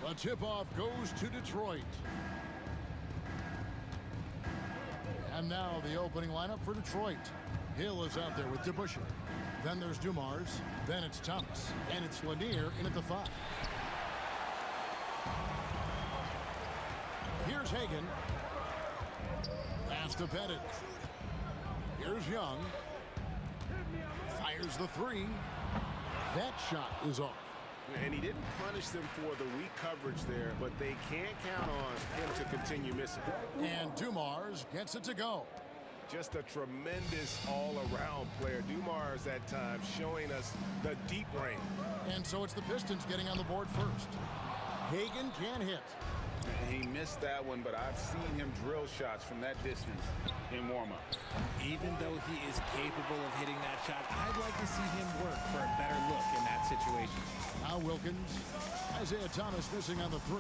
The tip-off goes to Detroit. And now the opening lineup for Detroit. Hill is out there with DeBusschere. Then there's Dumars. Then it's Thomas. And it's Lanier in at the 5. Here's Hagan. Pass to Pettit. Here's Young. Fires the 3. That shot is off. And he didn't punish them for the weak coverage there, but they can't count on him to continue missing. And Dumars gets it to go. Just a tremendous all-around player. Dumars at times showing us the deep range. And so it's the Pistons getting on the board first. Hagan can't hit. He missed that one, but I've seen him drill shots from that distance in warm-up. Even though he is capable of hitting that shot, I'd like to see him work for a better look in that situation. Now Wilkins. Isaiah Thomas missing on the 3.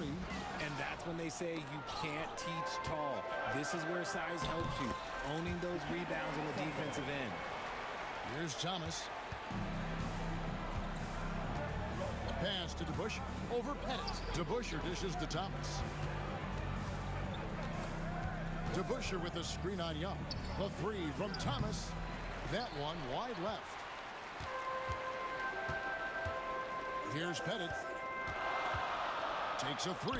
And that's when they say you can't teach tall. This is where size helps you, owning those rebounds on the defensive end. Here's Thomas. Pass to DeBusschere. Over Pettit. DeBusschere dishes to Thomas. DeBusschere with a screen on Young. The 3 from Thomas. That one wide left. Here's Pettit. Takes a 3.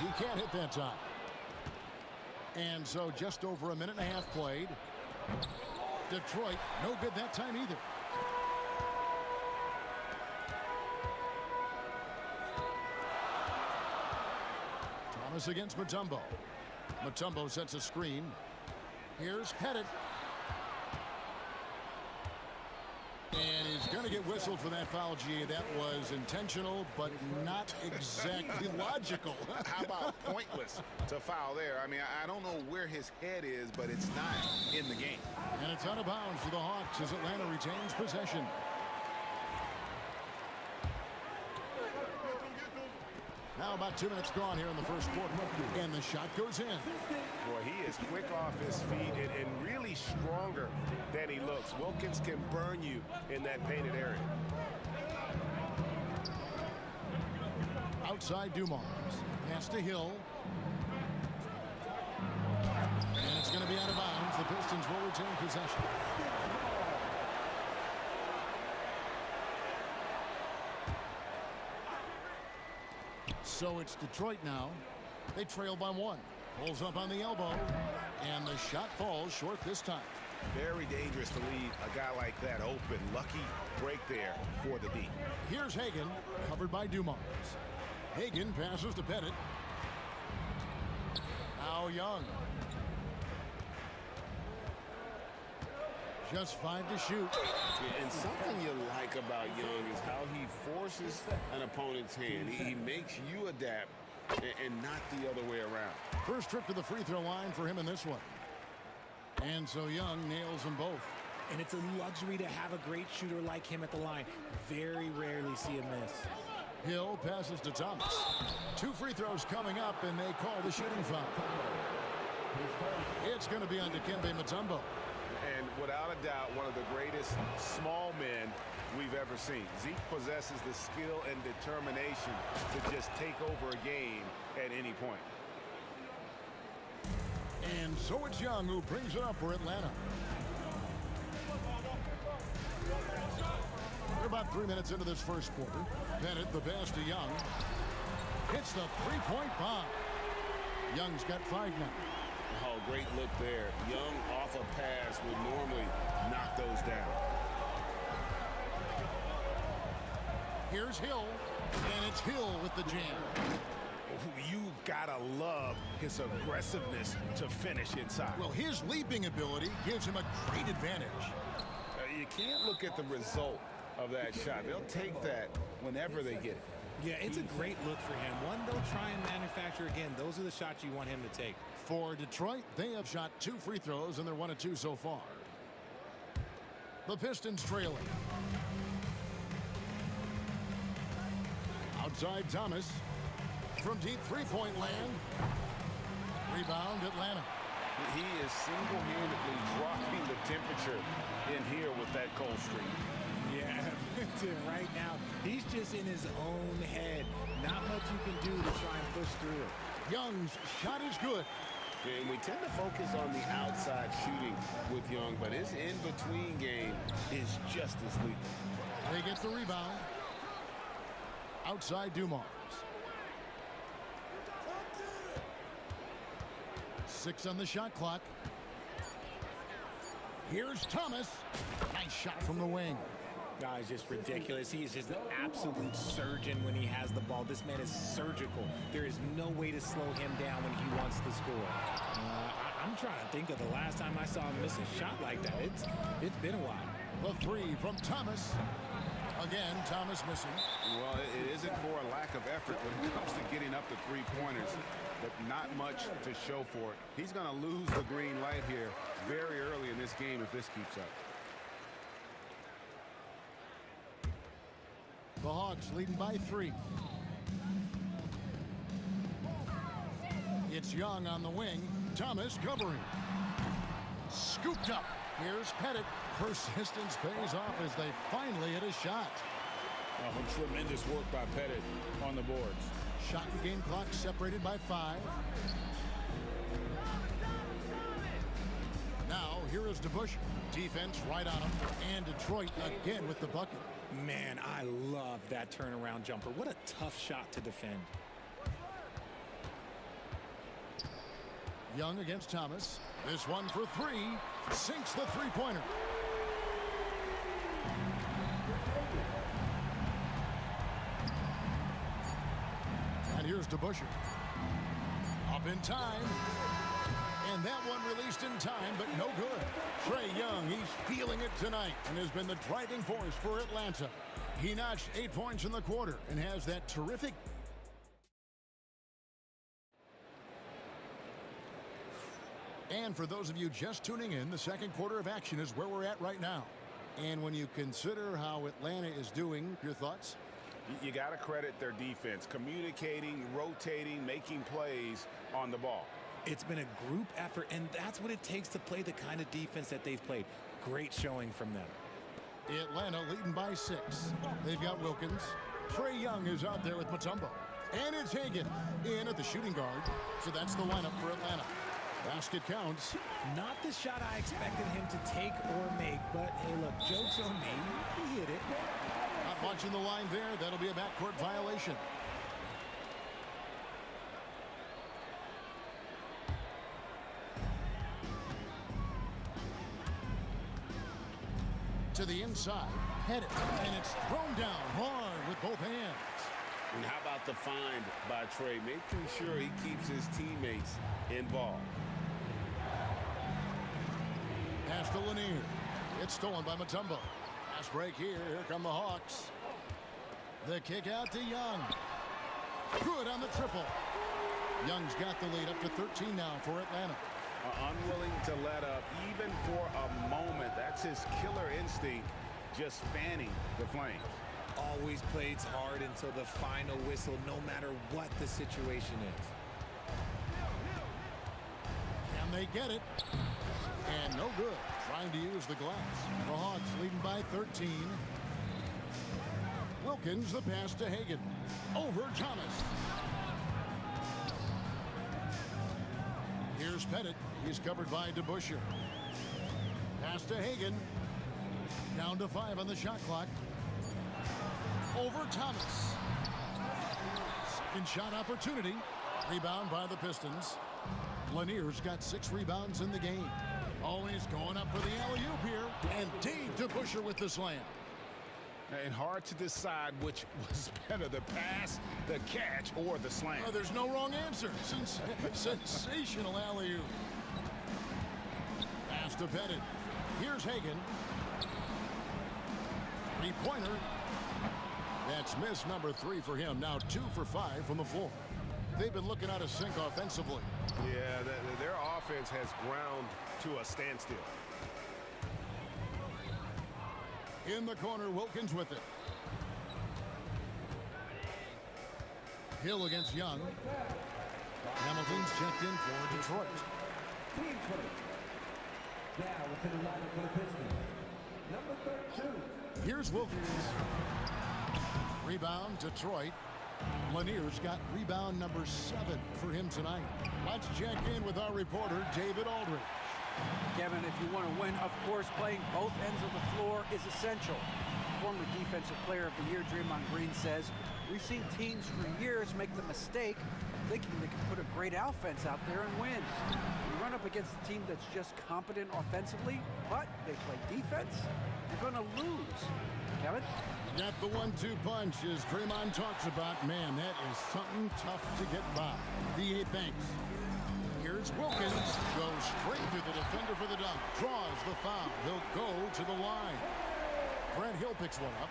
He can't hit that time. And so just over a minute and a half played. Detroit, no good that time either. Thomas against Mutombo. Mutombo sets a screen. Here's Pettit. And he's going to get whistled for that foul, G. That was intentional, but not exactly logical. How about pointless to foul there? I mean, I don't know where his head is, but it's not in the game. And it's out of bounds for the Hawks as Atlanta retains possession. Now about 2 minutes gone here in the first quarter. And the shot goes in. Boy, he is quick off his feet and really stronger than he looks. Wilkins can burn you in that painted area. Outside Dumars. Pass to Hill. And it's going to be out of bounds. The Pistons will retain possession. So it's Detroit now. They trail by 1. Pulls up on the elbow. And the shot falls short this time. Very dangerous to leave a guy like that open. Lucky break there for the D. Here's Hagan, covered by Dumars. Hagan passes to Pettit. Now Young. Just 5 to shoot. Yeah, and something you like about Young is how he forces an opponent's hand. He makes you adapt and not the other way around. First trip to the free throw line for him in this one. And so Young nails them both. And it's a luxury to have a great shooter like him at the line. Very rarely see a miss. Hill passes to Thomas. 2 free throws coming up, and they call the shooting foul. It's going to be on Dikembe Mutombo. And without a doubt, one of the greatest small men we've ever seen. Zeke possesses the skill and determination to just take over a game at any point. And so it's Young who brings it up for Atlanta. We're about 3 minutes into this first quarter. Pettit, the pass to Young. Hits the three-point bomb. Young's got 5 now. Oh, great look there. Young off a pass would normally knock those down. Here's Hill, and it's Hill with the jam. You've got to love his aggressiveness to finish inside. Well, his leaping ability gives him a great advantage. You can't look at the result of that shot. They'll take that whenever they get it. Yeah, it's a great look for him. One they'll try and manufacture again. Those are the shots you want him to take. For Detroit, they have shot 2 free throws, and they're 1 of 2 so far. The Pistons trailing. Outside Thomas. From deep three-point land. Rebound Atlanta. He is single-handedly dropping the temperature in here with that cold streak. Yeah, right now, he's just in his own head. Not much you can do to try and push through it. Young's shot is good. And we tend to focus on the outside shooting with Young, but his in-between game is just as lethal. They get the rebound. Outside Dumars. 6 on the shot clock. Here's Thomas. Nice shot from the wing. Guy's just ridiculous. He is just an absolute surgeon when he has the ball. This man is surgical. There is no way to slow him down when he wants to score. I'm trying to think of the last time I saw him miss a shot like that. It's been a while. The 3 from Thomas. Again, Thomas missing. Well, it isn't for a lack of effort when it comes to getting up to three-pointers, but not much to show for it. He's going to lose the green light here very early in this game if this keeps up. The Hawks leading by 3. It's Young on the wing. Thomas covering. Scooped up. Here's Pettit. Persistence pays off as they finally hit a shot. Oh, tremendous work by Pettit on the boards. Shot and game clock separated by 5. Now, here is DeBusschere. Defense right on him. And Detroit again with the bucket. Man, I love that turnaround jumper. What a tough shot to defend. Young against Thomas. This one for three. Sinks the three-pointer. And here's DeBusschere. Up in time. And that one released in time, but no good. Trae Young, he's feeling it tonight and has been the driving force for Atlanta. He notched 8 points in the quarter and has that terrific... And for those of you just tuning in, the second quarter of action is where we're at right now. And when you consider how Atlanta is doing, your thoughts? You got to credit their defense, communicating, rotating, making plays on the ball. It's been a group effort, and that's what it takes to play the kind of defense that they've played. Great showing from them. Atlanta leading by 6. They've got Wilkins. Trae Young is out there with Mutombo. And it's Hagan in at the shooting guard. So that's the lineup for Atlanta. Basket counts. Not the shot I expected him to take or make, but hey, look, joke's on me. He hit it. Not watching the line there. That'll be a backcourt violation. To the inside, head it, and it's thrown down hard with both hands. And how about the find by Trae, making sure he keeps his teammates involved. Pass to Lanier. It's stolen by Mutombo. Pass break here. Here come the Hawks. The kick out to Young. Good on the triple. Young's got the lead up to 13 now for Atlanta. Unwilling to let up even for a moment. That's his killer instinct, just fanning the flames. Always plays hard until the final whistle, no matter what the situation is. Can they get it? And no good. Trying to use the glass. The Hawks leading by 13. Wilkins, the pass to Hagan. Over Thomas. Here's Pettit. He's covered by DeBusschere. Pass to Hagan. Down to 5 on the shot clock. Over Thomas. Second shot opportunity. Rebound by the Pistons. Lanier's got 6 rebounds in the game. Always going up for the alley-oop here. And Dave DeBusschere with the slam. And hard to decide which was better, the pass, the catch, or the slam. Oh, there's no wrong answer. Sensational alley-oop. Pass to Pettit. Here's Hagan. Three-pointer. That's miss number 3 for him. Now 2 for 5 from the floor. They've been looking out of sync offensively. Yeah, their offense has ground to a standstill. In the corner, Wilkins with it. Hill against Young. Hamilton's checked in for Detroit. Now within the lineup for the Pistons, number 32. Here's Wilkins. Rebound, Detroit. Lanier's got rebound number 7 for him tonight. Let's check in with our reporter, David Aldridge. Kevin, if you want to win, of course, playing both ends of the floor is essential. Former Defensive Player of the Year Draymond Green says, we've seen teams for years make the mistake of thinking they can put a great offense out there and win. You run up against a team that's just competent offensively, but they play defense, you're going to lose. Kevin? Got the 1-2 punch as Draymond talks about. Man, that is something tough to get by. The 8 banks. Here's Wilkins. Goes straight through the defender for the dunk. Draws the foul. He'll go to the line. Brent Hill picks one up.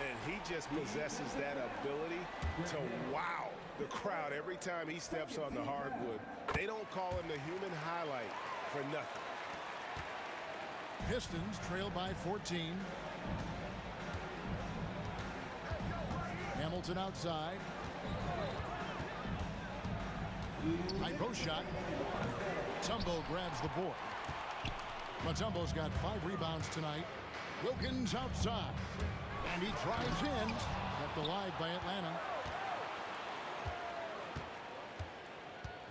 And he just possesses that ability to wow the crowd every time he steps on the hardwood. They don't call him the human highlight for nothing. Pistons trail by 14. Hamilton outside. High post shot. Mutombo grabs the board. Mutombo's got 5 rebounds tonight. Wilkins outside. And he drives in. Kept alive by Atlanta.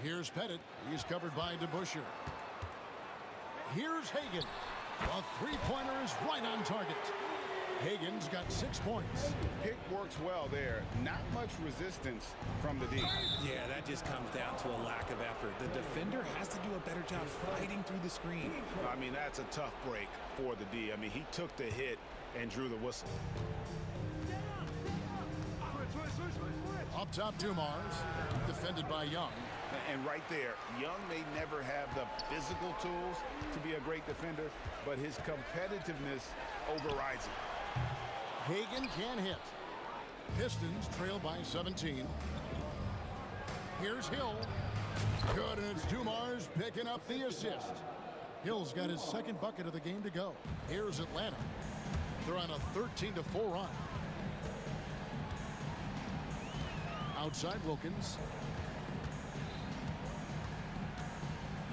Here's Pettit. He's covered by DeBusschere. Here's Hagan. A three-pointer is right on target. Hagen's got 6 points. Pick works well there. Not much resistance from the D. Yeah, that just comes down to a lack of effort. The defender has to do a better job fighting through the screen. I mean, that's a tough break for the D. I mean, he took the hit and drew the whistle. Up top, Dumars, defended by Young. And right there, Young may never have the physical tools to be a great defender, but his competitiveness overrides it. Hagen can hit. Pistons trail by 17. Here's Hill. Good, and it's Dumars picking up the assist. Hill's got his 2nd bucket of the game to go. Here's Atlanta. They're on a 13-4 run. Outside Wilkins.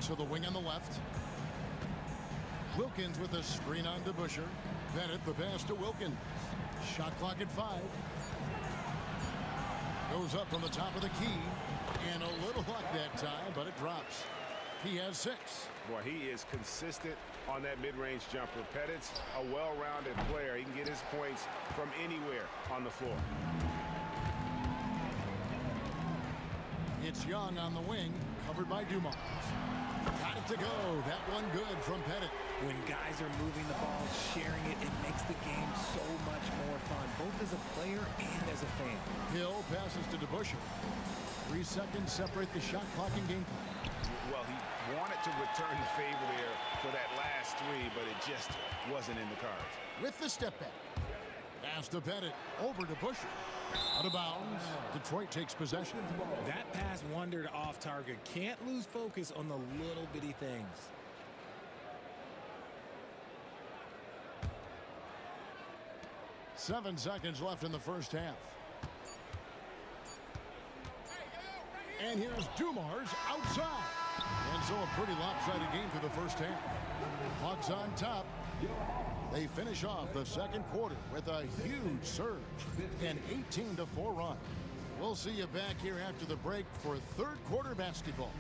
To the wing on the left. Wilkins with a screen on to Busher. Bennett the pass to Wilkins. Shot clock at 5. Goes up from the top of the key. And a little luck that time, but it drops. He has 6. Boy, he is consistent on that mid-range jumper. Pettit's a well-rounded player. He can get his points from anywhere on the floor. It's Young on the wing, covered by Dumars. Got it to go. That one good from Pettit. When guys are moving the ball, sharing it, it makes the game so much more fun, both as a player and as a fan. Hill passes to DeBusschere. 3 seconds separate the shot clock and game plan. Well, he wanted to return the favor there for that last 3, but it just wasn't in the cards. With the step back. Pass to Pettit. Over to Busher. Out of bounds. Detroit takes possession. That pass wandered off target. Can't lose focus on the little bitty things. Seven seconds left in the first half. And here's Dumars outside. And so a pretty lopsided game through the first half. Hawks on top. They finish off the second quarter with a huge surge. An 18-4 run. We'll see you back here after the break for third quarter basketball.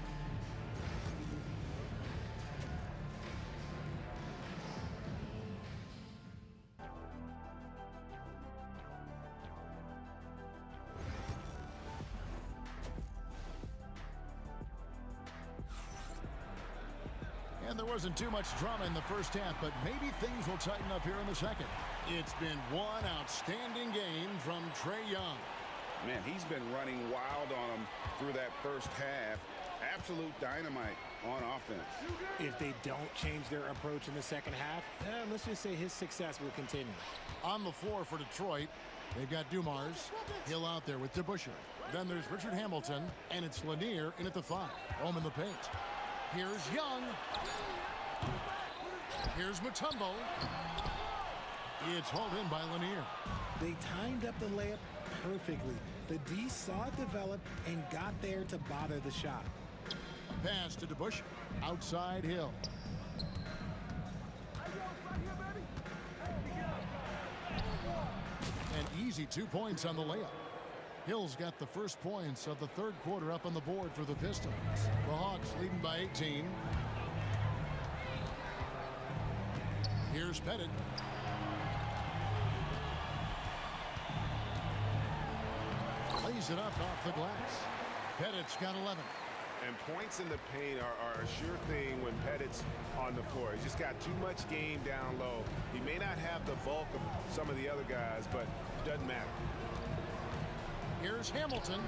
And there wasn't too much drama in the first half, but maybe things will tighten up here in the second. It's been one outstanding game from Trae Young. Man, he's been running wild on him through that first half. Absolute dynamite on offense. If they don't change their approach in the second half, let's just say his success will continue. On the floor for Detroit, they've got Dumars. Hill out there with DeBusschere. Then there's Richard Hamilton, and it's Lanier in at the 5. Home in the paint. Here's Young. Here's Mutombo. It's hauled in by Lanier. They timed up the layup perfectly. The D saw it develop and got there to bother the shot. Pass to DeBusschere. Outside Hill. An easy 2 points on the layup. Hill's got the first points of the third quarter up on the board for the Pistons. The Hawks leading by 18. Here's Pettit. Lays it up off the glass. Pettit's got 11. And points in the paint are a sure thing when Pettit's on the floor. He's just got too much game down low. He may not have the bulk of some of the other guys, but it doesn't matter. Here's Hamilton.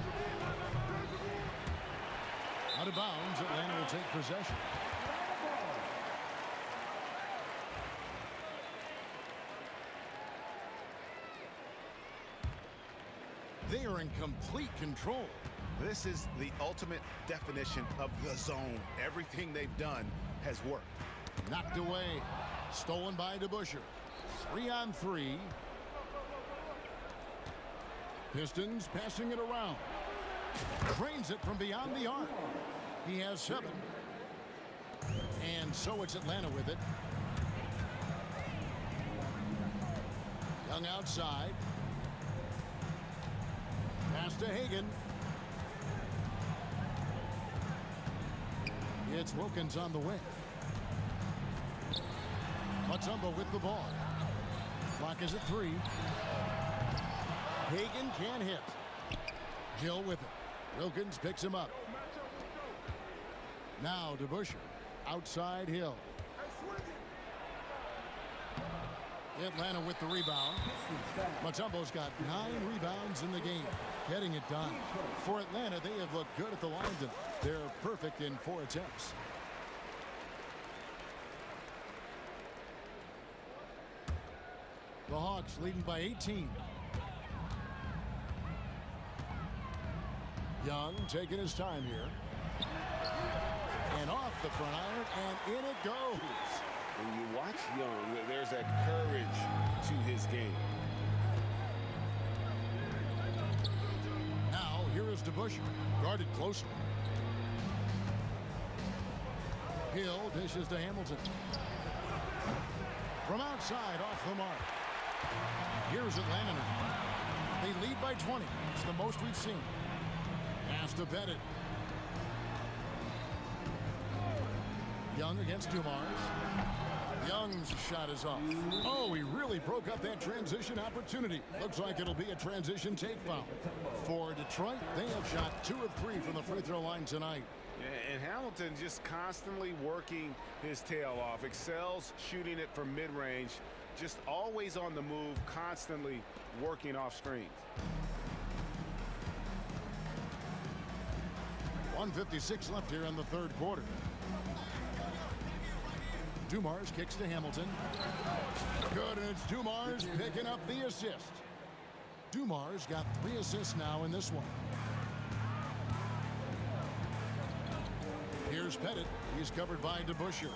Out of bounds, Atlanta will take possession. They are in complete control. This is the ultimate definition of the zone. Everything they've done has worked. Knocked away. Stolen by DeBusschere. 3-on-3. Pistons passing it around. Drains it from beyond the arc. He has 7. And so it's Atlanta with it. Young outside. Pass to Hagen. It's Wilkins on the wing. Mutombo with the ball. Clock is at 3. Hagan can't hit. Hill with it. Wilkins picks him up. Now to Busher. Outside Hill. Atlanta with the rebound. Mutombo's got 9 rebounds in the game, getting it done. For Atlanta, they have looked good at the line tonight. They're perfect in 4 attempts. The Hawks leading by 18. Young taking his time here. And off the front iron, and in it goes. When you watch Young, there's that courage to his game. Now, here is DeBusschere, guarded closely. Hill dishes to Hamilton. From outside, off the mark. Here's Atlanta now. They lead by 20. It's the most we've seen. Pass to Pettit. Young against Dumars. Young's shot is off. Oh, he really broke up that transition opportunity. Looks like it'll be a transition take foul. For Detroit, they have shot 2 of 3 from the free throw line tonight. And Hamilton just constantly working his tail off. Excels shooting it from mid-range. Just always on the move, constantly working off screens. 1:56 left here in the third quarter. Dumars kicks to Hamilton. Good, and it's Dumars picking up the assist. Dumars got 3 assists now in this one. Here's Pettit. He's covered by DeBusschere.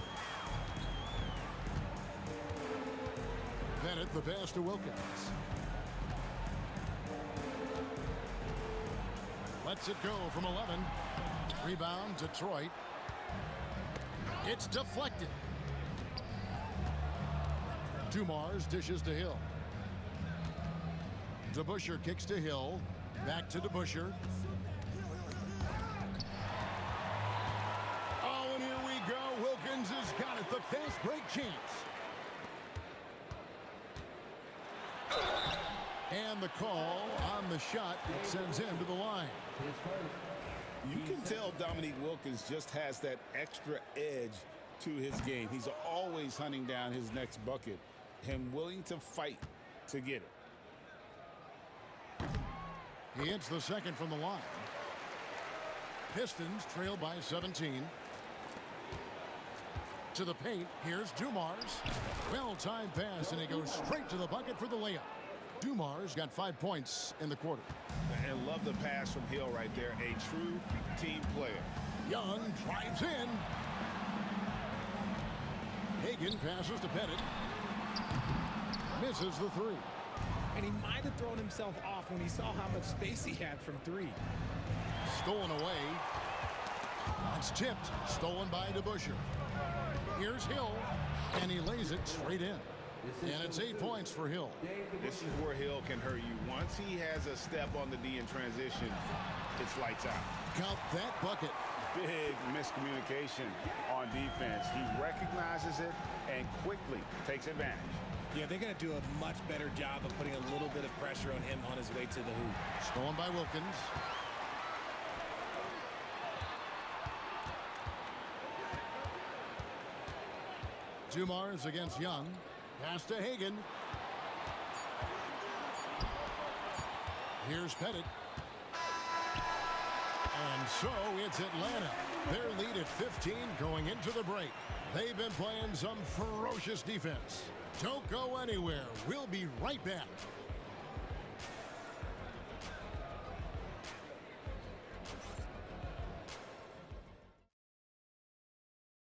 Pettit, the pass to Wilkins. Lets it go from 11. Rebound, Detroit. It's deflected. Dumars dishes to Hill. DeBusschere kicks to Hill. Back to DeBusschere. Oh, and here we go. Wilkins has got it. The fast break chance. And the call on the shot that sends him to the line. You can tell Dominique Wilkins just has that extra edge to his game. He's always hunting down his next bucket and willing to fight to get it. He hits the second from the line. Pistons trail by 17. To the paint, here's Dumars. Well-timed pass, and he goes straight to the bucket for the layup. Dumars got 5 points in the quarter. And love the pass from Hill right there. A true team player. Young drives in. Hagan passes to Pettit. Misses the 3. And he might have thrown himself off when he saw how much space he had from 3. Stolen away. That's tipped. Stolen by DeBusschere. Here's Hill. And he lays it straight in. And it's 8 points for Hill. This is where Hill can hurt you. Once he has a step on the D in transition, it's lights out. Count that bucket. Big miscommunication on defense. He recognizes it and quickly takes advantage. Yeah, they're going to do a much better job of putting a little bit of pressure on him on his way to the hoop. Stolen by Wilkins. Dumars against Young. Pass to Hagan. Here's Pettit. And so it's Atlanta. Their lead at 15 going into the break. They've been playing some ferocious defense. Don't go anywhere. We'll be right back.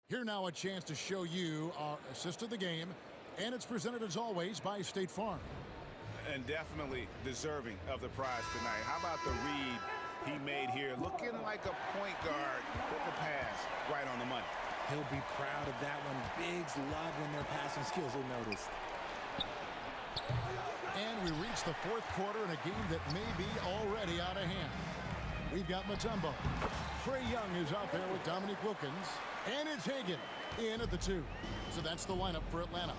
Here now a chance to show you our assist of the game. And it's presented, as always, by State Farm. And definitely deserving of the prize tonight. How about the read he made here? Looking like a point guard. Put the pass right on the money. He'll be proud of that one. Bigs love when their passing skills are noticed. And we reach the fourth quarter in a game that may be already out of hand. We've got Mutombo. Trae Young is out there with Dominique Wilkins. And it's Hagan in at the 2. So that's the lineup for Atlanta.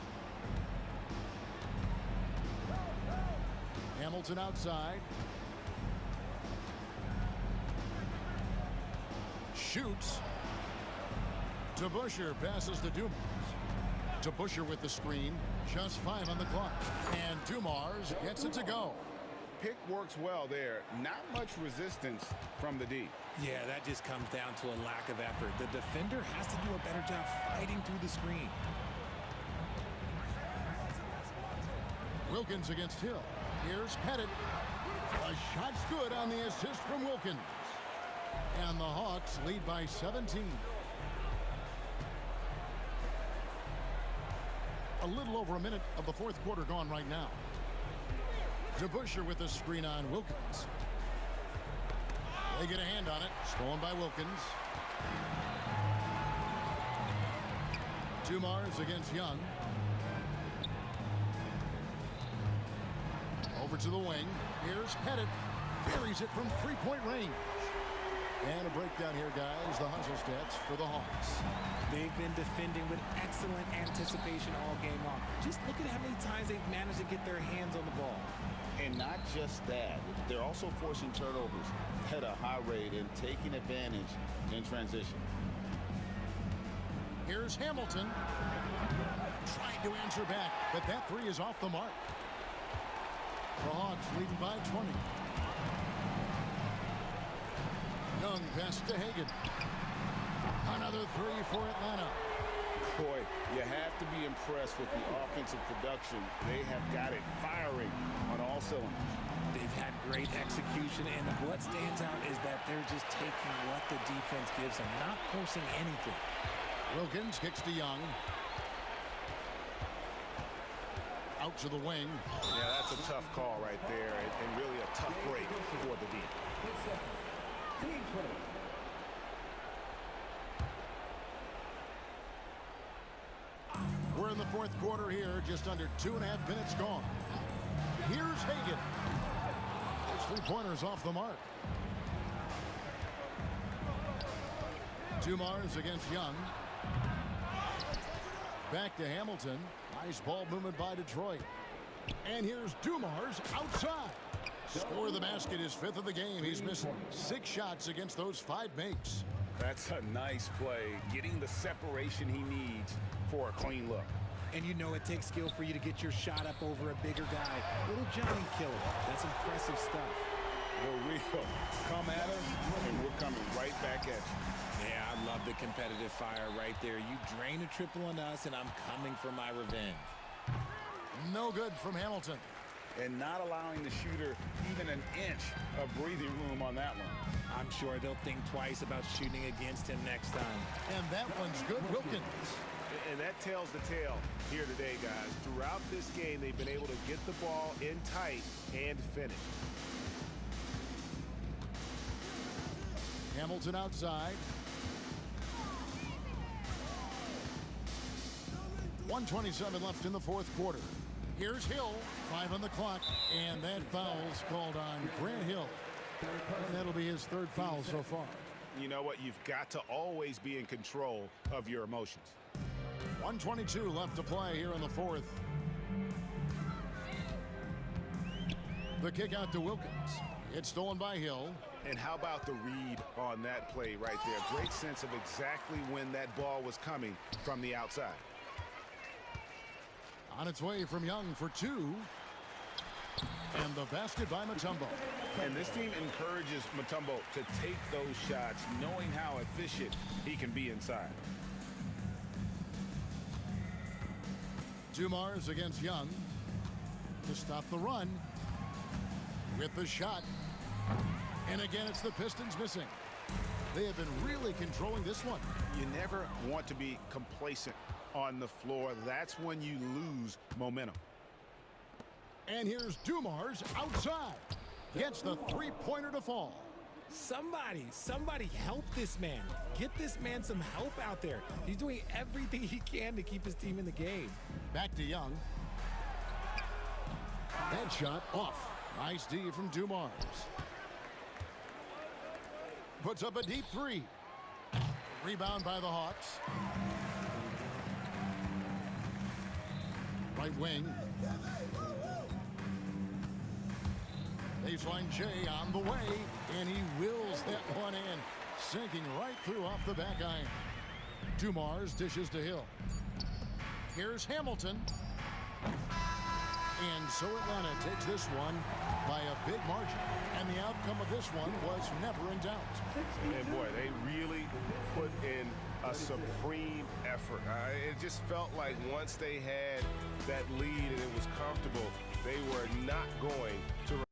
Hamilton outside. Shoots. To Busher, passes to Dumars. To Busher with the screen. Just 5 on the clock. And Dumars gets it to go. Pick works well there. Not much resistance from the D. Yeah, that just comes down to a lack of effort. The defender has to do a better job fighting through the screen. Wilkins against Hill. Here's Pettit. A shot's good on the assist from Wilkins. And the Hawks lead by 17. A little over a minute of the fourth quarter gone right now. DeBuscher with the screen on Wilkins. They get a hand on it. Stolen by Wilkins. Dumars against Young. Over to the wing. Here's Pettit. Carries it from three-point range. And a breakdown here, guys. The hustle stats for the Hawks. They've been defending with excellent anticipation all game long. Just look at how many times they've managed to get their hands on the ball. And not just that, they're also forcing turnovers at a high rate and taking advantage in transition. Here's Hamilton. Trying to answer back, but that three is off the mark. The Hawks leading by 20. Young pass to Hagan. Another three for Atlanta. Boy, you have to be impressed with the offensive production. They have got it firing on all cylinders. They've had great execution, and what stands out is that they're just taking what the defense gives them, not forcing anything. Wilkins kicks to Young. Out to the wing. Yeah, that's a tough call right there, and really a tough break for the D. We're in the fourth quarter here, just under 2.5 minutes gone. Here's Hagan. His three-pointers off the mark. Dumars against Young. Back to Hamilton. Nice ball movement by Detroit. And here's Dumars outside. Score of the basket, his 5th of the game. He's missed 6 shots against those 5 makes. That's a nice play, getting the separation he needs for a clean look. And you know it takes skill for you to get your shot up over a bigger guy. Little Johnny killer. That's impressive stuff. The real come at us, and we're coming right back at you. Yeah, I love the competitive fire right there. You drain a triple on us, and I'm coming for my revenge. No good from Hamilton. And not allowing the shooter even an inch of breathing room on that one. I'm sure they'll think twice about shooting against him next time. And that one's good. Wilkins. And that tells the tale here today, guys. Throughout this game, they've been able to get the ball in tight and finish. Hamilton outside. 1:27 left in the fourth quarter. Here's Hill, 5 on the clock, and that foul's called on Grant Hill. And that'll be his 3rd foul so far. You know what? You've got to always be in control of your emotions. 1:22 left to play here in the fourth. The kick out to Wilkins. It's stolen by Hill. And how about the read on that play right there? Great sense of exactly when that ball was coming from the outside. On its way from Young for 2. And the basket by Mutombo. And this team encourages Mutombo to take those shots, knowing how efficient he can be inside. Dumars against Young to stop the run with the shot. And again, it's the Pistons missing. They have been really controlling this one. You never want to be complacent on the floor. That's when you lose momentum. And here's Dumars outside. Gets the three-pointer to fall. Somebody help this man. Get this man some help out there. He's doing everything he can to keep his team in the game. Back to Young. That shot off. Nice D from Dumars. Puts up a deep 3. Rebound by the Hawks. Right wing. Baseline J on the way, and he wills that one in, sinking right through off the back iron. Dumars dishes to Hill. Here's Hamilton. And so Atlanta takes this one by a big margin. And the outcome of this one was never in doubt. And boy, they really put in a supreme effort. It just felt like once they had that lead and it was comfortable, they were not going to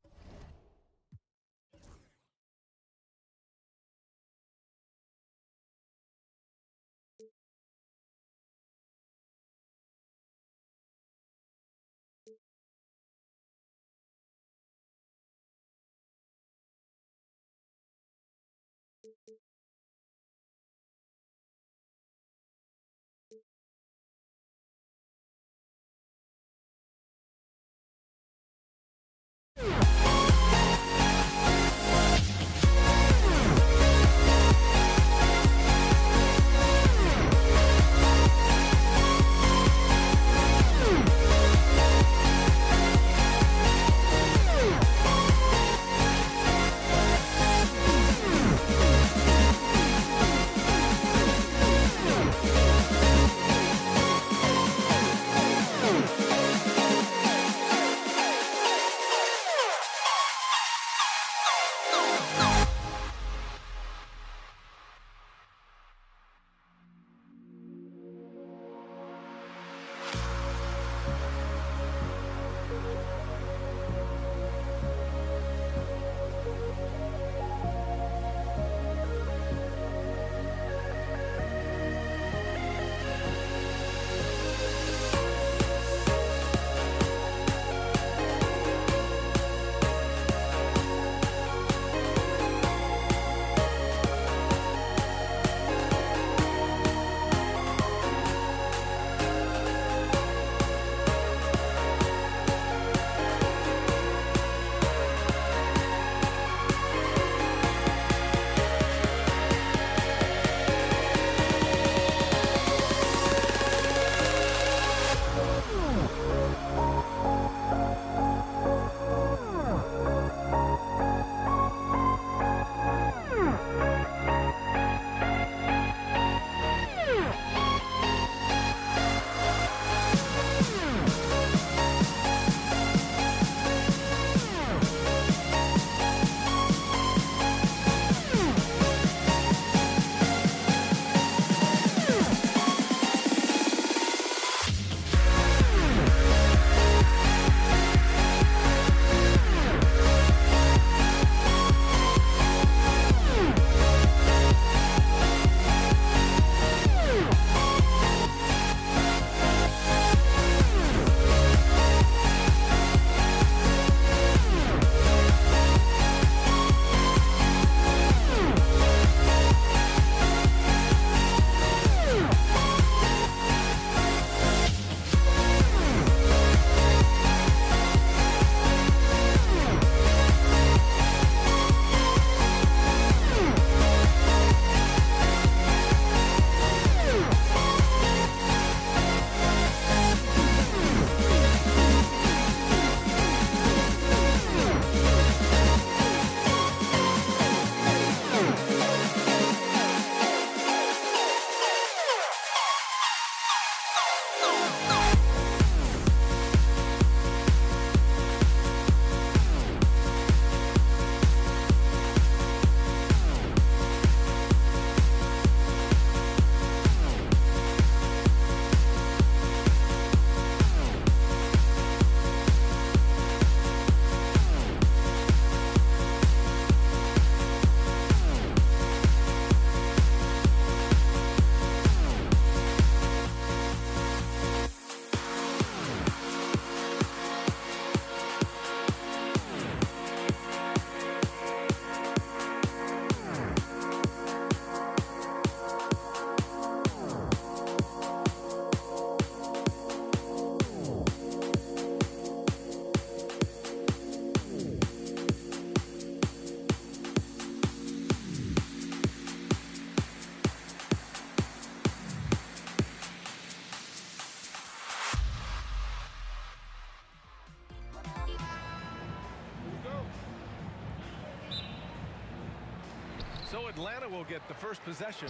Atlanta will get the first possession.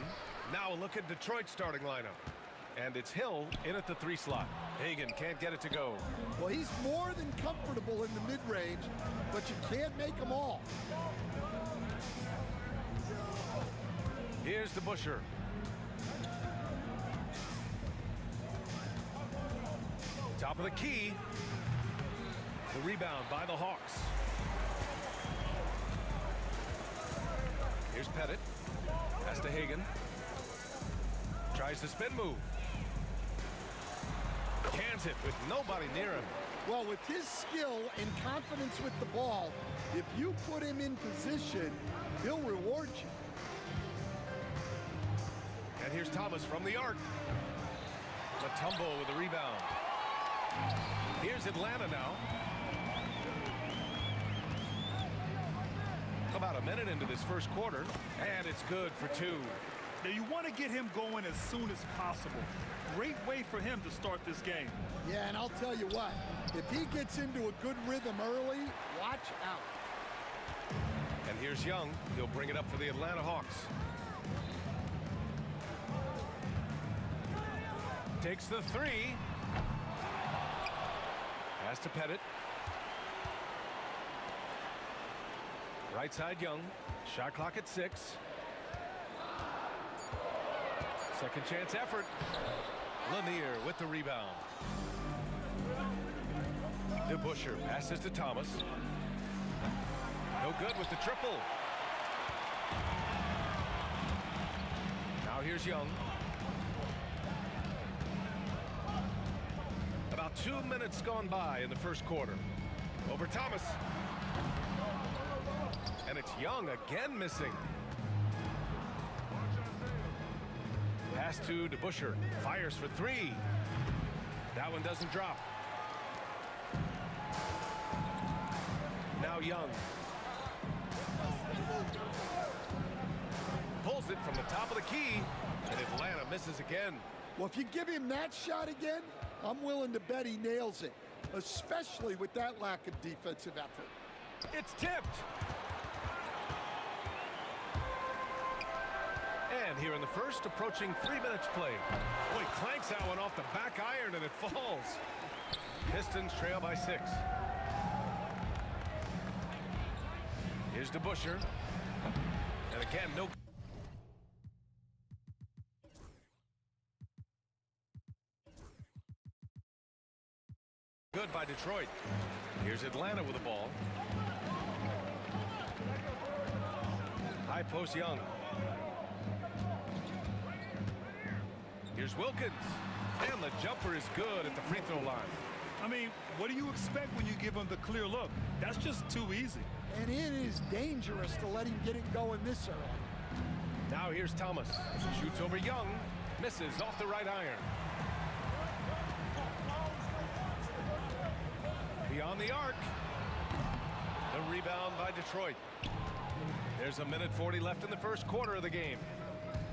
Now a look at Detroit's starting lineup. And it's Hill in at the 3 slot. Hagan can't get it to go. Well, he's more than comfortable in the mid-range, but you can't make them all. Here's DeBusschere. Top of the key. The rebound by the Hawks. Here's Pettit. Pass to Hagan. Tries the spin move. Cans it with nobody near him. Well, with his skill and confidence with the ball, if you put him in position, he'll reward you. And here's Thomas from the arc. Mutombo with a rebound. Here's Atlanta now. About a minute into this first quarter, and it's good for 2. Now you want to get him going as soon as possible. Great way for him to start this game. Yeah, and I'll tell you what, if he gets into a good rhythm early, watch out. And here's Young. He'll bring it up for the Atlanta Hawks. Takes the 3. Pass to Pettit. Right side Young. Shot clock at 6. Second chance effort. Lanier with the rebound. DeBusschere passes to Thomas. No good with the triple. Now here's Young. About 2 minutes gone by in the first quarter. Over Thomas. And it's Young again missing. Pass to DeBusschere. Fires for 3. That one doesn't drop. Now Young. Pulls it from the top of the key. And Atlanta misses again. Well, if you give him that shot again, I'm willing to bet he nails it, especially with that lack of defensive effort. It's tipped. And here in the first, approaching 3 minutes played. Boy, clanks that one off the back iron and it falls. Pistons trail by 6. Here's DeBusschere. And again, no. Good by Detroit. Here's Atlanta with the ball. High post Young. Here's Wilkins. And the jumper is good at the free throw line. I mean, what do you expect when you give him the clear look? That's just too easy. And it is dangerous to let him get it going this early. Now here's Thomas. Shoots over Young. Misses off the right iron. Beyond the arc. The rebound by Detroit. There's 1:40 left in the first quarter of the game.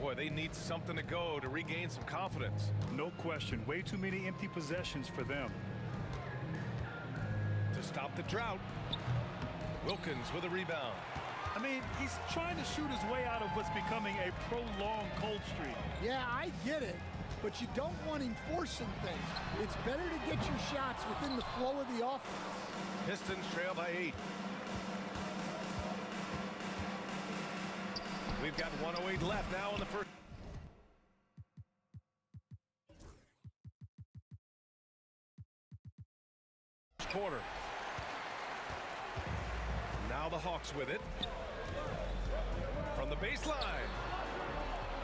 Boy, they need something to go to regain some confidence. No question. Way too many empty possessions for them. To stop the drought. Wilkins with a rebound. I mean, he's trying to shoot his way out of what's becoming a prolonged cold streak. Yeah, I get it, but you don't want him forcing things. It's better to get your shots within the flow of the offense. Pistons trail by 8. We've got 1:08 left now in the first quarter. Now the Hawks with it. From the baseline.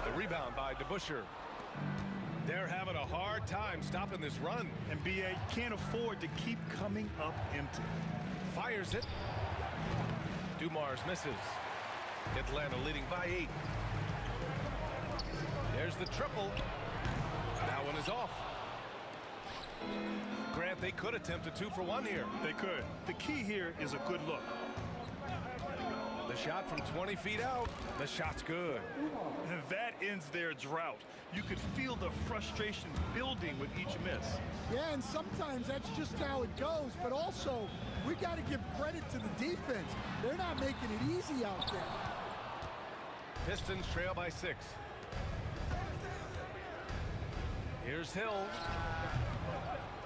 The rebound by DeBusschere. They're having a hard time stopping this run. And B.A. can't afford to keep coming up empty. Fires it. Dumars misses. Atlanta leading by 8. There's the triple. That one is off. Grant, they could attempt a 2 for 1 here. They could. The key here is a good look. The shot from 20 feet out. The shot's good. And that ends their drought. You could feel the frustration building with each miss. Yeah, and sometimes that's just how it goes, but also we got to give credit to the defense. They're not making it easy out there. Pistons trail by 6. Here's Hill.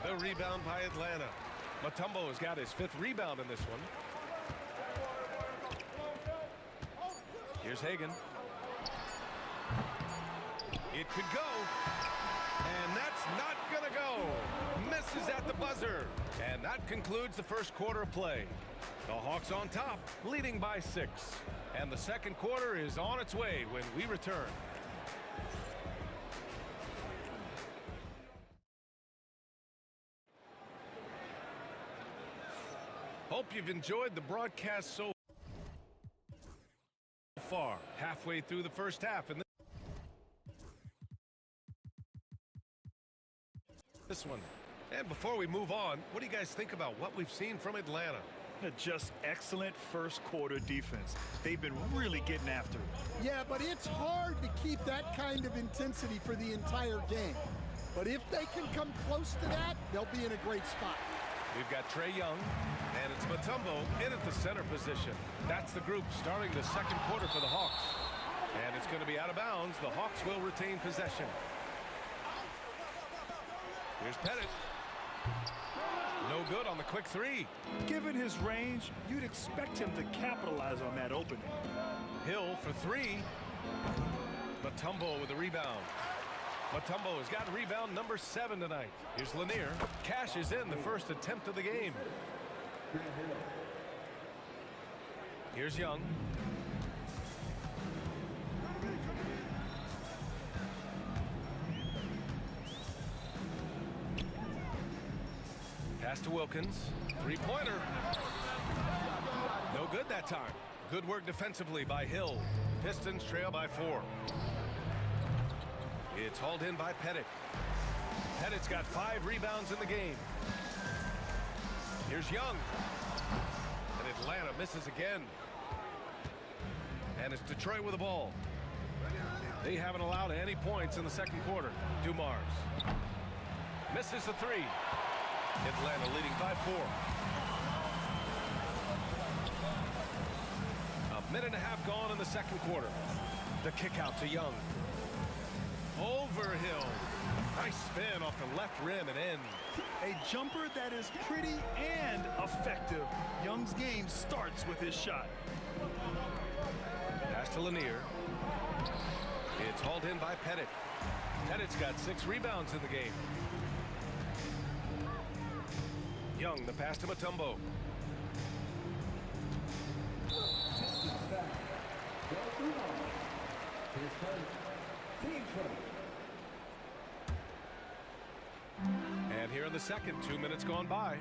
The rebound by Atlanta. Mutombo has got his 5th rebound in this one. Here's Hagan. It could go. And that's not going to go. Misses at the buzzer. And that concludes the first quarter of play. The Hawks on top, leading by 6. And the second quarter is on its way when we return. Hope you've enjoyed the broadcast so far. Halfway through the first half in this one. And before we move on, what do you guys think about what we've seen from Atlanta? Just excellent first quarter defense. They've been really getting after it. Yeah, but it's hard to keep that kind of intensity for the entire game. But if they can come close to that, they'll be in a great spot. We've got Trae Young, and it's Mutombo in at the center position. That's the group starting the second quarter for the Hawks. And it's going to be out of bounds. The Hawks will retain possession. Here's Pettit. No good on the quick 3. Given his range, you'd expect him to capitalize on that opening. Hill for 3. Mutombo with the rebound. Mutombo has got rebound number 7 tonight. Here's Lanier. Cashes in the first attempt of the game. Here's Young. Pass to Wilkins. 3-pointer. No good that time. Good work defensively by Hill. Pistons trail by 4. It's hauled in by Pettit. Pettit's got 5 rebounds in the game. Here's Young. And Atlanta misses again. And it's Detroit with the ball. They haven't allowed any points in the second quarter. Dumars misses the 3. Atlanta leading by 4. A minute and a half gone in the second quarter. The kick out to Young. Over Hill. Nice spin off the left rim and in. A jumper that is pretty and effective. Young's game starts with his shot. Pass to Lanier. It's hauled in by Pettit. Pettit's got 6 rebounds in the game. Young, the pass to Mutombo. And here in the second, 2 minutes gone by.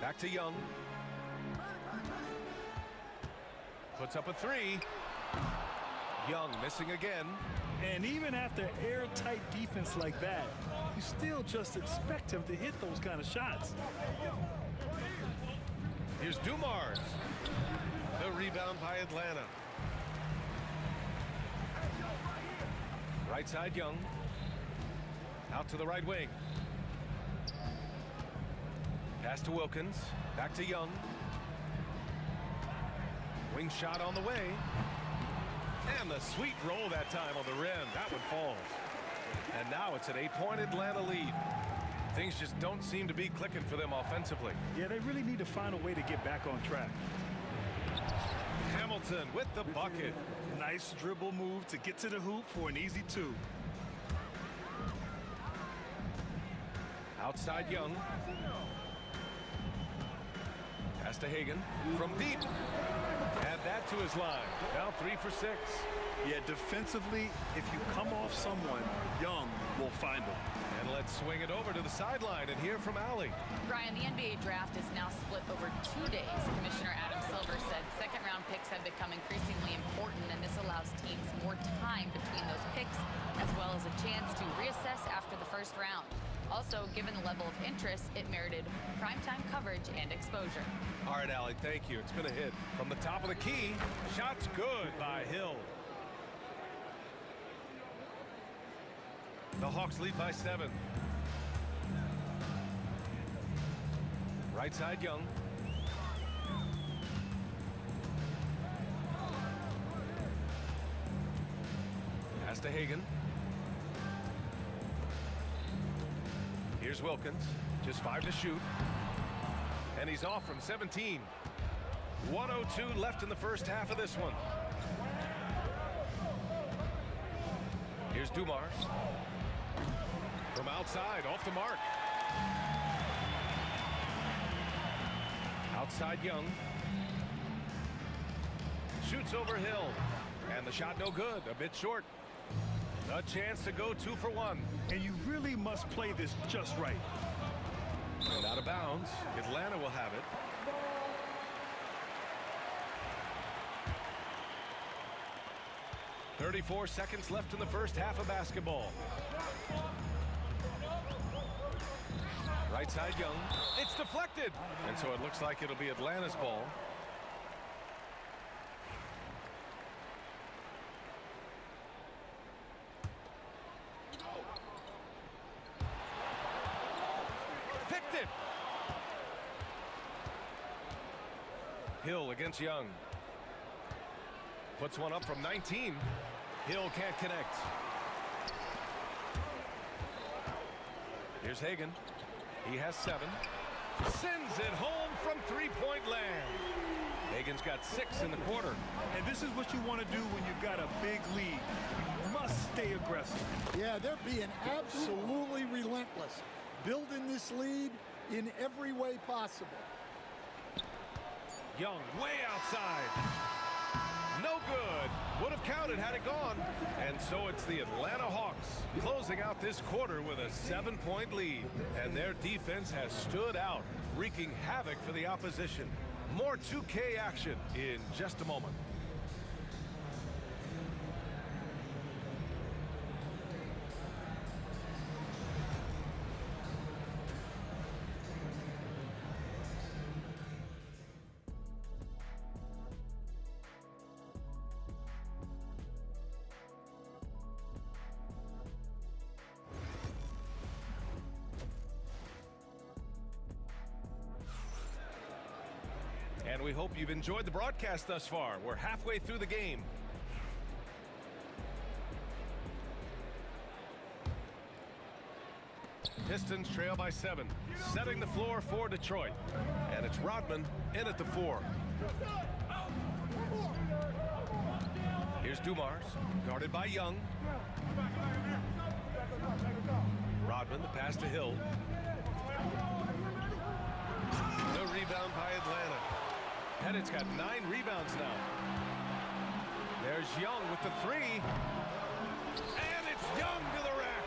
Back to Young. Puts up a 3. Young missing again. And even after airtight defense like that, you still just expect him to hit those kind of shots. Here's Dumars. The rebound by Atlanta. Right side Young. Out to the right wing. Pass to Wilkins. Back to Young. Wing shot on the way. And the sweet roll that time on the rim. That one falls. And now it's an 8-point Atlanta lead. Things just don't seem to be clicking for them offensively. Yeah, they really need to find a way to get back on track. Hamilton with the bucket. Nice dribble move to get to the hoop for an easy 2. Outside Young. Pass to Hagan from deep. Add that to his line. Now 3 for 6. Yeah, defensively, if you come off someone, Young will find them. And let's swing it over to the sideline and hear from Allie. Brian, the NBA draft is now split over 2 days. Commissioner Adam Silver said second-round picks have become increasingly important, and this allows teams more time between those picks, as well as a chance to reassess after the first round. Also, given the level of interest, it merited primetime coverage and exposure. All right, Allie, thank you. It's been a hit. From the top of the key, shot's good by Hill. The Hawks lead by 7. Right side Young. Pass to Hagan. Here's Wilkins. Just 5 to shoot. And he's off from 17. 1:02 left in the first half of this one. Here's Dumars. From outside, off the mark. Outside Young. Shoots over Hill. And the shot no good, a bit short. A chance to go 2 for 1. And you really must play this just right. And out of bounds, Atlanta will have it. .34 seconds left in the first half of basketball. Right side Young. It's deflected. And so it looks like it'll be Atlanta's ball. Picked it. Hill against Young. Puts one up from 19. Hill can't connect. Here's Hagan. He has 7. Sends it home from three-point land. Hagan's got 6 in the quarter. And this is what you want to do when you've got a big lead. You must stay aggressive. Yeah, they're being absolutely relentless, building this lead in every way possible. Young way outside. No good. Would have counted had it gone. And so it's the Atlanta Hawks closing out this quarter with a 7-point lead. And their defense has stood out, wreaking havoc for the opposition. More 2K action in just a moment. And we hope you've enjoyed the broadcast thus far. We're halfway through the game. Pistons trail by 7, setting the floor for Detroit. And it's Rodman in at the 4. Here's Dumars, guarded by Young. Rodman, the pass to Hill. No rebound by Atlanta. Pettit's got 9 rebounds now. There's Young with the 3. And it's Young to the rack.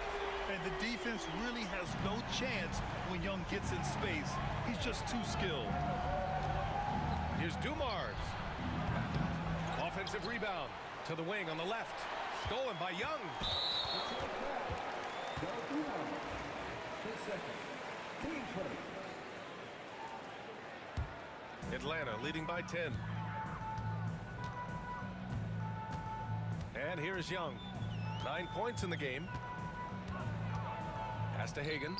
And the defense really has no chance when Young gets in space. He's just too skilled. Here's Dumars. Offensive rebound to the wing on the left. Stolen by Young. Atlanta leading by 10. And here's Young. 9 points in the game. Pass to Hagan.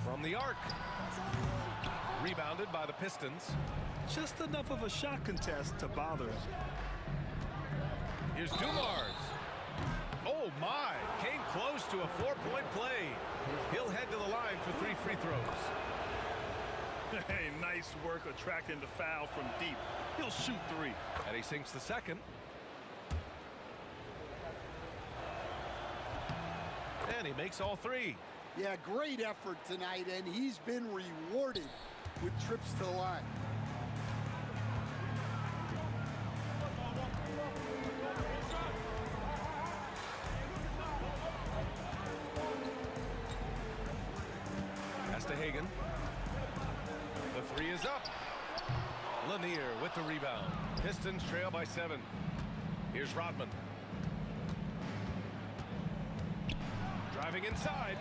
From the arc. Rebounded by the Pistons. Just enough of a shot contest to bother him. Here's Dumars. Oh my, came close to a 4-point play. He'll head to the line for 3 free throws. Hey, nice work attracting the foul from deep. He'll shoot 3. And he sinks the second. And he makes all 3. Yeah, great effort tonight, and he's been rewarded with trips to the line. Pass to Hagan. The 3 is up. Lanier with the rebound. Pistons trail by 7. Here's Rodman. Driving inside.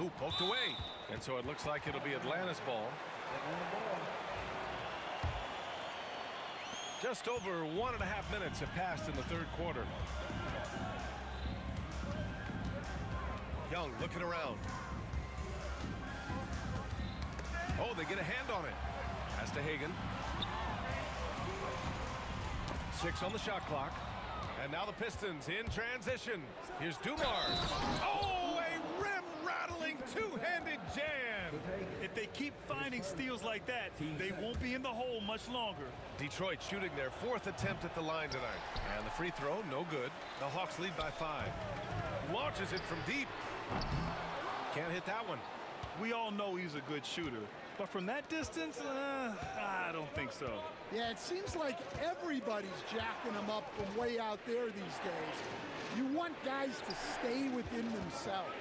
Ooh, poked away. And so it looks like it'll be Atlanta's ball. Just over 1.5 minutes have passed in the third quarter. Young looking around. Oh, they get a hand on it. Pass to Hagan. 6 on the shot clock. And now the Pistons in transition. Here's Dumars. Oh, a rim-rattling two-handed jam. If they keep finding steals like that, they won't be in the hole much longer. Detroit shooting their 4th attempt at the line tonight. And the free throw, no good. The Hawks lead by 5. Launches it from deep. Can't hit that one. We all know he's a good shooter, but from that distance, I don't think so. Yeah, it seems like everybody's jacking them up from way out there these days. You want guys to stay within themselves.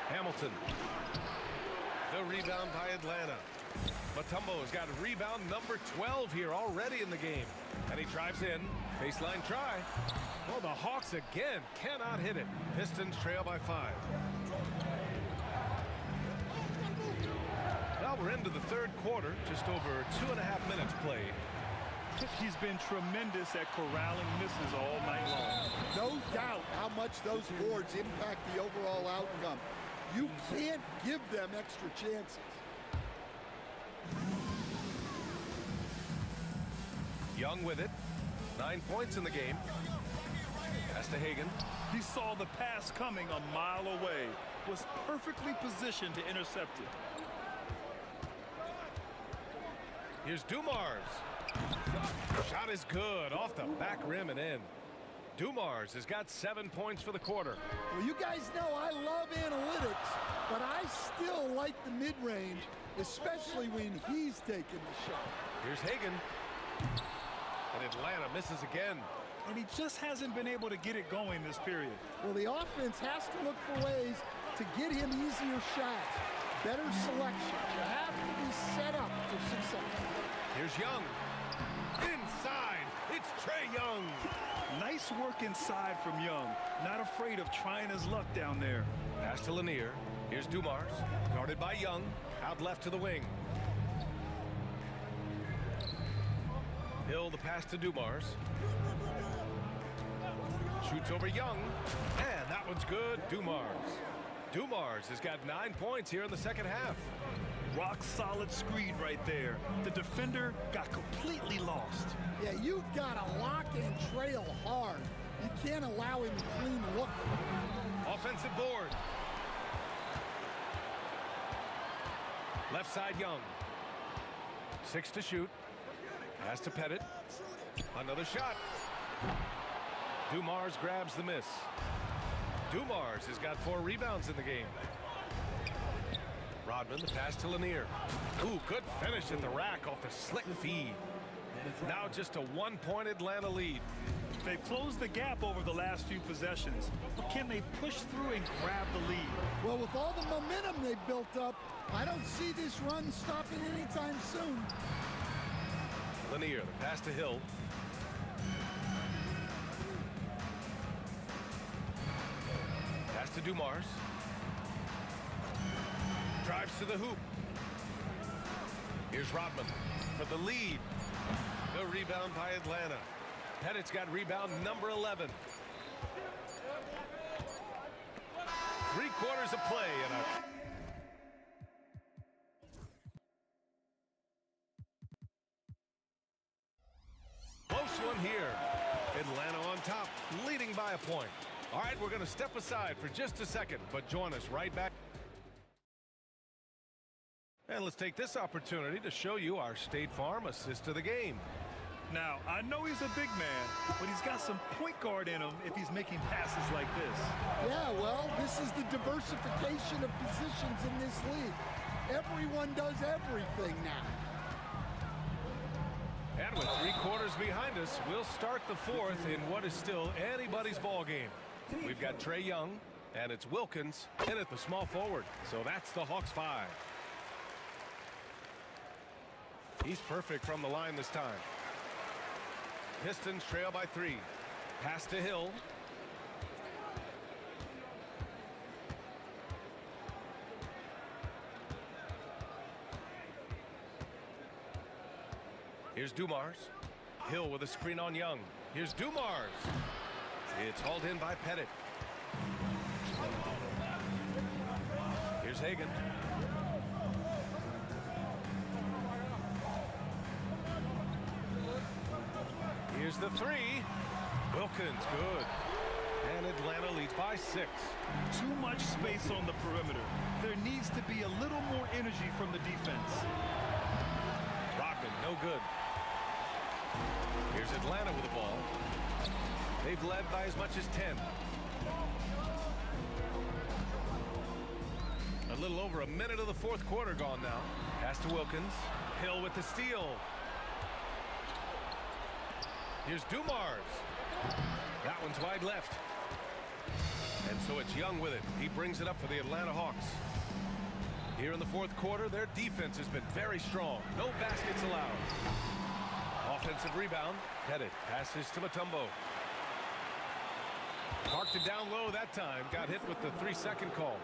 Hamilton. The rebound by Atlanta. Mutombo's got rebound number 12 here already in the game. And he drives in. Baseline try. Well, the Hawks again cannot hit it. Pistons trail by 5. Well, we're into the 3rd quarter. Just over 2.5 minutes played. He's been tremendous at corralling misses all night long. No doubt how much those boards impact the overall outcome. You can't give them extra chances. Young with it. 9 points in the game. Pass to Hagan. He saw the pass coming a mile away. Was perfectly positioned to intercept it. Here's Dumars. Shot is good. Off the back rim and in. Dumars has got 7 points for the quarter. Well, you guys know I love analytics, but I still like the mid-range, especially when he's taking the shot. Here's Hagan. And Atlanta misses again. And he just hasn't been able to get it going this period. Well, the offense has to look for ways to get him easier shots, better selection. You have to be set up for success. Here's Young. Inside, it's Trae Young. Nice work inside from Young. Not afraid of trying his luck down there. Pass to Lanier. Here's Dumars. Guarded by Young. Out left to the wing. Hill the pass to Dumars. Shoots over Young. And that one's good. Dumars. Dumars has got 9 points here in the second half. Rock solid screen right there. The defender got completely lost. Yeah, you've got to lock and trail hard. You can't allow him to clean look. Offensive board. Left side Young. 6 to shoot. Pass to Pettit. Another shot. Dumars grabs the miss. Dumars has got 4 rebounds in the game. Rodman, the pass to Lanier. Ooh, good finish at the rack off the slick feed. Now just a 1-point Atlanta lead. They've closed the gap over the last few possessions. But can they push through and grab the lead? Well, with all the momentum they've built up, I don't see this run stopping anytime soon. Lanier, the pass to Hill. Pass to Dumars. Drives to the hoop. Here's Rodman for the lead. The rebound by Atlanta. Pettit's got rebound number 11. 3 quarters of play and a close one here. Atlanta on top, leading by a point. All right, we're going to step aside for just a second, but join us right back. And let's take this opportunity to show you our State Farm assist of the game. Now, I know he's a big man, but he's got some point guard in him if he's making passes like this. Yeah, well, this is the diversification of positions in this league. Everyone does everything now. And with 3 quarters behind us, we'll start the 4th in what is still anybody's ball game. We've got Trae Young, and it's Wilkins in at the small forward. So that's the Hawks 5. He's perfect from the line this time. Pistons trail by 3. Pass to Hill. Here's Dumars. Hill with a screen on Young. Here's Dumars. It's hauled in by Pettit. Here's Hagan. Here's Here's the three. Wilkins, good. And Atlanta leads by 6. Too much space on the perimeter. There needs to be a little more energy from the defense. Rodman, no good. Here's Atlanta with the ball. They've led by as much as 10. A little over a minute of the fourth quarter gone now. Pass to Wilkins. Hill with the steal. Here's Dumars. That one's wide left. And so it's Young with it. He brings it up for the Atlanta Hawks. Here in the fourth quarter, their defense has been very strong. No baskets allowed. Offensive rebound. Headed. Passes to Mutombo. Parked it down low that time. Got hit with the 3-second call.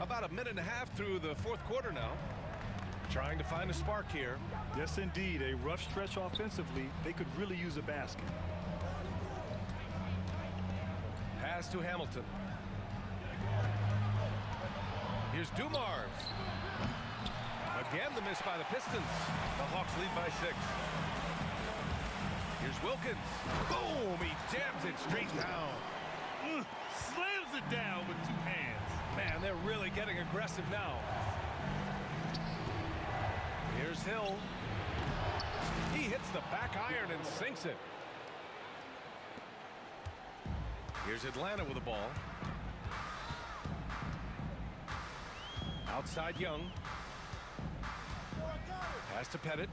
About a minute and a half through the fourth quarter now. Trying to find a spark here. Yes, indeed. A rough stretch offensively. They could really use a basket. Pass to Hamilton. Here's Dumars. Again, the miss by the Pistons. The Hawks lead by 6. Here's Wilkins. Boom! He jams it straight down. Slams it down with 2 hands. Man, they're really getting aggressive now. Here's Hill. He hits the back iron and sinks it. Here's Atlanta with the ball. Outside Young. Pass to Pettit.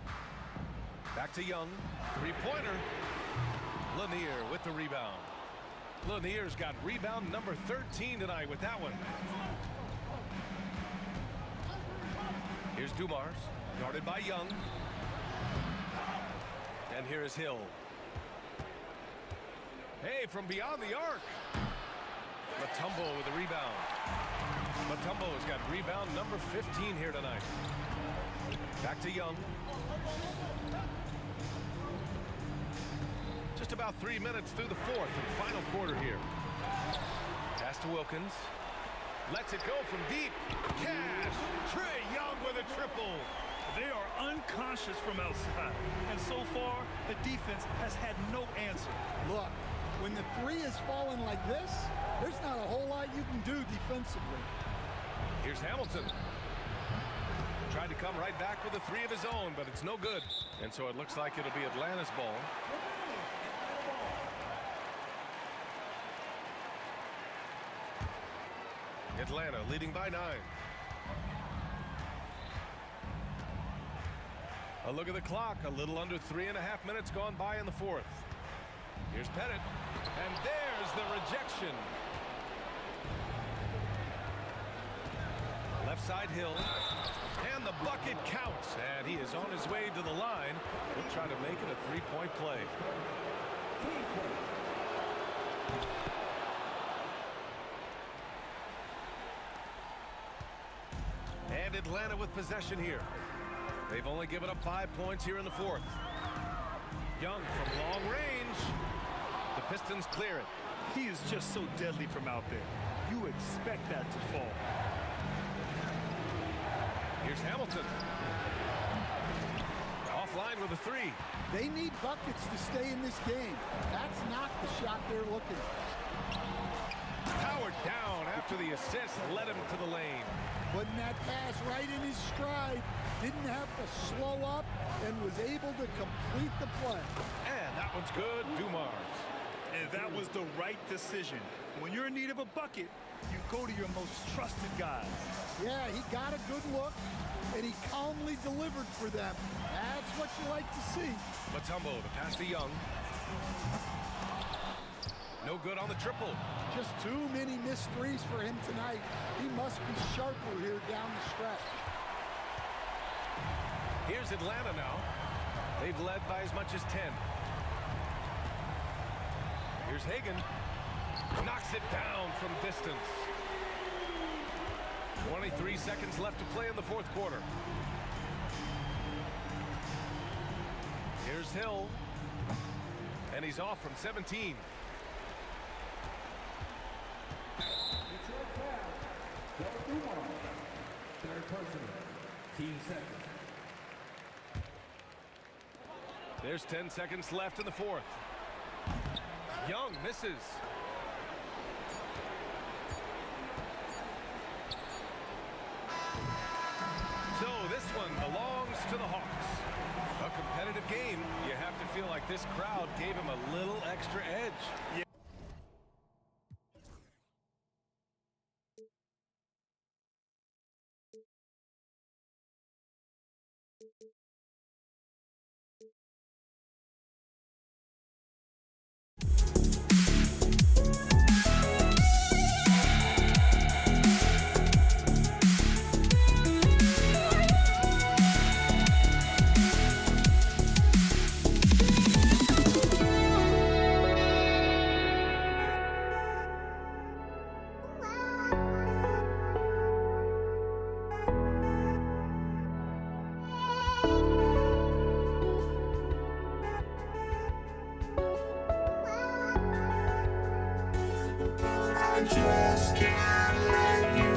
Back to Young. Three-pointer. Lanier with the rebound. Lanier's got rebound number 13 tonight with that one. Here's Dumars. Guarded by Young. And here is Hill. Hey, from beyond the arc. Mutombo with the rebound. Mutombo has got rebound number 15 here tonight. Back to Young. Just about 3 minutes through the fourth and final quarter here. Pass to Wilkins. Lets it go from deep. Cash. Trae Young with a triple. They are unconscious from outside. And so far, the defense has had no answer. Look, when the 3 is falling like this, there's not a whole lot you can do defensively. Here's Hamilton. Tried to come right back with a 3 of his own, but it's no good. And so it looks like it'll be Atlanta's ball. Atlanta leading by 9. A look at the clock. A little under 3.5 minutes gone by in the fourth. Here's Pettit. And there's the rejection. Left side Hill. And the bucket counts. And he is on his way to the line. He'll try to make it a 3-point play. And Atlanta with possession here. They've only given up 5 points here in the fourth. Young from long range. The Pistons clear it. He is just so deadly from out there. You expect that to fall. Here's Hamilton. Offline with a 3. They need buckets to stay in this game. That's not the shot they're looking for. Powered down after the assist led him to the lane. Putting that pass right in his stride. Didn't have to slow up and was able to complete the play. And that one's good. Dumars. And that was the right decision. When you're in need of a bucket, you go to your most trusted guys. Yeah, he got a good look, and he calmly delivered for them. That's what you like to see. Mutombo, the pass to Young. No good on the triple. Just too many missed threes for him tonight. He must be sharper here down the stretch. Here's Atlanta now. They've led by as much as 10. Here's Hagan. Knocks it down from distance. 23 seconds left to play in the fourth quarter. Here's Hill. And he's off from 17. personal. Team seconds. There's 10 seconds left in the fourth. Young misses. So this one belongs to the Hawks. A competitive game. You have to feel like this crowd gave him a little extra edge. Yeah. Just can't let you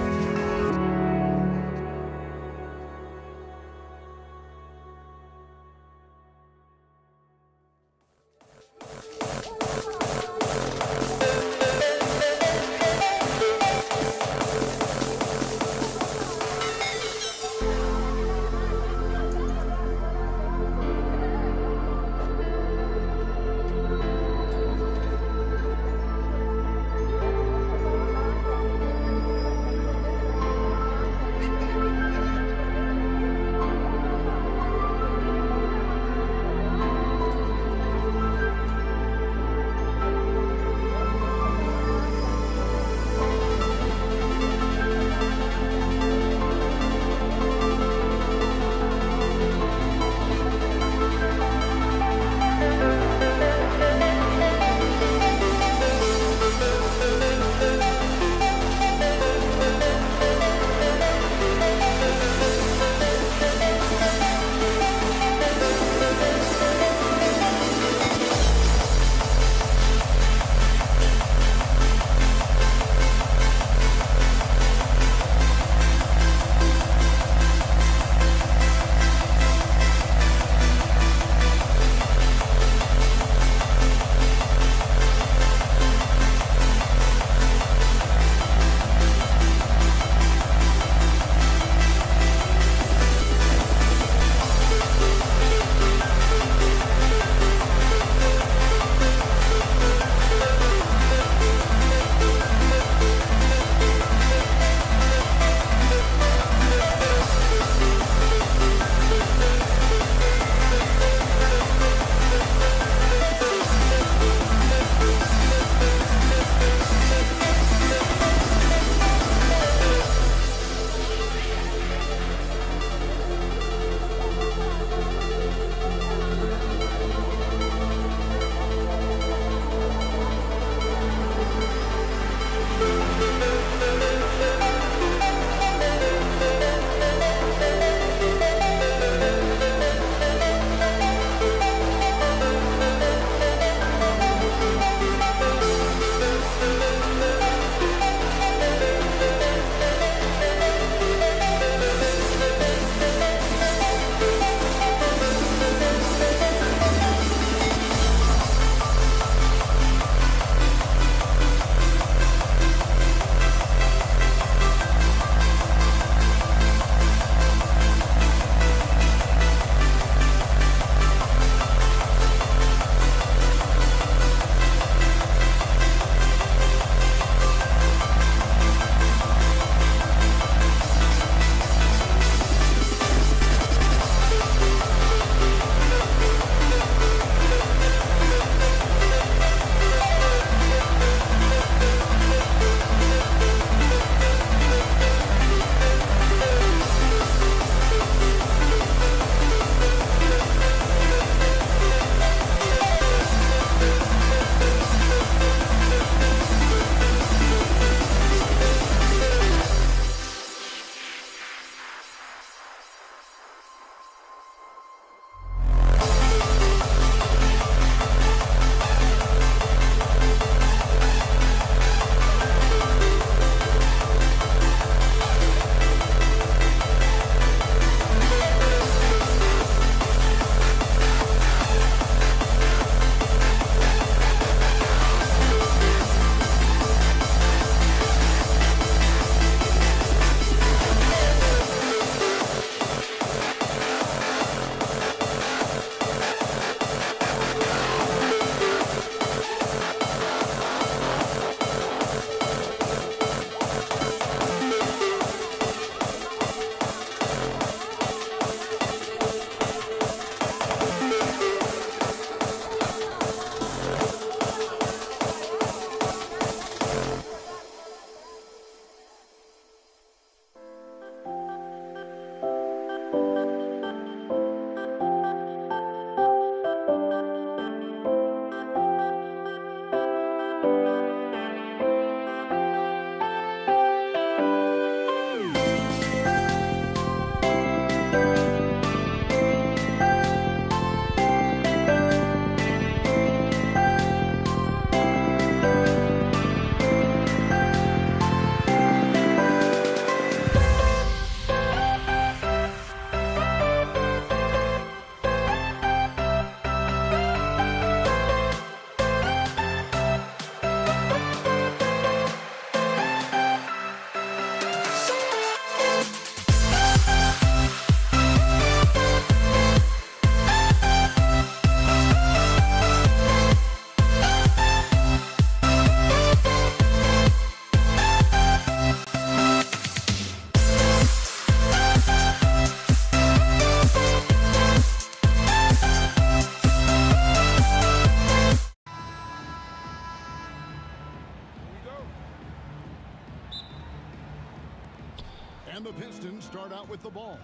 And the Pistons start out with the ball.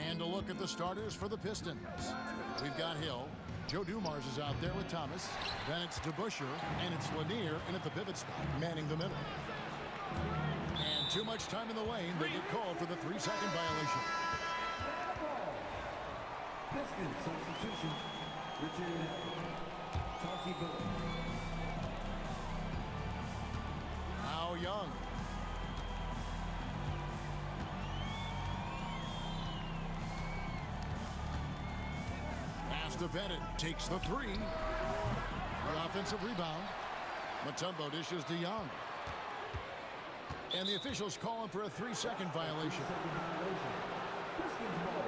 And a look at the starters for the Pistons. We've got Hill. Joe Dumars is out there with Thomas. Then it's DeBusschere, and it's Lanier in at the pivot spot, manning the middle. And too much time in the lane. They get called for the 3-second violation. Pistons substitution. Richard Chauncey Billups. Now Young. Pass to Bennett. Takes the three. The offensive rebound. Mutombo dishes to Young. And the officials calling for a 3-second violation. Pistons ball.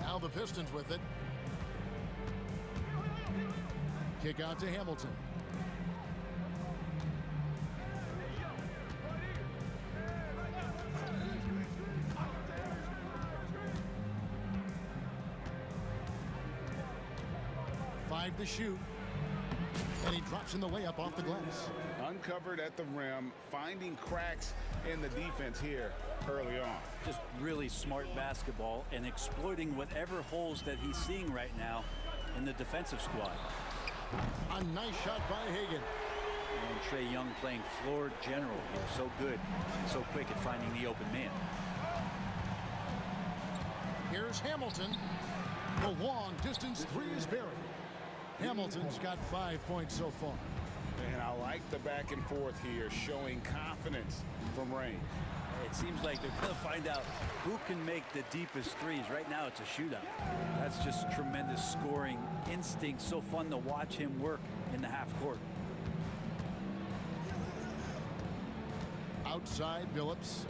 Now the Pistons with it. Kick out to Hamilton. Five to shoot. And he drops in the layup off the glass. Uncovered at the rim, finding cracks in the defense here early on. Just really smart basketball and exploiting whatever holes that he's seeing right now in the defensive squad. A nice shot by Hagan. And Trae Young playing floor general here. So good and so quick at finding the open man. Here's Hamilton. The long distance three is buried. Hamilton's got 5 points so far. And I like the back and forth here, showing confidence from range. It seems like they're going to find out who can make the deepest threes. Right now, it's a shootout. That's just tremendous scoring instinct. So fun to watch him work in the half court. Outside, Billups.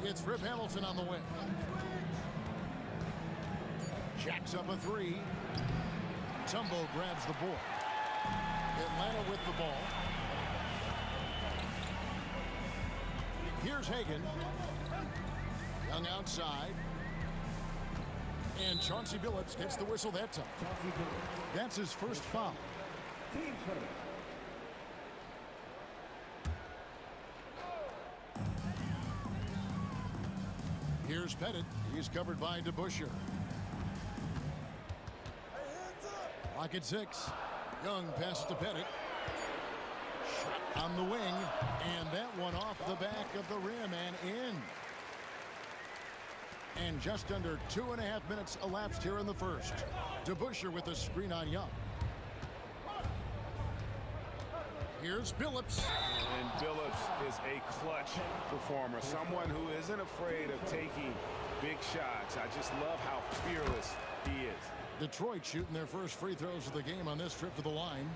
It's Rip Hamilton on the wing. Jacks up a three. Tumbo grabs the board. Atlanta with the ball. Here's Hagan. Young outside. And Chauncey Billups gets the whistle that time. That's his first foul. Team first. Here's Pettit. He's covered by DeBusschere. Lock at 6. Young passes to Pettit. Shot on the wing. And that one off the back of the rim and in. And just under 2.5 minutes elapsed here in the first. DeBusschere with a screen on Young. Here's Billups. And Billups is a clutch performer, someone who isn't afraid of taking big shots. I just love how fearless he is. Detroit shooting their first free throws of the game on this trip to the line.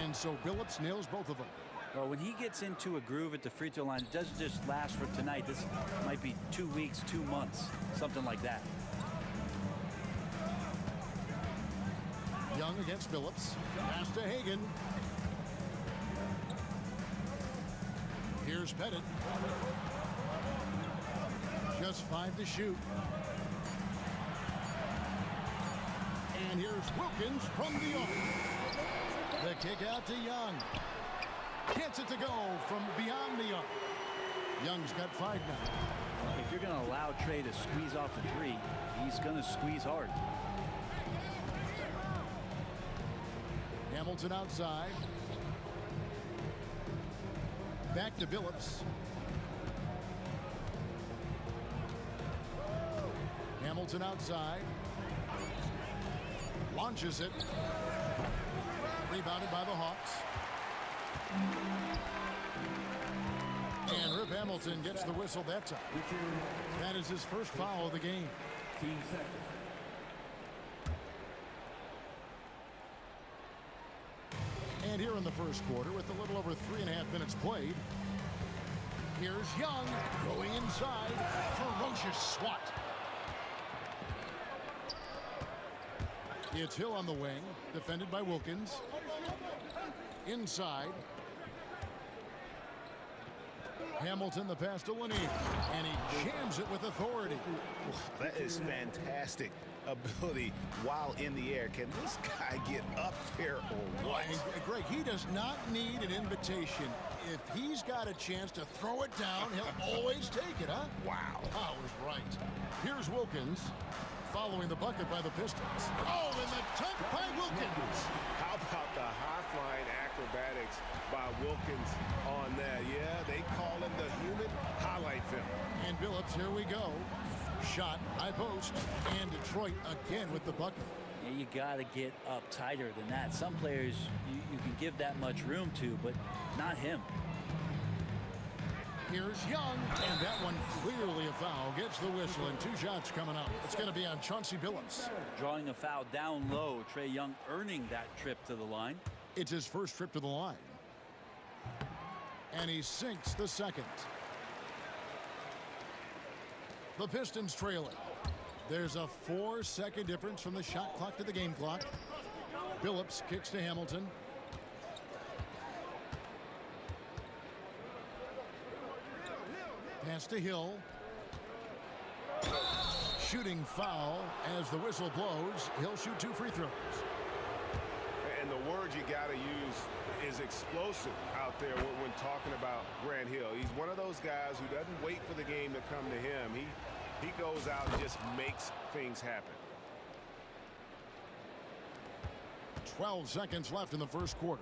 And so Billups nails both of them. Well, when he gets into a groove at the free throw line, it doesn't just last for tonight. This might be 2 weeks, 2 months, something like that. Young against Billups. Pass to Hagan. Here's Pettit. Just 5 to shoot. And here's Wilkins from the arc. The kick out to Young. Gets it to go from beyond the arc. Young's got 5 now. If you're going to allow Trae to squeeze off a three, he's going to squeeze hard. Hamilton outside. Back to Billups. Hamilton outside. Launches it. Rebounded by the Hawks. And Rip Hamilton gets the whistle that time. That is his first foul of the game. Team second. And here in the first quarter, with a little over 3.5 minutes played, here's Young going inside. Ferocious swat. It's Hill on the wing, defended by Wilkins. Inside. Hamilton, the pass to Lanier, and he jams it with authority. That is fantastic ability while in the air. Can this guy get up there or what? And Greg, he does not need an invitation. If he's got a chance to throw it down, he'll always take it, huh? Wow. Powers right. Here's Wilkins following the bucket by the Pistons. Oh, and the dunk by Wilkins. How about the high-flying acrobatics by Wilkins on that? Yeah, they call him the human highlight film. And Billups, here we go. Shot, high post, and Detroit again with the bucket. Yeah, you got to get up tighter than that. Some players you can give that much room to, but not him. Here's Young, and that one clearly a foul. Gets the whistle, and 2 shots coming up. It's going to be on Chauncey Billups. Drawing a foul down low. Trae Young earning that trip to the line. It's his first trip to the line. And he sinks the second. The Pistons trailing. There's a 4-second difference from the shot clock to the game clock. Billups kicks to Hamilton. Pass to Hill. Shooting foul as the whistle blows. He'll shoot 2 free throws. And the word you got to use is explosive out there when talking about Grant Hill. He's one of those guys who doesn't wait for the game to come to him. He goes out and just makes things happen. 12 seconds left in the first quarter.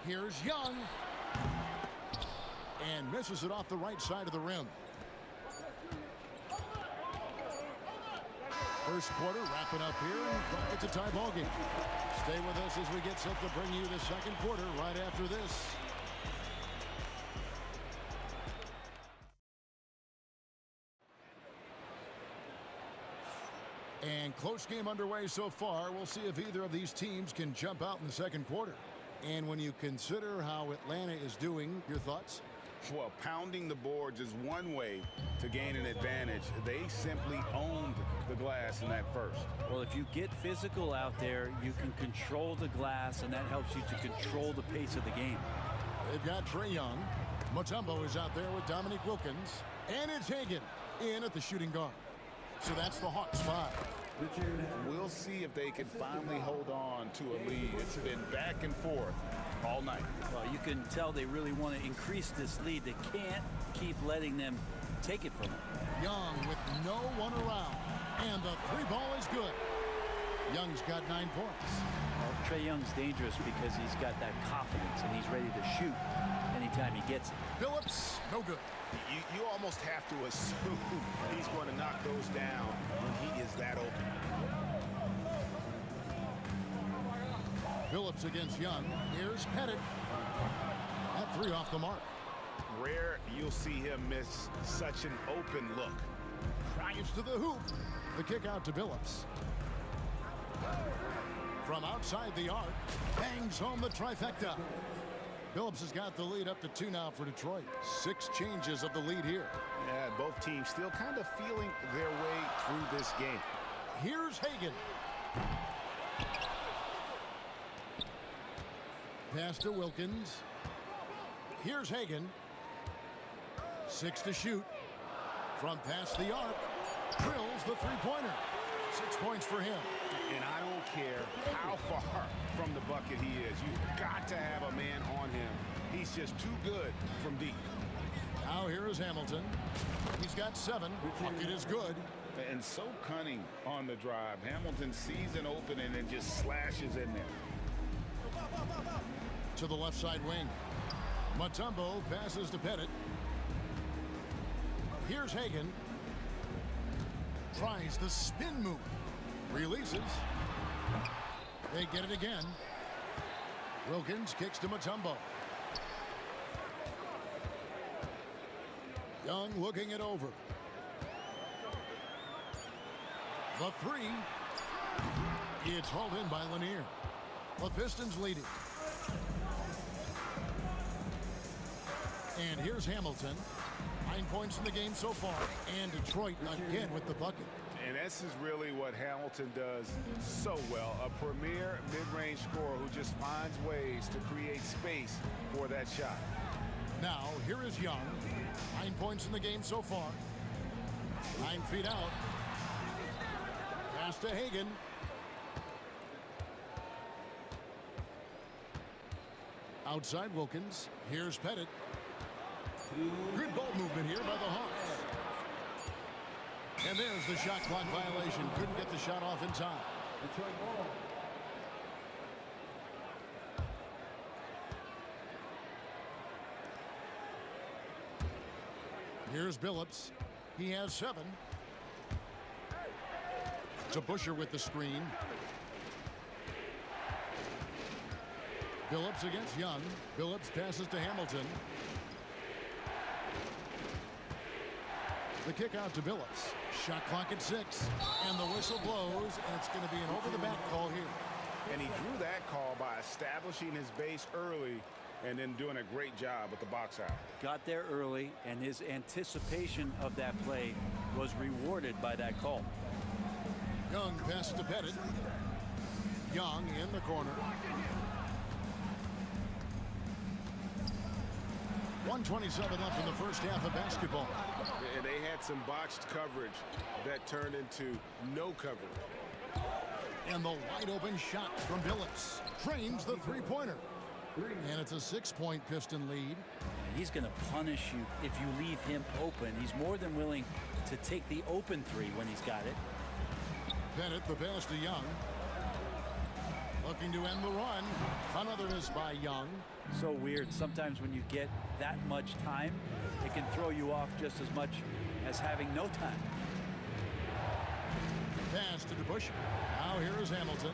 Here's Young. And misses it off the right side of the rim. First quarter wrapping up here. It's a tie ball game. Stay with us as we get set to bring you the second quarter right after this. And close game underway so far. We'll see if either of these teams can jump out in the second quarter. And when you consider how Atlanta is doing, your thoughts? Well, pounding the boards is one way to gain an advantage. They simply owned the glass in that first. Well, if you get physical out there, you can control the glass, and that helps you to control the pace of the game. They've got Trae Young. Mutombo is out there with Dominique Wilkins. And it's Hagan in at the shooting guard. So that's the Hawks 5. We'll see if they can finally hold on to a lead. It's been back and forth all night. Well, you can tell they really want to increase this lead. They can't keep letting them take it from them. Young with no one around. And the 3 ball is good. Young's got 9 points. Well, Trae Young's dangerous because he's got that confidence and he's ready to shoot anytime he gets it. Billups, no good. You almost have to assume he's going to knock those down when he is that open. Billups against Young. Here's Pettit. That 3 off the mark. Rare you'll see him miss such an open look. Drives to the hoop. The kick out to Billups. From outside the arc, bangs home the trifecta. Billups has got the lead up to 2 now for Detroit. 6 changes of the lead here. Yeah, both teams still kind of feeling their way through this game. Here's Hagan. Pass to Wilkins. Here's Hagan. 6 to shoot. From past the arc. Drills the 3-pointer. 6 points for him. And I don't care how far from the bucket he is. You've got to have a man on him. He's just too good from deep. Now here is Hamilton. He's got 7. Bucket is good. And so cunning on the drive. Hamilton sees an opening and just slashes in there. To the left side wing. Mutombo passes to Pettit. Here's Hagan. Tries the spin move. Releases. They get it again. Wilkins kicks to Mutombo. Young looking it over. The 3. It's hauled in by Lanier. The Pistons leading. And here's Hamilton. 9 points in the game so far. And Detroit again with the bucket. And this is really what Hamilton does so well. A premier mid-range scorer who just finds ways to create space for that shot. Now here is Young. 9 points in the game so far. 9 feet out. Pass to Hagan. Outside Wilkins. Here's Pettit. Good ball movement here by the Hawks. And there's the shot clock violation. Couldn't get the shot off in time. Detroit ball. Here's Billups. He has 7. To Busher with the screen. Billups against Young. Billups passes to Hamilton. The kick out to Billups. Shot clock at 6. And the whistle blows, and it's going to be an over-the-back call here. And he drew that call by establishing his base early and then doing a great job with the box out. Got there early, and his anticipation of that play was rewarded by that call. Young passes to Pettit. Young in the corner. 1:27 left in the first half of basketball. And they had some botched coverage that turned into no coverage. And the wide open shot from Billups drains the three-pointer. And it's a 6-point Piston lead. He's going to punish you if you leave him open. He's more than willing to take the open three when he's got it. Pettit, the pass to Young. Looking to end the run. Another miss by Young. So weird. Sometimes when you get that much time, it can throw you off just as much as having no time. Pass to DeBuscher. Now here is Hamilton.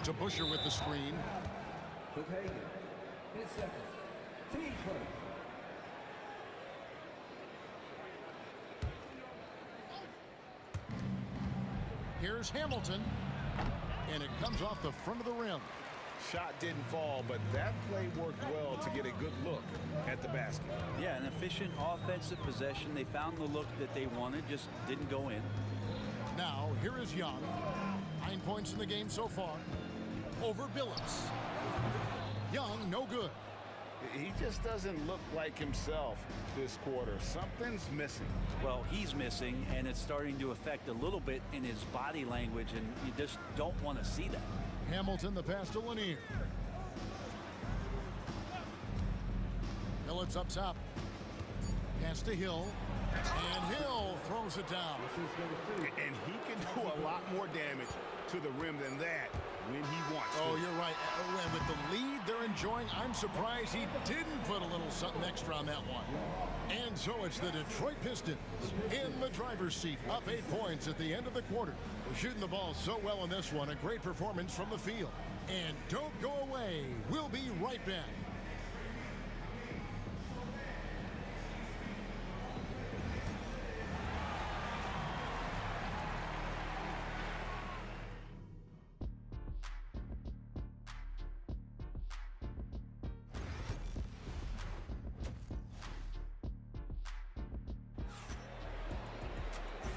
To Busher with the screen. With Hagan. 10 seconds. Team first. Here's Hamilton. And it comes off the front of the rim. Shot didn't fall, but that play worked well to get a good look at the basket. Yeah, an efficient offensive possession. They found the look that they wanted, just didn't go in. Now, here is Young. 9 points in the game so far. Over Billups. Young, no good. He just doesn't look like himself this quarter. Something's missing. Well, he's missing, and it's starting to affect a little bit in his body language, and you just don't want to see that. Hamilton, the pass to Lanier. Billups up top. Pass to Hill. And Hill throws it down. And he can do a lot more damage to the rim than that when he wants to. Oh, you're right. And with the lead they're enjoying, I'm surprised he didn't put a little something extra on that one. And so it's the Detroit Pistons in the driver's seat, up 8 points at the end of the quarter. They're shooting the ball so well in this one. A great performance from the field. And don't go away. We'll be right back.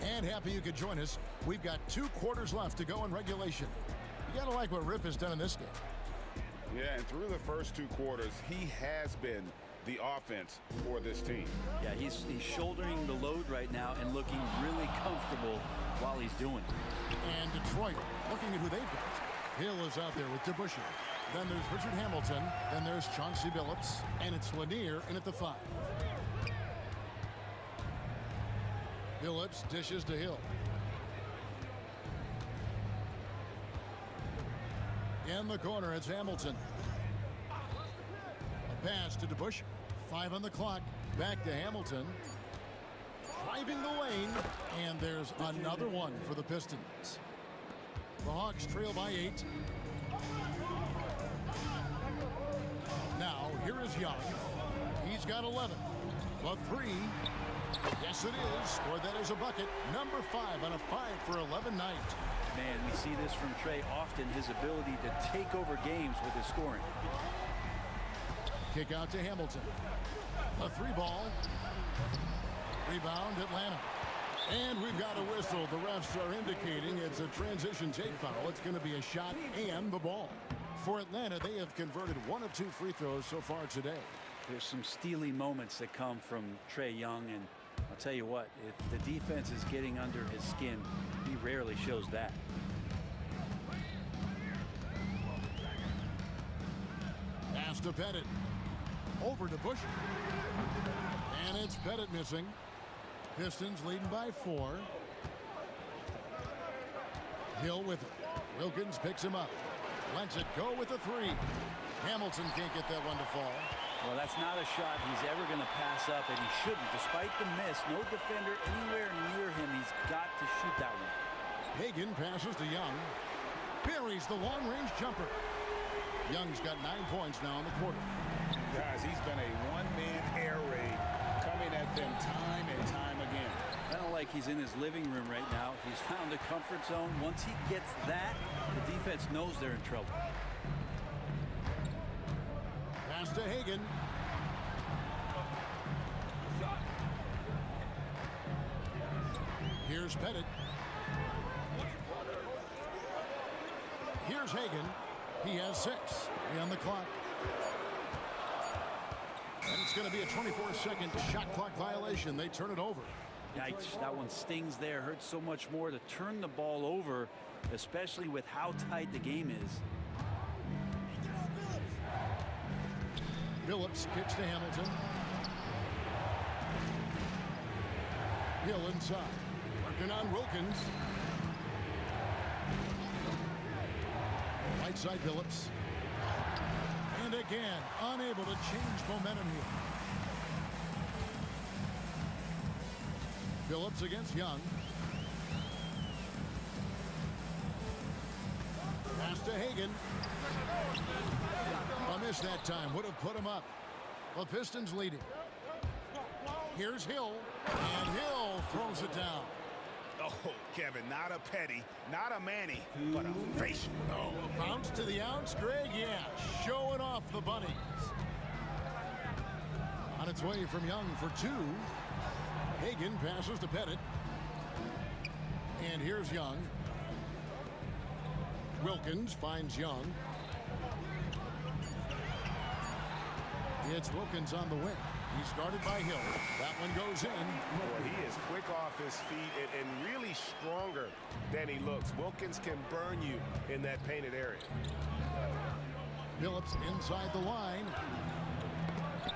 And happy you could join us. We've got 2 quarters left to go in regulation. You gotta like what Rip has done in this game. Yeah, and through the first 2 quarters, he has been the offense for this team. Yeah, he's shouldering the load right now and looking really comfortable while he's doing it. And Detroit looking at who they've got. Hill is out there with DeBuscher. Then there's Richard Hamilton. Then there's Chauncey Billups. And it's Lanier in at the 5. Billups dishes to Hill. In the corner, it's Hamilton. A pass to DeBuscher. 5 on the clock. Back to Hamilton. Driving the lane. And there's another one for the Pistons. The Hawks trail by 8. Now, here is Young. He's got 11. The 3. Yes, it is. Scored that as a bucket. Number 5 on a 5 for 11 night. Man, we see this from Trey often, his ability to take over games with his scoring. Kick out to Hamilton. A 3 ball. Rebound, Atlanta. And we've got a whistle. The refs are indicating it's a transition take foul. It's going to be a shot and the ball. For Atlanta, they have converted 1 of 2 free throws so far today. There's some steely moments that come from Trae Young, and I'll tell you what, if the defense is getting under his skin, he rarely shows that. Pass to Pettit. Over to Bush. And it's Pettit missing. Pistons leading by 4. Hill with it. Wilkins picks him up. Lets it go with a 3. Hamilton can't get that one to fall. Well, that's not a shot he's ever going to pass up, and he shouldn't. Despite the miss, no defender anywhere near him. He's got to shoot that one. Hagan passes to Young. Buries the long-range jumper. Young's got 9 points now in the quarter. Guys, he's been a one-man air raid coming at them time and time again. Kind of like he's in his living room right now. He's found a comfort zone. Once he gets that, the defense knows they're in trouble. Pass to Hagan. Here's Pettit. Here's Hagan. He has 6. 3 on the clock. And it's going to be a 24-second shot clock violation. They turn it over. Yikes, that one stings there. Hurts so much more to turn the ball over, especially with how tight the game is. Phillips kicks to Hamilton. Hill inside. Working on Wilkins. Right side Phillips. And again, unable to change momentum here. Phillips against Young. Pass to Hagan. A miss that time. Would have put him up. The Pistons leading. Here's Hill. And Hill throws it down. Oh, Kevin, not a Petty, not a Manny, but a facial. Oh, a bounce to the ounce, Greg? Yeah, showing off the bunnies. On its way from Young for 2. Hagan passes to Pettit. And here's Young. Wilkins finds Young. It's Wilkins on the wing. He started by Hill. That one goes in. Boy, he is quick off his feet and really stronger than he looks. Wilkins can burn you in that painted area. Phillips inside the line.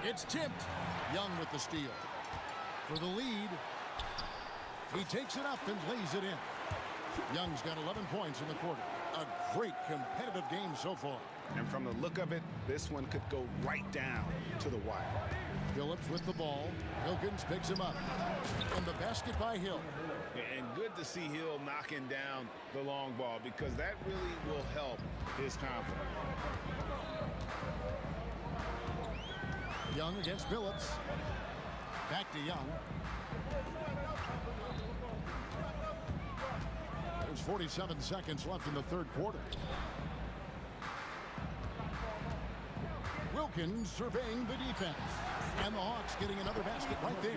It's tipped. Young with the steal. For the lead. He takes it up and lays it in. Young's got 11 points in the quarter. A great competitive game so far. And from the look of it, this one could go right down to the wire. Phillips with the ball. Wilkins picks him up. And the basket by Hill. And good to see Hill knocking down the long ball because that really will help his confidence. Young against Phillips. Back to Young. There's 47 seconds left in the third quarter. Wilkins surveying the defense. And the Hawks getting another basket right there.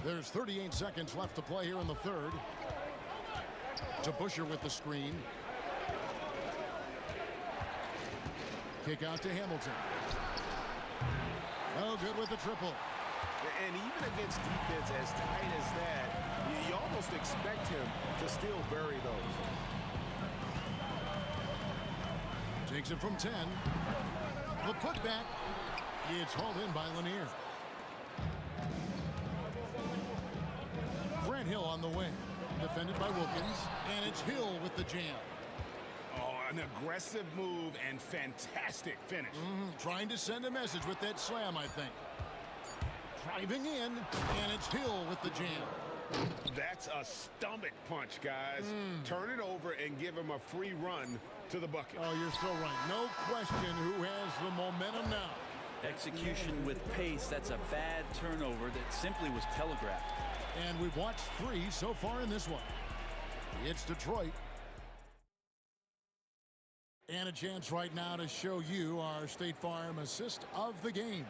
There's 38 seconds left to play here in the third. To Busher with the screen. Kick out to Hamilton. Oh, good with the triple. And even against defense as tight as that, you almost expect him to still bury those. Takes it from 10. The putback. It's hauled in by Lanier. Grant Hill on the wing. Defended by Wilkins. And it's Hill with the jam. Oh, an aggressive move and fantastic finish. Trying to send a message with that slam, I think. Driving in, and it's Hill with the jam. That's a stomach punch, guys. Turn it over and give him a free run to the bucket. Oh, you're so right. No question who has the momentum now. Execution with pace. That's a bad turnover that simply was telegraphed. And we've watched 3 so far in this one. It's Detroit. And a chance right now to show you our State Farm assist of the game.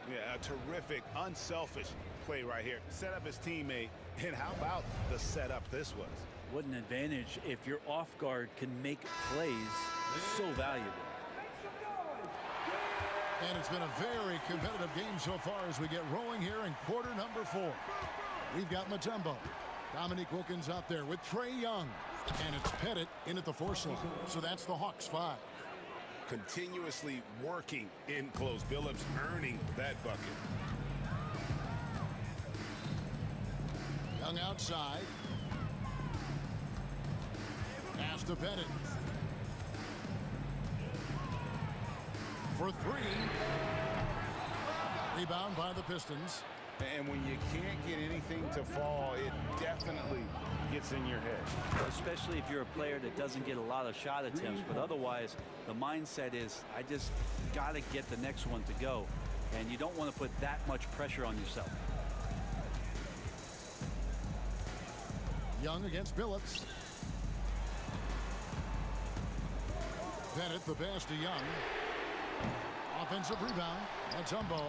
Yeah, a terrific, unselfish play right here. Set up his teammate, and how about the setup this was? What an advantage if your off guard can make plays so valuable. And it's been a very competitive game so far as we get rolling here in quarter number 4. We've got Mutombo. Dominique Wilkins out there with Trey Young. And it's Pettit in at the force line. So that's the Hawks 5. Continuously working in close. Billups earning that bucket. Young outside. Pass to Pettit. For 3. Rebound by the Pistons. And when you can't get anything to fall, it definitely gets in your head. Especially if you're a player that doesn't get a lot of shot attempts, but otherwise the mindset is I just got to get the next one to go, and you don't want to put that much pressure on yourself. Young against Billups. Pettit the pass to Young. Offensive rebound. Mutombo.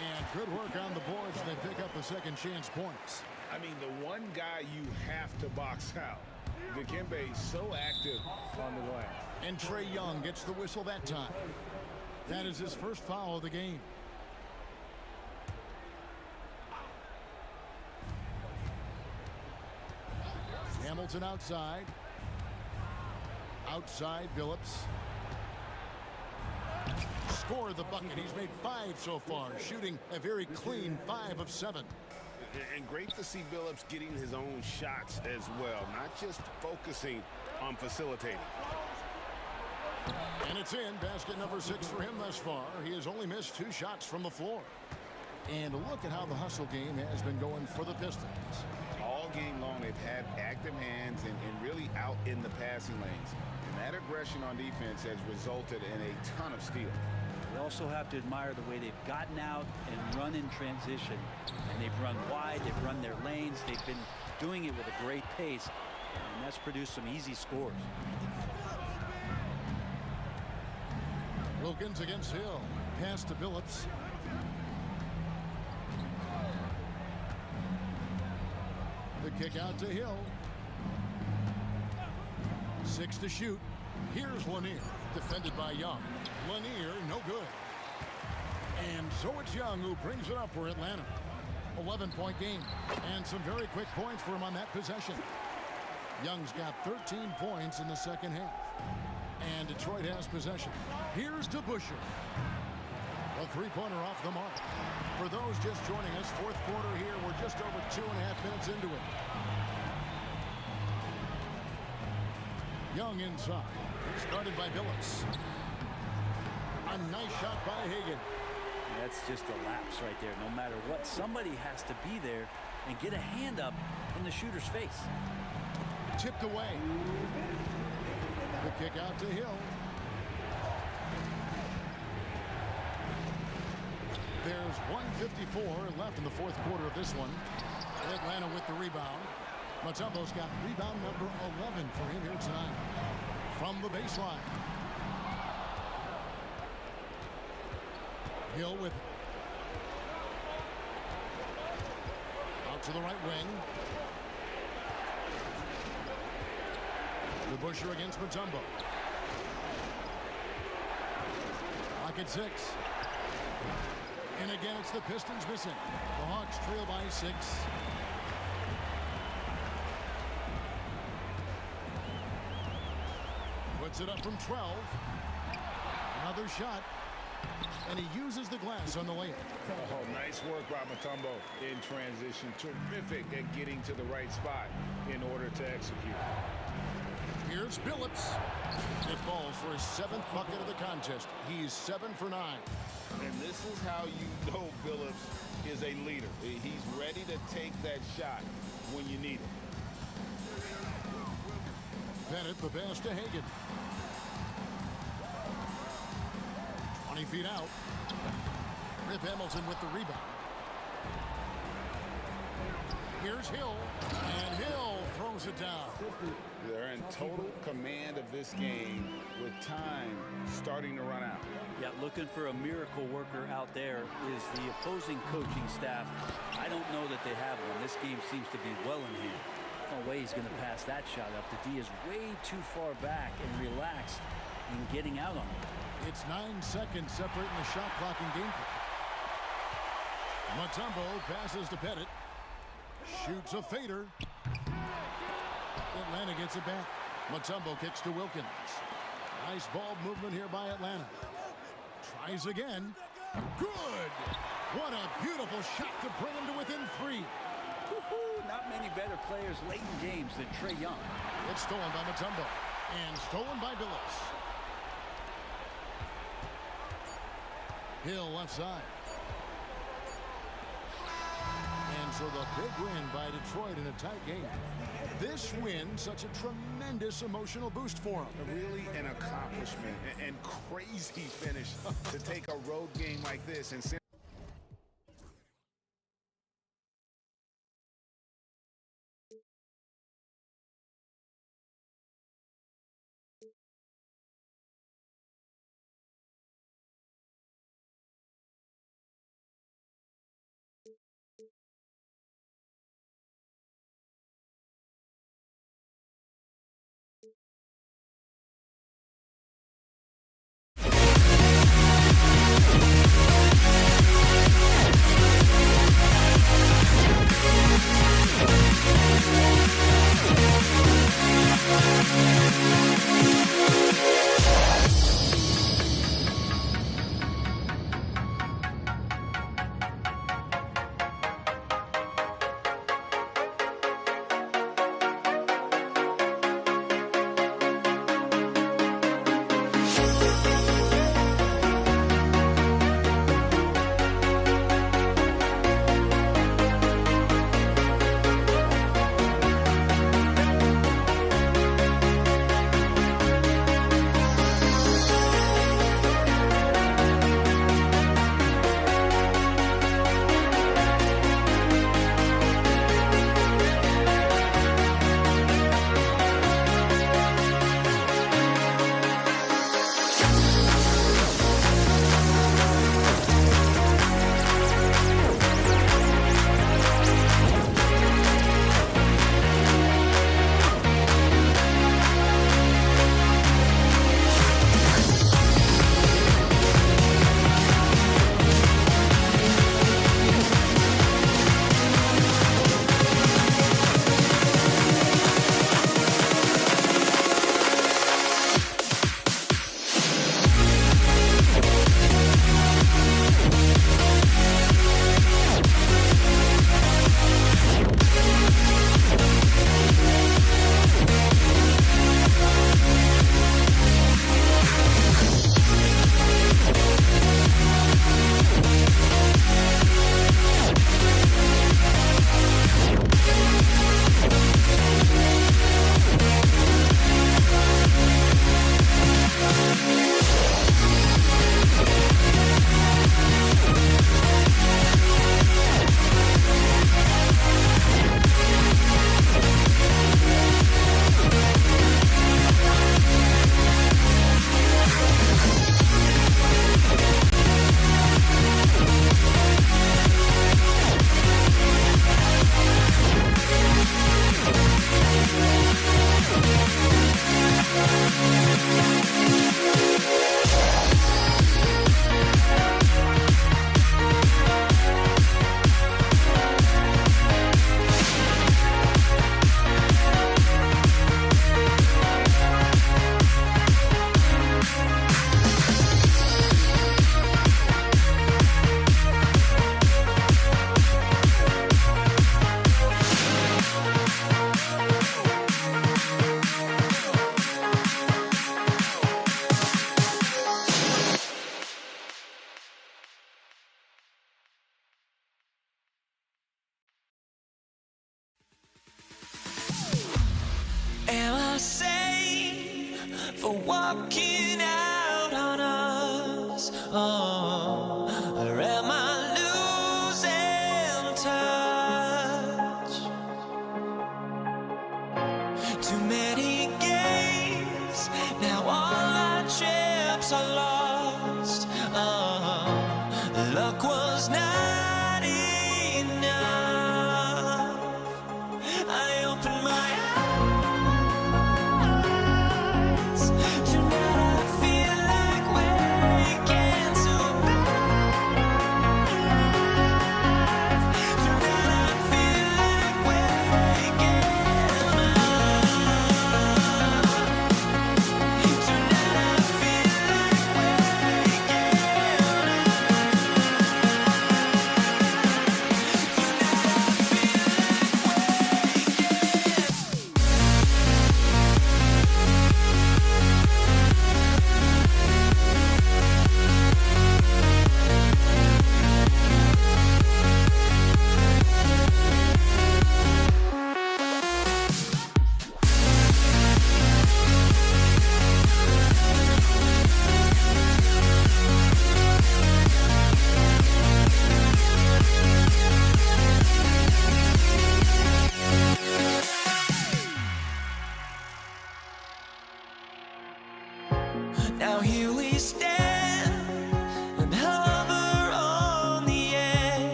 And good work on the boards. They pick up the second chance points. I mean, the one guy you have to box out. Dikembe so active on the glass. And Trey Young gets the whistle that time. That is his first foul of the game. Hamilton outside. Outside Billups. Scored the bucket. He's made 5 so far, shooting a very clean 5 of 7. And great to see Billups getting his own shots as well, not just focusing on facilitating. And it's in. Basket number 6 for him thus far. He has only missed 2 shots from the floor. And look at how the hustle game has been going for the Pistons. All game long, they've had active hands and really out in the passing lanes. And that aggression on defense has resulted in a ton of steals. You also have to admire the way they've gotten out and run in transition. And they've run wide, they've run their lanes, they've been doing it with a great pace. And that's produced some easy scores. Wilkins against Hill. Pass to Billups. The kick out to Hill. 6 to shoot. Here's Lanier. Defended by Young. Lanier, no good. And so it's Young who brings it up for Atlanta. 11-point game. And some very quick points for him on that possession. Young's got 13 points in the second half. And Detroit has possession. Here's to Busher. A 3-pointer off the mark. For those just joining us, fourth quarter here. We're just over 2.5 minutes into it. Young inside. Started by Billups. A nice shot by Hagan. That's just a lapse right there. No matter what, somebody has to be there and get a hand up in the shooter's face. Tipped away. The kick out to Hill. There's 1:54 left in the fourth quarter of this one. Atlanta with the rebound. Mutombo's got rebound number 11 for him here tonight. From the baseline. Hill with out to the right wing. The Busher against Mutombo. Clock at 6. And again, it's the Pistons missing. The Hawks trail by 6. Puts it up from 12. Another shot. And he uses the glass on the layup. Oh, nice work by Mutombo in transition. Terrific at getting to the right spot in order to execute. Here's Billups. It falls for his 7th bucket of the contest. He's 7 for 9. And this is how you know Billups is a leader. He's ready to take that shot when you need it. Pettit the pass to Hagan. 20 feet out. Rip Hamilton with the rebound. Here's Hill. And Hill throws it down. They're in total command of this game with time starting to run out. Yeah, looking for a miracle worker out there is the opposing coaching staff. I don't know that they have one. This game seems to be well in hand. No way he's going to pass that shot up. The D is way too far back and relaxed in getting out on him. It's 9 seconds separating the shot clock and game clock. Mutombo passes to Pettit. Shoots a fader. Atlanta gets it back. Mutombo kicks to Wilkins. Nice ball movement here by Atlanta. Tries again. Good! What a beautiful shot to bring him to within 3. Not many better players late in games than Trae Young. It's stolen by Mutombo. And stolen by Billups. Hill left side. And so the big win by Detroit in a tight game. This win, such a tremendous emotional boost for them. Really an accomplishment and crazy finish to take a road game like this and send. for walking out on us? Oh, or am I losing touch? Too many games, now all our chips are lost. Oh, luck was not enough. I opened my eyes tonight.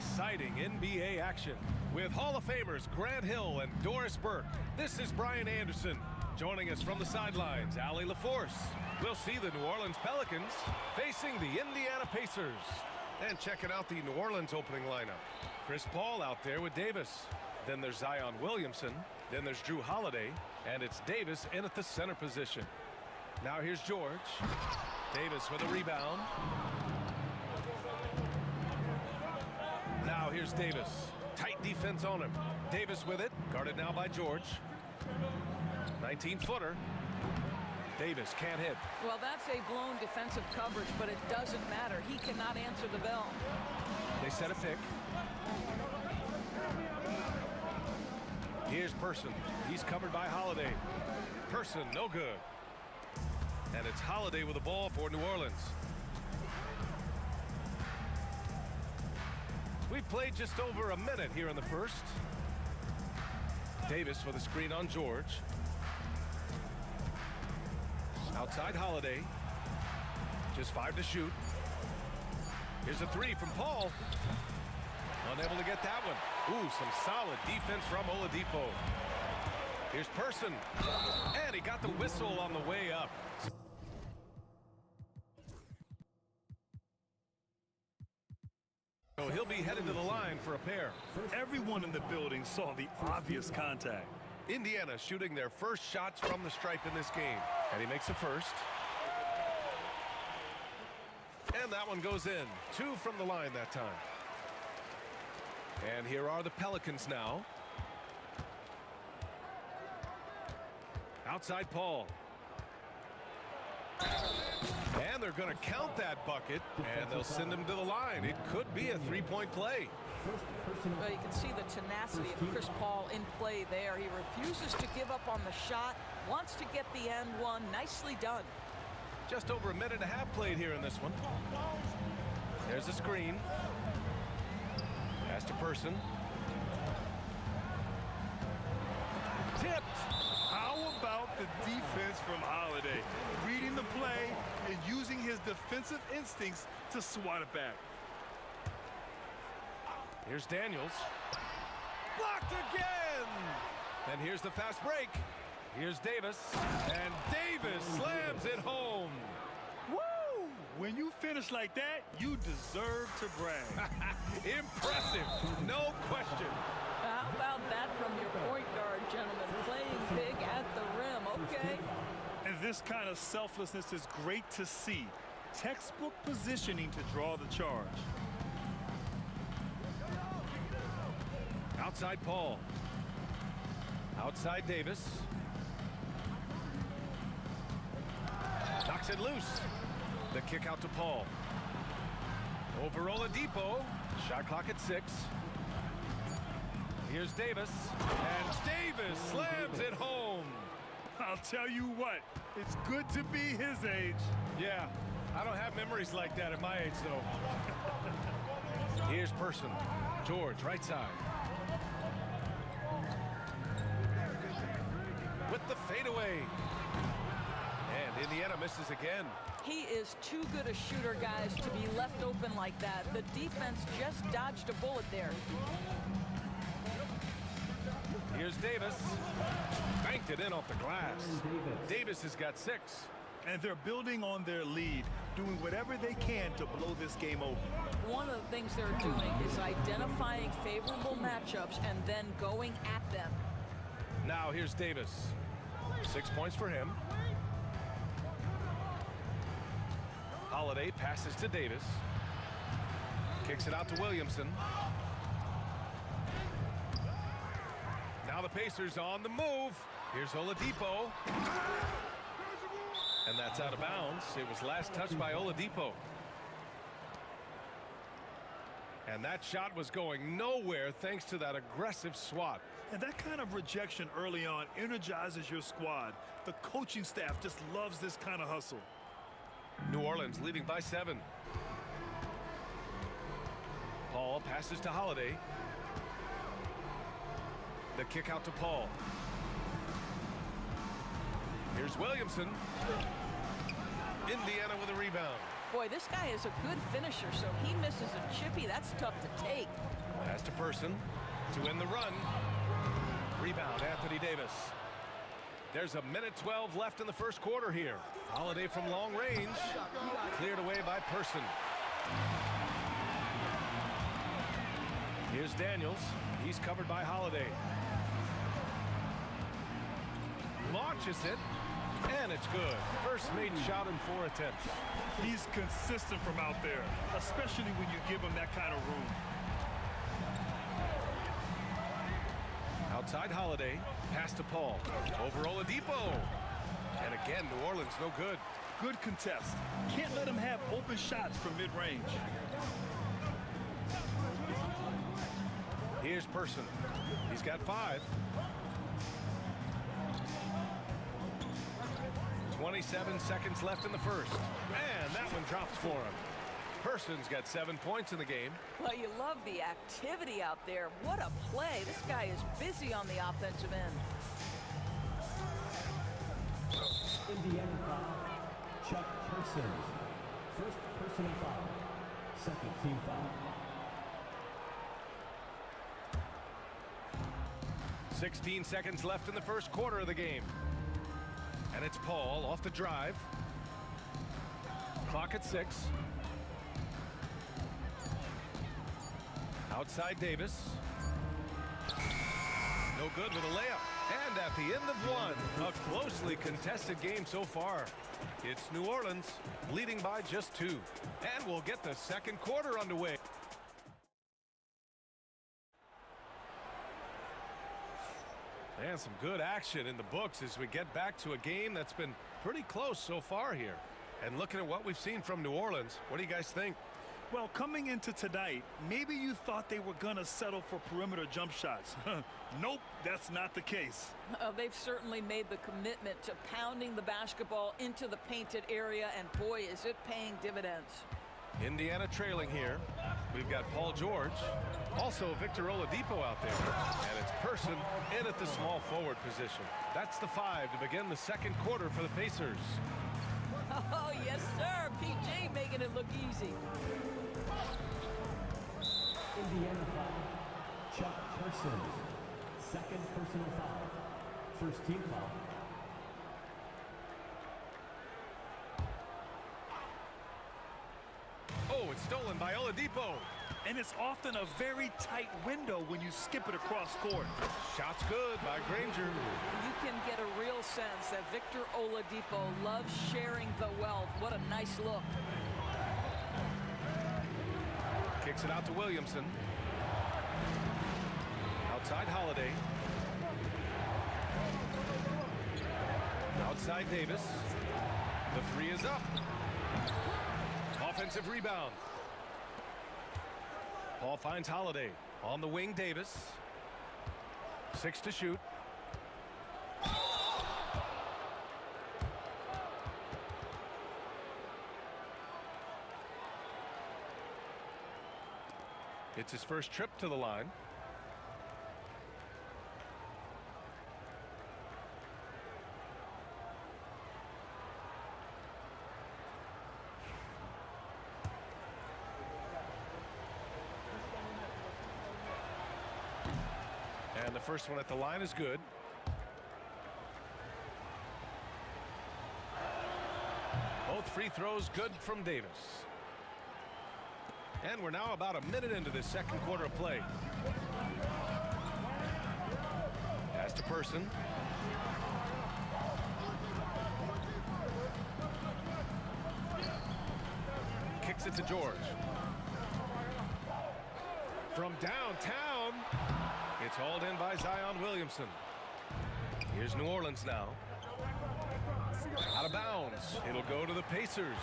exciting NBA action with Hall of Famers Grant Hill and Doris Burke. This is Brian Anderson. Joining us from the sidelines, Allie LaForce. We'll see the New Orleans Pelicans facing the Indiana Pacers. And checking out the New Orleans opening lineup. Chris Paul out there with Davis. Then there's Zion Williamson. Then there's Drew Holiday. And it's Davis in at the center position. Now here's George. Davis with a rebound. Now here's Davis. Tight defense on him. Davis with it. Guarded now by George. 19-footer. Davis can't hit. Well, that's a blown defensive coverage, but it doesn't matter. He cannot answer the bell. They set a pick. Here's Person. He's covered by Holiday. Person, no good. And it's Holiday with the ball for New Orleans. We've played just over a minute here in the first. Davis with a screen on George. Outside Holiday. Just 5 to shoot. Here's a 3 from Paul. Unable to get that one. Ooh, some solid defense from Oladipo. Here's Person. And he got the whistle on the way up. So he'll be headed to the line for a pair. Everyone in the building saw the obvious contact. Indiana shooting their first shots from the stripe in this game. And he makes the first. And that one goes in. 2 from the line that time. And here are the Pelicans now. Outside Paul. And they're going to count that bucket, and they'll send him to the line. It could be a 3-point play. Well, you can see the tenacity of Chris Paul in play there. He refuses to give up on the shot, wants to get the and one. Nicely done. Just over a minute and a half played here in this one. There's a screen. Pass to Person. Tipped. How about the defense from Holiday? Reading the play and using his defensive instincts to swat it back. Here's Daniels. Blocked again! And here's the fast break. Here's Davis. And Davis slams it home. Woo! When you finish like that, you deserve to brag. Impressive, no question. How about that from your point guard, gentlemen? Playing big at the rim, okay? And this kind of selflessness is great to see. Textbook positioning to draw the charge. Outside Paul. Outside Davis. Knocks it loose. The kick out to Paul. Over Oladipo. Shot clock at 6. Here's Davis. And Davis slams it home. I'll tell you what, it's good to be his age. Yeah, I don't have memories like that at my age, though. Here's Person. George, right side. With the fadeaway. And Indiana misses again. He is too good a shooter, guys, to be left open like that. The defense just dodged a bullet there. Here's Davis. Banked it in off the glass. Davis has got 6. And they're building on their lead, doing whatever they can to blow this game open. One of the things they're doing is identifying favorable matchups and then going at them. Now here's Davis. 6 points for him. Holiday passes to Davis. Kicks it out to Williamson. Now the Pacers on the move. Here's Oladipo. And that's out of bounds. It was last touched by Oladipo. And that shot was going nowhere thanks to that aggressive swat. And that kind of rejection early on energizes your squad. The coaching staff just loves this kind of hustle. New Orleans leading by 7. Paul passes to Holiday. The kick out to Paul. Here's Williamson. Indiana with a rebound. Boy, this guy is a good finisher, so he misses a chippy. That's tough to take. Pass to Person to win the run. Rebound, Anthony Davis. There's a minute 12 left in the first quarter here. Holiday from long range. Cleared away by Person. Here's Daniels. He's covered by Holiday. Launches it, and it's good. First made shot in 4 attempts. He's consistent from out there, especially when you give him that kind of room. Outside Holiday, pass to Paul. Over Oladipo. And again, New Orleans no good. Good contest. Can't let him have open shots from mid-range. Here's Person. He's got 5. 27 seconds left in the first. And that one drops for him. Person's got 7 points in the game. Well, you love the activity out there. What a play. This guy is busy on the offensive end. Indiana foul, Chuck Person. First personal foul. Second team foul. 16 seconds left in the first quarter of the game. And it's Paul off the drive. Clock at 6. Outside Davis. No good with a layup. And at the end of one, a closely contested game so far. It's New Orleans leading by just 2. And we'll get the second quarter underway. And some good action in the books as we get back to a game that's been pretty close so far here. And looking at what we've seen from New Orleans, what do you guys think? Well, coming into tonight, maybe you thought they were going to settle for perimeter jump shots. Nope, that's not the case. They've certainly made the commitment to pounding the basketball into the painted area, and boy, is it paying dividends. Indiana trailing here. We've got Paul George, also Victor Oladipo out there. And it's Person in at the small forward position. That's the 5 to begin the second quarter for the Pacers. Oh, yes, sir. PJ making it look easy. Indiana foul, Chuck Person. Second personal foul. First team foul. Oh, it's stolen by Oladipo. And it's often a very tight window when you skip it across court. Shot's good by Granger. You can get a real sense that Victor Oladipo loves sharing the wealth. What a nice look. Kicks it out to Williamson. Outside Holiday. Outside Davis. The 3 is up. Offensive rebound. Paul finds Holiday. On the wing, Davis. 6 to shoot. It's his first trip to the line. And the first one at the line is good. Both free throws good from Davis. And we're now about a minute into this second quarter of play. Pass to Person. Kicks it to George. From downtown, it's hauled in by Zion Williamson. Here's New Orleans now. Out of bounds. It'll go to the Pacers.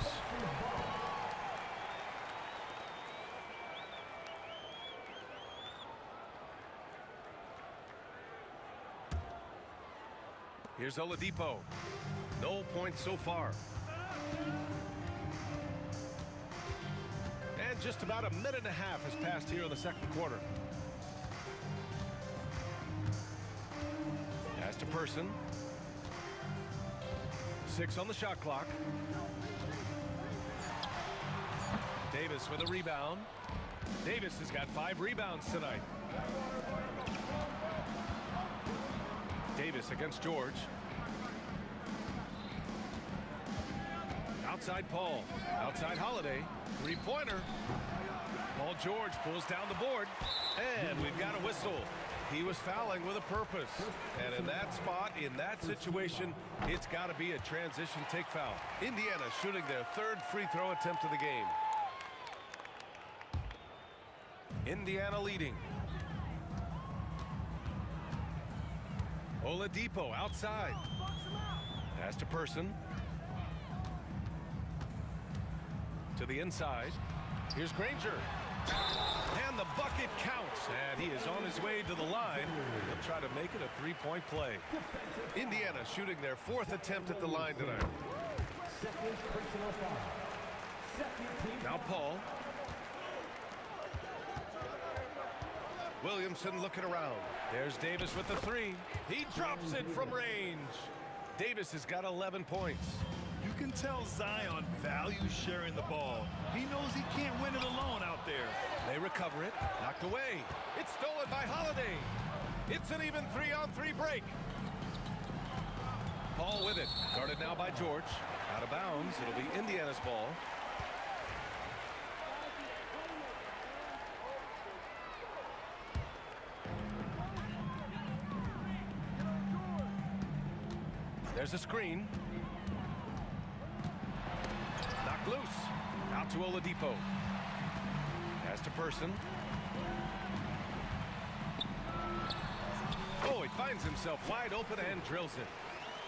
Here's Oladipo. No points so far. And just about a minute and a half has passed here in the second quarter. Pass to Person. 6 on the shot clock. Davis with a rebound. Davis has got 5 rebounds tonight. Davis against George. Outside Paul. Outside Holiday. 3-pointer. Paul George pulls down the board. And we've got a whistle. He was fouling with a purpose. And in that spot, in that situation, it's got to be a transition take foul. Indiana shooting their 3rd free throw attempt of the game. Indiana leading. Oladipo outside. Pass to Person. To the inside. Here's Granger. And the bucket counts. And he is on his way to the line. He'll try to make it a 3-point play. Indiana shooting their 4th attempt at the line tonight. Now Paul. Williamson looking around. There's Davis with the 3. He drops it from range. Davis has got 11 points. You can tell Zion values sharing the ball. He knows he can't win it alone out there. They recover it. Knocked away. It's stolen by Holiday. It's an even 3-on-3 break. Paul with it. Guarded now by George. Out of bounds. It'll be Indiana's ball. There's a screen. Knocked loose. Out to Oladipo. Pass to Person. Oh, he finds himself wide open and drills it.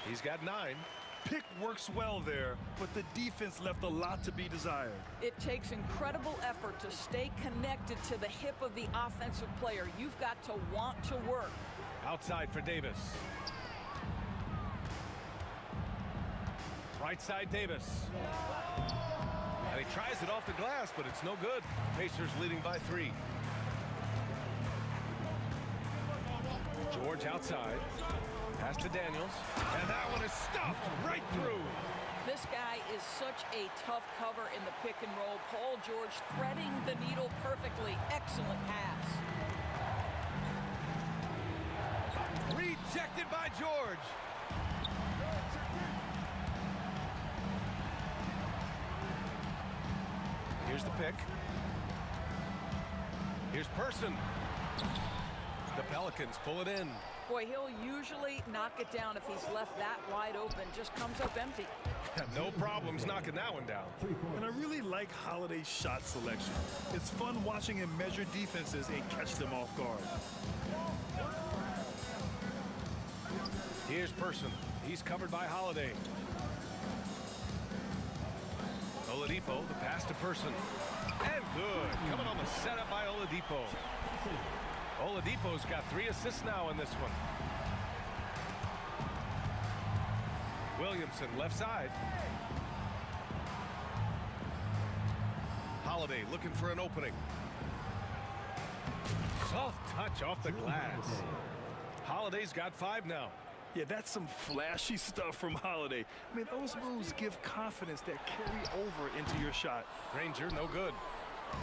He's got 9. Pick works well there, but the defense left a lot to be desired. It takes incredible effort to stay connected to the hip of the offensive player. You've got to want to work. Outside for Davis. Right side Davis. And he tries it off the glass, but it's no good. Pacers leading by 3. George outside. Pass to Daniels. And that one is stuffed right through. This guy is such a tough cover in the pick and roll. Paul George threading the needle perfectly. Excellent pass. Rejected by George. Here's the pick. Here's Person. The Pelicans pull it in. Boy, he'll usually knock it down if he's left that wide open. Just comes up empty. No problems knocking that one down. And I really like Holiday's shot selection. It's fun watching him measure defenses and catch them off guard. Here's Person. He's covered by Holiday. Oladipo, the pass to Person. And good. Coming on the setup by Oladipo. Oladipo's got 3 assists now in this one. Williamson, left side. Holiday looking for an opening. Soft touch off the glass. Holiday's got 5 now. Yeah, that's some flashy stuff from Holiday. I mean, those moves give confidence that carry over into your shot. Granger, no good.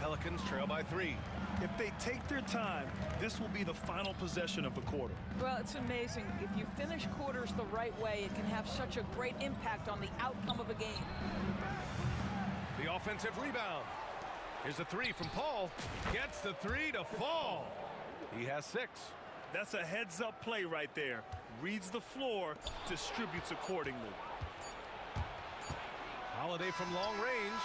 Pelicans trail by 3. If they take their time, this will be the final possession of the quarter. Well, it's amazing. If you finish quarters the right way, it can have such a great impact on the outcome of a game. The offensive rebound. Here's a 3 from Paul. Gets the 3 to fall. He has 6. That's a heads-up play right there. Reads the floor, distributes accordingly. Holiday from long range.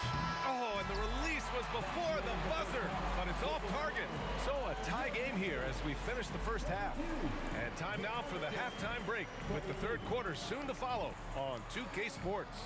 Oh, and the release was before the buzzer, but it's off target. So a tie game here as we finish the first half. And time now for the halftime break with the 3rd quarter soon to follow on 2K Sports.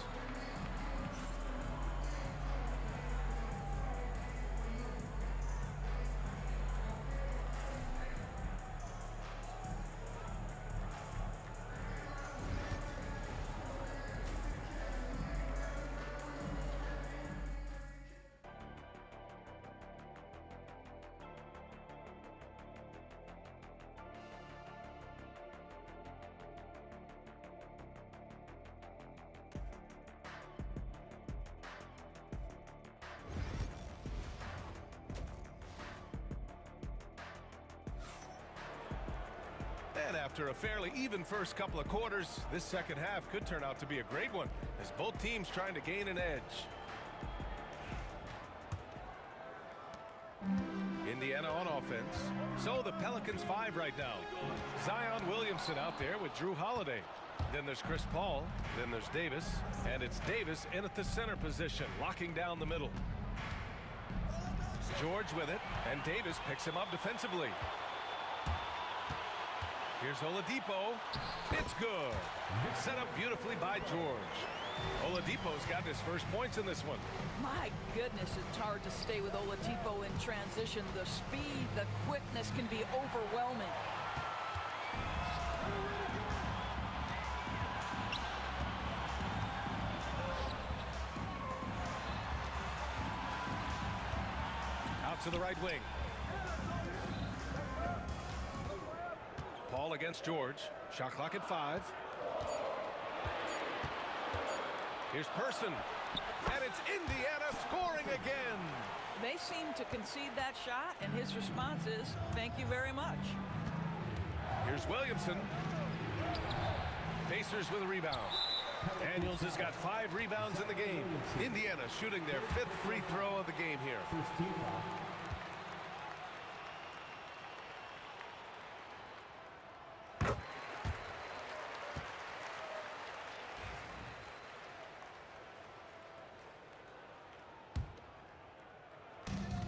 after a fairly even first couple of quarters, this second half could turn out to be a great one as both teams trying to gain an edge. Indiana on offense. So the Pelicans 5 right now. Zion Williamson out there with Drew Holiday. Then there's Chris Paul. Then there's Davis. And it's Davis in at the center position, locking down the middle. George with it, and Davis picks him up defensively. Here's Oladipo. It's good. Set up beautifully by George. Oladipo's got his first points in this one. My goodness, it's hard to stay with Oladipo in transition. The speed, the quickness can be overwhelming. Out to the right wing. Paul against George. Shot clock at 5. Here's Person. And it's Indiana scoring again. They seem to concede that shot, and his response is, thank you very much. Here's Williamson. Pacers with a rebound. Daniels has got 5 rebounds in the game. Indiana shooting their 5th free throw of the game here.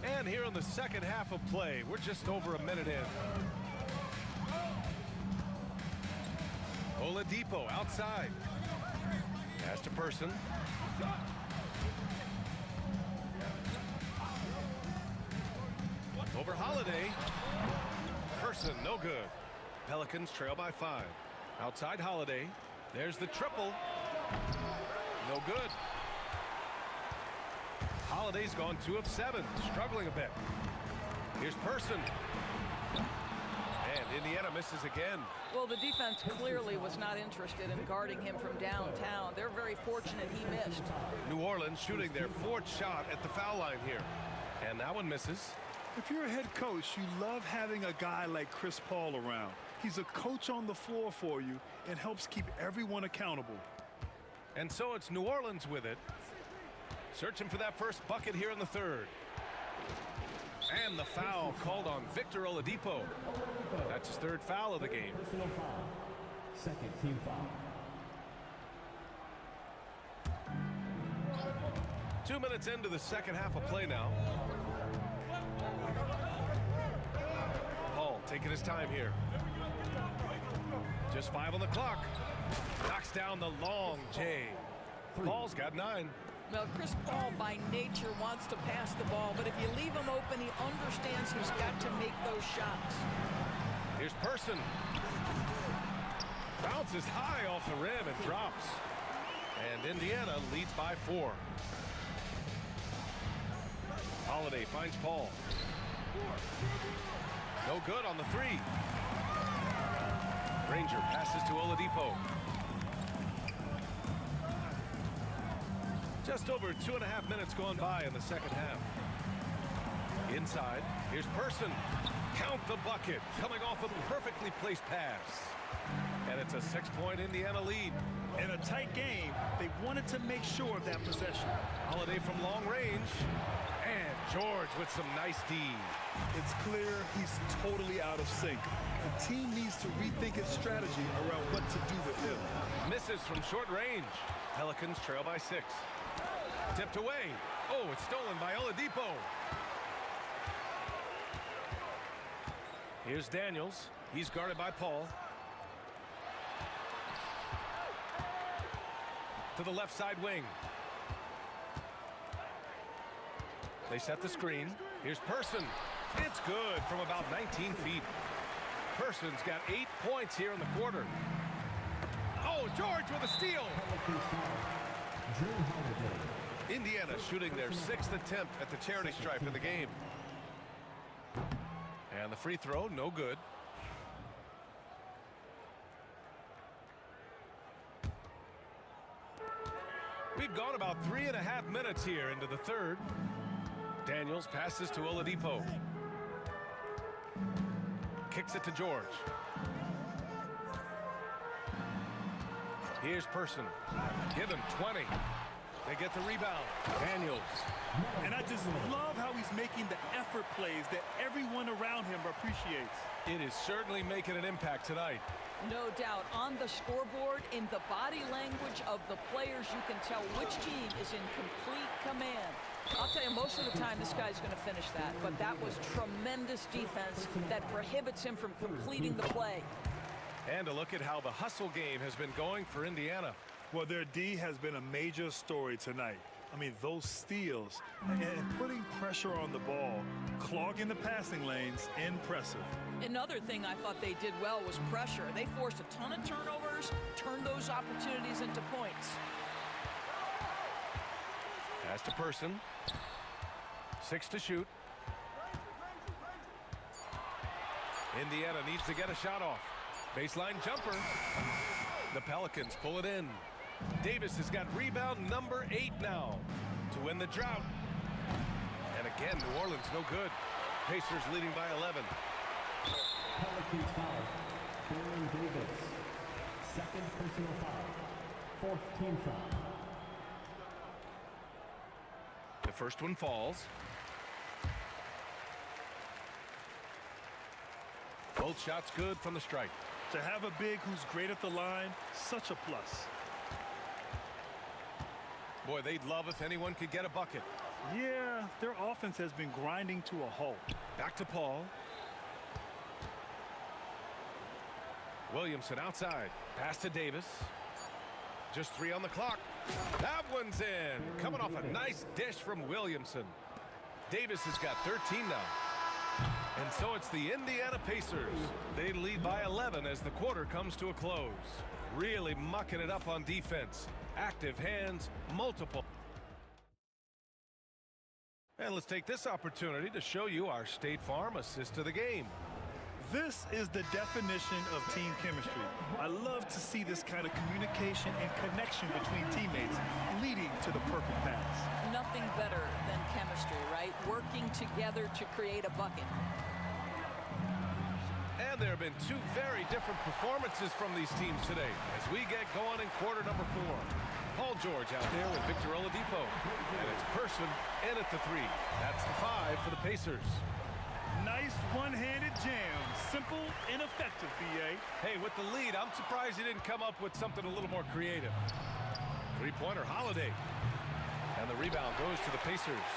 And here in the second half of play, we're just over a minute in. Oladipo outside. Pass to Person. Over Holiday. Person, no good. Pelicans trail by 5. Outside Holiday. There's the triple. No good. Holiday's gone 2 of 7, struggling a bit. Here's Person. And Indiana misses again. Well, the defense clearly was not interested in guarding him from downtown. They're very fortunate he missed. New Orleans shooting their 4th shot at the foul line here. And that one misses. If you're a head coach, you love having a guy like Chris Paul around. He's a coach on the floor for you and helps keep everyone accountable. And so it's New Orleans with it. Searching for that first bucket here in the 3rd. And the foul called on Victor Oladipo. That's his 3rd foul of the game. Second team foul. 2 minutes into the second half of play now. Paul taking his time here. Just 5 on the clock. Knocks down the long J. Paul's got 9. Well, Chris Paul by nature wants to pass the ball, but if you leave him open, he understands he's got to make those shots. Here's Person. Bounces high off the rim and drops. And Indiana leads by 4. Holiday finds Paul. No good on the 3. Ranger passes to Oladipo. Just over 2.5 minutes gone by in the second half. Inside, here's Person. Count the bucket, coming off a perfectly placed pass. And it's a 6-point Indiana lead. In a tight game, they wanted to make sure of that possession. Holiday from long range. And George with some nice D. It's clear he's totally out of sync. The team needs to rethink its strategy around what to do with him. Misses from short range. Pelicans trail by 6. Tipped away. Oh, it's stolen by Oladipo. Here's Daniels. He's guarded by Paul. To the left side wing. They set the screen. Here's Person. It's good from about 19 feet. Person's got 8 points here in the quarter. Oh, George with a steal. Indiana shooting their 6th attempt at the charity stripe of the game. And the free throw, no good. We've gone about 3.5 minutes here into the 3rd. Daniels passes to Oladipo. Kicks it to George. Here's Person. Give him 20. They get the rebound. Daniels. And I just love how he's making the effort plays that everyone around him appreciates. It is certainly making an impact tonight. No doubt. On the scoreboard, in the body language of the players, you can tell which team is in complete command. I'll tell you, most of the time, this guy's going to finish that. But that was tremendous defense that prohibits him from completing the play. And a look at how the hustle game has been going for Indiana. Well, their D has been a major story tonight. I mean, those steals and putting pressure on the ball, clogging the passing lanes, impressive. Another thing I thought they did well was pressure. They forced a ton of turnovers, turned those opportunities into points. Pass to Person. 6 to shoot. Indiana needs to get a shot off. Baseline jumper. The Pelicans pull it in. Davis has got rebound number 8 now to win the drought. And again, New Orleans no good. Pacers leading by 11. Pelicans foul. Baron Davis. Second personal foul. Fourth team foul. The first one falls. Both shots good from the strike. To have a big who's great at the line, such a plus. Boy, they'd love if anyone could get a bucket. Yeah, their offense has been grinding to a halt. Back to Paul. Williamson outside. Pass to Davis. Just 3 on the clock. That one's in. Coming off a nice dish from Williamson. Davis has got 13 now. And so it's the Indiana Pacers. They lead by 11 as the quarter comes to a close. Really mucking it up on defense. Active hands, multiple. And let's take this opportunity to show you our State Farm assist to the game. This is the definition of team chemistry. I love to see this kind of communication and connection between teammates leading to the perfect pass. Nothing better than chemistry, right? Working together to create a bucket. And there have been 2 very different performances from these teams today as we get going in quarter number 4. Paul George out there with Victor Oladipo. And it's Person in at the 3. That's the 5 for the Pacers. Nice one-handed jam. Simple and effective, B.A. Hey, with the lead, I'm surprised he didn't come up with something a little more creative. 3-pointer Holiday. And the rebound goes to the Pacers.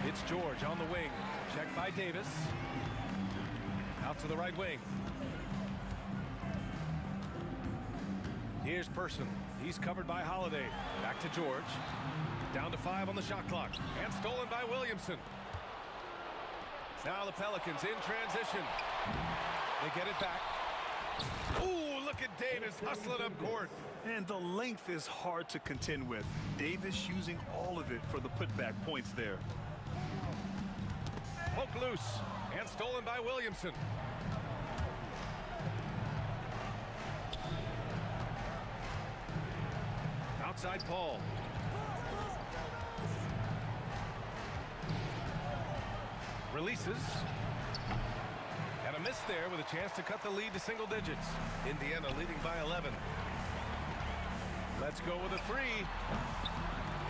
It's George on the wing. Checked by Davis. Out to the right wing. Here's Person. He's covered by Holiday. Back to George. Down to 5 on the shot clock. And stolen by Williamson. Now the Pelicans in transition. They get it back. Ooh, look at Davis hustling up court. And the length is hard to contend with. Davis using all of it for the putback points there. Poked loose and stolen by Williamson. Outside Paul. Releases. And a miss there with a chance to cut the lead to single digits. Indiana leading by 11. Let's go with a 3.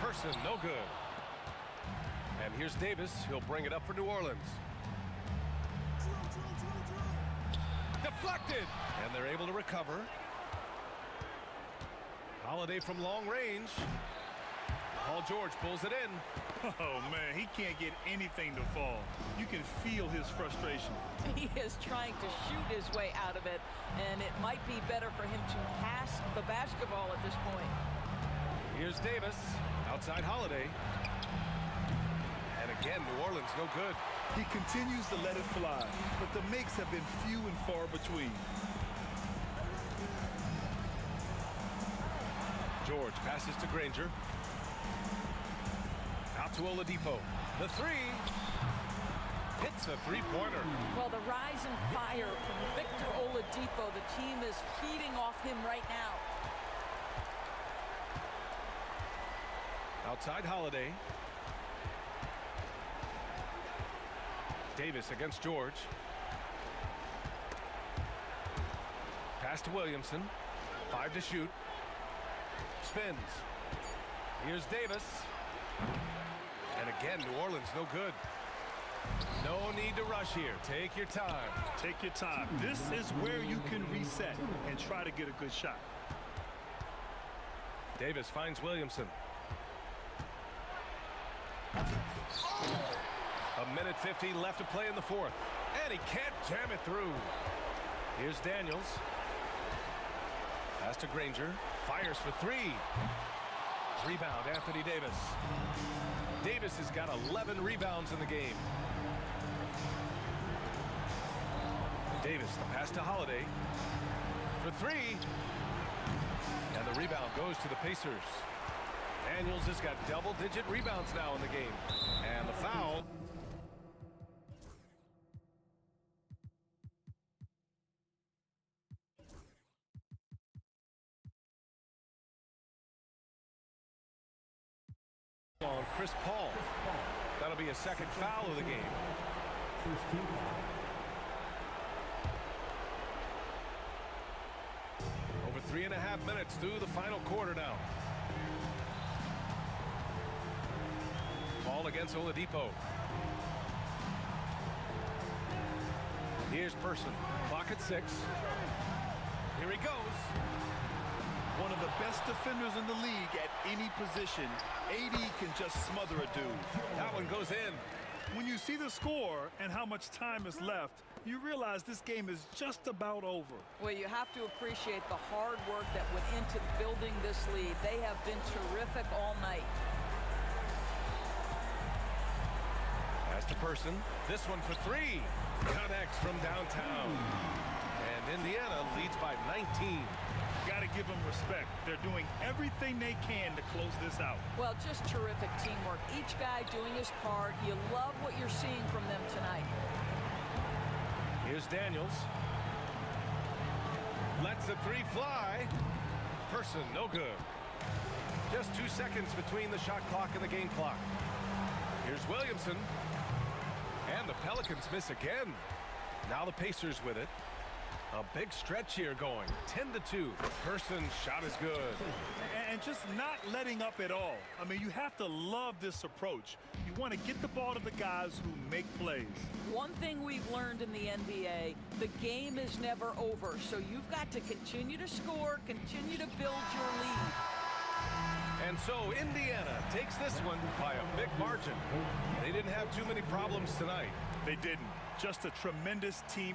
Person, no good. And here's Davis. He'll bring it up for New Orleans. Deflected. And they're able to recover. Holiday from long range. Paul George pulls it in. Oh, man, he can't get anything to fall. You can feel his frustration. He is trying to shoot his way out of it, and it might be better for him to pass the basketball at this point. Here's Davis. Outside Holiday. And again, New Orleans no good. He continues to let it fly, but the makes have been few and far between. George passes to Granger. Out to Oladipo. The 3. Hits a 3-pointer. Well, the rise and fire from Victor Oladipo, the team is feeding off him right now. Outside Holiday. Davis against George. Pass to Williamson. 5 to shoot. Spins. Here's Davis. And again, New Orleans no good. No need to rush here. Take your time. Take your time. This is where you can reset and try to get a good shot. Davis finds Williamson. A minute 50 left to play in the fourth. And he can't jam it through. Here's Daniels. Pass to Granger. Fires for 3. Rebound, Anthony Davis. Davis has got 11 rebounds in the game. Davis, the pass to Holiday. For 3. And the rebound goes to the Pacers. Daniels has got double-digit rebounds now in the game. And the foul. On Chris Paul. That'll be a second foul of the game. Over 3.5 minutes through the final quarter now. Ball against Oladipo. Here's Person. Clock at 6. Here he goes. One of the best defenders in the league at any position. AD can just smother a dude. That one goes in. When you see the score and how much time is left, you realize this game is just about over. Well, you have to appreciate the hard work that went into building this lead. They have been terrific all night. Pass to Person. This one for 3. Connects from downtown. And Indiana leads by 19. Got to give them respect. They're doing everything they can to close this out. Well, just terrific teamwork. Each guy doing his part. You love what you're seeing from them tonight. Here's Daniels. Lets the 3 fly. Person, no good. Just 2 seconds between the shot clock and the game clock. Here's Williamson. And the Pelicans miss again. Now the Pacers with it. A big stretch here going. 10-2. Person's shot is good. And just not letting up at all. I mean, you have to love this approach. You want to get the ball to the guys who make plays. One thing we've learned in the NBA, the game is never over. So you've got to continue to score, continue to build your lead. And so Indiana takes this one by a big margin. They didn't have too many problems tonight. They didn't. Just a tremendous team.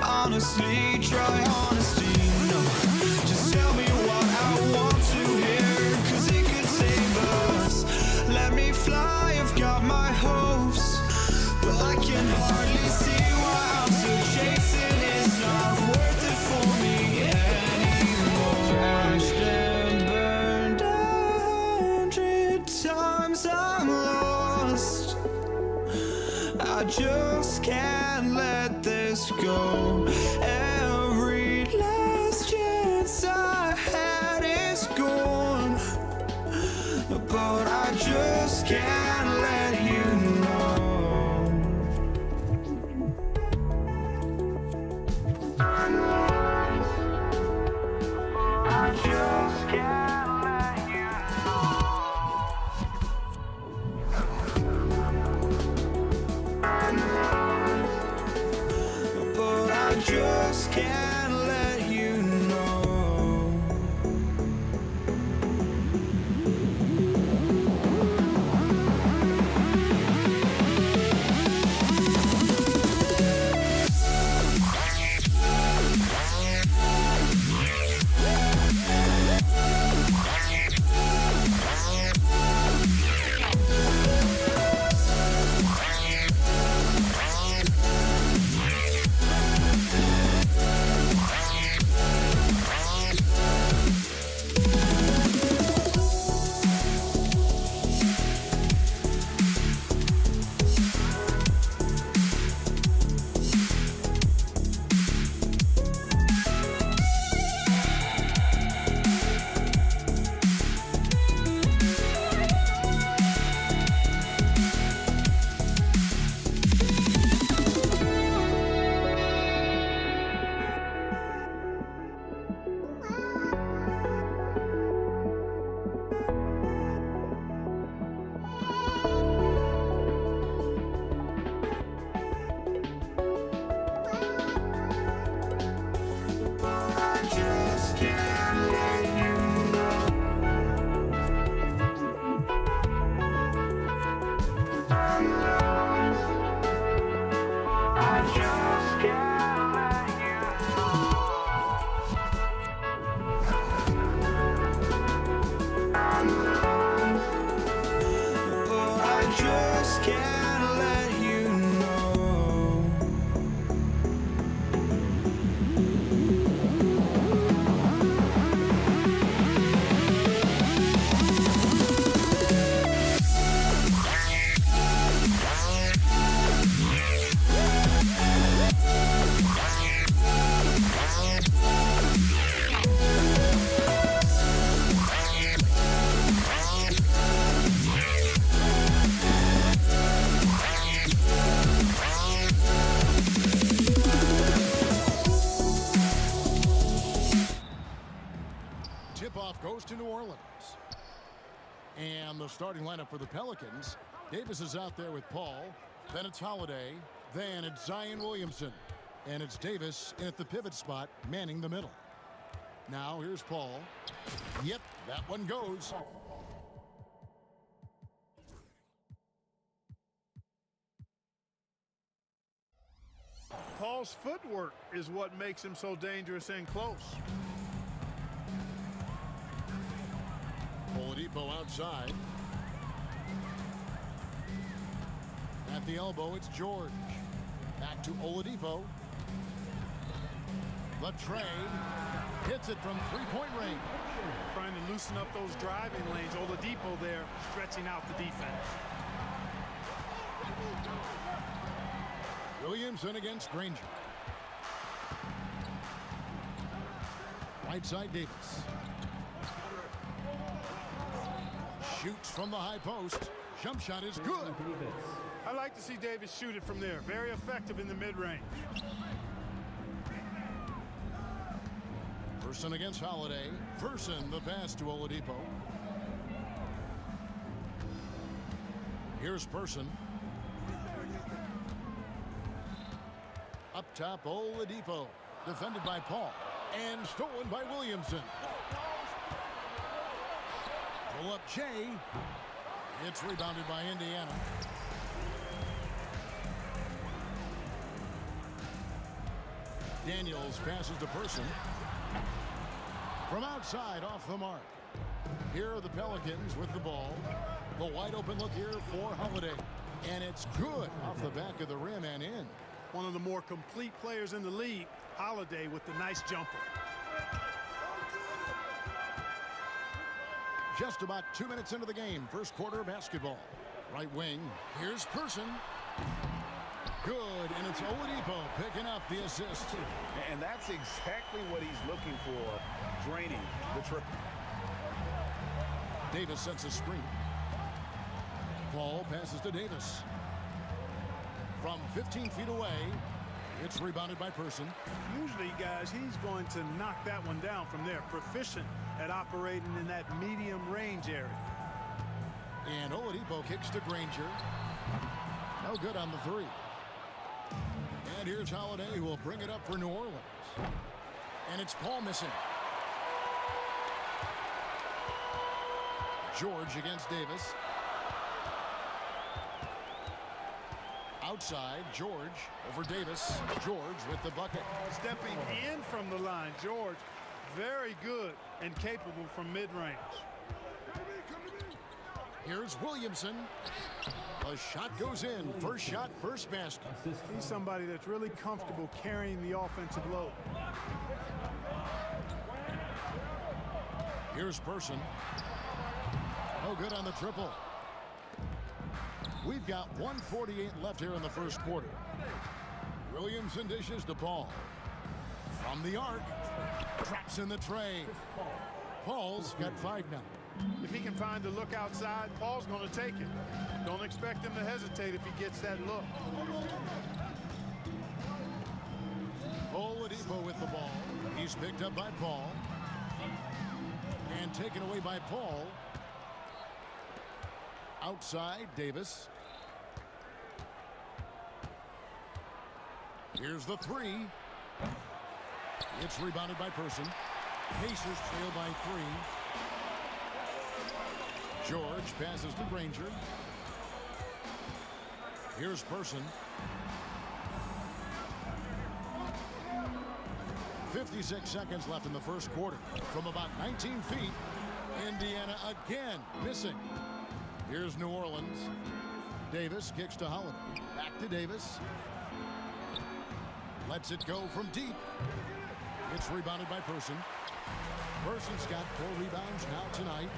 Honestly, try honesty, no. Just tell me what I want to hear, 'cause it could save us. Let me fly, I've got my hopes, but I can hardly see why I'm still chasing. It's not worth it for me anymore. Crashed and burned 100 times, I'm lost. I just can't let this go. Every last chance I had is gone, but I just can't let you know. I just can't let you but I just can't let you know. goes to New Orleans. And the starting lineup for the Pelicans. Davis is out there with Paul. Then it's Holiday. Then it's Zion Williamson. And it's Davis in at the pivot spot, manning the middle. Now here's Paul. Yep, that one goes. Paul's footwork is what makes him so dangerous and close. Oladipo outside. At the elbow, it's George. Back to Oladipo. The tray. Hits it from three-point range. Trying to loosen up those driving lanes. Oladipo there stretching out the defense. Williamson against Granger. Right side Davis. Shoots from the high post. Jump shot is good. I like to see Davis shoot it from there. Very effective in the mid-range. Person against Holiday. Person the pass to Oladipo. Here's Person. Up top, Oladipo. Defended by Paul. And stolen by Williamson. Pull up Jay. It's rebounded by Indiana. Daniels passes to Person. From outside, off the mark. Here are the Pelicans with the ball. The wide open look here for Holiday. And it's good off the back of the rim and in. One of the more complete players in the league, Holiday with the nice jumper. Just about 2 minutes into the game, first quarter basketball. Right wing, here's Person. Good, and it's Oladipo picking up the assist. And that's exactly what he's looking for, draining the triple. Davis sets a screen. Paul passes to Davis. From 15 feet away, it's rebounded by Person. Usually, guys, he's going to knock that one down from there. Proficient at operating in that medium range area. And Oladipo kicks to Granger. No good on the three. And here's Holiday, who will bring it up for New Orleans. And it's Paul missing. George against Davis. Outside, George over Davis. George with the bucket. Stepping in from the line, George, very good and capable from mid-range. Here's Williamson. The shot goes in. First shot, first basket. He's somebody that's really comfortable carrying the offensive load. Here's Person. No good on the triple. We've got 1:48 left here in the first quarter. Williamson dishes to Paul. From the arc. Traps in the tray. Paul's got 5 now. If he can find a look outside, Paul's going to take it. Don't expect him to hesitate if he gets that look. Oladipo with the ball. He's picked up by Paul. And taken away by Paul. Outside, Davis. Here's the three. It's rebounded by Person. Pacers trail by 3. George passes to Granger. Here's Person. 56 seconds left in the first quarter. From about 19 feet, Indiana again missing. Here's New Orleans. Davis kicks to Holiday. Back to Davis. Lets it go from deep. It's rebounded by Person. Person's got 4 rebounds now tonight.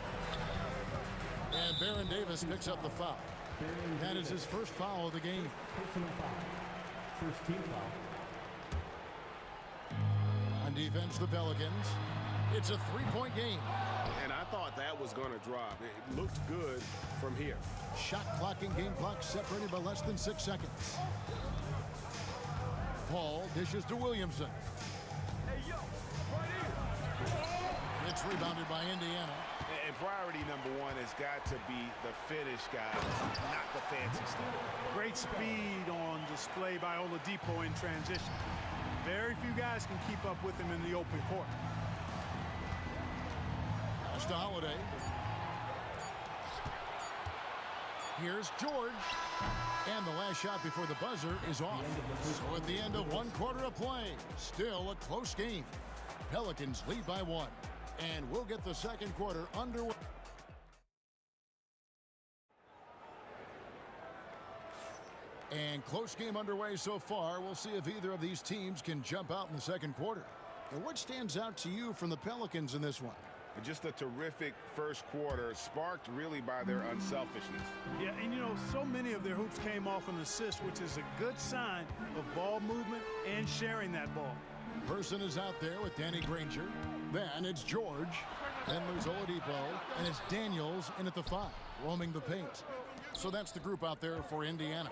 And Baron Davis picks up the foul. That is his first foul of the game. First team foul. On defense, the Pelicans. It's a 3-point game. And I thought that was going to drop. It looked good from here. Shot clock and game clock separated by less than 6 seconds. Paul dishes to Williamson. It's rebounded by Indiana. And priority number one has got to be the finish, guys, not the fancy stuff. Great speed on display by Oladipo in transition. Very few guys can keep up with him in the open court. Pass to Holiday. Here's George. And the last shot before the buzzer is off. So at the end of 1 quarter of play, still a close game. Pelicans lead by 1. And we'll get the second quarter underway. And close game underway so far. We'll see if either of these teams can jump out in the second quarter. And what stands out to you from the Pelicans in this one? Just a terrific first quarter, sparked really by their unselfishness. Yeah, and you know, so many of their hoops came off an assist, which is a good sign of ball movement and sharing that ball. Person is out there with Danny Granger. Then it's George. Then there's Oladipo. And it's Daniels in at the 5, roaming the paint. So that's the group out there for Indiana.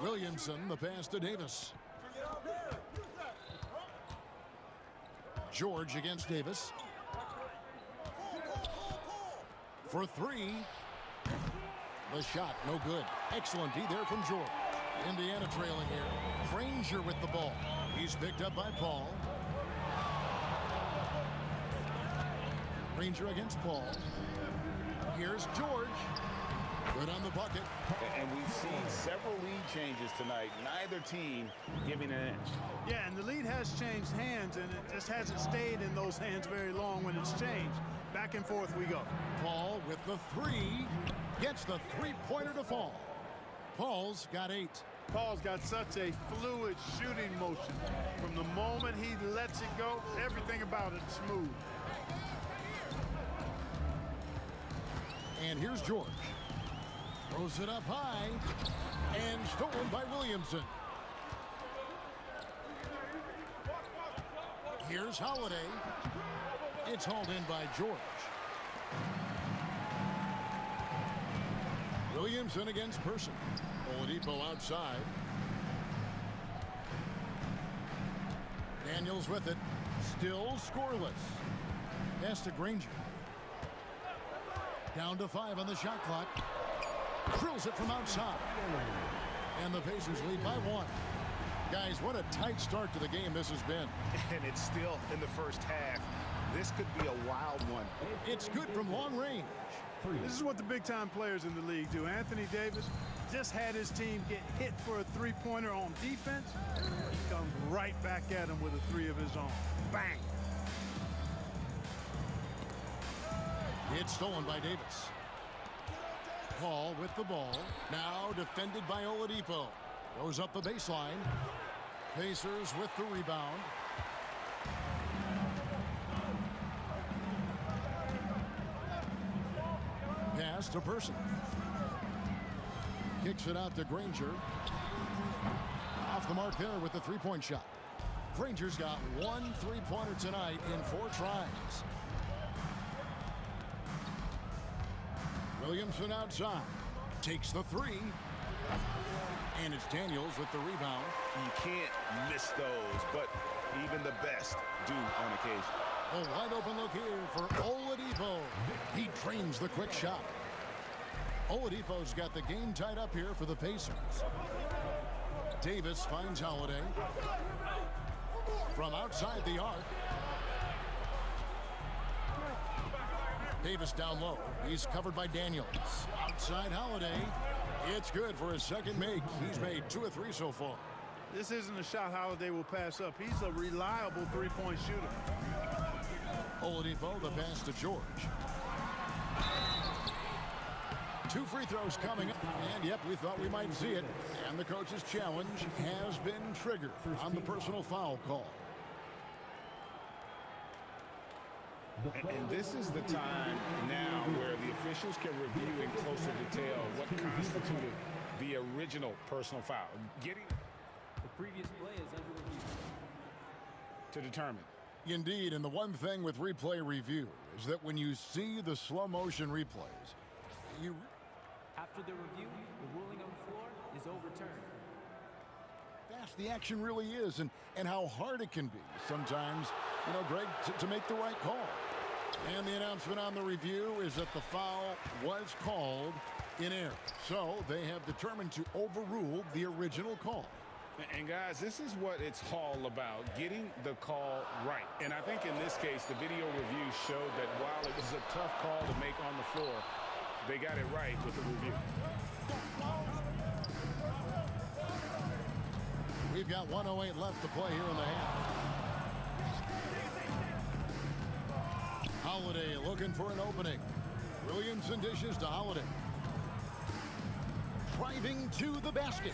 Williamson, the pass to Davis. George against Davis. For 3. The shot, no good. Excellent D there from George. Indiana trailing here. Granger with the ball. He's picked up by Paul. Granger against Paul. Here's George. Good on the bucket. And we've seen several lead changes tonight. Neither team giving an inch. Yeah, and the lead has changed hands, and it just hasn't stayed in those hands very long when it's changed. Back and forth we go. Paul with the 3. Gets the three-pointer to fall. Paul's got 8. Paul's got such a fluid shooting motion. From the moment he lets it go, everything about it is smooth. And here's George. Throws it up high. And stolen by Williamson. Here's Holiday. It's hauled in by George. Williamson against Person. Oladipo outside. Daniels with it. Still scoreless. Pass to Granger. Down to 5 on the shot clock. Drills it from outside. And the Pacers lead by 1. Guys, what a tight start to the game this has been. And it's still in the first half. This could be a wild one. It's good from long range. This is what the big-time players in the league do. Anthony Davis just had his team get hit for a three-pointer on defense. He comes right back at him with a 3 of his own. Bang! It's stolen by Davis. Paul with the ball. Now defended by Oladipo. Goes up the baseline. Pacers with the rebound. Pass to Person. Kicks it out to Granger. Off the mark there with the three-point shot. Granger's got 1 three-pointer tonight in 4 tries. Williamson outside. Takes the 3. And it's Daniels with the rebound. You can't miss those, but even the best do on occasion. A wide open look here for Oladipo. He trains the quick shot. Oladipo's got the game tied up here for the Pacers. Davis finds Holiday. From outside the arc. Davis down low. He's covered by Daniels. Outside Holiday. It's good for his second make. He's made 2 of 3 so far. This isn't a shot Holiday will pass up. He's a reliable three-point shooter. Oladipo, the pass to George. 2 free throws coming up. And, yep, we thought we might see it. And the coach's challenge has been triggered on the personal foul call. And this is the time now where the officials can review in closer detail what constituted the original personal foul. Getting The previous play is under review. to determine. Indeed, and the one thing with replay review is that when you see the slow motion replays, you... After the review, the ruling on the floor is overturned. fast the action really is and how hard it can be sometimes, Greg, to make the right call. And the announcement on the review is that the foul was called in error. So they have determined to overrule the original call. And guys, this is what it's all about, getting the call right. And I think in this case, the video review showed that while it was a tough call to make on the floor, they got it right with the review. We've got 1:08 left to play here in the half. Holiday looking for an opening. Williamson dishes to Holiday. Driving to the basket.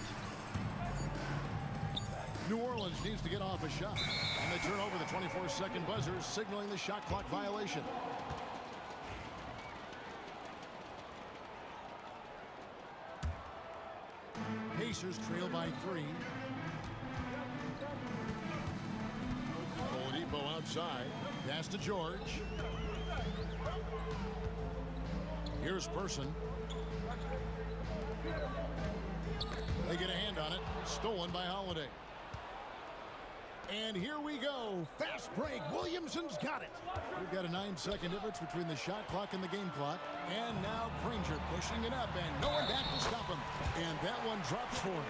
New Orleans needs to get off a shot. And they turn over the 24-second buzzer, signaling the shot clock violation. Pacers trail by 3. Oladipo outside. Pass to George. Here's Person. They get a hand on it. Stolen by Holiday. And here we go. Fast break. Williamson's got it. We've got a 9-second difference between the shot clock and the game clock. And now Granger pushing it up and no one back to stop him. And that one drops for him.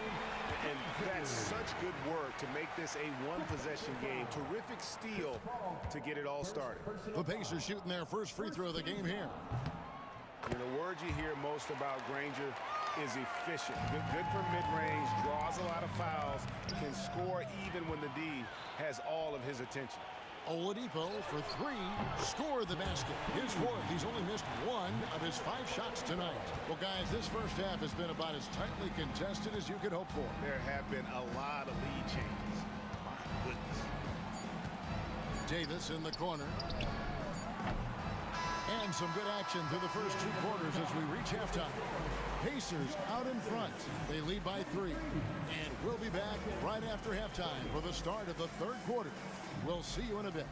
And that's such good work to make this a one-possession game. Terrific steal to get it all started. The Pacers shooting their first free throw of the game here. The word you hear most about Granger is efficient. Good for mid-range, draws a lot of fouls, can score even when the D has all of his attention. Oladipo for 3, score the basket. His 4th. He's only missed 1 of his 5 shots tonight. Well, guys, this first half has been about as tightly contested as you could hope for. There have been a lot of lead changes. My goodness. Davis in the corner. And some good action through the first 2 quarters as we reach halftime. Pacers out in front. They lead by 3. And we'll be back right after halftime for the start of the 3rd quarter. We'll see you in a bit.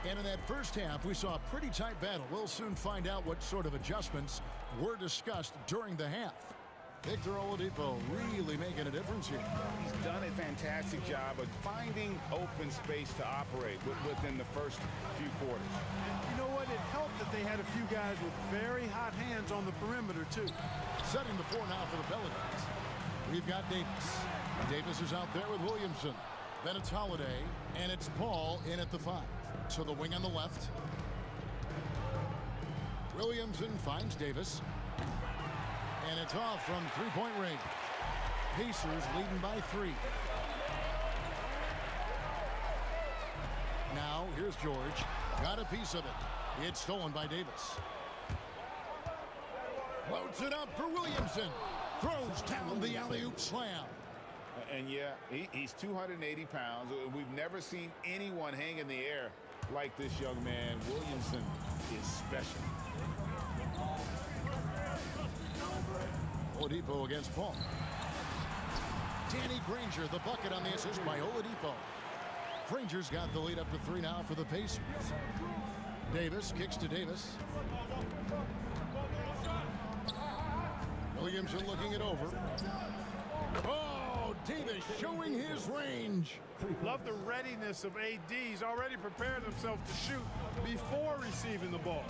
And in that first half, we saw a pretty tight battle. We'll soon find out what sort of adjustments were discussed during the half. Victor Oladipo really making a difference here. He's done a fantastic job of finding open space to operate within the first few quarters. You know what? It helped that they had a few guys with very hot hands on the perimeter, too. Setting the floor now for the Pelicans. We've got Davis. Davis is out there with Williamson. Then it's Holiday, and it's Paul in at the 5. So the wing on the left. Williamson finds Davis. And it's off from three-point range. Pacers leading by 3. Now, here's George. Got a piece of it. It's stolen by Davis. Floats it up for Williamson. Throws down the alley-oop slam. And yeah, he's 280 pounds. We've never seen anyone hang in the air like this young man. Williamson is special. Oladipo against Paul. Danny Granger, the bucket on the assist by Oladipo. Granger's got the lead up to 3 now for the Pacers. Davis kicks to Davis. Williamson looking it over. Oh, Davis showing his range. Love the readiness of AD. He's already prepared himself to shoot before receiving the ball.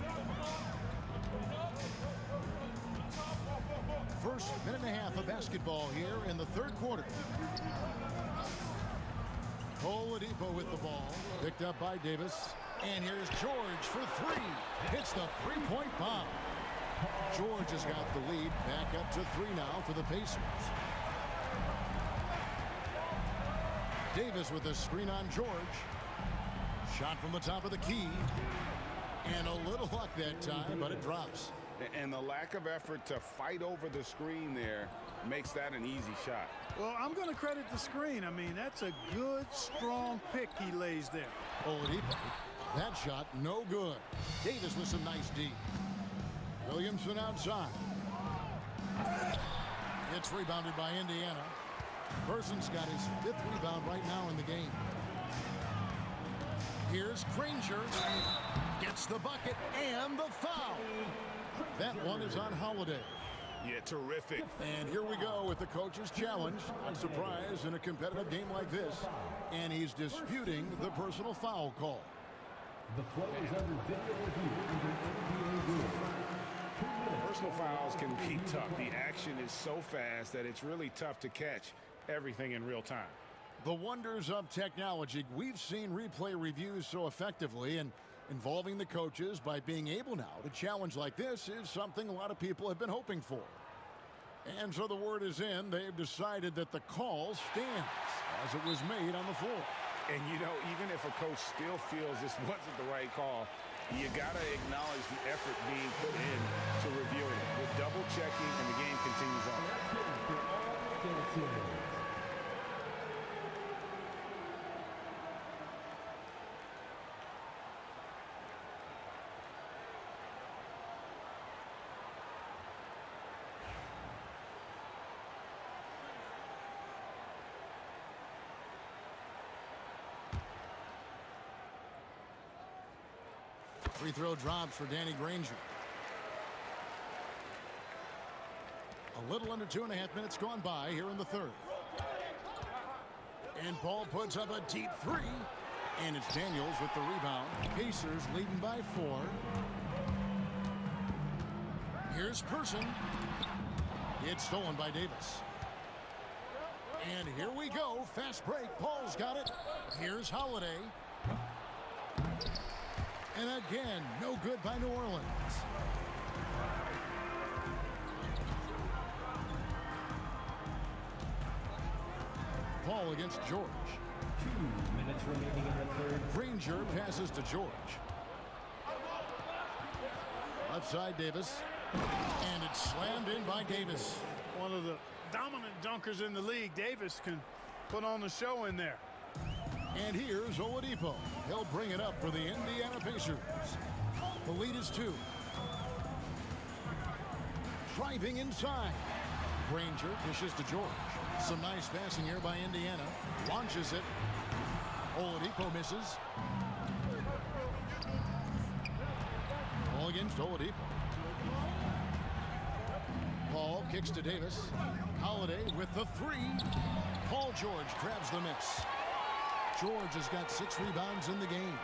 First minute and a half of basketball here in the 3rd quarter. Oladipo with the ball. Picked up by Davis. And here's George for 3. Hits the three-point bomb. George has got the lead. Back up to 3 now for the Pacers. Davis with a screen on George. Shot from the top of the key. And a little luck that time, but it drops. And the lack of effort to fight over the screen there makes that an easy shot. Well, I'm going to credit the screen. I mean, that's a good, strong pick he lays there. Oladipo. That shot, no good. Davis with some nice D. Williamson outside. It's rebounded by Indiana. Person's got his 5th rebound right now in the game. Here's Granger. Gets the bucket and the foul. That one is on Holiday. Yeah, terrific. And here we go with the coach's challenge. Not surprised in a competitive game like this. And he's disputing the personal foul call. The play is under video review under NBA rules. Personal fouls can be tough. The action is so fast that it's really tough to catch everything in real time. The wonders of technology. We've seen replay reviews so effectively, and involving the coaches by being able now to challenge like this is something a lot of people have been hoping for. And so the word is in. They've decided that the call stands as it was made on the floor. And, you know, even if a coach still feels this wasn't the right call, you got to acknowledge the effort being put in to reviewing it. With double checking, and the game continues on. Free throw drops for Danny Granger. A little under 2.5 minutes gone by here in the third. And Paul puts up a deep 3. And it's Daniels with the rebound. Pacers leading by 4. Here's Person. It's stolen by Davis. And here we go. Fast break. Paul's got it. Here's Holiday. And again, no good by New Orleans. Paul against George. 2 minutes remaining in the third. Granger passes to George. Left side, Davis. And it's slammed in by Davis. One of the dominant dunkers in the league. Davis can put on the show in there. And here's Oladipo. He'll bring it up for the Indiana Pacers. The lead is 2. Driving inside. Granger dishes to George. Some nice passing here by Indiana. Launches it. Oladipo misses. Ball against Oladipo. Paul kicks to Davis. Holiday with the 3. Paul George grabs the miss. George has got 6 rebounds in the game.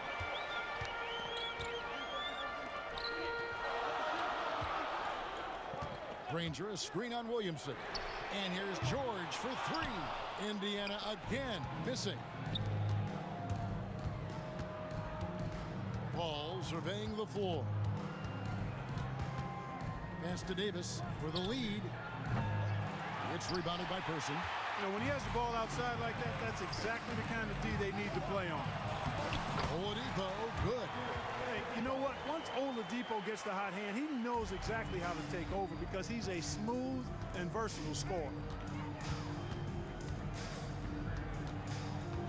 Granger, a screen on Williamson. And here's George for 3. Indiana again missing. Paul surveying the floor. Pass to Davis for the lead. It's rebounded by Person. You know, when he has the ball outside like that, that's exactly the kind of D they need to play on. Oladipo, good. Hey, you know what? Once Oladipo gets the hot hand, he knows exactly how to take over because he's a smooth and versatile scorer.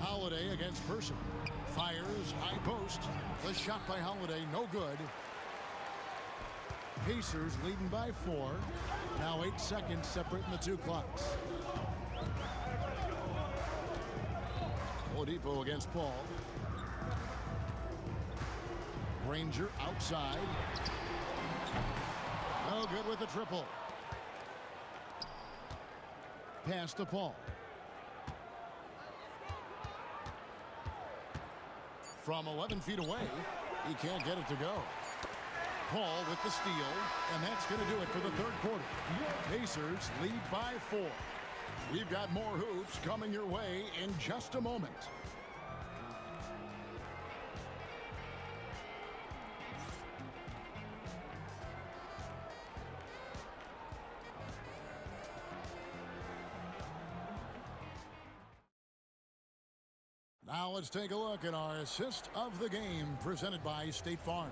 Holiday against Person. Fires, high post. The shot by Holiday, no good. Pacers leading by 4. Now 8 seconds separating the 2 clocks. Oladipo against Paul. Granger outside. No good with the triple. Pass to Paul. From 11 feet away, he can't get it to go. Paul with the steal, and that's going to do it for the third quarter. Pacers lead by 4. We've got more hoops coming your way in just a moment. Now let's take a look at our assist of the game presented by State Farm.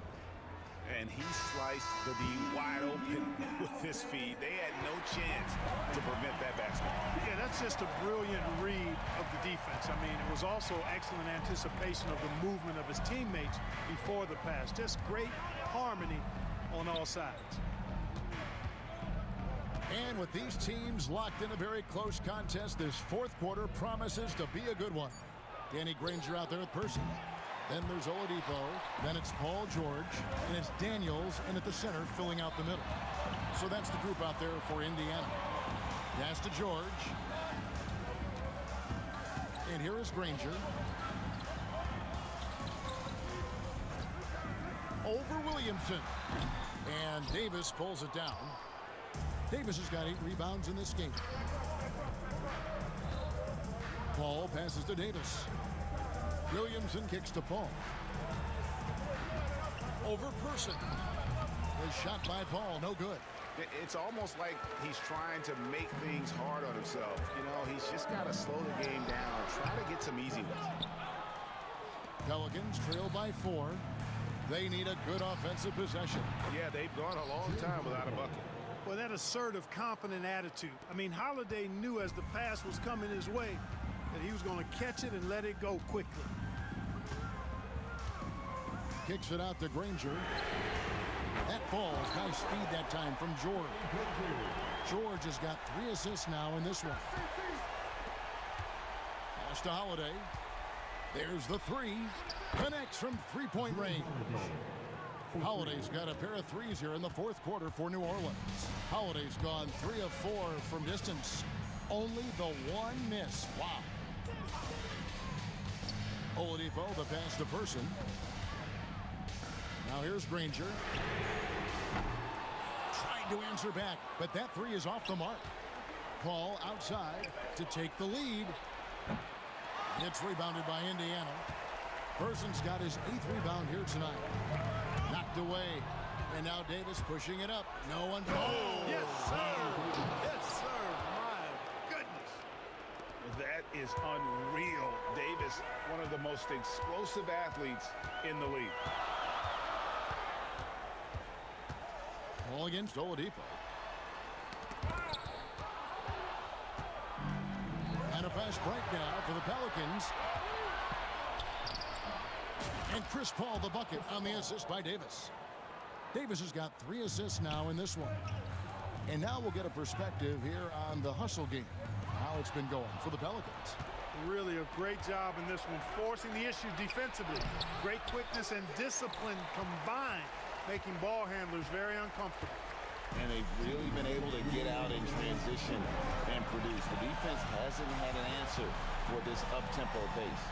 and he sliced the D wide open with his feet. They had no chance to prevent that basket. Yeah, that's just a brilliant read of the defense. I mean, it was also excellent anticipation of the movement of his teammates before the pass. Just great harmony on all sides. And with these teams locked in a very close contest, this fourth quarter promises to be a good one. Danny Granger out there with Person. Then there's Oladipo. Then it's Paul George. And it's Daniels in at the center filling out the middle. So that's the group out there for Indiana. Pass to George. And here is Granger. Over Williamson. And Davis pulls it down. Davis has got 8 rebounds in this game. Paul passes to Davis. Williamson kicks to Paul. Over Person. A shot by Paul, no good. It's almost like he's trying to make things hard on himself. You know, he's just got to slow the game down, try to get some easy ones. Pelicans trail by 4. They need a good offensive possession. Yeah, they've gone a long time without a bucket. Well, that assertive, confident attitude. I mean, Holiday knew as the pass was coming his way that he was going to catch it and let it go quickly. Kicks it out to Granger. That ball is nice speed that time from George. George has got 3 assists now in this one. Pass to Holiday. There's the 3. Connects from three-point range. Holiday's got a pair of threes here in the fourth quarter for New Orleans. Holiday's gone 3 of 4 from distance. Only the 1 miss. Wow. Oladipo, the pass to Person. Now here's Granger. Trying to answer back, but that 3 is off the mark. Paul outside to take the lead. It's rebounded by Indiana. Person's got his 8th rebound here tonight. Knocked away. And now Davis pushing it up. No one. Oh! Yes, sir. Yes, sir. My goodness. That is unreal. Davis, one of the most explosive athletes in the league. Ball against Oladipo. And a fast break now for the Pelicans. And Chris Paul the bucket on the assist by Davis. Davis has got 3 assists now in this one. And now we'll get a perspective here on the hustle game, how it's been going for the Pelicans. Really a great job in this one, forcing the issue defensively. Great quickness and discipline combined, making ball handlers very uncomfortable. And they've really been able to get out in transition and produce. The defense hasn't had an answer for this up-tempo pace.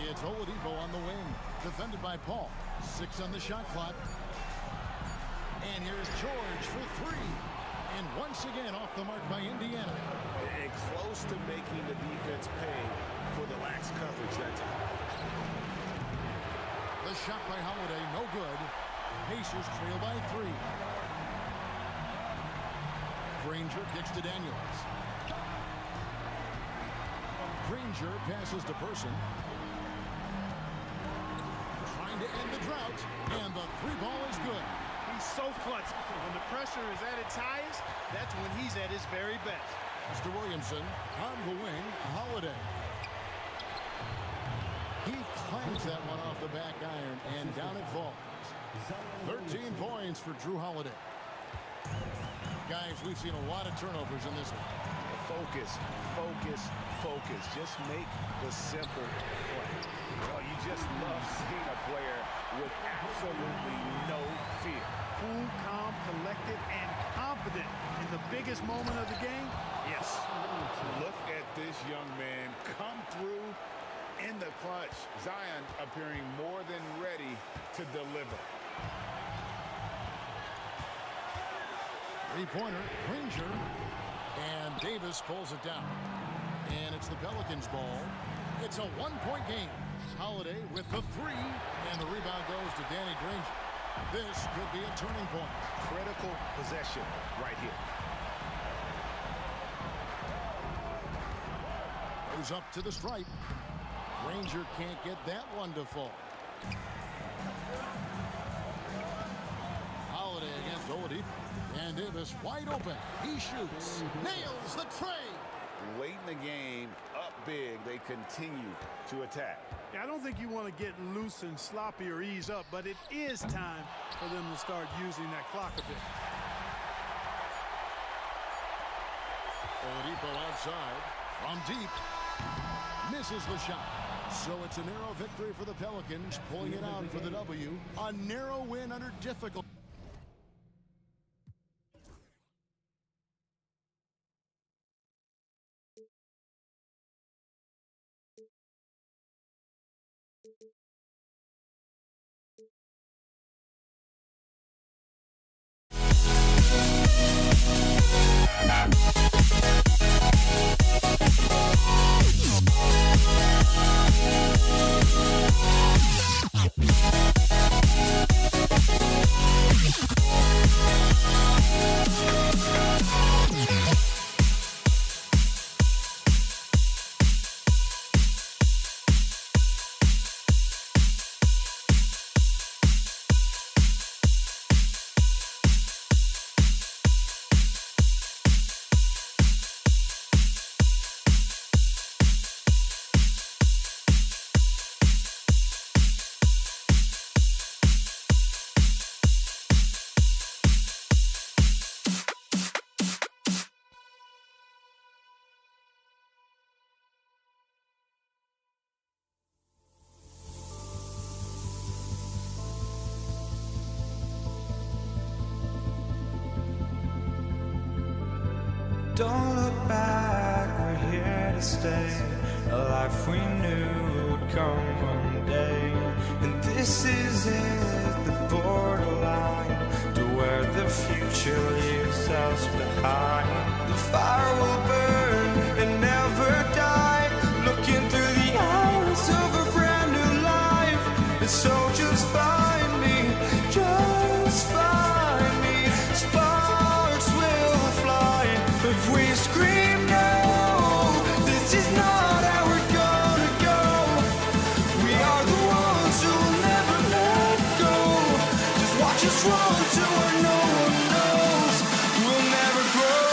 It's Oladipo on the wing, defended by Paul. 6 on the shot clock. And here's George for 3. And once again off the mark by Indiana. And close to making the defense pay for the lax coverage that time. The shot by Holiday, no good. Pacers trail by 3. Granger kicks to Daniels. Granger passes to Person. Trying to end the drought, and the 3 ball is good. He's so clutch. When the pressure is at its highest, that's when he's at his very best. Mr. Williamson on the wing, Holiday. He clanks that one off the back iron, and down it falls. 13 points for Drew Holiday. Guys, we've seen a lot of turnovers in this one. Focus, focus, focus. Just make the simple play. Well, you just love seeing a player with absolutely no fear. Cool, calm, collected, and confident in the biggest moment of the game. Yes. Look at this young man come through in the clutch. Zion appearing more than ready to deliver. 3-pointer, Granger, and Davis pulls it down. And it's the Pelicans' ball. It's a 1-point game. Holiday with the 3, and the rebound goes to Danny Granger. This could be a turning point. Critical possession right here. Goes up to the stripe. Granger can't get that one to fall. Holiday against Oladipo. And Davis wide open. He shoots. Nails the tray. Late in the game, up big, they continue to attack. Yeah, I don't think you want to get loose and sloppy or ease up, but it is time for them to start using that clock a bit. Oladipo outside. From deep. Misses the shot. So it's a narrow victory for the Pelicans, pulling it out for the W. A narrow win under difficult. Don't look back, we're here to stay. A life we knew would come one day. And this is it, the borderline to where the future leaves us behind. The fire will burn and never die. Looking through the eyes of a brand new life. And so just find me, just find me. Sparks will fly if we scream no. This is not how we're gonna go. We are the ones who will never let go. Just watch us run to where no one knows. We'll never grow.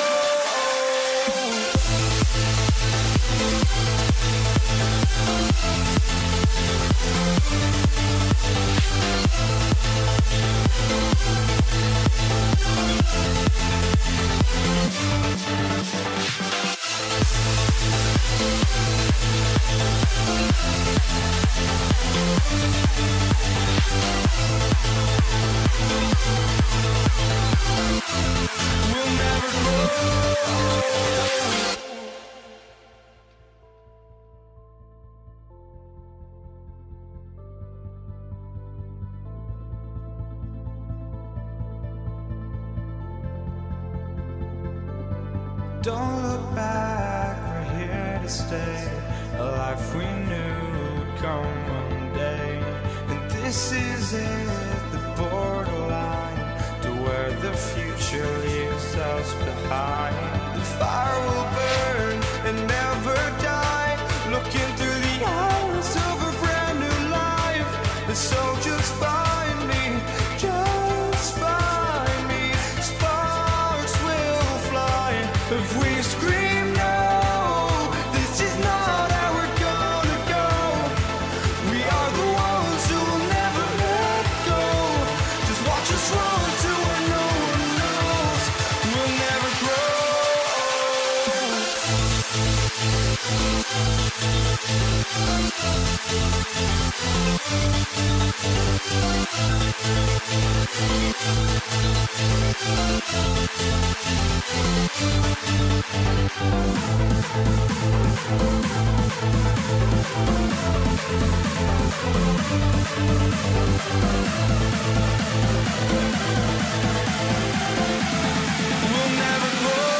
We'll never grow. Don't look back, we're here to stay. A life we knew would come one day. And this is it, the borderline to where the future leaves us behind. The fire will burn and never die. Looking through the eyes of a brand new life. And so just find me, just find me. Sparks will fly if we scream no. This is not how we're gonna go. We are the ones who will never let go. Just watch us run to where no one knows. We'll never grow. We'll never grow.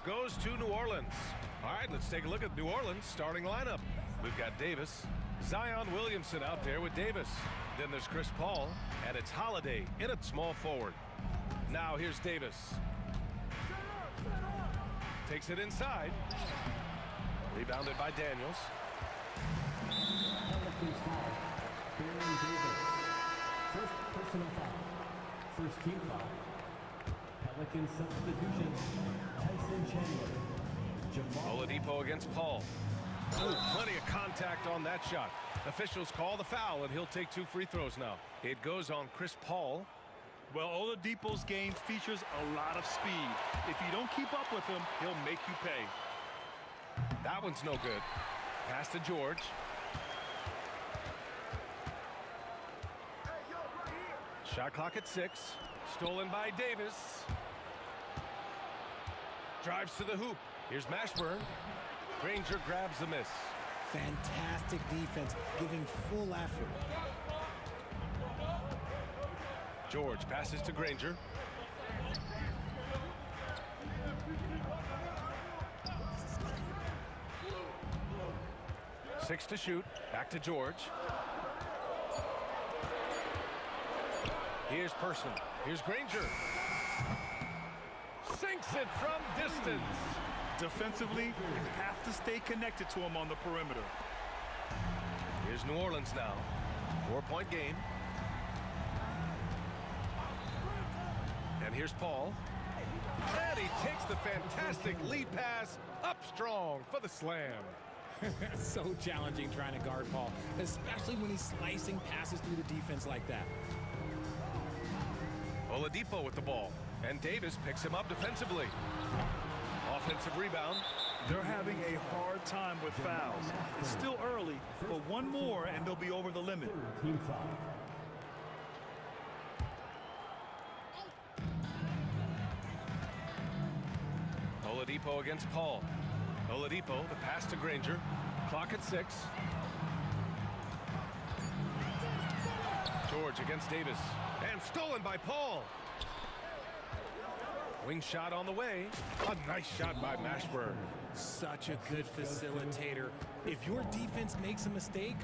goes to New Orleans. All right, let's take a look at New Orleans' starting lineup. We've got Davis, Zion Williamson out there with Davis. Then there's Chris Paul, and it's Holiday in at small forward. Now here's Davis. Takes it inside. Rebounded by Daniels. First personal foul. First team foul. Pelican substitution. Tyson Chandler. Oladipo against Paul. Oh, plenty of contact on that shot. Officials call the foul, and he'll take 2 free throws now. It goes on Chris Paul. Well, Oladipo's game features a lot of speed. If you don't keep up with him, he'll make you pay. That one's no good. Pass to George. Shot clock at 6. Stolen by Davis. Drives to the hoop. Here's Mashburn. Granger grabs the miss. Fantastic defense, giving full effort. George passes to Granger. Six to shoot. Back to George. Here's Person. Here's Granger. Sinks it from distance. Defensively, you have to stay connected to him on the perimeter. Here's New Orleans now. 4-point game. And here's Paul. And he takes the fantastic lead pass up strong for the slam. So challenging trying to guard Paul, especially when he's slicing passes through the defense like that. Oladipo with the ball. And Davis picks him up defensively. Offensive rebound. They're having a hard time with fouls. It's still early, but one more and they'll be over the limit. Team foul. Oladipo against Paul. Oladipo, the pass to Granger. Clock at 6. George against Davis. And stolen by Paul. Wing shot on the way. A nice shot by Mashburn. Such a good facilitator. If your defense makes a mistake,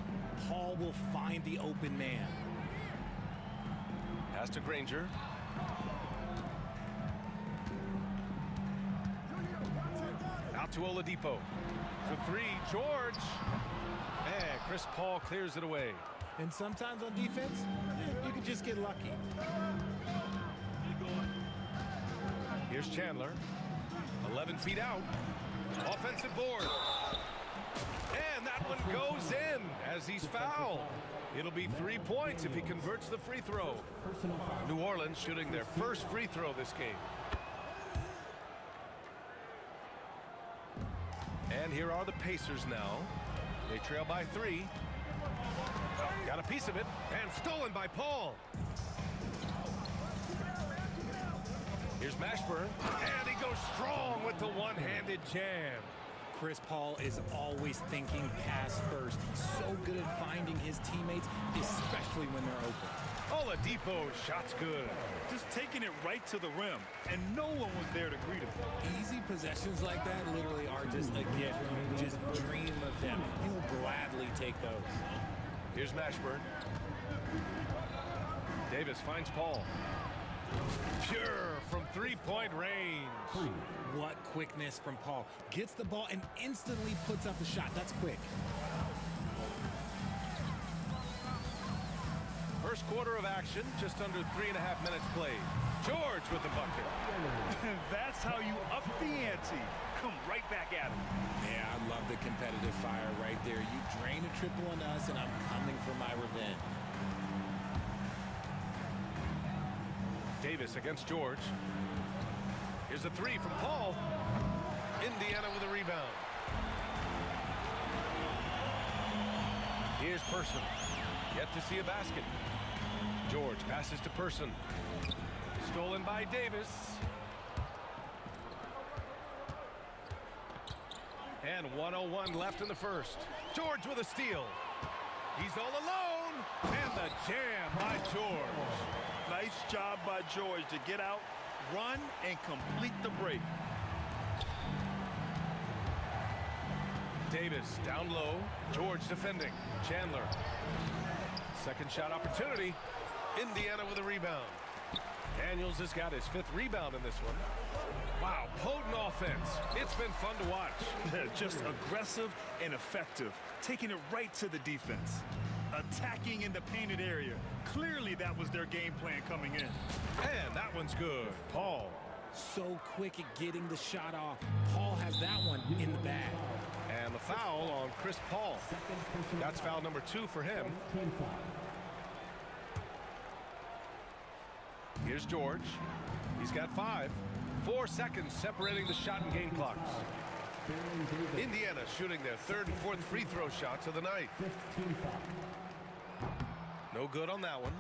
Paul will find the open man. Pass to Granger. Out to Oladipo. For 3, George. And Chris Paul clears it away. And sometimes on defense, you can just get lucky. Here's Chandler. 11 feet out. Offensive board. And that one goes in as he's fouled. It'll be 3 points if he converts the free throw. New Orleans shooting their first free throw this game. And here are the Pacers now. They trail by 3. Got a piece of it. And stolen by Paul. Here's Mashburn. And he goes strong with the one-handed jam. Chris Paul is always thinking pass first. He's so good at finding his teammates, especially when they're open. Oladipo, shot's good. Just taking it right to the rim, and no one was there to greet him. Easy possessions like that literally are just a gift. You just dream of them. He'll gladly take those. Here's Mashburn. Davis finds Paul. Pure from 3-point range. What quickness from Paul. Gets the ball and instantly puts up the shot. That's quick. First quarter of action, just under 3.5 minutes played. George with the bucket. That's how you up the ante. Come right back at him. Yeah, I love the competitive fire right there. You drain a triple on us, and I'm coming for my revenge. Davis against George. Here's a 3 from Paul. Indiana with a rebound. Here's Person. Yet to see a basket. George passes to Person. Stolen by Davis. And 1:01 left in the first. George with a steal. He's all alone. And the jam by George. Nice job by George to get out, run, and complete the break. Davis down low. George defending. Chandler. Second shot opportunity. Indiana with a rebound. Daniels has got his 5th rebound in this one. Wow, potent offense. It's been fun to watch. Just aggressive and effective, taking it right to the defense. Attacking in the painted area. Clearly that was their game plan coming in. And that one's good. Paul. So quick at getting the shot off. Paul has that one in the bag. And the foul on Chris Paul. That's foul number 2 for him. Here's George. He's got 5. 4 seconds separating the shot and game clocks. Indiana shooting their 3rd and 4th free throw shots of the night. No good on that one.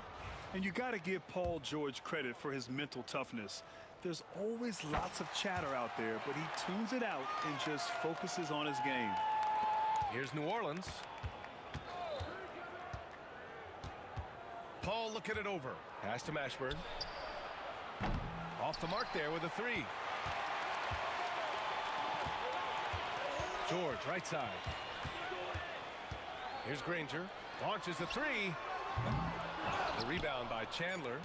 And you got to give Paul George credit for his mental toughness. There's always lots of chatter out there, but he tunes it out and just focuses on his game. Here's New Orleans. Paul looking it over. Pass to Mashburn. Off the mark there with a 3. George, right side. Here's Granger. Launches a 3. The rebound by Chandler.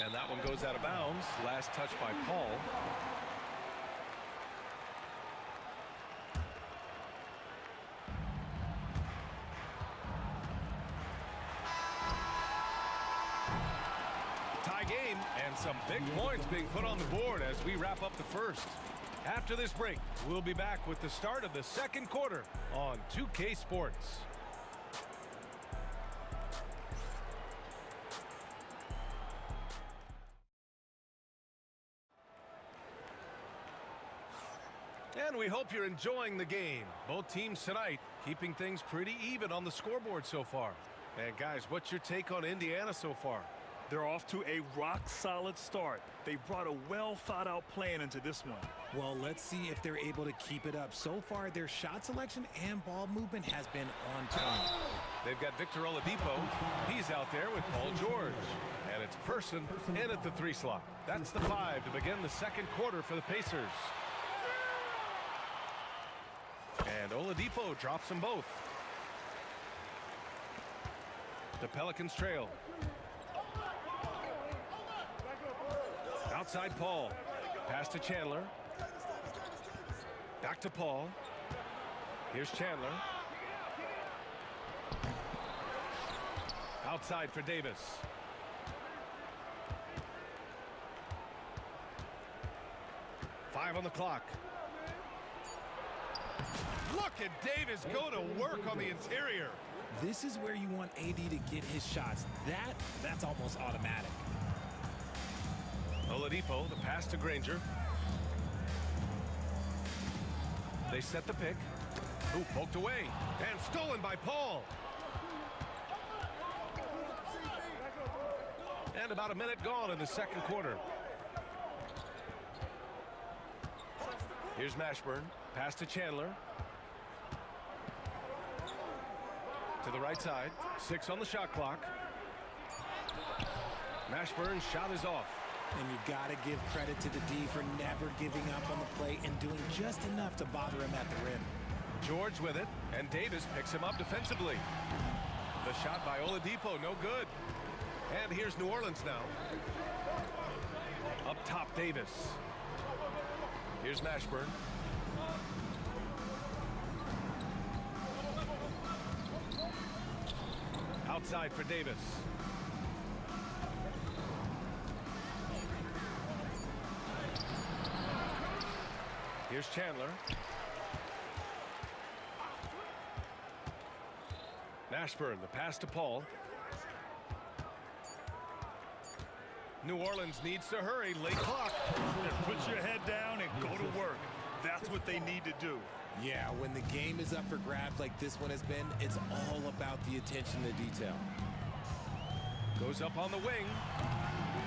And that one goes out of bounds. Last touch by Paul. Tie game, and some big points being put on the board as we wrap up the first. After this break, we'll be back with the start of the second quarter on 2K Sports. And we hope you're enjoying the game. Both teams tonight keeping things pretty even on the scoreboard so far. And guys, what's your take on Indiana so far? They're off to a rock-solid start. They brought a well-thought-out plan into this one. Well, let's see if they're able to keep it up. So far, their shot selection and ball movement has been on time. They've got Victor Oladipo. He's out there with Paul George. And it's Person in at the 3 slot. That's the 5 to begin the second quarter for the Pacers. And Oladipo drops them both. The Pelicans trail. Outside Paul. Pass to Chandler. Back to Paul. Here's Chandler. Outside for Davis. Five on the clock. Look at Davis go to work on the interior. This is where you want AD to get his shots. That's almost automatic. Oladipo, the pass to Granger. They set the pick. Ooh, poked away. And stolen by Paul. And about a minute gone in the second quarter. Here's Mashburn. Pass to Chandler. To the right side. 6 on the shot clock. Mashburn's shot is off. And you got to give credit to the D for never giving up on the play and doing just enough to bother him at the rim. George with it, and Davis picks him up defensively. The shot by Oladipo, no good. And here's New Orleans now. Up top, Davis. Here's Mashburn. Outside for Davis. Here's Chandler. Mashburn, the pass to Paul. New Orleans needs to hurry, late clock. Put your head down and go to work. That's what they need to do. Yeah, when the game is up for grabs like this one has been, it's all about the attention to detail. Goes up on the wing.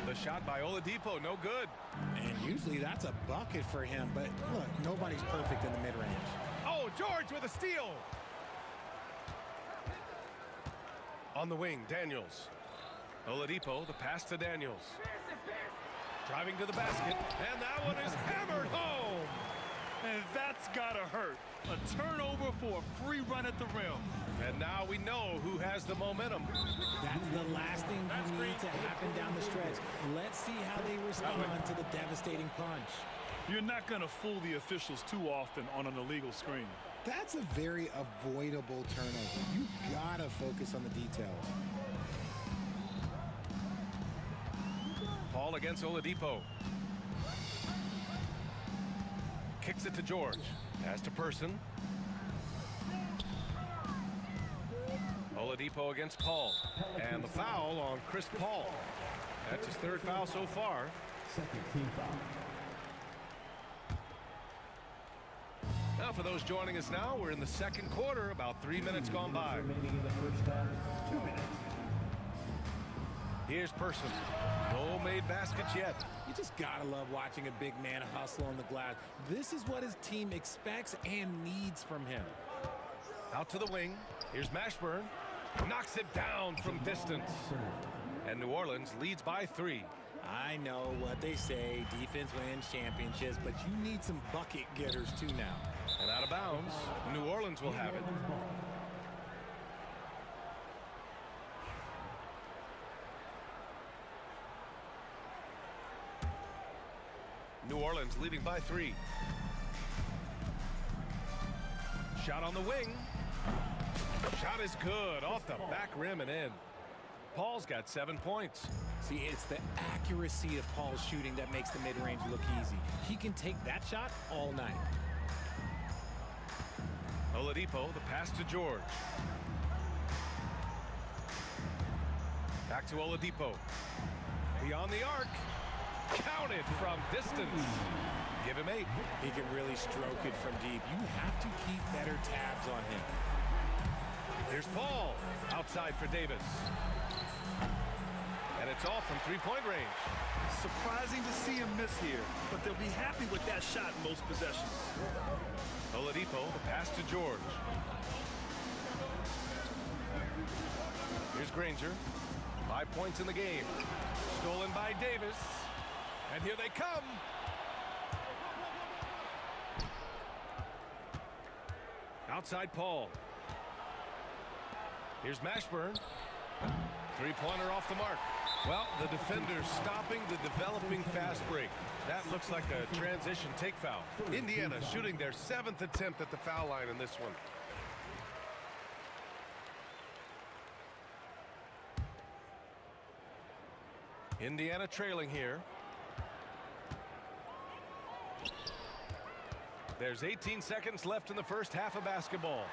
The shot by Oladipo, no good. And usually that's a bucket for him, but look, nobody's perfect in the mid-range. Oh, George with a steal. On the wing, Daniels. Oladipo, the pass to Daniels. Driving to the basket, and that one is hammered home. And that's gotta hurt. A turnover for a free run at the rim. And now we know who has the momentum. That's the last thing you need to happen down the stretch. Let's see how they respond to the devastating punch. You're not gonna fool the officials too often on an illegal screen. That's a very avoidable turnover. You gotta focus on the details. Paul against Oladipo. Kicks it to George. Pass to Person. Oladipo against Paul. And the foul on Chris Paul. That's his third foul so far. Second team foul. Now for those joining us now, we're in the second quarter, about 3 minutes gone by. Remaining in the first half, 2 minutes. Here's Person. No made baskets yet. You just gotta love watching a big man hustle on the glass. This is what his team expects and needs from him. Out to the wing. Here's Mashburn. Knocks it down from distance. And New Orleans leads by 3. I know what they say, defense wins championships, but you need some bucket getters too now. And out of bounds, New Orleans will have it. New Orleans leading by 3. Shot on the wing. Shot is good, off the back rim and in. Paul's got 7 points. See, it's the accuracy of Paul's shooting that makes the mid-range look easy. He can take that shot all night. Oladipo, the pass to George. Back to Oladipo. Beyond the arc. Counted from distance. Give him 8. He can really stroke it from deep. You have to keep better tabs on him. Here's Paul. Outside for Davis. And it's off from 3-point range. Surprising to see him miss here, but they'll be happy with that shot in most possessions. Oladipo, the pass to George. Here's Granger. 5 points in the game. Stolen by Davis. And here they come. Outside Paul. Here's Mashburn. 3-pointer off the mark. Well, the defender stopping the developing fast break. That looks like a transition take foul. Indiana shooting their 7th attempt at the foul line in this one. Indiana trailing here. There's 18 seconds left in the first half of basketball.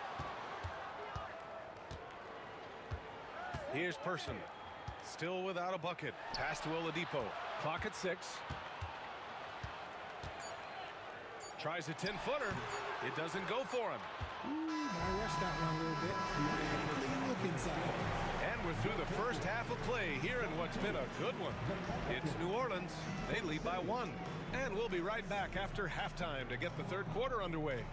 Here's Person. Still without a bucket. Pass to Oladipo. Clock at 6. Tries a 10-footer. It doesn't go for him. Might rush that one a little bit. Clean look inside. And we're through the first half of play here in what's been a good one. It's New Orleans. They lead by 1. And we'll be right back after halftime to get the third quarter underway.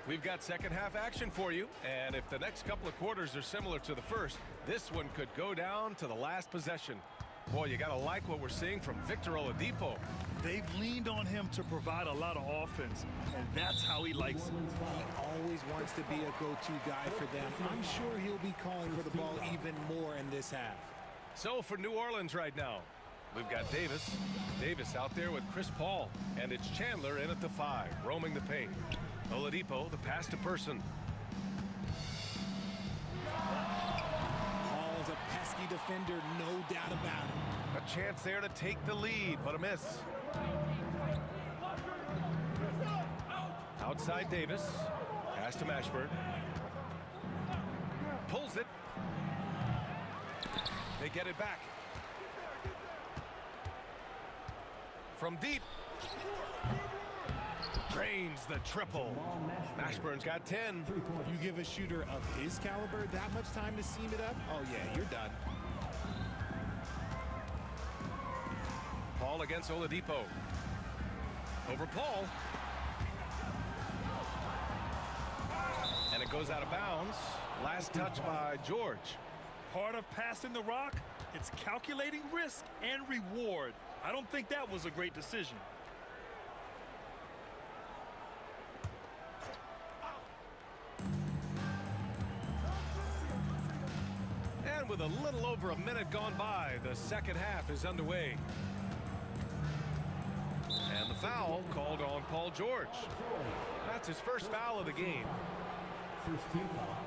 We've got second half action for you, and if the next couple of quarters are similar to the first, this one could go down to the last possession. Boy, you gotta like what we're seeing from Victor Oladipo. They've leaned on him to provide a lot of offense, and that's how he likes it. He always wants to be a go-to guy for them. I'm sure he'll be calling for the ball even more in this half. So for New Orleans right now, we've got Davis. Davis out there with Chris Paul, and it's Chandler in at the 5, roaming the paint. Oladipo, the pass to Person. Paul's a pesky defender, no doubt about it. A chance there to take the lead, but a miss. Outside Davis. Pass to Mashburn. Pulls it. They get it back. From deep. Drains the triple. Mashburn's got 10. You give a shooter of his caliber that much time to seam it up, oh yeah, you're done. Paul against Oladipo. Over Paul. And it goes out of bounds. Last touch by George. Part of passing the rock, it's calculating risk and reward. I don't think that was a great decision. And with a little over a minute gone by, the second half is underway. And the foul called on Paul George. That's his first foul of the game. First team foul.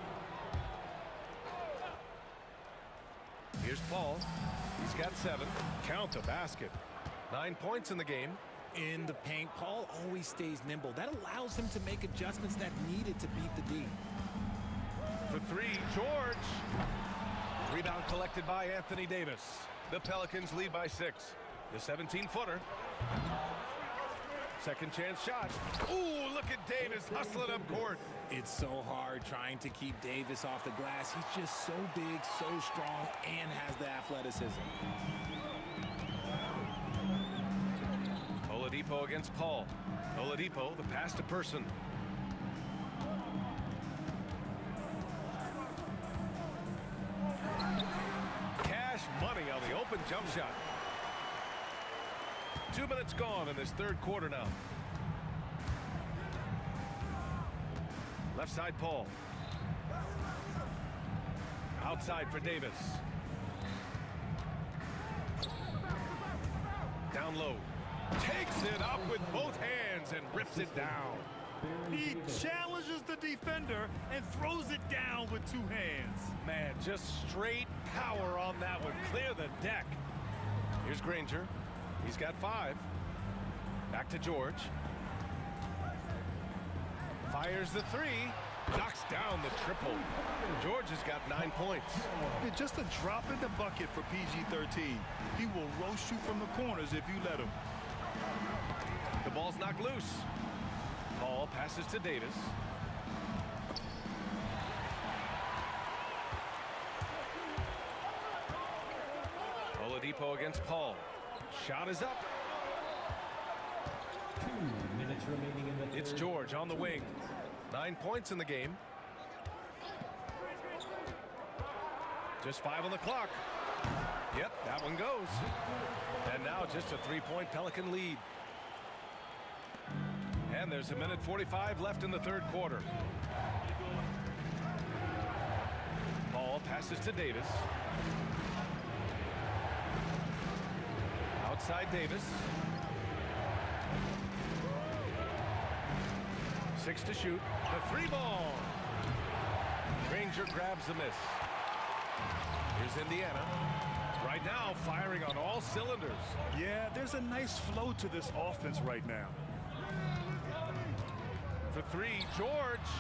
Here's Paul. He's got 7. Count the basket. 9 points in the game. In the paint, Paul always stays nimble. That allows him to make adjustments that needed to beat the D. For 3, George. Rebound collected by Anthony Davis. The Pelicans lead by 6. The 17-footer. Second chance shot. Ooh, look at Davis hustling up court. It's so hard trying to keep Davis off the glass. He's just so big, so strong, and has the athleticism. Oladipo against Paul. Oladipo, the pass to Person. Cash money on the open jump shot. 2 minutes gone in this third quarter now. Left side, Paul. Outside for Davis. Down low. Takes it up with both hands and rips it down. He challenges the defender and throws it down with 2 hands. Man, just straight power on that one. Clear the deck. Here's Granger. He's got 5. Back to George. Fires the 3. Knocks down the triple. George has got 9 points. It's just a drop in the bucket for PG-13. He will roast you from the corners if you let him. The ball's knocked loose. Paul passes to Davis. Oladipo against Paul. Shot is up. 2 minutes remaining in the third. It's George on the wing. 9 points in the game. Just 5 on the clock. Yep, that one goes. And now just a 3-point Pelican lead. And there's a minute 45 left in the third quarter. Paul passes to Davis. Outside Davis. 6 to shoot. The 3 ball. Granger grabs the miss. Here's Indiana. Right now, firing on all cylinders. Yeah, there's a nice flow to this offense right now. For 3, George.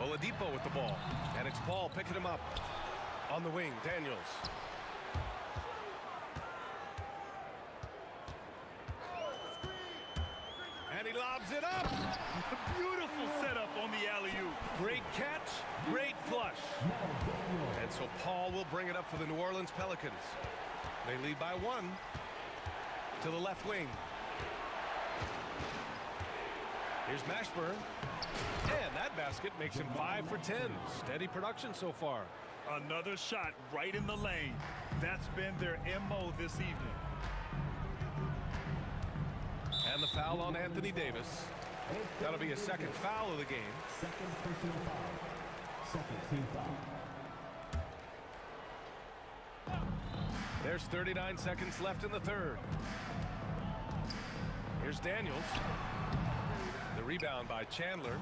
Oladipo with the ball. And it's Paul picking him up. On the wing, Daniels. And he lobs it up. Beautiful setup on the alley-oop. Great catch, great flush. And so Paul will bring it up for the New Orleans Pelicans. They lead by 1 to the left wing. Here's Mashburn. And that basket makes him 5 for 10. Steady production so far. Another shot right in the lane. That's been their MO this evening. And the foul on Anthony Davis. That'll be a second foul of the game. Second personal foul. Second team foul. There's 39 seconds left in the third. Here's Daniels. The rebound by Chandler.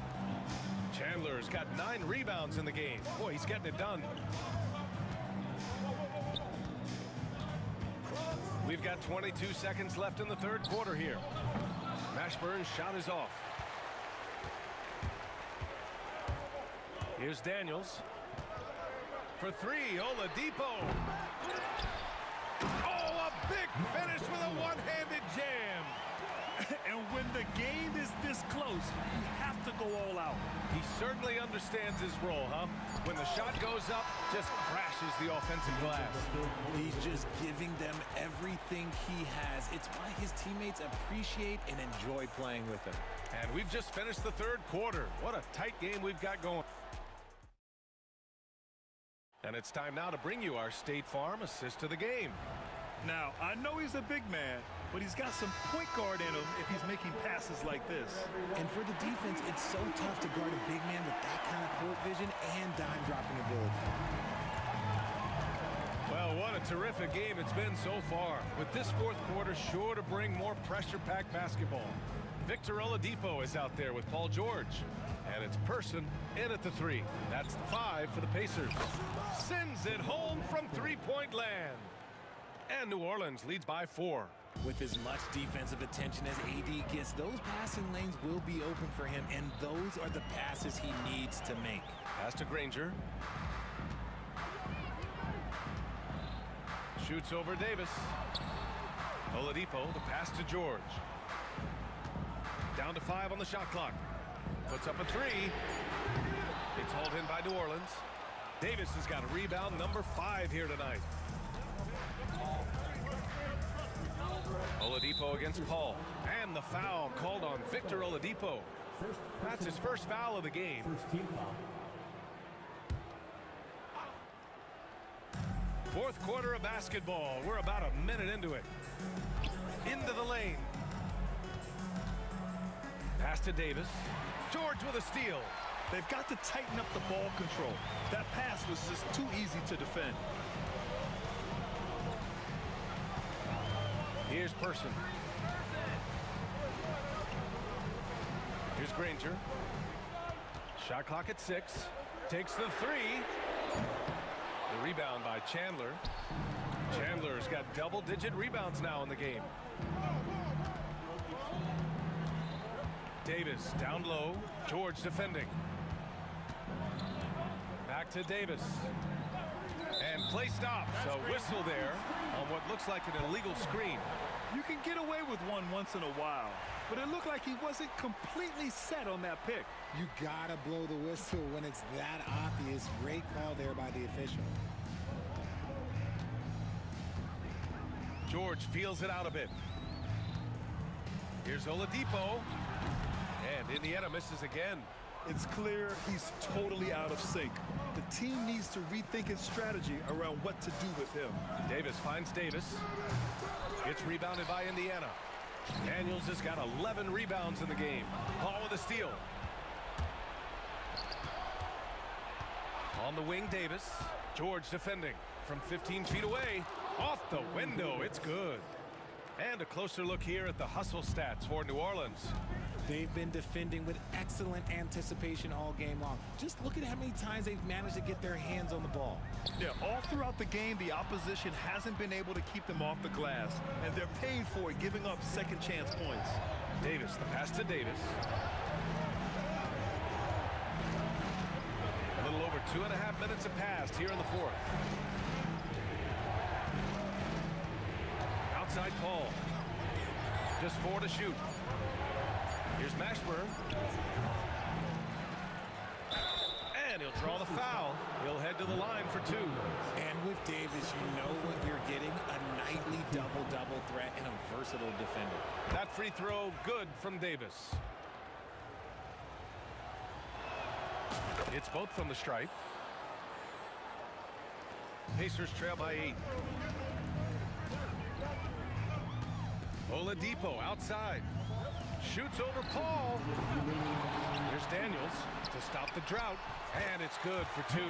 Chandler's got 9 rebounds in the game. Boy, he's getting it done. We've got 22 seconds left in the third quarter here. Mashburn's shot is off. Here's Daniels. For 3, Oladipo. Oh, a big finish with a one-handed jam. And when the game is this close, you have to go all out. He certainly understands his role, huh? When the shot goes up, just crashes the offensive glass. He's just giving them everything he has. It's why his teammates appreciate and enjoy playing with him. And we've just finished the third quarter. What a tight game we've got going. And it's time now to bring you our State Farm assist of the game. Now, I know he's a big man, but he's got some point guard in him if he's making passes like this. And for the defense, it's so tough to guard a big man with that kind of court vision and dime dropping ability. Well, what a terrific game it's been so far. With this fourth quarter sure to bring more pressure-packed basketball. Victor Oladipo is out there with Paul George. And it's Person in at the 3. That's the 5 for the Pacers. Sends it home from three-point land. And New Orleans leads by 4. With as much defensive attention as AD gets, those passing lanes will be open for him, and those are the passes he needs to make. Pass to Granger. Shoots over Davis. Oladipo, the pass to George. Down to 5 on the shot clock. Puts up a 3. It's hauled in by New Orleans. Davis has got a rebound, number 5 here tonight. Oladipo against Paul. And the foul called on Victor Oladipo. That's his first foul of the game. Fourth quarter of basketball. We're about a minute into it. Into the lane. Pass to Davis. George with a steal. They've got to tighten up the ball control. That pass was just too easy to defend. Here's Person. Here's Granger. Shot clock at 6. Takes the 3. The rebound by Chandler. Chandler's got double-digit rebounds now in the game. Davis down low. George defending. Back to Davis. And play stops. A whistle there on what looks like an illegal screen. You can get away with one once in a while, but it looked like he wasn't completely set on that pick. You gotta blow the whistle when it's that obvious. Great call there by the official. George feels it out a bit. Here's Oladipo. And Indiana misses again. It's clear he's totally out of sync. The team needs to rethink its strategy around what to do with him. Davis finds Davis. It's rebounded by Indiana. Daniels has got 11 rebounds in the game. Paul with a steal. On the wing, Davis. George defending from 15 feet away. Off the window. It's good. And a closer look here at the hustle stats for New Orleans. They've been defending with excellent anticipation all game long. Just look at how many times they've managed to get their hands on the ball. Yeah, all throughout the game, the opposition hasn't been able to keep them off the glass, and they're paying for it, giving up second chance points. Davis, the pass to Davis. A little over 2.5 minutes have passed here in the fourth. Outside Paul. Just 4 to shoot. Here's Mashburn. And he'll draw the foul. He'll head to the line for 2. And with Davis, you know what you're getting. A nightly double-double threat and a versatile defender. That free throw good from Davis. It's both from the stripe. Pacers trail by 8. Oladipo outside. Shoots over Paul. Here's Daniels to stop the drought. And it's good for 2.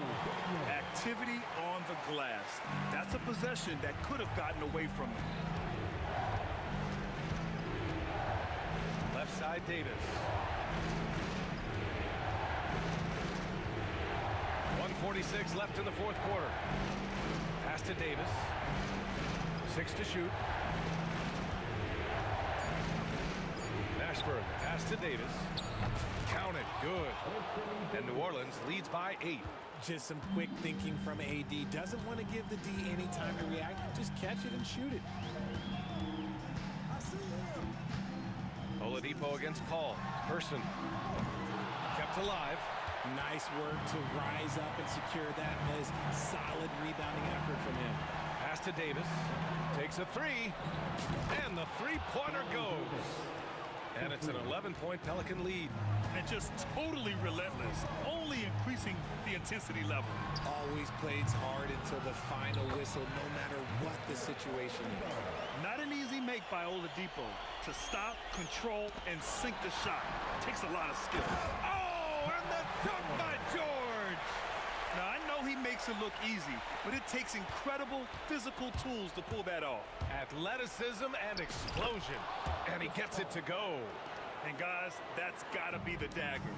Activity on the glass. That's a possession that could have gotten away from them. Left side, Davis. 1:46 left in the fourth quarter. Pass to Davis. 6 to shoot. Mashburn, pass to Davis. Count it, good. And New Orleans leads by 8. Just some quick thinking from AD. Doesn't want to give the D any time to react. Just catch it and shoot it. Oladipo against Paul. Person kept alive. Nice work to rise up and secure that miss. Solid rebounding effort from him. Pass to Davis. Takes a three. And the three-pointer goes. And it's an 11-point Pelican lead. And just totally relentless, only increasing the intensity level. Always plays hard until the final whistle, no matter what the situation is. Not an easy make by Oladipo to stop, control, and sink the shot. Takes a lot of skill. Oh, and the dunk by George! Now, I know he makes it look easy, but it takes incredible physical tools to pull that off. Athleticism and explosion. And he gets it to go. And guys, that's gotta be the dagger.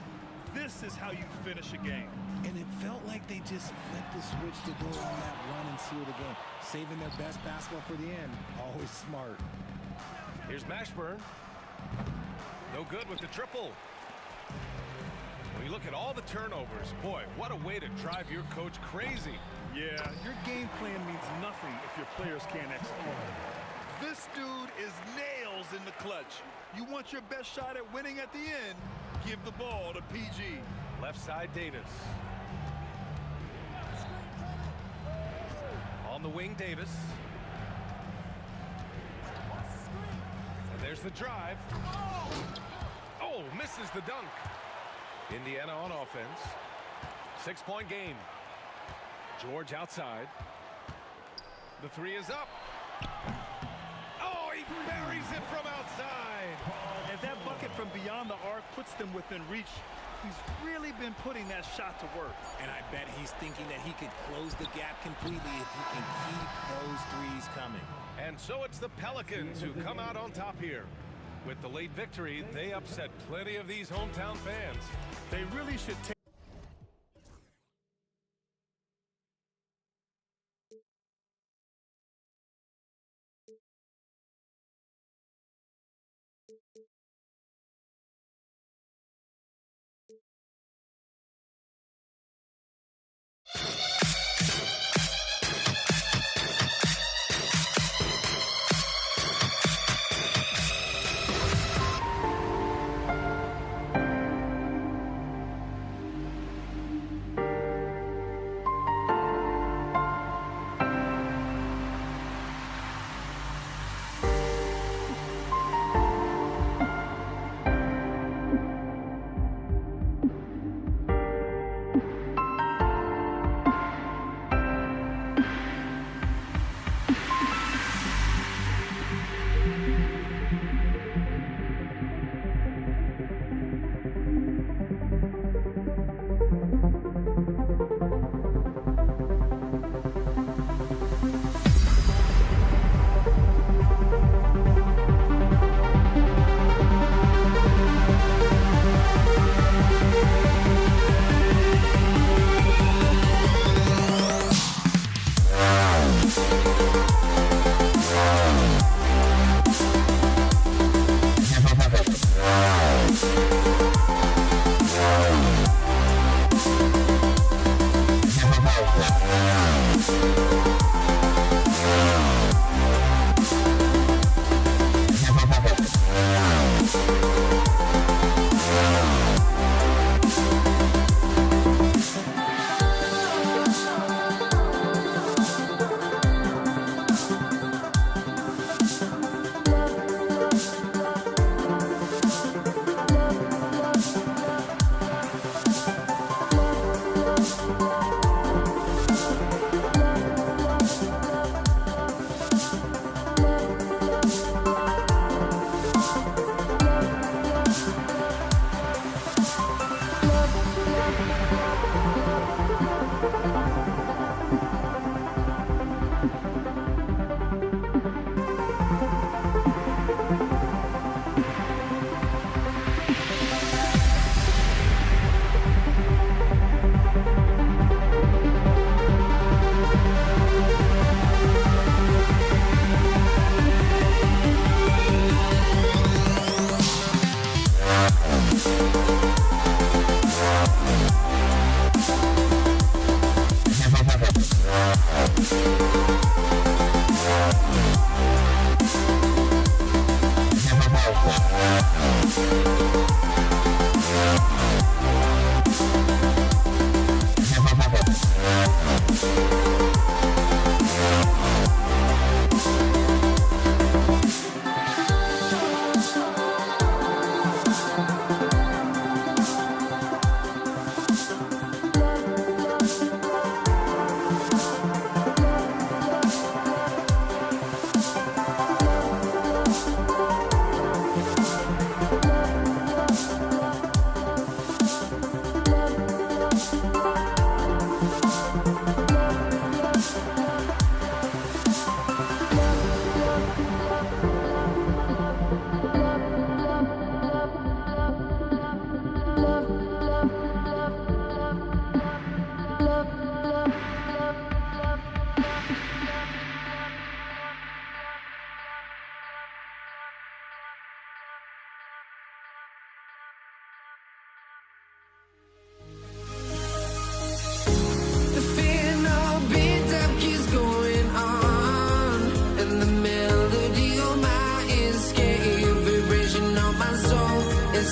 This is how you finish a game. And it felt like they just flipped the switch to go on that run and seal the game. Saving their best basketball for the end. Always smart. Here's Mashburn. No good with the triple. When you look at all the turnovers, boy, what a way to drive your coach crazy. Yeah, your game plan means nothing if your players can't execute. This dude is nails in the clutch. You want your best shot at winning at the end, give the ball to PG. Left side, Davis. On the wing, Davis. And there's the drive. Oh, misses the dunk. Indiana on offense. 6-point game. George outside. The three is up. Oh, he buries it from outside. And that bucket from beyond the arc puts them within reach. He's really been putting that shot to work. And I bet he's thinking that he could close the gap completely if he can keep those threes coming. And so it's the Pelicans who come out on top here. With the late victory, they upset plenty of these hometown fans. They really should take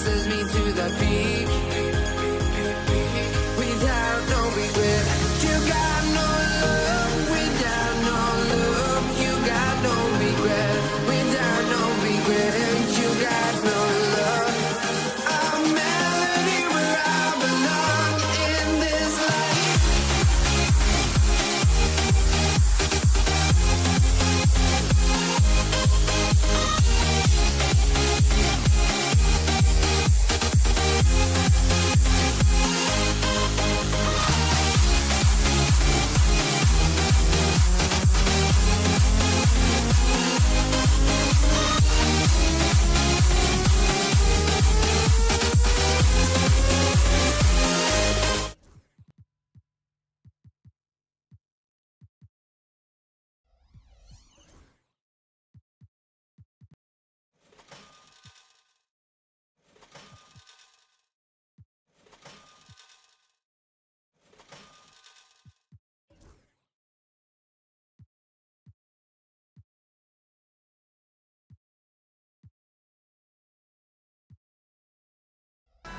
sends me to the peak. Without no regret, you got no love. Without no love, you got no regret. Without no regret, you got no love. A melody where I belong in this life.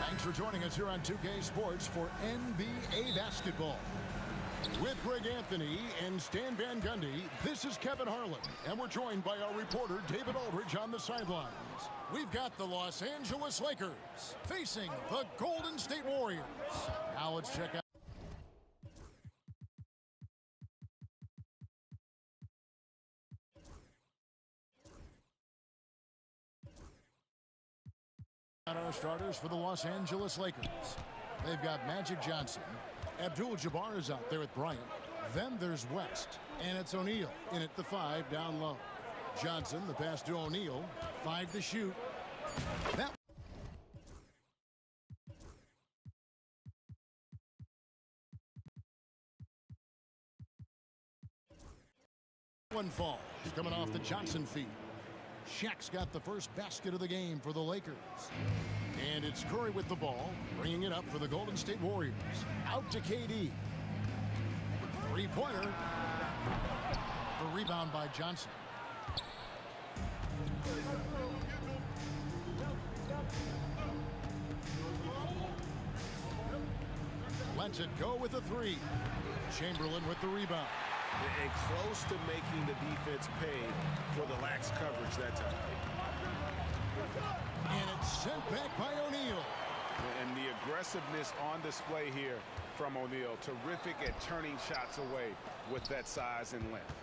Thanks for joining us here on 2K Sports for NBA basketball. With Greg Anthony and Stan Van Gundy, this is Kevin Harlan, and we're joined by our reporter David Aldridge on the sidelines. We've got the Los Angeles Lakers facing the Golden State Warriors. Now let's check out our starters for the Los Angeles Lakers. They've got Magic Johnson. Abdul-Jabbar is out there at Bryant. Then there's West, and it's O'Neal in at the 5 down low. Johnson, the pass to O'Neal, 5 to shoot. That one falls, coming off the Johnson feed. Shaq's got the first basket of the game for the Lakers. And it's Curry with the ball, bringing it up for the Golden State Warriors. Out to KD. Three-pointer. The rebound by Johnson. Lets it go with a 3. Chamberlain with the rebound. And close to making the defense pay for the lax coverage that time. And it's sent back by O'Neal. And the aggressiveness on display here from O'Neal. Terrific at turning shots away with that size and length.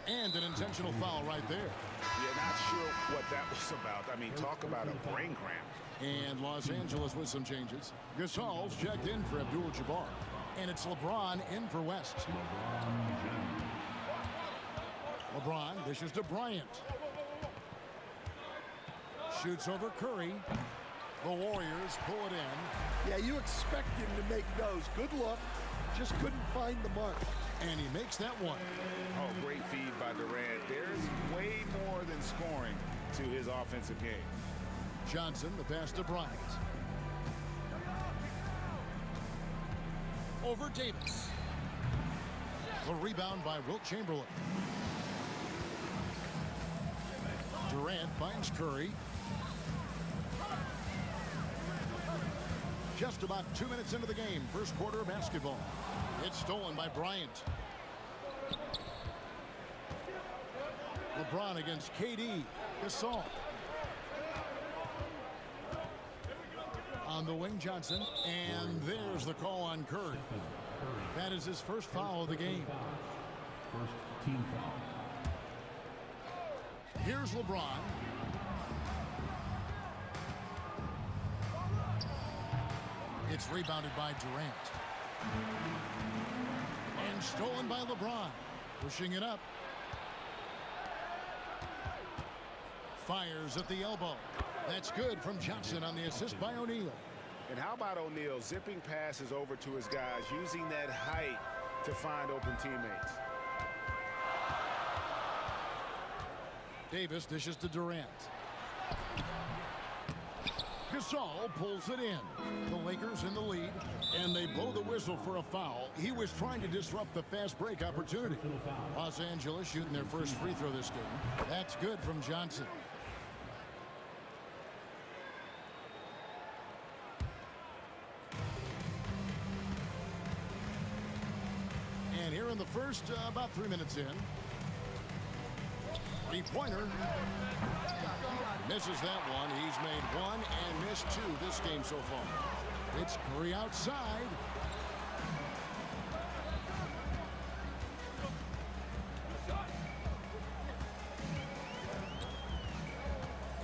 And an intentional foul right there. Yeah, not sure what that was about. I mean, talk about a brain cramp. And Los Angeles with some changes. Gasol's checked in for Abdul-Jabbar. And it's LeBron in for West. LeBron dishes to Bryant. Shoots over Curry. The Warriors pull it in. Yeah, you expect him to make those. Good luck. Just couldn't find the mark. And he makes that one. Oh, great feed by Durant. There's way more than scoring to his offensive game. Johnson, the pass to Bryant. Over Davis. The rebound by Wilt Chamberlain. Durant finds Curry. Just about 2 minutes into the game, first quarter of basketball. It's stolen by Bryant. LeBron against KD. Gasol. On the wing, Johnson. And there's the call on Curry. That is his first foul of the game. First team foul. Here's LeBron. It's rebounded by Durant. And stolen by LeBron. Pushing it up. Fires at the elbow. That's good from Johnson on the assist by O'Neal. And how about O'Neal zipping passes over to his guys, using that height to find open teammates. Davis dishes to Durant. Gasol pulls it in. The Lakers in the lead, and they blow the whistle for a foul. He was trying to disrupt the fast break opportunity. Los Angeles shooting their first free throw this game. That's good from Johnson. And here in the first, about 3 minutes in. Three-pointer. Misses that one. He's made one and missed two this game so far. It's Curry outside.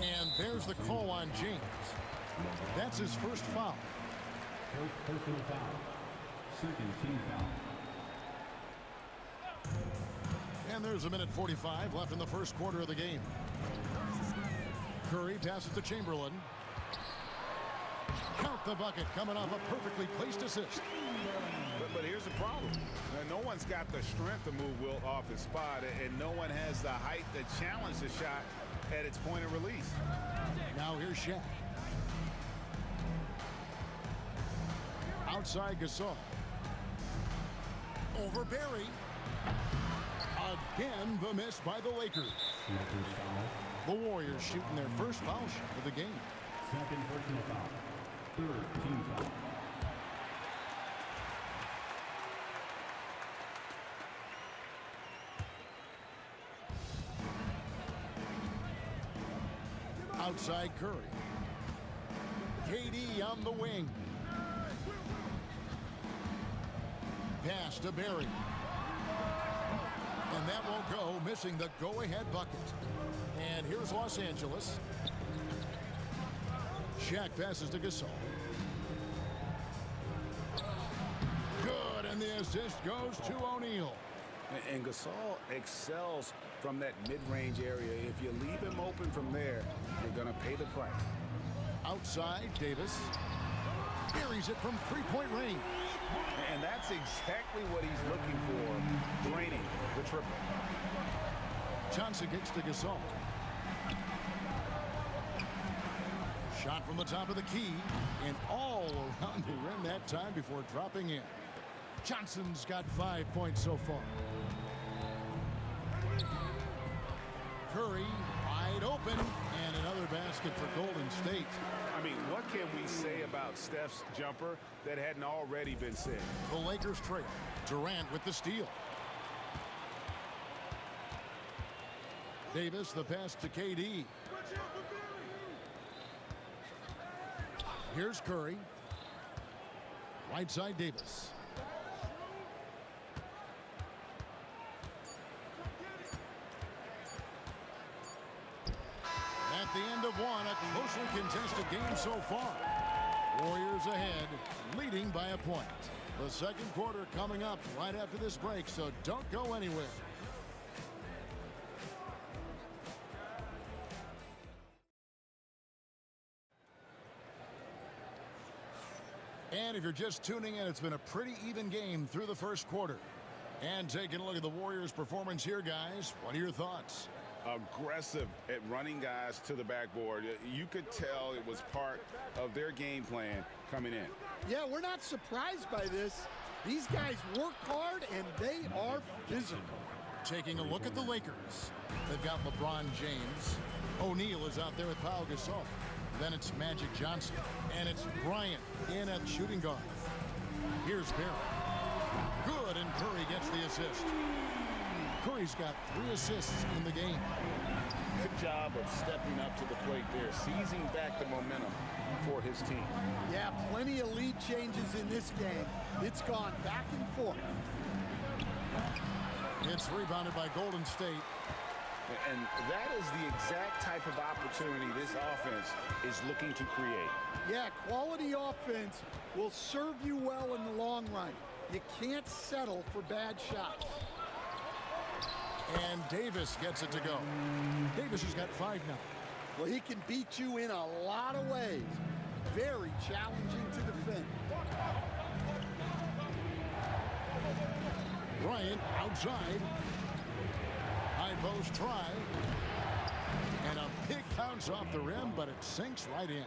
And there's the call on James. That's his first foul. First personal foul. Second team foul. And there's a minute 45 left in the first quarter of the game. Curry passes to Chamberlain. Count the bucket, coming off a perfectly placed assist. But here's the problem. No one's got the strength to move Wilt off his spot, and no one has the height to challenge the shot at its point of release. Now here's Shaq. Outside Gasol. Over Barry. Again, the miss by the Lakers. The Warriors shooting their first foul shot of the game. Second personal foul. Third team foul. Outside Curry. KD on the wing. Pass to Barry. And that won't go, missing the go-ahead bucket. And here's Los Angeles. Shaq passes to Gasol. Good, and the assist goes to O'Neal. And Gasol excels from that mid-range area. If you leave him open from there, you're going to pay the price. Outside, Davis. Buries it from three-point range. And that's exactly what he's looking for, draining the triple. Johnson kicks to Gasol. Shot from the top of the key and all around the rim that time before dropping in. Johnson's got 5 points so far. Curry wide open and another basket for Golden State. I mean, what can we say about Steph's jumper that hadn't already been said? The Lakers trail. Durant with the steal. Davis, the pass to KD. Here's Curry. Right side, Davis. At the end of one, a closely contested game so far. Warriors ahead, leading by a point. The second quarter coming up right after this break, so don't go anywhere. And if you're just tuning in, it's been a pretty even game through the first quarter. And taking a look at the Warriors' performance here, guys, what are your thoughts? Aggressive at running guys to the backboard. You could tell it was part of their game plan coming in. Yeah, we're not surprised by this. These guys work hard and they are physical. Taking a look at the Lakers. They've got LeBron James. O'Neal is out there with Pau Gasol. Then it's Magic Johnson. And it's Bryant in at shooting guard. Here's Barry. Good, and Curry gets the assist. Curry's got 3 assists in the game. Good job of stepping up to the plate there, seizing back the momentum for his team. Yeah, plenty of lead changes in this game. It's gone back and forth. It's rebounded by Golden State. And that is the exact type of opportunity this offense is looking to create. Yeah, quality offense will serve you well in the long run. You can't settle for bad shots. And Davis gets it to go. Davis has got 5 now. Well, he can beat you in a lot of ways. Very challenging to defend. Bryant outside. High post try. And a big bounce off the rim, but it sinks right in.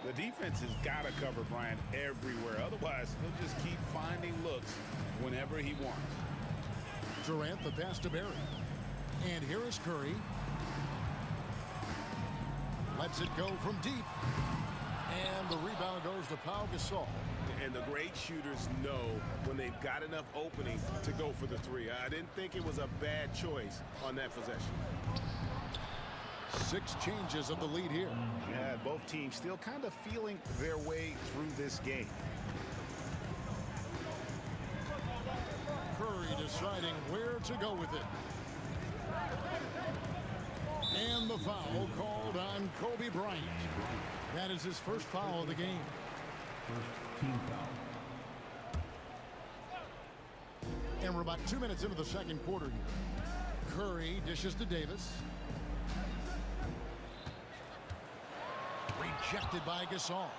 The defense has got to cover Bryant everywhere. Otherwise, he'll just keep finding looks whenever he wants. Durant, the pass to Barry. And here is Curry. Lets it go from deep. And the rebound goes to Pau Gasol. And the great shooters know when they've got enough opening to go for the three. I didn't think it was a bad choice on that possession. 6 changes of the lead here. Yeah, both teams still kind of feeling their way through this game. Curry deciding where to go with it. And the foul called on Kobe Bryant. That is his first foul of the game. First team foul. And we're about 2 minutes into the second quarter here. Curry dishes to Davis. Rejected by Gasol.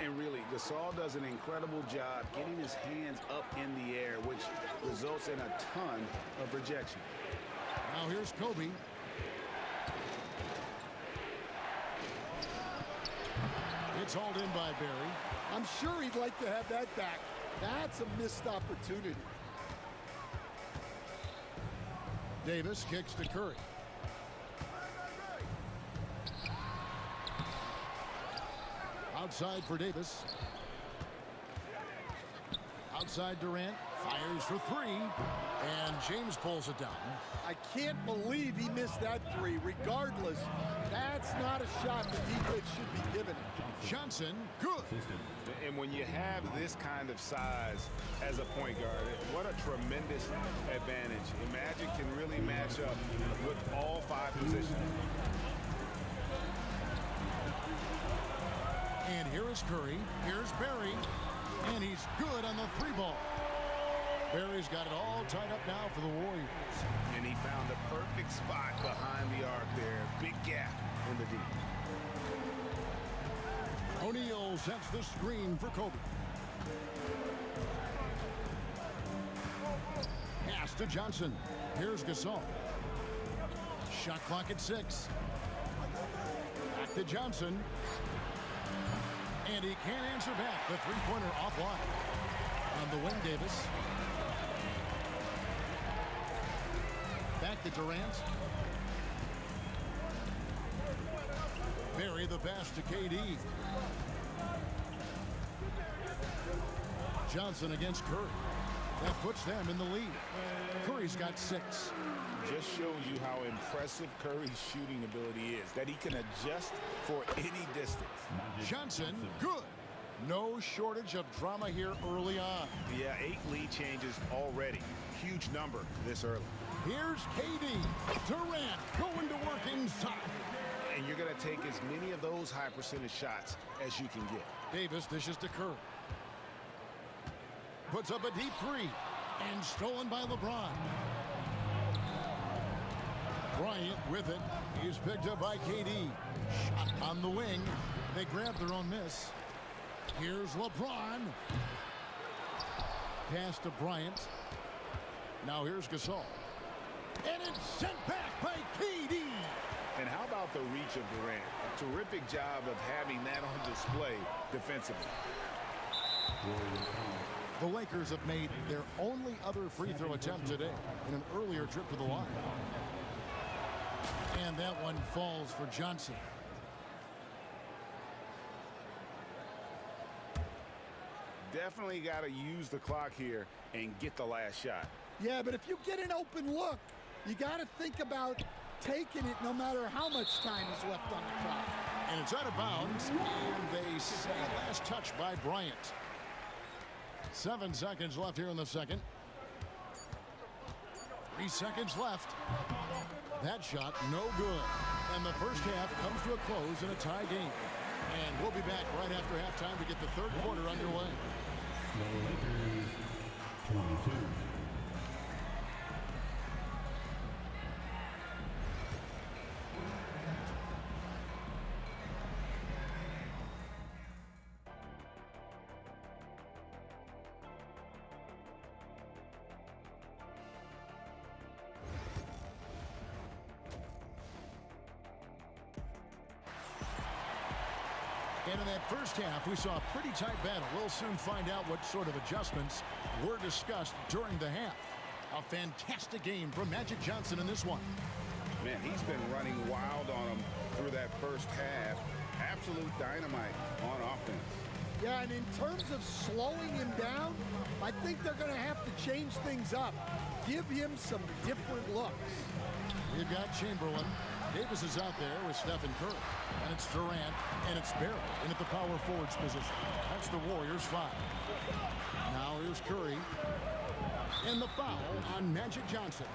And really, Gasol does an incredible job getting his hands up in the air, which results in a ton of rejection. Now here's Kobe. It's hauled in by Barry. I'm sure he'd like to have that back. That's a missed opportunity. Davis kicks to Curry. Outside for Davis. Outside Durant. Fires for 3. And James pulls it down. I can't believe he missed that 3. Regardless, that's not a shot the defense should be giving it. Johnson, good. And when you have this kind of size as a point guard, what a tremendous advantage. And Magic can really match up with all 5 positions. And here is Curry. Here's Barry. And he's good on the 3 ball. Barry's got it all tied up now for the Warriors. And he found the perfect spot behind the arc there. Big gap in the D. O'Neal sets the screen for Kobe. Pass to Johnson. Here's Gasol. Shot clock at 6. Back to Johnson. And he can't answer back. The three-pointer offline. On the wing, Davis. Back to Durant. Barry the pass to KD. Johnson against Curry. That puts them in the lead. Curry's got 6. Just shows you how impressive Curry's shooting ability is, that he can adjust for any distance. Johnson, good. No shortage of drama here early on. Yeah, 8 lead changes already. Huge number this early. Here's KD. Durant going to work inside. And you're going to take as many of those high percentage shots as you can get. Davis dishes to Curry. Puts up a deep 3. And stolen by LeBron. Bryant with it. He's picked up by KD. Shot on the wing. They grab their own miss. Here's LeBron. Pass to Bryant. Now here's Gasol. And it's sent back by KD. And how about the reach of Durant? A terrific job of having that on display defensively. The Lakers have made their only other free throw attempt today in an earlier trip to the line. And that one falls for Johnson. Definitely got to use the clock here and get the last shot. Yeah, but if you get an open look, you got to think about taking it no matter how much time is left on the clock. And it's out of bounds, and they say last touch by Bryant. 7 seconds left here in the second. 3 seconds left. That shot, no good. And the first half comes to a close in a tie game. And we'll be back right after halftime to get the third quarter underway. The Lakers 22. And in that first half, we saw a pretty tight battle. We'll soon find out what sort of adjustments were discussed during the half. A fantastic game from Magic Johnson in this one. Man, he's been running wild on them through that first half. Absolute dynamite on offense. Yeah, and in terms of slowing him down, I think they're going to have to change things up. Give him some different looks. We've got Chamberlain. Davis is out there with Stephen Curry. And it's Durant, and it's Barry in at the power forwards position. That's the Warriors' foul. Now here's Curry. And the foul on Magic Johnson.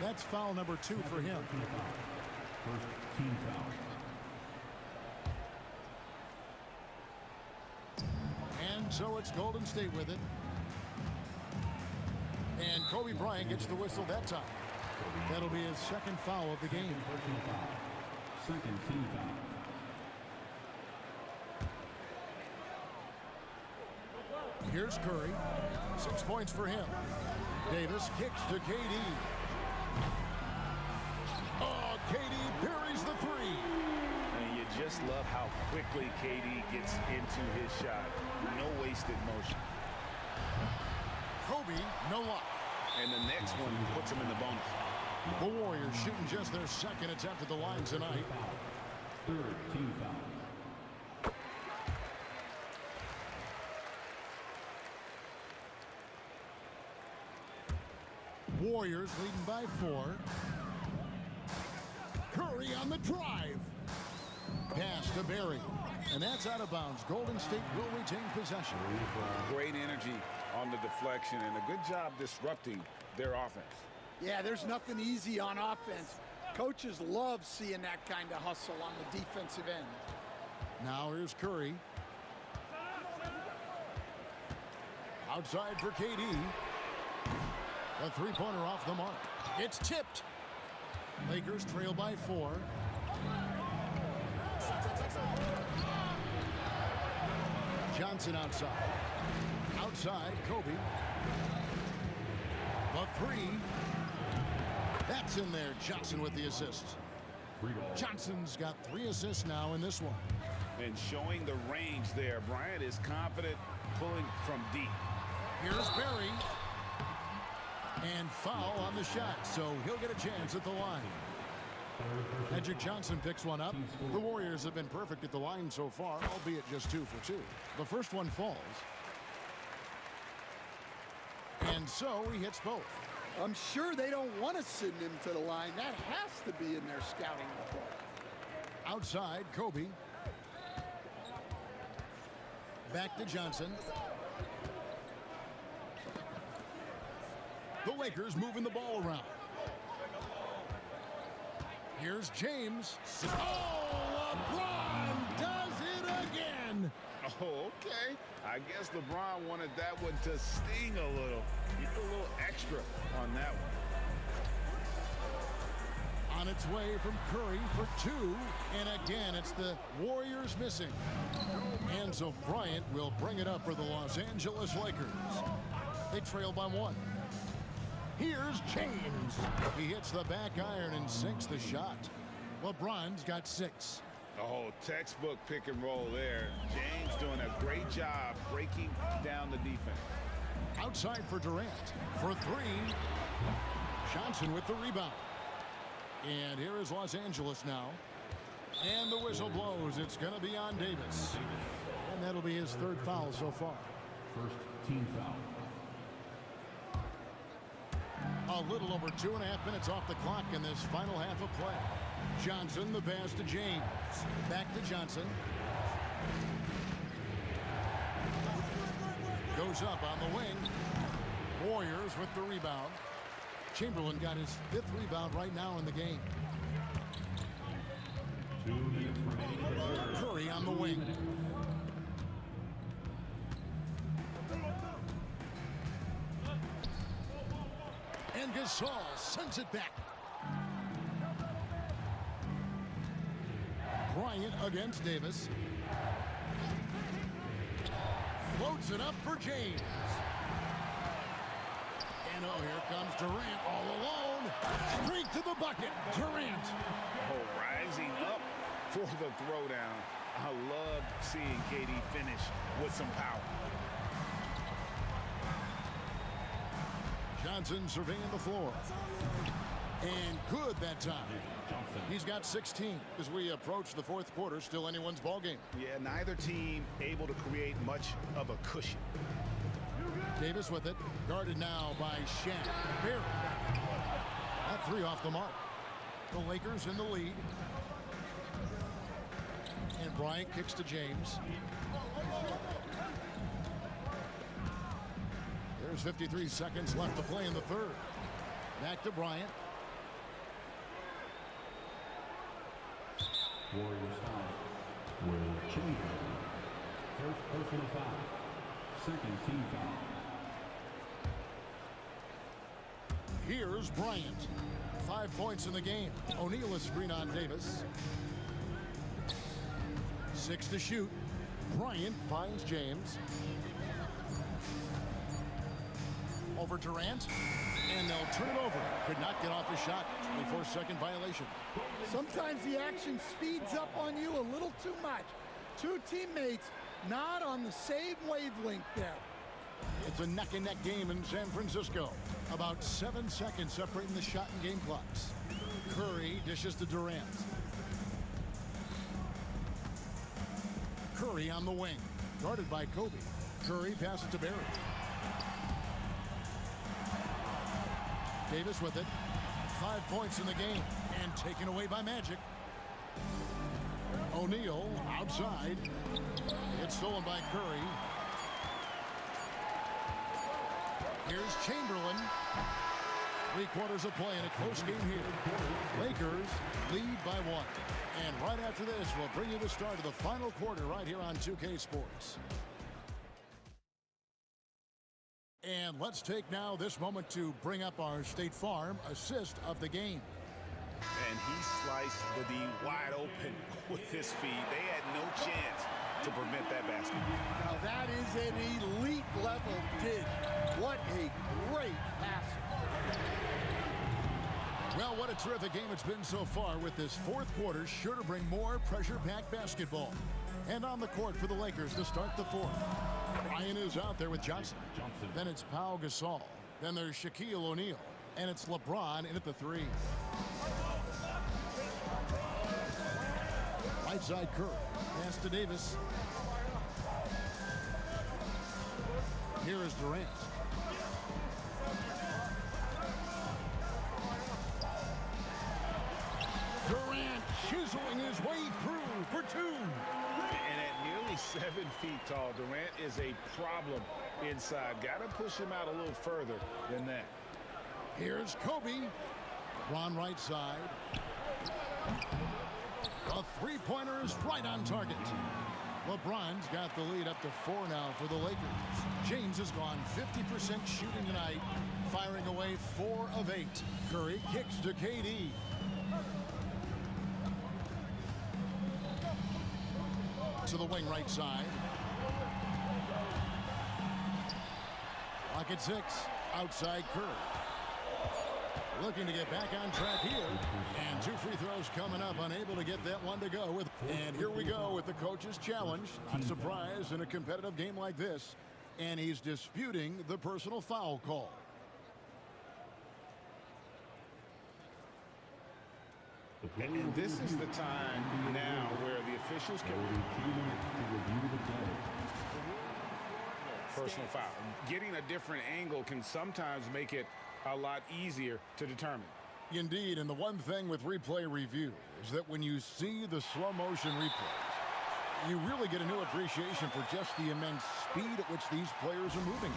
That's foul number 2 for him. First team foul. And so it's Golden State with it. And Kobe Bryant gets the whistle that time. That'll be his second foul of the game. Second team foul. Here's Curry. 6 points for him. Davis kicks to KD. Oh, KD buries the 3. And you just love how quickly KD gets into his shot. No wasted motion. Kobe, no luck. And the next one puts him in the bonus. The Warriors shooting just their second attempt at the line tonight. Third team foul. Warriors leading by 4. Curry on the drive. Pass to Barry. And that's out of bounds. Golden State will retain possession. Great energy on the deflection and a good job disrupting their offense. Yeah, there's nothing easy on offense. Coaches love seeing that kind of hustle on the defensive end. Now here's Curry. Outside for KD. A 3-pointer off the mark. It's tipped. Lakers trail by 4. Johnson outside. Outside, Kobe. The 3. That's in there. Johnson with the assist. Johnson's got 3 assists now in this one. And showing the range there. Bryant is confident pulling from deep. Here's Barry. And foul on the shot, so he'll get a chance at the line. Magic Johnson picks one up. The Warriors have been perfect at the line so far, albeit just 2 for 2. The first one falls. And so he hits both. I'm sure they don't want to send him to the line. That has to be in their scouting report. Outside, Kobe. Back to Johnson. The Lakers moving the ball around. Here's James. Oh, LeBron does it again. Oh, okay. I guess LeBron wanted that one to sting a little. He put a little extra on that one. On its way from Curry for 2. And again, it's the Warriors missing. And so Bryant will bring it up for the Los Angeles Lakers. They trail by 1. Here's James. He hits the back iron and sinks the shot. LeBron's got 6. Oh, textbook pick and roll there. James doing a great job breaking down the defense. Outside for Durant. For 3. Johnson with the rebound. And here is Los Angeles now. And the whistle blows. It's going to be on Davis. And that'll be his 3rd foul so far. First team foul. A little over 2.5 minutes off the clock in this final half of play. Johnson, the pass to James. Back to Johnson. Goes up on the wing. Warriors with the rebound. Chamberlain got his 5th rebound right now in the game. 2 minutes remaining. Curry on the wing. And Gasol sends it back. Bryant against Davis. Floats it up for James. And oh, here comes Durant all alone. Straight to the bucket. Durant. Oh, rising up for the throwdown. I love seeing KD finish with some power. Johnson surveying the floor. And good that time. He's got 16 as we approach the fourth quarter. Still anyone's ball game. Yeah, neither team able to create much of a cushion. Davis with it. Guarded now by Shaq. Barry. That three off the mark. The Lakers in the lead. And Bryant kicks to James. There's 53 seconds left to play in the third. Back to Bryant. Warriors foul. Will Chamberlain. First personal foul. Second team foul. Here's Bryant. 5 points in the game. O'Neal is screen on Davis. 6 to shoot. Bryant finds James. Over Durant. And they'll turn it over. Could not get off the shot. 24-second violation. Sometimes the action speeds up on you a little too much. Two teammates not on the same wavelength there. It's a neck-and-neck game in San Francisco. About 7 seconds separating the shot and game clocks. Curry dishes to Durant. Curry on the wing. Guarded by Kobe. Curry passes to Barry. Davis with it. 5 points in the game. And taken away by Magic. O'Neal outside. It's stolen by Curry. Here's Chamberlain. 3 quarters of play in a close game here. Lakers lead by 1. And right after this, we'll bring you the start of the final quarter right here on 2K Sports. And let's take now this moment to bring up our State Farm assist of the game. And he sliced the D wide open with his feet. They had no chance to prevent that basket. Now that is an elite level dig. What a great pass. Well, what a terrific game it's been so far, with this fourth quarter sure to bring more pressure-packed basketball. And on the court for the Lakers to start the fourth. Ryan is out there with Johnson. Then it's Pau Gasol. Then there's Shaquille O'Neal. And it's LeBron in at the 3. Right side Curry. Pass to Davis. Here is Durant. Durant chiseling his way through for 2. And at nearly 7 feet tall, Durant is a problem inside. Got to push him out a little further than that. Here's Kobe. Ron right side. A three-pointer is right on target. LeBron's got the lead up to 4 now for the Lakers. James has gone 50% shooting tonight, firing away 4 of 8. Curry kicks to KD. To the wing right side. Clock at 6. Outside Curry. Looking to get back on track here. And 2 free throws coming up, unable to get that one to go. And here we go with the coach's challenge. Not surprised in a competitive game like this. And he's disputing the personal foul call. And this is the time now where the officials can personal foul. Getting a different angle can sometimes make it a lot easier to determine. Indeed, and the one thing with replay review is that when you see the slow motion replays, you really get a new appreciation for just the immense speed at which these players are moving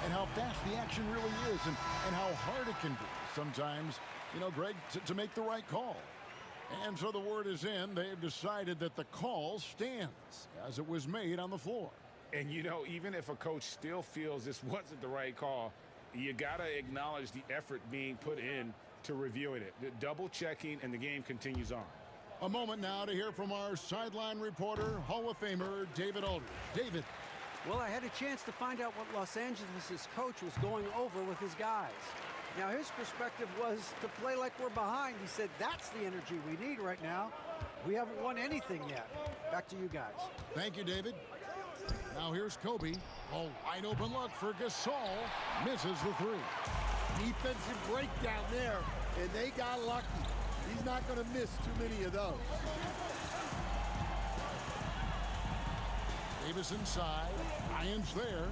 and how fast the action really is and how hard it can be sometimes, you know, Greg, to make the right call. And so the word is in. They've decided that the call stands as it was made on the floor. And, you know, even if a coach still feels this wasn't the right call, you got to acknowledge the effort being put in to reviewing it. The double checking, and the game continues on. A moment now to hear from our sideline reporter, Hall of Famer David Aldridge. David. Well, I had a chance to find out what Los Angeles' coach was going over with his guys. Now, his perspective was to play like we're behind. He said, that's the energy we need right now. We haven't won anything yet. Back to you guys. Thank you, David. Now here's Kobe. A wide open look for Gasol. Misses the 3. Defensive breakdown there. and they got lucky. He's not going to miss too many of those. Davis inside. Bryant's there.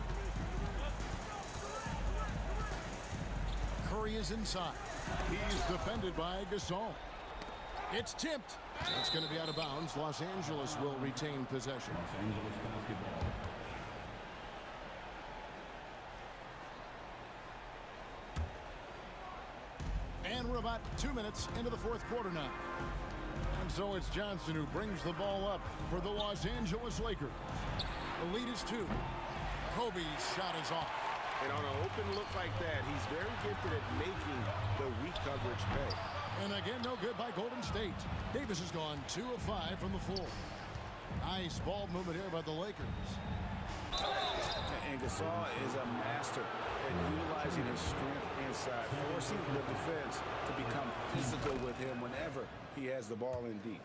Curry is inside. He's defended by Gasol. It's tipped. It's going to be out of bounds. Los Angeles will retain possession. Los Angeles basketball. And we're about 2 minutes into the fourth quarter now. And so it's Johnson who brings the ball up for the Los Angeles Lakers. The lead is 2. Kobe's shot is off. And on an open look like that, he's very gifted at making the weak coverage pay. And again, no good by Golden State. Davis has gone 2 of 5 from the floor. Nice ball movement here by the Lakers. And Gasol is a master at utilizing his strength inside, forcing the defense to become physical with him whenever he has the ball in deep.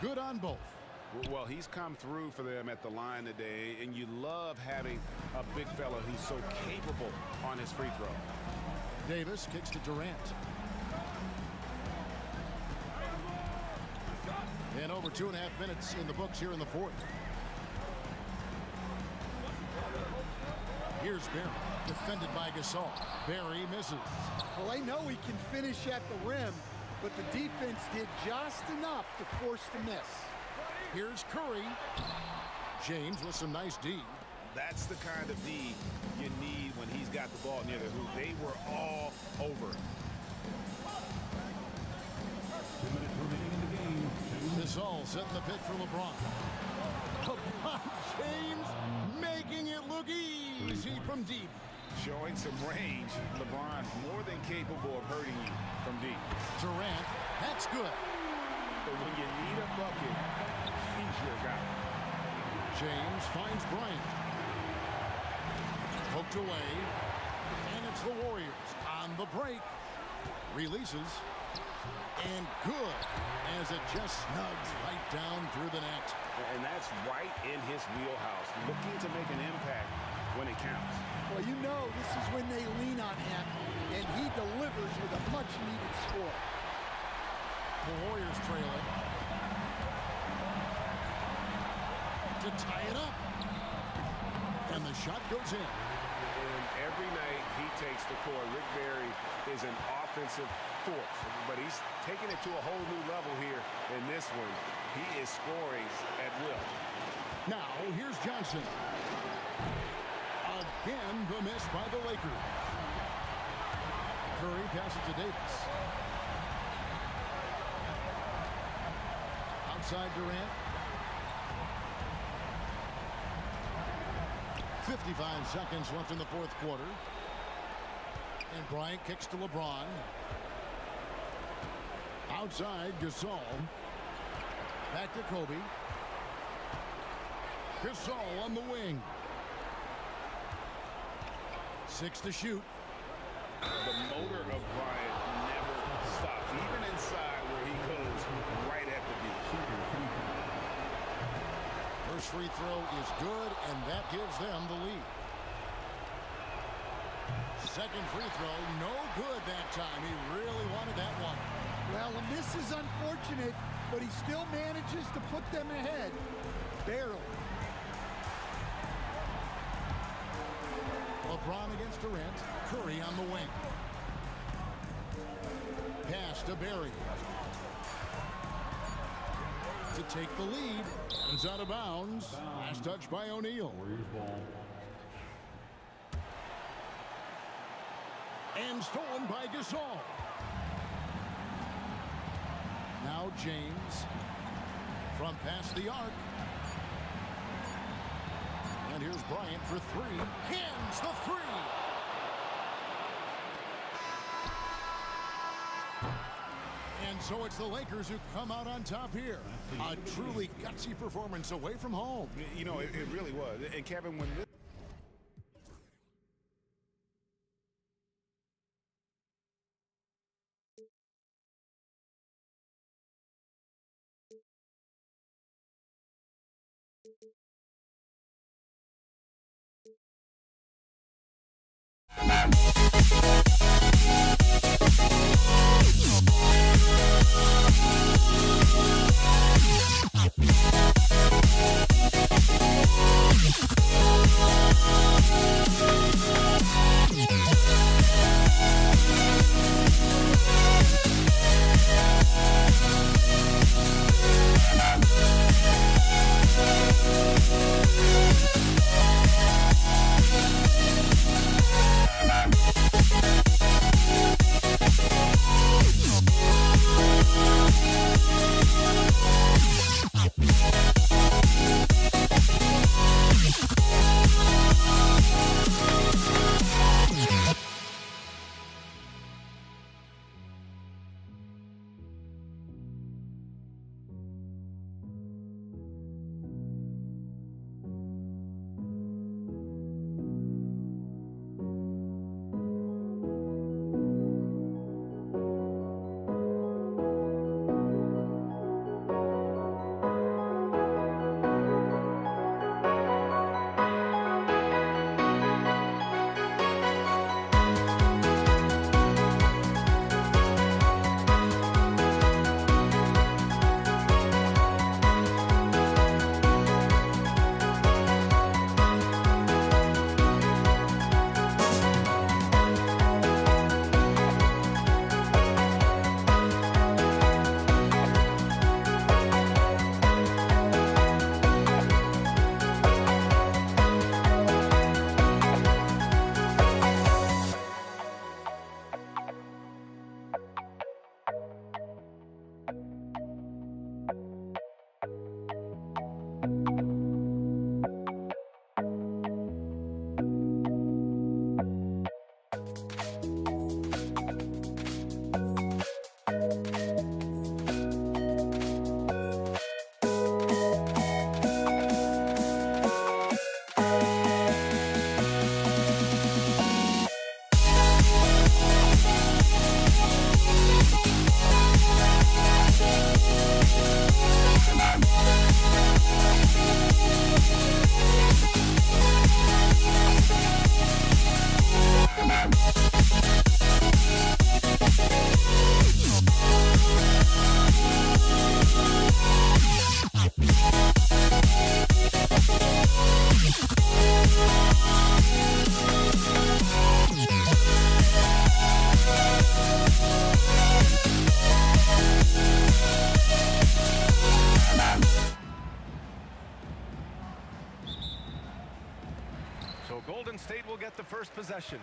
Good on both. Well, he's come through for them at the line today, and you love having a big fella who's so capable on his free throw. Davis kicks to Durant. And over 2.5 minutes in the books here in the fourth. Here's Barry, defended by Gasol. Barry misses. Well, they know he can finish at the rim, but the defense did just enough to force the miss. Here's Curry. James with some nice D. That's the kind of D you need when he's got the ball near the hoop. They were all over. 2 minutes remaining in the game. Gasol setting the pick for LeBron. LeBron James making it look easy from deep. Showing some range. LeBron more than capable of hurting you from deep. Durant, that's good. But when you need a bucket, he's your guy. James finds Bryant. Poked away. And it's the Warriors on the break. Releases. And good as it just snugs right down through the net. And that's right in his wheelhouse. Looking to make an impact when it counts. Well, you know this is when they lean on him, and he delivers with a much-needed score. The Warriors trail it. To tie it up. And the shot goes in. And every night he takes the court, Rick Barry is an offensive force. But he's taking it to a whole new level here in this one. He is scoring at will. Now, here's Johnson. Again, the miss by the Lakers. Curry passes to Davis. Outside Durant. 55 seconds left in the fourth quarter. And Bryant kicks to LeBron. Outside Gasol. Back to Kobe. Gasol on the wing. 6 to shoot. The motor of Bryant never stops, even inside where he goes right at the beat. First free throw is good, and that gives them the lead. Second free throw, no good that time. He really wanted that one. Well, the miss is unfortunate, but he still manages to put them ahead. Barely. LeBron against Durant. Curry on the wing. Pass to Barry. To take the lead. It's out of bounds. Last touch by O'Neal. Warriors ball. And stolen by Gasol. Now James. From past the arc. And here's Bryant for three. Hands the three. And so it's the Lakers who come out on top here. A truly gutsy performance away from home. You know, it really was. And Kevin, when this So Golden State will get the first possession.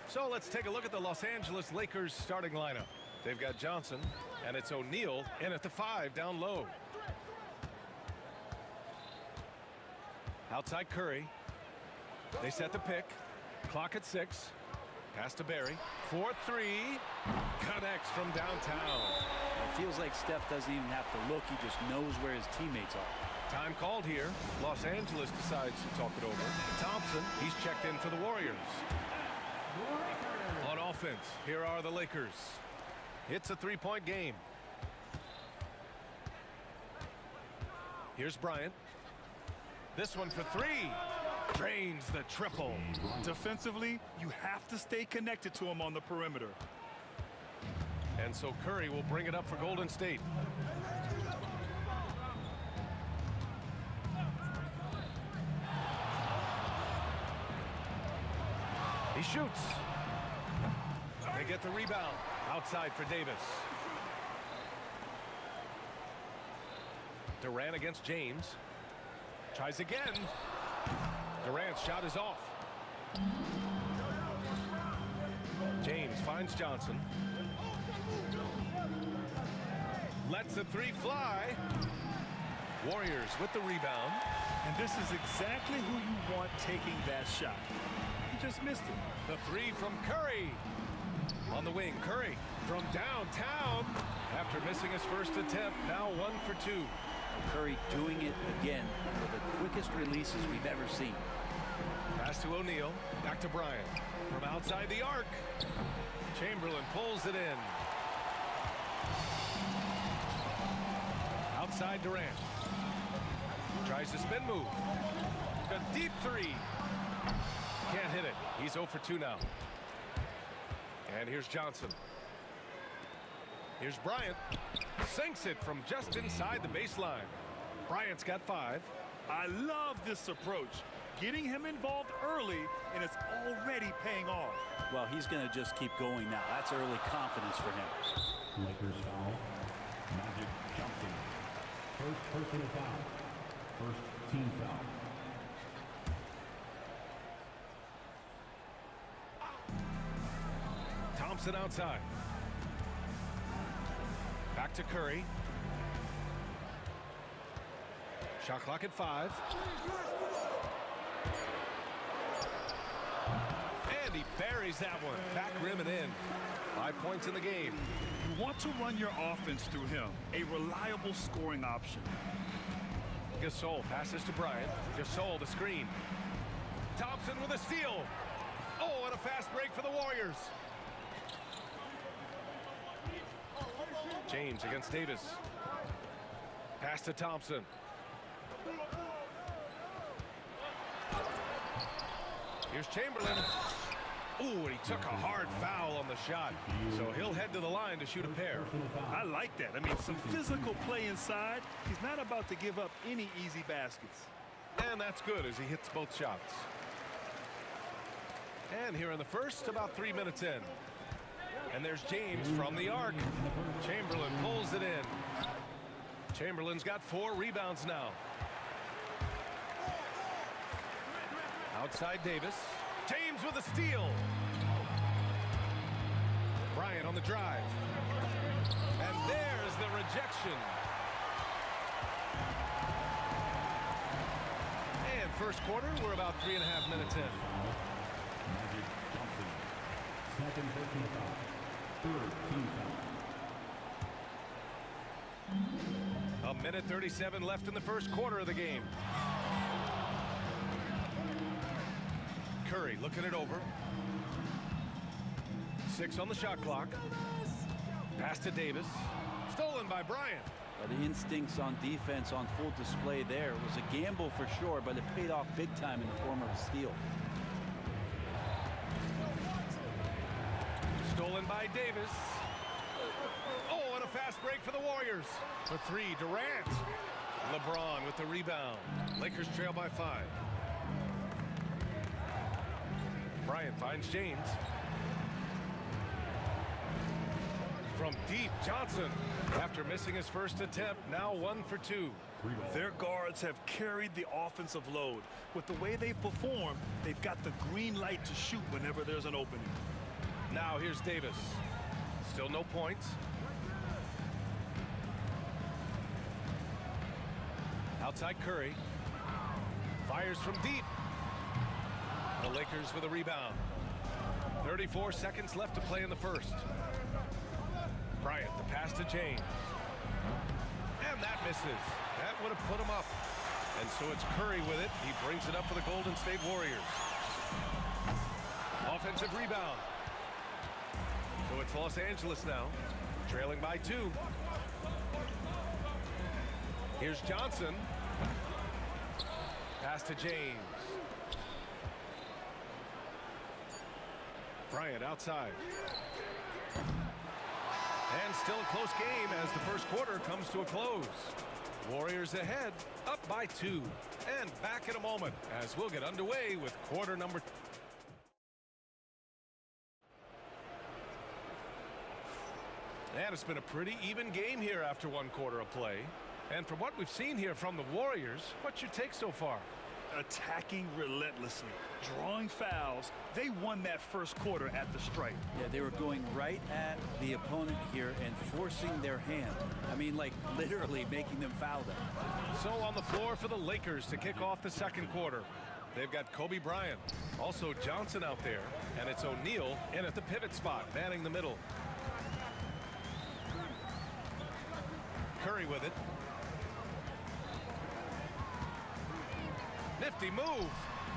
So let's take a look at the Los Angeles Lakers starting lineup. They've got Johnson, and it's O'Neal in at the 5 down low. Outside Curry. They set the pick. Clock at 6. Pass to Barry. 4-3. Connects from downtown. It feels like Steph doesn't even have to look. He just knows where his teammates are. Time called here. Los Angeles decides to talk it over. Thompson, he's checked in for the Warriors. On offense, here are the Lakers. It's a 3-point game. Here's Bryant. This one for 3. Drains the triple. Defensively, you have to stay connected to him on the perimeter. And so Curry will bring it up for Golden State. He shoots. They get the rebound. Outside for Davis. Durant against James. Tries again. Durant's shot is off. James finds Johnson. Lets the 3 fly. Warriors with the rebound. And this is exactly who you want taking that shot. He just missed it. The 3 from Curry. On the wing, Curry from downtown. After missing his first attempt, now 1 for 2. Curry doing it again for the quickest releases we've ever seen. Pass to O'Neal. Back to Bryant. From outside the arc. Chamberlain pulls it in. Outside Durant. Tries to spin move. A deep 3. Can't hit it. He's 0 for 2 now. And here's Johnson. Here's Bryant. Sinks it from just inside the baseline. Bryant's got 5. I love this approach. Getting him involved early, and it's already paying off. Well, he's going to just keep going now. That's early confidence for him. Lakers foul. Magic Johnson. First personal foul. First team foul. Thompson outside. Back to Curry. Shot clock at 5. And he buries that one. Back rim and in. 5 points in the game. You want to run your offense through him. A reliable scoring option. Gasol passes to Bryant. Gasol the screen. Thompson with a steal. Oh, and a fast break for the Warriors. James against Davis. Pass to Thompson. Here's Chamberlain. Ooh, and he took a hard foul on the shot. So he'll head to the line to shoot a pair. I like that. I mean, some physical play inside. He's not about to give up any easy baskets. And that's good as he hits both shots. And here in the first, about 3 minutes in. And there's James from the arc. Chamberlain pulls it in. Chamberlain's got 4 rebounds now. Outside Davis. James with a steal. Bryant on the drive. And there's the rejection. And first quarter, we're about 3.5 minutes in. Magic Johnson. Second personal foul. Third team foul. A minute 37 left in the first quarter of the game. Curry looking it over. 6 on the shot clock. Pass to Davis. Stolen by Bryant. The instincts on defense on full display there. It was a gamble for sure, but it paid off big time in the form of a steal. Stolen by Davis. Oh, and a fast break for the Warriors. For 3, Durant. LeBron with the rebound. Lakers trail by 5. Bryant finds James. From deep, Johnson. After missing his first attempt, now 1 for 2. Their guards have carried the offensive load. With the way they've performed, they've got the green light to shoot whenever there's an opening. Now here's Davis. Still no points. Outside Curry. Fires from deep. The Lakers with a rebound. 34 seconds left to play in the first. Bryant, the pass to James. And that misses. That would have put him up. And so it's Curry with it. He brings it up for the Golden State Warriors. Offensive rebound. So it's Los Angeles now, trailing by 2. Here's Johnson. Pass to James. Bryant outside. And still a close game as the first quarter comes to a close. Warriors ahead, up by 2. And back in a moment as we'll get underway with quarter number 2. And it's been a pretty even game here after 1 quarter of play. And from what we've seen here from the Warriors, what's your take so far? Attacking relentlessly, drawing fouls. They won that first quarter at the stripe. Yeah, they were going right at the opponent here and forcing their hand. I mean, like literally making them foul them. So on the floor for the Lakers to kick off the second quarter. They've got Kobe Bryant, also Johnson out there, and it's O'Neal in at the pivot spot, manning the middle. Curry with it. Nifty move.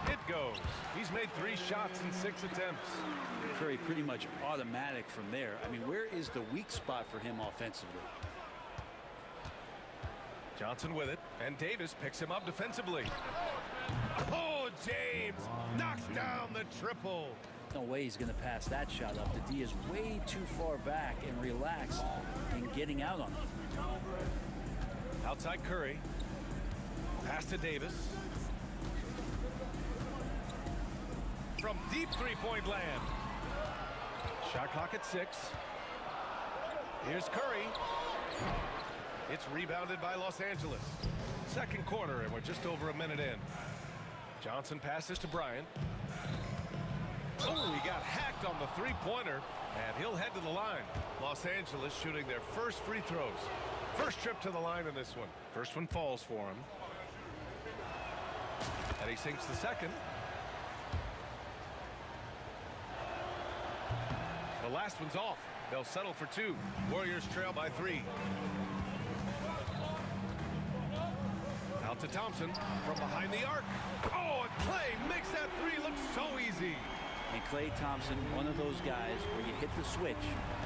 It goes. He's made 3 shots in 6 attempts. Curry pretty much automatic from there. I mean, where is the weak spot for him offensively? Johnson with it, and Davis picks him up defensively. Oh, James knocks down the triple. No way he's going to pass that shot up. The D is way too far back and relaxed in getting out on him. Outside Curry. Pass to Davis. From deep 3-point land. Shot clock at 6. Here's Curry. It's rebounded by Los Angeles. Second quarter, and we're just over a minute in. Johnson passes to Bryant. Oh, he got hacked on the 3-pointer, and he'll head to the line. Los Angeles shooting their first free throws. First trip to the line in this one. First one falls for him. And he sinks the second. The last one's off. They'll settle for 2. Warriors trail by 3. Out to Thompson from behind the arc. Oh, and Clay makes that 3 look so easy. And Klay Thompson, one of those guys where you hit the switch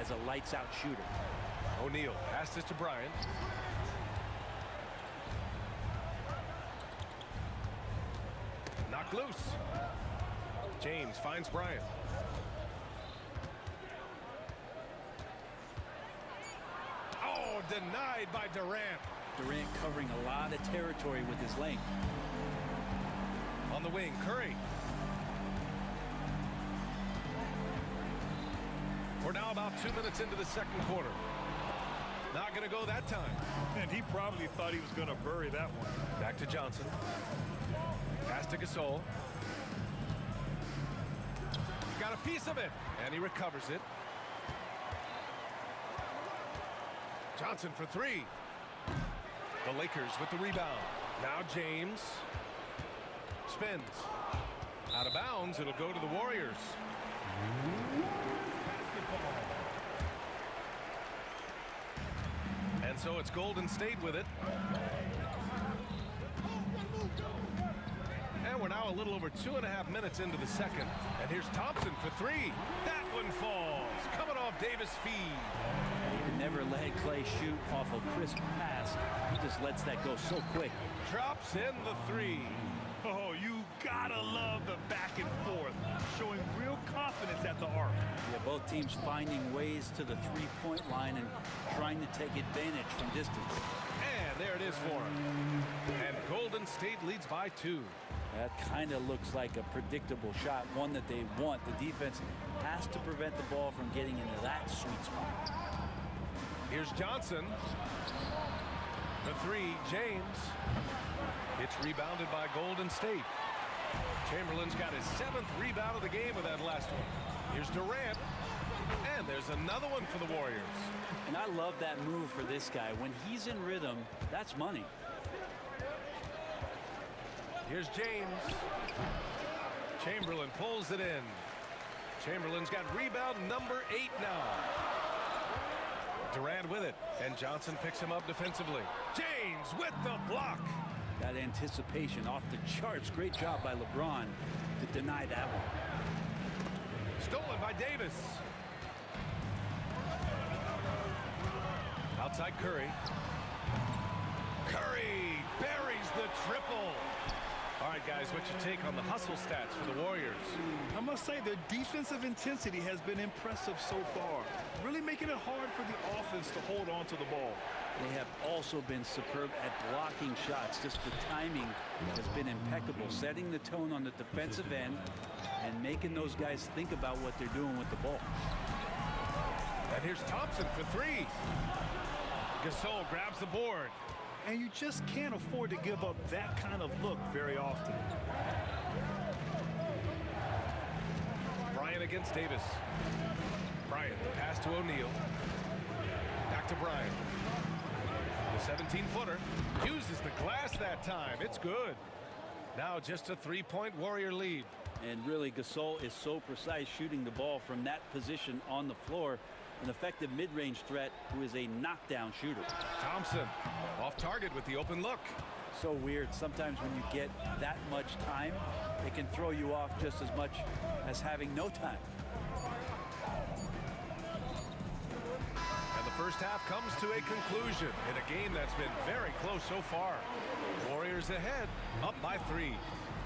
as a lights-out shooter. O'Neal passes to Bryant. Knocked loose. James finds Bryant. Oh, denied by Durant. Durant covering a lot of territory with his length. On the wing, Curry. We're now about 2 minutes into the second quarter. Not going to go that time. And he probably thought he was going to bury that one. Back to Johnson. Pass to Gasol. Got a piece of it, and he recovers it. Johnson for 3. The Lakers with the rebound. Now James. Spins. Out of bounds, it'll go to the Warriors. so it's Golden State with it. And we're now a little over 2.5 minutes into the second. And here's Thompson for three. That one falls. Coming off Davis' feed. You can never let Clay shoot off a crisp pass. He just lets that go so quick. Drops in the three. Oh, you gotta love the back and forth, showing real confidence at the arc. Yeah, both teams finding ways to the three-point line and trying to take advantage from distance. And there it is for him. And Golden State leads by 2. That kind of looks like a predictable shot, one that they want. The defense has to prevent the ball from getting into that sweet spot. Here's Johnson. The three, James. It's rebounded by Golden State. Chamberlain's got his 7th rebound of the game with that last one. Here's Durant. And there's another one for the Warriors. And I love that move for this guy. When he's in rhythm, that's money. Here's James. Chamberlain pulls it in. Chamberlain's got rebound number 8 now. Durant with it, and Johnson picks him up defensively. James with the block. That anticipation off the charts. Great job by LeBron to deny that one. Stolen by Davis. Outside Curry. Curry buries the triple. All right, guys, what's your take on the hustle stats for the Warriors? I must say their defensive intensity has been impressive so far, really making it hard for the offense to hold on to the ball. They have also been superb at blocking shots. Just the timing has been impeccable, setting the tone on the defensive end and making those guys think about what they're doing with the ball. And here's Thompson for three. Gasol grabs the board. And you just can't afford to give up that kind of look very often. Bryant against Davis. Bryant, the pass to O'Neal. Back to Bryant. The 17-footer uses the glass that time. It's good. Now just a 3-point Warrior lead. And really, Gasol is so precise shooting the ball from that position on the floor. An effective mid-range threat who is a knockdown shooter. Thompson off target with the open look. So weird. Sometimes when you get that much time, it can throw you off just as much as having no time. And the first half comes to a conclusion in a game that's been very close so far. Warriors ahead, up by 3.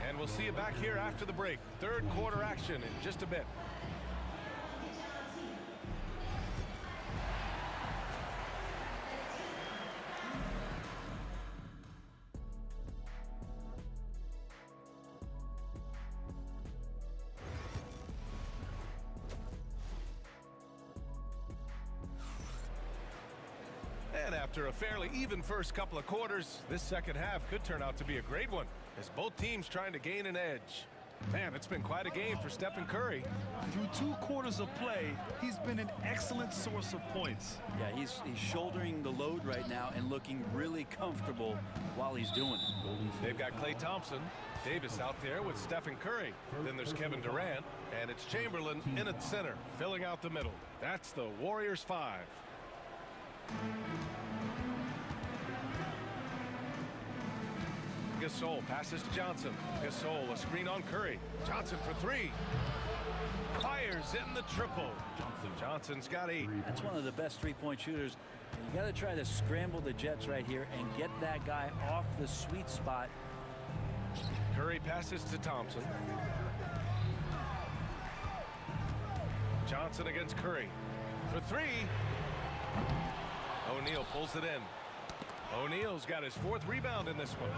And we'll see you back here after the break. Third quarter action in just a bit. And after a fairly even first couple of quarters, this second half could turn out to be a great one as both teams trying to gain an edge. Man, it's been quite a game for Stephen Curry. Through 2 quarters of play, he's been an excellent source of points. Yeah, he's shouldering the load right now and looking really comfortable while he's doing it. They've got Klay Thompson, Davis out there with Stephen Curry. Then there's Kevin Durant, and it's Chamberlain in at center, filling out the middle. That's the Warriors 5. Gasol passes to Johnson. Gasol, a screen on Curry. Johnson for 3. Fires in the triple. Johnson's got 8. That's one of the best three-point shooters. You got to try to scramble the Jets right here and get that guy off the sweet spot. Curry passes to Thompson. Johnson against Curry for 3. O'Neal pulls it in. O'Neal's got his 4th rebound in this one.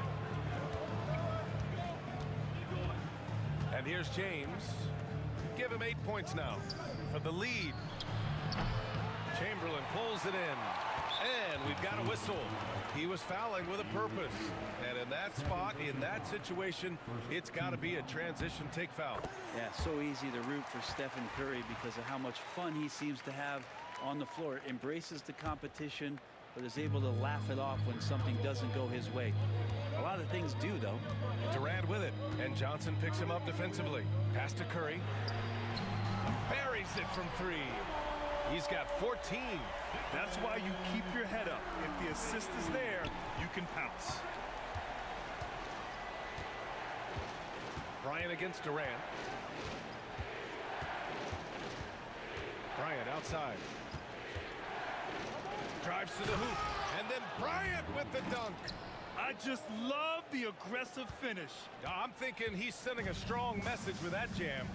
And here's James. Give him 8 points now for the lead. Chamberlain pulls it in. And we've got a whistle. He was fouling with a purpose. And in that spot, in that situation, it's got to be a transition take foul. Yeah, so easy to root for Stephen Curry because of how much fun he seems to have on the floor. Embraces the competition, but is able to laugh it off when something doesn't go his way. A lot of things do, though. Durant with it, and Johnson picks him up defensively. Pass to Curry. Buries it from 3. He's got 14. That's why you keep your head up. If the assist is there, you can pounce. Bryant against Durant. Bryant outside. Drives to the hoop. And then Bryant with the dunk. I just love the aggressive finish. I'm thinking he's sending a strong message with that jam.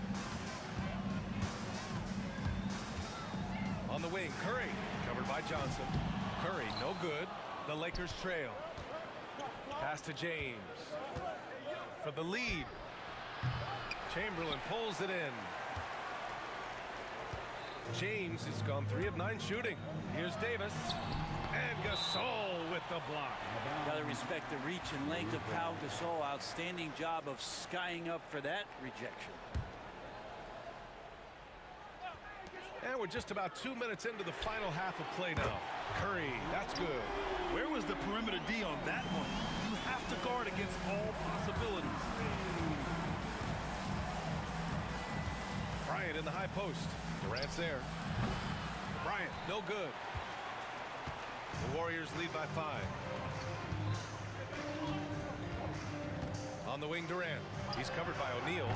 On the wing, Curry, covered by Johnson. Curry, no good. The Lakers trail. Pass to James. For the lead. Chamberlain pulls it in. James has gone 3 of 9 shooting. Here's Davis. And Gasol with the block. Got to respect the reach and length of Pau Gasol. Outstanding job of skying up for that rejection. And we're just about 2 minutes into the final half of play now. Curry, that's good. Where was the perimeter D on that one? You have to guard against all possibilities. Bryant in the high post. Durant's there. Bryant, no good. The Warriors lead by 5. On the wing, Durant. He's covered by O'Neal.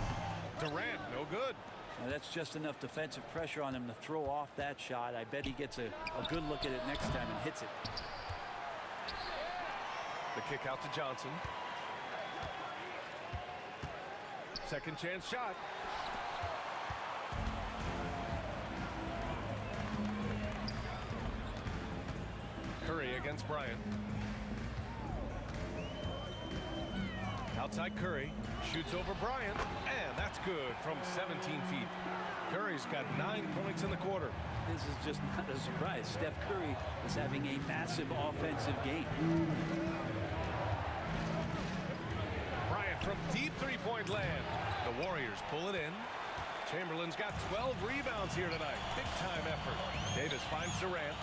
Durant, no good. Now that's just enough defensive pressure on him to throw off that shot. I bet he gets a good look at it next time and hits it. The kick out to Johnson. Second chance shot. Curry against Bryant. Outside Curry. Shoots over Bryant. And that's good from 17 feet. Curry's got 9 points in the quarter. This is just not a surprise. Steph Curry is having a massive offensive game. Bryant from deep three-point land. The Warriors pull it in. Chamberlain's got 12 rebounds here tonight. Big-time effort. Davis finds Durant.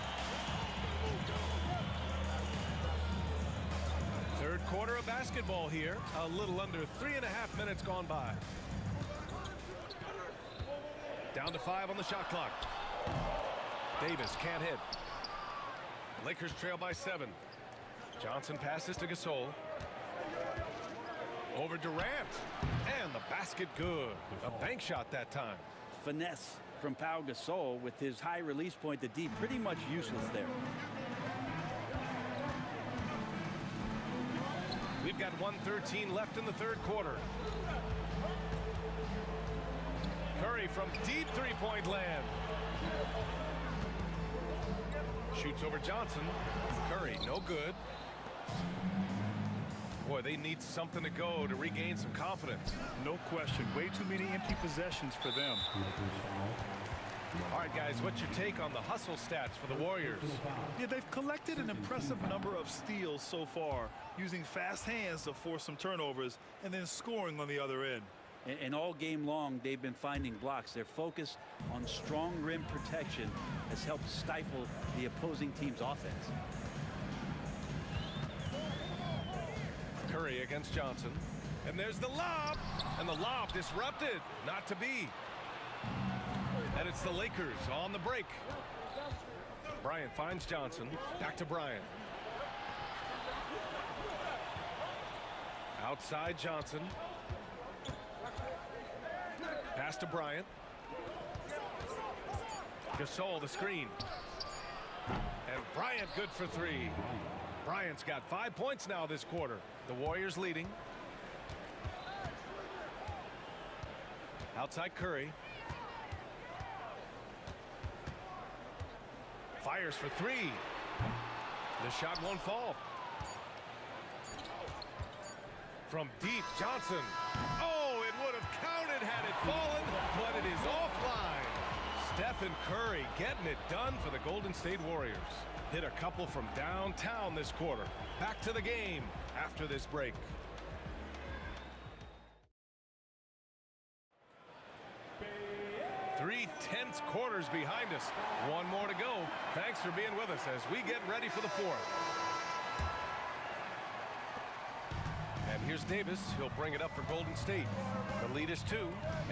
Third quarter of basketball here. A little under 3.5 minutes gone by. Down to 5 on the shot clock. Davis can't hit. Lakers trail by 7. Johnson passes to Gasol. Over Durant. And the basket good. A bank shot that time. Finesse from Pau Gasol with his high release point. The D pretty much useless there. We've got 1:13 left in the third quarter. Curry from deep three-point land. Shoots over Johnson. Curry, no good. Boy, they need something to go to regain some confidence. No question. Way too many empty possessions for them. All right, guys, what's your take on the hustle stats for the Warriors? Yeah, they've collected an impressive number of steals so far, using fast hands to force some turnovers and then scoring on the other end. And all game long, they've been finding blocks. Their focus on strong rim protection has helped stifle the opposing team's offense. Curry against Johnson. And there's the lob. And the lob disrupted. Not to be. And it's the Lakers on the break. Bryant finds Johnson. Back to Bryant. Outside Johnson. Pass to Bryant. Gasol the screen. And Bryant good for 3. Bryant's got 5 points now this quarter. The Warriors leading. Outside Curry. Fires for 3. The shot won't fall. From deep, Johnson. Oh, it would have counted had it fallen, but it is offline. Stephen Curry getting it done for the Golden State Warriors. Hit a couple from downtown this quarter. Back to the game after this break. Three tense quarters behind us. One more to go. Thanks for being with us as we get ready for the fourth. And here's Davis. He'll bring it up for Golden State. The lead is 2.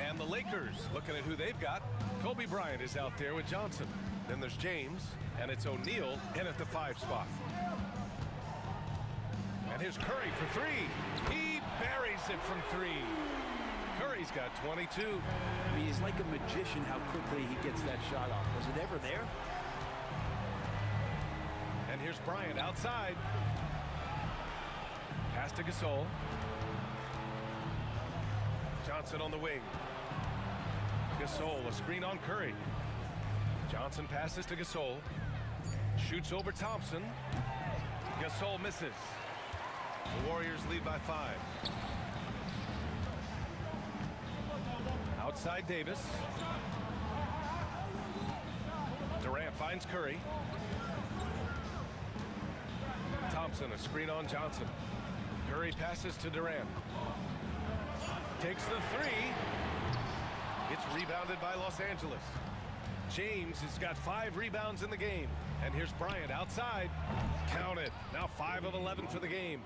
And the Lakers, looking at who they've got. Kobe Bryant is out there with Johnson. Then there's James, and it's O'Neal in at the 5 spot. And here's Curry for 3. He buries it from 3. Curry's got 22. I mean, he's like a magician how quickly he gets that shot off. Was it ever there? And here's Bryant outside. Pass to Gasol. Johnson on the wing. Gasol, a screen on Curry. Johnson passes to Gasol. Shoots over Thompson. Gasol misses. The Warriors lead by 5. Outside Davis. Durant finds Curry. Thompson, a screen on Johnson. Curry passes to Durant. Takes the 3. It's rebounded by Los Angeles. James has got 5 rebounds in the game. And here's Bryant outside. Count it. Now 5 of 11 for the game.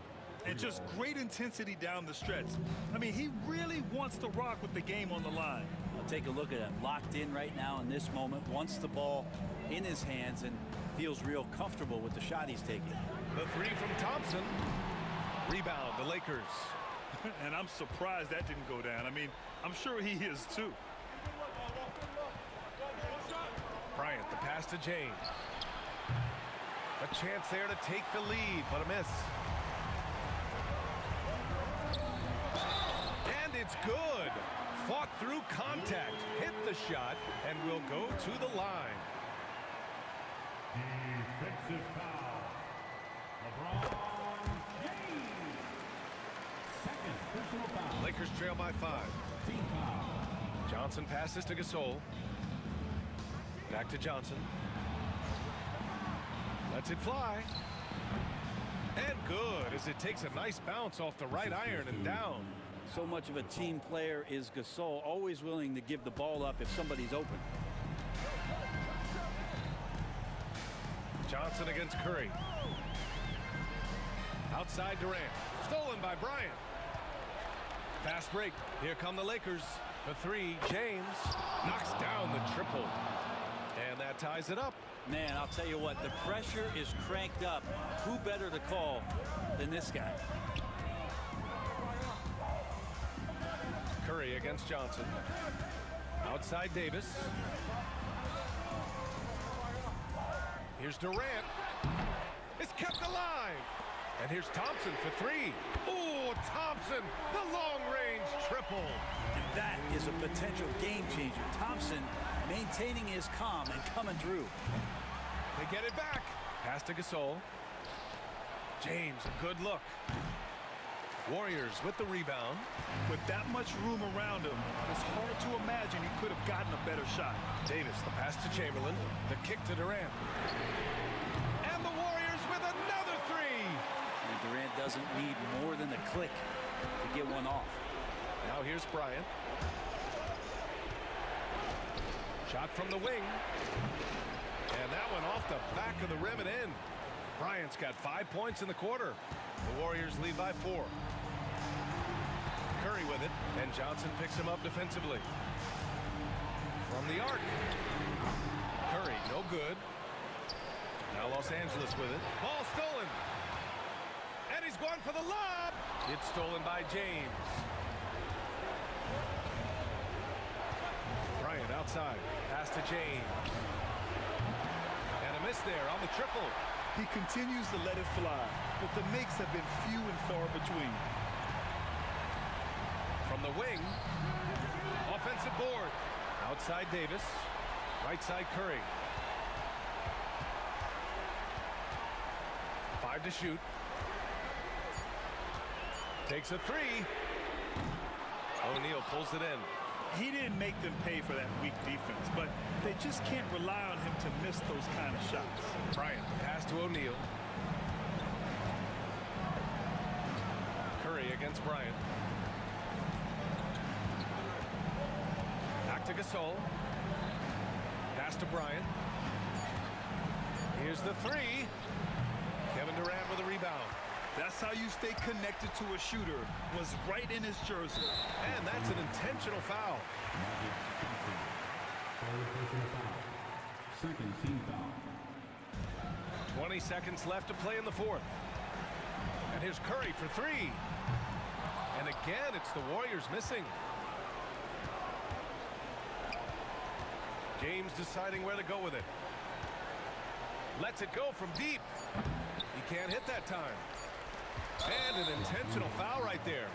And just great intensity down the stretch. I mean, he really wants to rock with the game on the line. I'll take a look at him. Locked in right now in this moment. Wants the ball in his hands and feels real comfortable with the shot he's taking. The 3 from Thompson. Rebound, the Lakers. And I'm surprised that didn't go down. I mean, I'm sure he is too. Bryant, the pass to James. A chance there to take the lead, but a miss. And it's good. Fought through contact, hit the shot, and will go to the line. Defensive foul. LeBron James. Second personal foul. Lakers trail by 5. Team foul. Johnson passes to Gasol. Back to Johnson. Lets it fly. And good, as it takes a nice bounce off the right iron and down. So much of a team player is Gasol, always willing to give the ball up if somebody's open. Johnson against Curry. Outside Durant. Stolen by Bryant. Fast break. Here come the Lakers. For 3, James knocks down the triple. And that ties it up. Man, I'll tell you what, the pressure is cranked up. Who better to call than this guy? Curry against Johnson. Outside Davis. Here's Durant. It's kept alive. And here's Thompson for 3. Oh, Thompson, the long-range triple. And that is a potential game changer. Thompson maintaining his calm and coming through. They get it back. Pass to Gasol. James, a good look. Warriors with the rebound. With that much room around him, it's hard to imagine he could have gotten a better shot. Davis, the pass to Chamberlain. The kick to Durant. And the Warriors with another 3. And Durant doesn't need more than a click to get one off. Now here's Bryant. Shot from the wing. And that one off the back of the rim and in. Bryant's got 5 points in the quarter. The Warriors lead by 4. Curry with it, and Johnson picks him up defensively. From the arc. Curry, no good. Now Los Angeles with it. Ball stolen. And he's going for the lob. It's stolen by James. Bryant outside. Pass to James. And a miss there on the triple. He continues to let it fly, but the makes have been few and far between. From the wing, offensive board. Outside Davis, right side Curry. 5 to shoot. Takes a 3. O'Neal pulls it in. He didn't make them pay for that weak defense, but they just can't rely on him to miss those kind of shots. Bryant, pass to O'Neal. Curry against Bryant. Back to Gasol. Pass to Bryant. Here's the 3. Kevin Durant with a rebound. That's how you stay connected to a shooter. Was right in his jersey. And that's an intentional foul. Second team foul. 20 seconds left to play in the fourth. And here's Curry for three. And again, it's the Warriors missing. James deciding where to go with it. Lets it go from deep. He can't hit that time. And an intentional foul right there.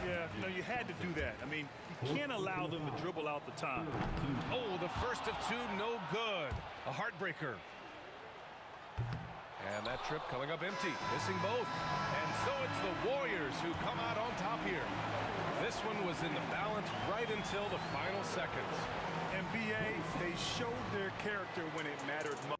Yeah, you had to do that. I mean, you can't allow them to dribble out the time. Oh, the first of two, no good. A heartbreaker. And that trip coming up empty, missing both. And so it's the Warriors who come out on top here. This one was in the balance right until the final seconds. NBA, they showed their character when it mattered most.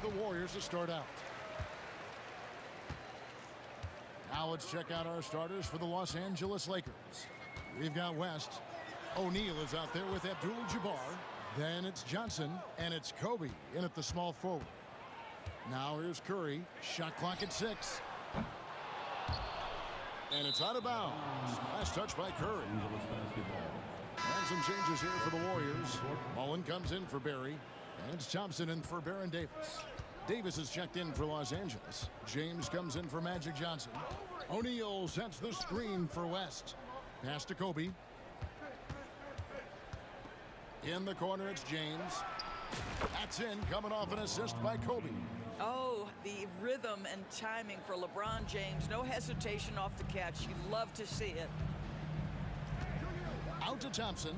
The Warriors to start out. Now let's check out our starters for the Los Angeles Lakers. We've got West. O'Neal is out there with Abdul-Jabbar. Then it's Johnson, and it's Kobe in at the small forward. Now here's Curry. Shot clock at 6. And it's out of bounds. Last touch by Curry. And some changes here for the Warriors. Mullen comes in for Barry. And it's Thompson in for Baron Davis. Davis is checked in for Los Angeles. James comes in for Magic Johnson. O'Neal sets the screen for West. Pass to Kobe. In the corner, it's James. That's in, coming off an assist by Kobe. Oh, the rhythm and timing for LeBron James. No hesitation off the catch. You love to see it. Out to Thompson.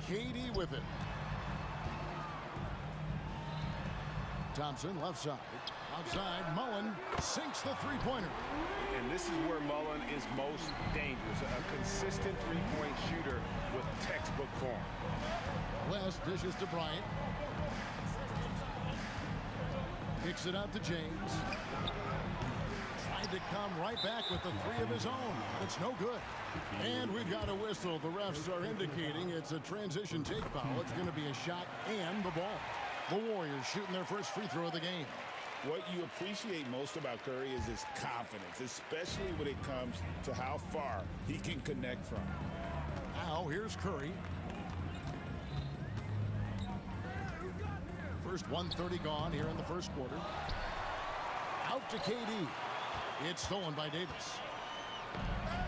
KD with it. Thompson left side. Outside, Mullen sinks the three-pointer. And this is where Mullen is most dangerous. A consistent three-point shooter with textbook form. West dishes to Bryant. Kicks it out to James. Tried to come right back with the three of his own, but it's no good. And we've got a whistle. The refs are indicating it's a transition take foul. It's going to be a shot and the ball. The Warriors shooting their first free throw of the game. What you appreciate most about Curry is his confidence, especially when it comes to how far he can connect from. Now here's Curry. First 1:30 gone here in the first quarter. Out to KD. It's stolen by Davis.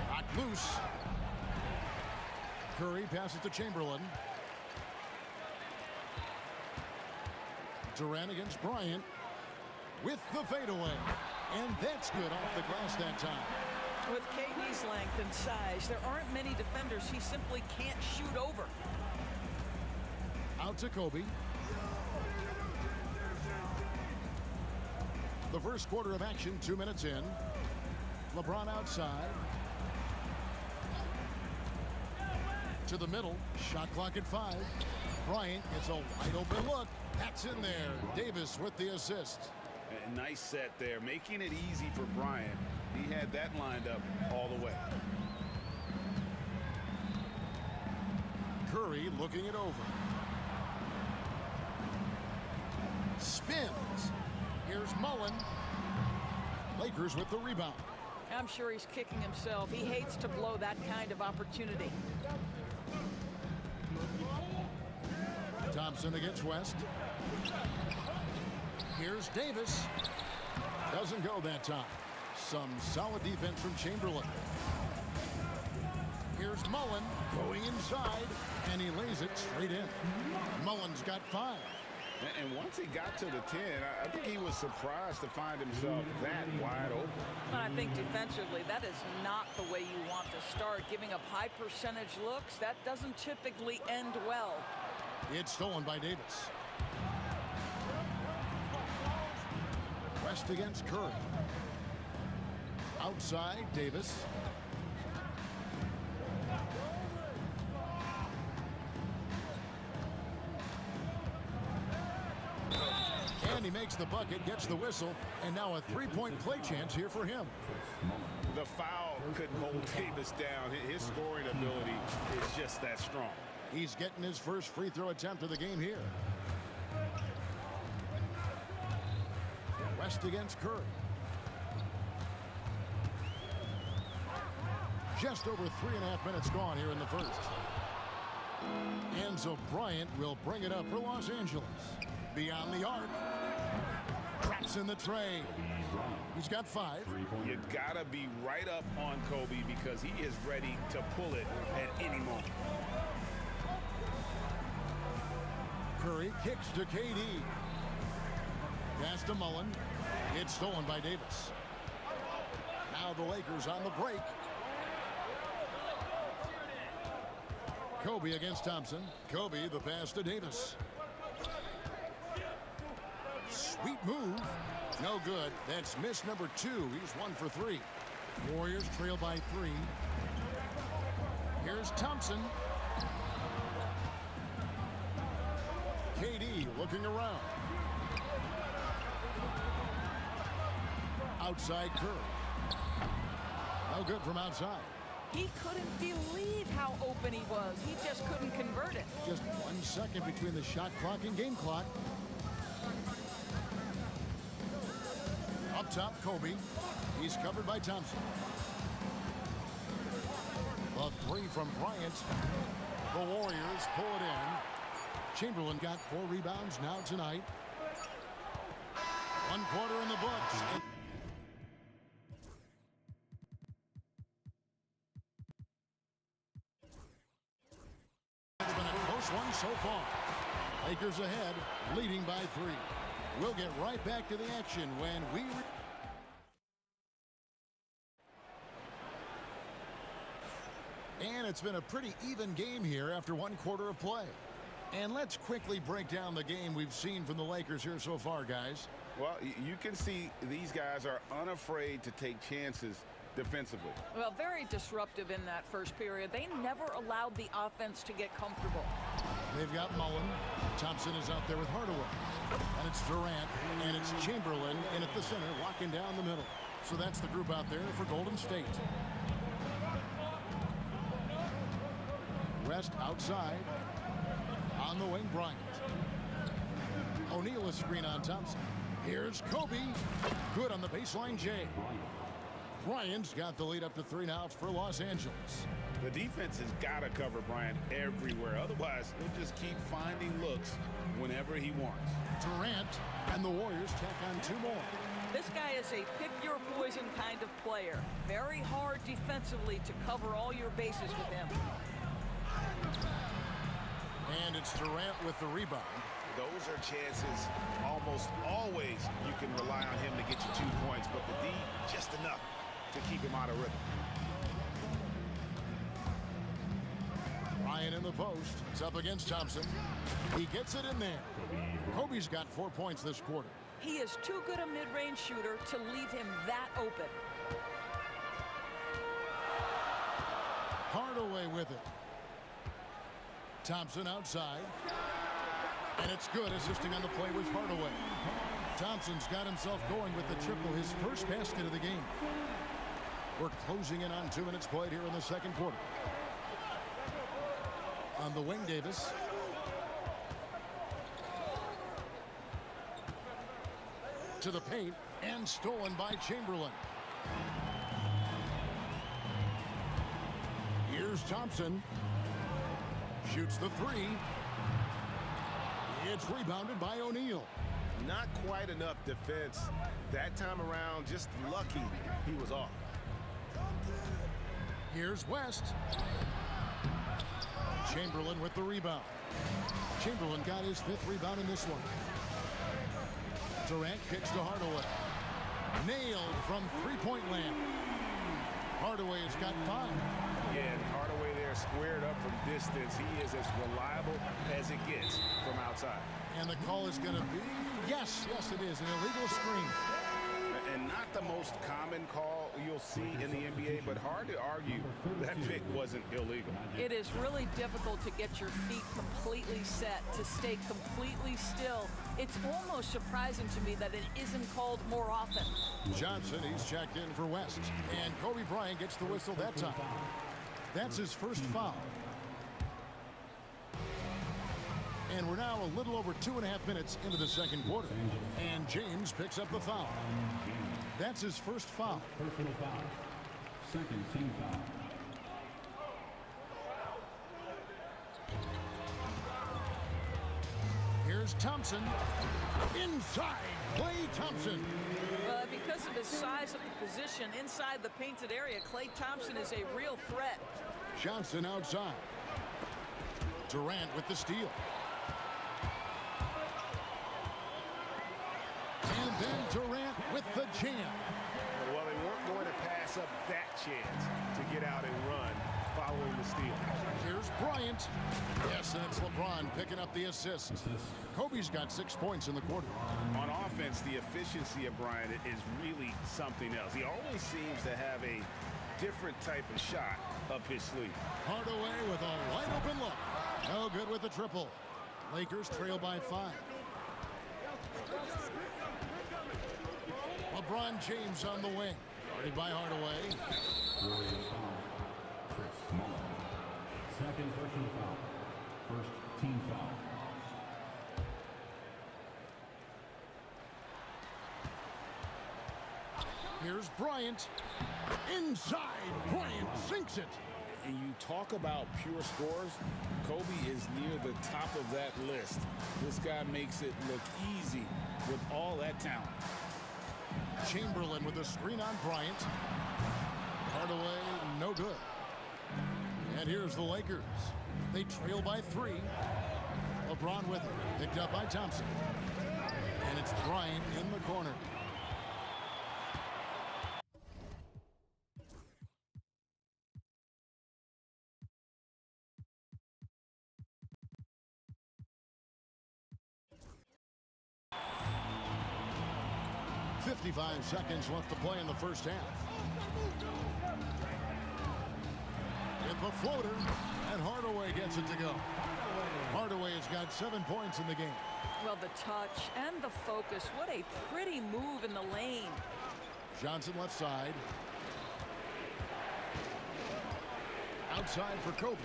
Knocked loose. Curry passes to Chamberlain. Durant against Bryant with the fadeaway. And that's good off the glass that time. With KD's length and size, there aren't many defenders he simply can't shoot over. Out to Kobe. The first quarter of action, 2 minutes in. LeBron outside. To the middle. Shot clock at 5. Bryant gets a wide open look. That's in there. Davis with the assist. A nice set there, making it easy for Bryant. He had that lined up all the way. Curry looking it over. Spins. Here's Mullen. Lakers with the rebound. I'm sure he's kicking himself. He hates to blow that kind of opportunity. Thompson against West. Here's Davis. Doesn't go that time. Some solid defense from Chamberlain. Here's Mullen going inside, and he lays it straight in. Mullen's got 5. And once he got to the 10, I think he was surprised to find himself that wide open. I think defensively, that is not the way you want to start. Giving up high percentage looks, that doesn't typically end well. It's stolen by Davis. West against Curry. Outside, Davis. And he makes the bucket, gets the whistle, and now a three-point play chance here for him. The foul couldn't hold Davis down. His scoring ability is just that strong. He's getting his first free throw attempt of the game here. West against Curry. Just over 3.5 minutes gone here in the first. And so Bryant will bring it up for Los Angeles. Beyond the arc. Traps in the tray. He's got 5. You gotta be right up on Kobe because he is ready to pull it at any moment. Curry kicks to KD. Pass to Mullen. It's stolen by Davis. Now the Lakers on the break. Kobe against Thompson. Kobe, the pass to Davis. Sweet move. No good. That's miss number 2. He's 1 for 3. Warriors trail by 3. Here's Thompson. KD looking around. Outside Curry. No good from outside. He couldn't believe how open he was. He just couldn't convert it. Just 1 second between the shot clock and game clock. Up top, Kobe. He's covered by Thompson. A 3 from Bryant. The Warriors pull it in. Chamberlain got 4 rebounds now tonight. 1 quarter in the books. It's been a close one so far. Lakers ahead, leading by 3. We'll get right back to the action when we... And it's been a pretty even game here after 1 quarter of play. And let's quickly break down the game we've seen from the Lakers here so far, guys. Well, you can see these guys are unafraid to take chances defensively. Well, very disruptive in that first period. They never allowed the offense to get comfortable. They've got Mullen. Thompson is out there with Hardaway. And it's Durant. And it's Chamberlain in at the center, locking down the middle. So that's the group out there for Golden State. West outside. On the wing, Bryant. O'Neal is screen on Thompson. Here's Kobe. Good on the baseline, Jay. Bryant's got the lead up to 3 now for Los Angeles. The defense has got to cover Bryant everywhere. Otherwise, he'll just keep finding looks whenever he wants. Durant and the Warriors tack on 2 more. This guy is a pick-your-poison kind of player. Very hard defensively to cover all your bases with him. And it's Durant with the rebound. Those are chances almost always you can rely on him to get you 2 points, but the D just enough to keep him out of rhythm. Ryan in the post. It's up against Thompson. He gets it in there. Kobe's got 4 points this quarter. He is too good a mid-range shooter to leave him that open. Hardaway with it. Thompson outside. And it's good. Assisting on the play was Hardaway. Thompson's got himself going with the triple, his first basket of the game. We're closing in on 2 minutes played here in the second quarter. On the wing, Davis. To the paint, and stolen by Chamberlain. Here's Thompson. Shoots the 3. It's rebounded by O'Neal. Not quite enough defense that time around. Just lucky he was off. Here's West. Chamberlain with the rebound. Chamberlain got his 5th rebound in this one. Durant kicks to Hardaway. Nailed from 3-point land. Hardaway has got 5. Yeah, and Hardaway there squared up from distance. He is as reliable as it gets from outside. And the call is going to be, yes, it is, an illegal screen. And not not the most common call you'll see in the NBA, but hard to argue that pick wasn't illegal. It is really difficult to get your feet completely set, to stay completely still. It's almost surprising to me that it isn't called more often. Johnson, he's checked in for West. And Kobe Bryant gets the whistle that time. That's his first foul. And we're now a little over 2.5 minutes into the second quarter. And James picks up the foul. That's his first foul. Personal foul. Second team foul. Here's Thompson. Inside, Klay Thompson. Because of his size of the position inside the painted area, Klay Thompson is a real threat. Johnson outside. Durant with the steal. And then Durant with the jam. Well, they weren't going to pass up that chance to get out and run following the steal. Here's Bryant. Yes, and it's LeBron picking up the assist. Kobe's got 6 points in the quarter. On offense, the efficiency of Bryant is really something else. He always seems to have a different type of shot up his sleeve. Hardaway with a wide open look. No good with the triple. Lakers trail by 5. LeBron James on the wing. Guarded by Hardaway. Second personal foul. First team foul. Here's Bryant. Inside. Bryant sinks it. And you talk about pure scores, Kobe is near the top of that list. This guy makes it look easy with all that talent. Chamberlain with a screen on Bryant. Hardaway, no good. And here's the Lakers. They trail by 3. LeBron with it. Picked up by Thompson. And it's Bryant in the corner. .55 seconds left to play in the first half. With the floater, and Hardaway gets it to go. Hardaway has got 7 points in the game. Well, the touch and the focus. What a pretty move in the lane. Johnson left side. Outside for Kobe.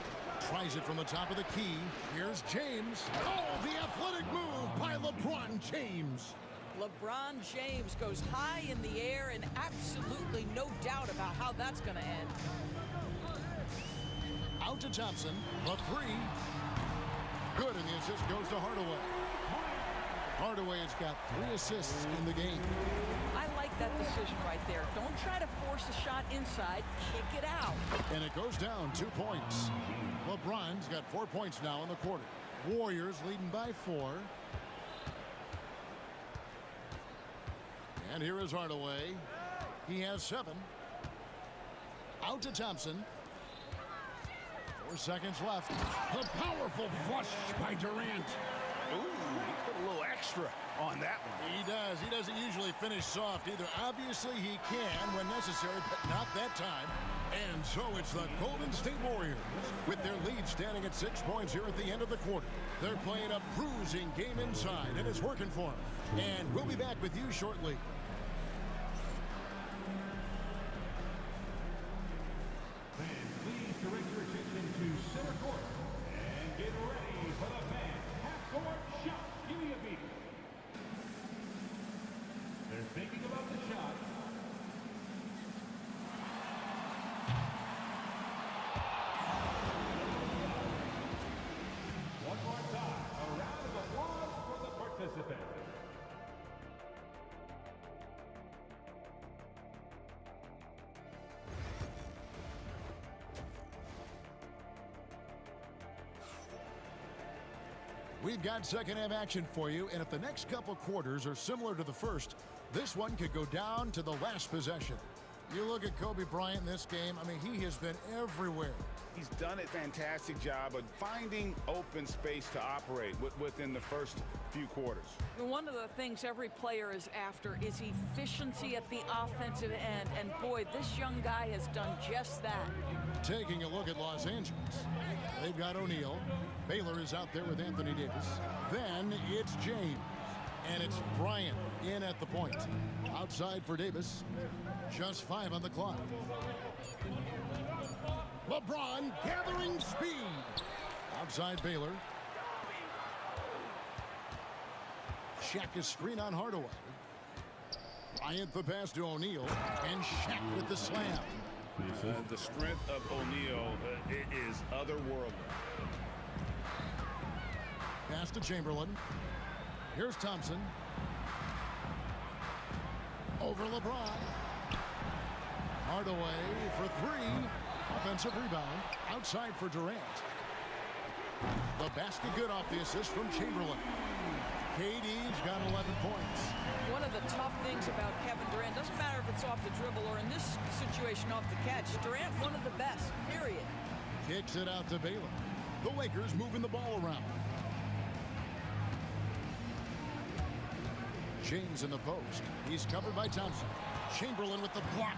Tries it from the top of the key. Here's James. Oh, the athletic move by LeBron James. LeBron James goes high in the air, and absolutely no doubt about how that's going to end. Out to Thompson. The 3. Good, and the assist goes to Hardaway. Hardaway has got 3 assists in the game. I like that decision right there. Don't try to force a shot inside. Kick it out. And it goes down 2 points. LeBron's got 4 points now in the quarter. Warriors leading by 4. And here is Hardaway. He has 7. Out to Thompson. 4 seconds left. The powerful flush by Durant. Ooh, he put a little extra on that one. He does. He doesn't usually finish soft either. Obviously, he can when necessary, but not that time. And so it's the Golden State Warriors with their lead standing at 6 points here at the end of the quarter. They're playing a bruising game inside, and it's working for them. And we'll be back with you shortly. Please direct your attention to center court and get ready for the fan half-court shot. Give me a beat. They're thinking about the shot. One more time, a round of applause for the participants. We've got second half action for you, and if the next couple quarters are similar to the first, this one could go down to the last possession. You look at Kobe Bryant in this game, I mean, he has been everywhere. He's done a fantastic job of finding open space to operate within the first few quarters. One of the things every player is after is efficiency at the offensive end. And boy, this young guy has done just that. Taking a look at Los Angeles. They've got O'Neal. Baylor is out there with Anthony Davis. Then it's James. And it's Bryant in at the point. Outside for Davis. Just 5 on the clock. LeBron gathering speed. Outside Baylor. Shaq is screen on Hardaway. Bryant the pass to O'Neal. And Shaq with the slam. The strength of O'Neal is otherworldly. Pass to Chamberlain. Here's Thompson. Over LeBron. Hardaway for 3. Offensive rebound. Outside for Durant. The basket good off the assist from Chamberlain. KD's got 11 points. One of the tough things about Kevin Durant, doesn't matter if it's off the dribble or in this situation off the catch, Durant one of the best, period. Kicks it out to Baylor. The Lakers moving the ball around. James in the post. He's covered by Thompson. Chamberlain with the block.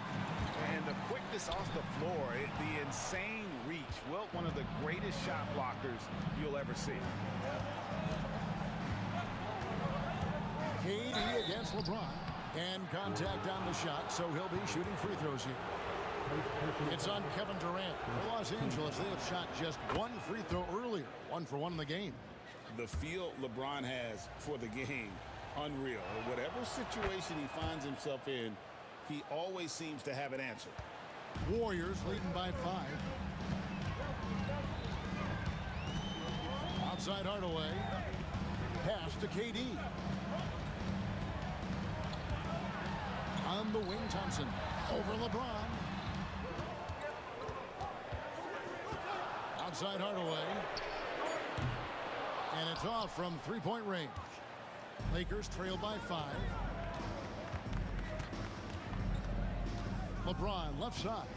And the quickness off the floor, the insane reach. Well, one of the greatest shot blockers you'll ever see. KD against LeBron. And contact on the shot, so he'll be shooting free throws here. It's on Kevin Durant. For Los Angeles, they have shot just 1 free throw earlier. 1 for 1 in the game. The feel LeBron has for the game, unreal. Whatever situation he finds himself in, he always seems to have an answer. Warriors leading by 5. Outside Hardaway. Pass to KD. On the wing, Thompson. Over LeBron. Outside Hardaway. And it's off from 3-point range. Lakers trail by 5. LeBron left side.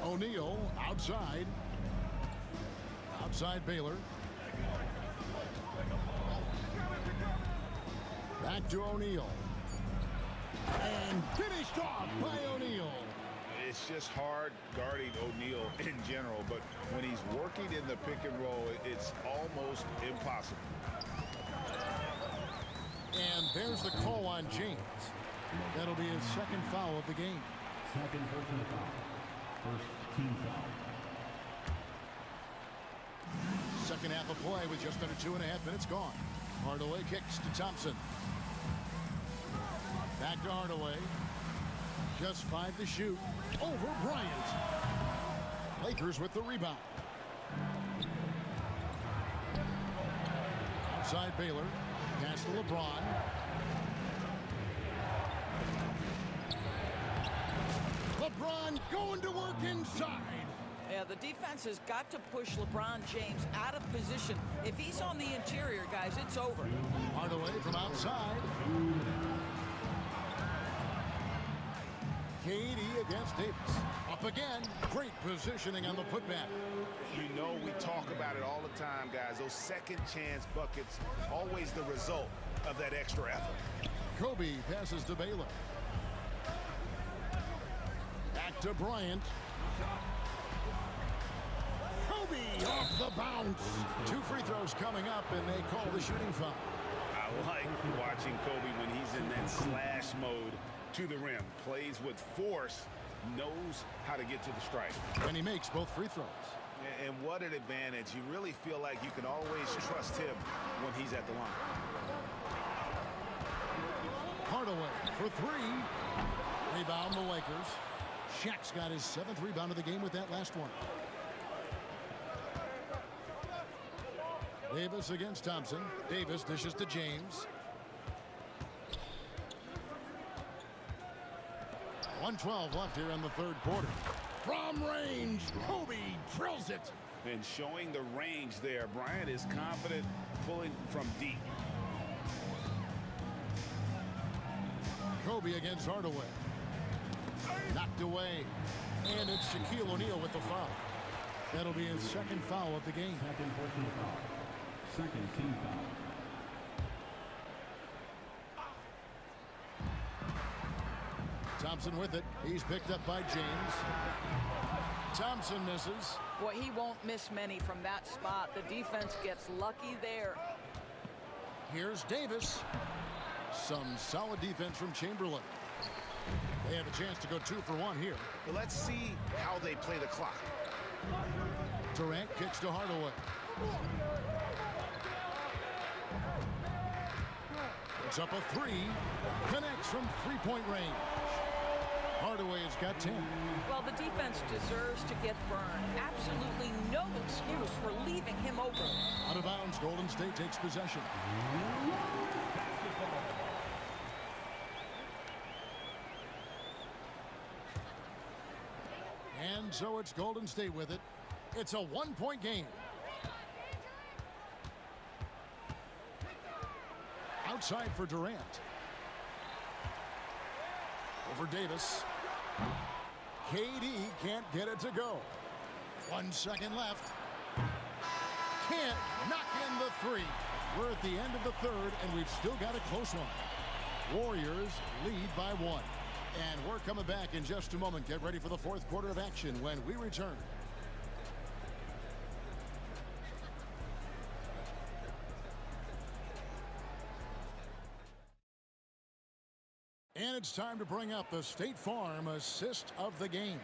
O'Neal outside. Outside Baylor. Back to O'Neal. And finished off by O'Neal. It's just hard guarding O'Neal in general, but when he's working in the pick and roll, it's almost impossible. And there's the call on James. That'll be his second foul of the game. Second personal foul. First team foul. Second half of play with just under 2.5 minutes gone. Hardaway kicks to Thompson. Back to Hardaway. Just 5 to shoot. Over Bryant. Lakers with the rebound. Outside Baylor. Pass to LeBron. LeBron going to work inside. Yeah, the defense has got to push LeBron James out of position. If he's on the interior, guys, it's over. Hardaway from outside. KD against Davis. Up again. Great positioning on the putback. You know we talk about it all the time, guys. Those second chance buckets, always the result of that extra effort. Kobe passes to Baylor. Back to Bryant. Kobe off the bounce. 2 free throws coming up, and they call the shooting foul. I like watching Kobe when he's in that slash mode to the rim. Plays with force, knows how to get to the strike. And he makes both free throws. And what an advantage. You really feel like you can always trust him when he's at the line. Hardaway for 3. Rebound the Lakers. Shaq's got his 7th rebound of the game with that last one. Davis against Thompson. Davis dishes to James. 1:12 left here in the 3rd quarter. From range, Kobe drills it. And showing the range there, Bryant is confident pulling from deep. Kobe against Hardaway. Knocked away. And it's Shaquille O'Neal with the foul. That'll be his second foul of the game. Second personal foul. Second team foul. Thompson with it. He's picked up by James. Thompson misses. Boy, he won't miss many from that spot. The defense gets lucky there. Here's Davis. Some solid defense from Chamberlain. They have a chance to go 2 for 1 here. Let's see how they play the clock. Durant kicks to Hardaway. It's up a 3. Connects from three-point range. Hardaway has got 10. Well, the defense deserves to get burned. Absolutely no excuse for leaving him open. Out of bounds, Golden State takes possession. And so it's Golden State with it. It's a 1-point game. Outside for Durant. Over Davis. KD can't get it to go. 1 second left. Can't knock in the 3. We're at the end of the third, and we've still got a close one. Warriors lead by 1. And we're coming back in just a moment. Get ready for the fourth quarter of action when we return. And it's time to bring up the State Farm assist of the game.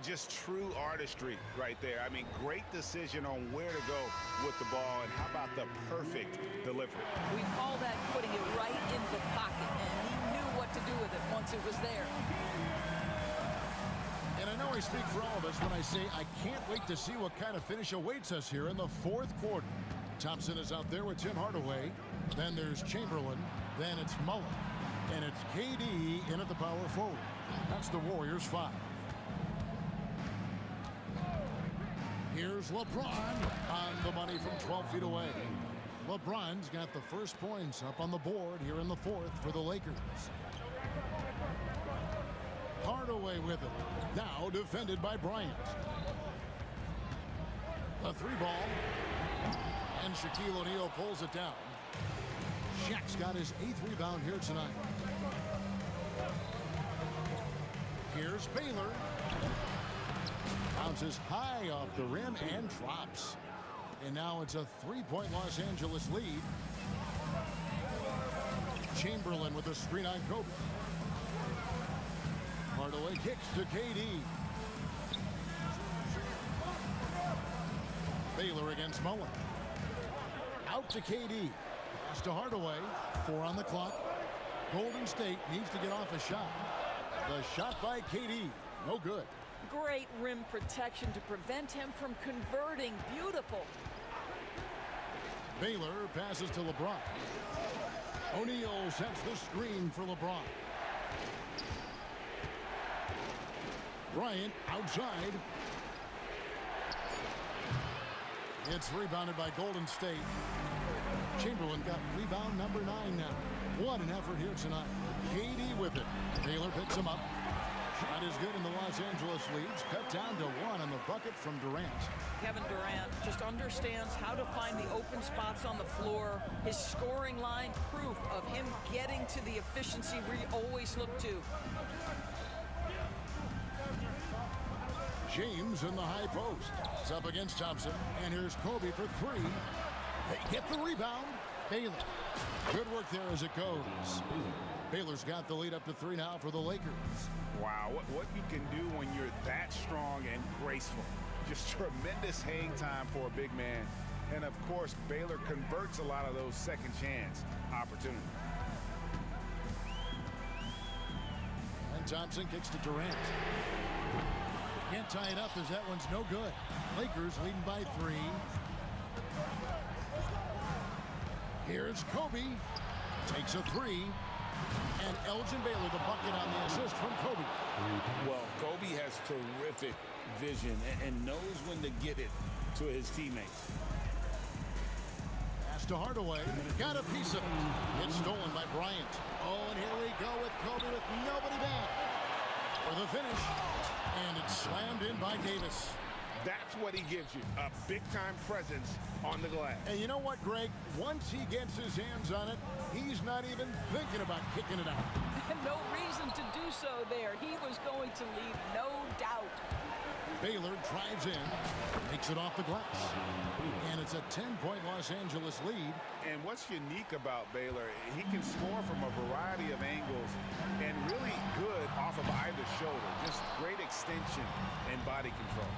Just true artistry right there. I mean, great decision on where to go with the ball, and how about the perfect delivery? We call that putting it right in the pocket, and he knew what to do with it once it was there. And I know I speak for all of us when I say I can't wait to see what kind of finish awaits us here in the fourth quarter. Thompson is out there with Tim Hardaway. Then there's Chamberlain. Then it's Mullen. And it's KD in at the power forward. That's the Warriors 5. Here's LeBron on the money from 12 feet away. LeBron's got the first points up on the board here in the fourth for the Lakers. Hardaway with it. Now defended by Bryant. A 3-ball. And Shaquille O'Neal pulls it down. Shaq's got his 8th rebound here tonight. Here's Baylor. Bounces high off the rim and drops. And now it's a 3-point Los Angeles lead. Chamberlain with a screen on Kobe. Hardaway kicks to KD. Baylor against Mullen. Out to KD. Pass to Hardaway. 4 on the clock. Golden State needs to get off a shot. The shot by KD. No good. Great rim protection to prevent him from converting. Beautiful. Baylor passes to LeBron. O'Neal sets the screen for LeBron. Bryant outside. It's rebounded by Golden State. Chamberlain got rebound number 9 now. What an effort here tonight. KD with it. Baylor picks him up. Shot is good, and the Los Angeles leads cut down to 1 on the bucket from Durant. Kevin Durant just understands how to find the open spots on the floor. His scoring line, proof of him getting to the efficiency we always look to. James in the high post. It's up against Thompson. And here's Kobe for 3. They get the rebound. Baylor. Good work there as it goes. Baylor's got the lead up to 3 now for the Lakers. Wow, what you can do when you're that strong and graceful. Just tremendous hang time for a big man. And of course, Baylor converts a lot of those second chance opportunities. And Thompson kicks to Durant. Can't tie it up as that one's no good. Lakers leading by 3. Here's Kobe. Takes a 3. And Elgin Baylor the bucket on the assist from Kobe. Well, Kobe has terrific vision and knows when to get it to his teammates. Pass to Hardaway. Got a piece of it. It's stolen by Bryant. Oh, and here we go with Kobe with nobody back. finish. And it's slammed in by Davis. That's what he gives you, a big-time presence on the glass. And you know what, Greg? Once he gets his hands on it, he's not even thinking about kicking it out. No reason to do so there. He was going to leave, no doubt. Baylor drives in, takes it off the glass. And it's a 10-point Los Angeles lead. And what's unique about Baylor, he can score from a variety of angles and really good off of either shoulder. Just great extension and body control.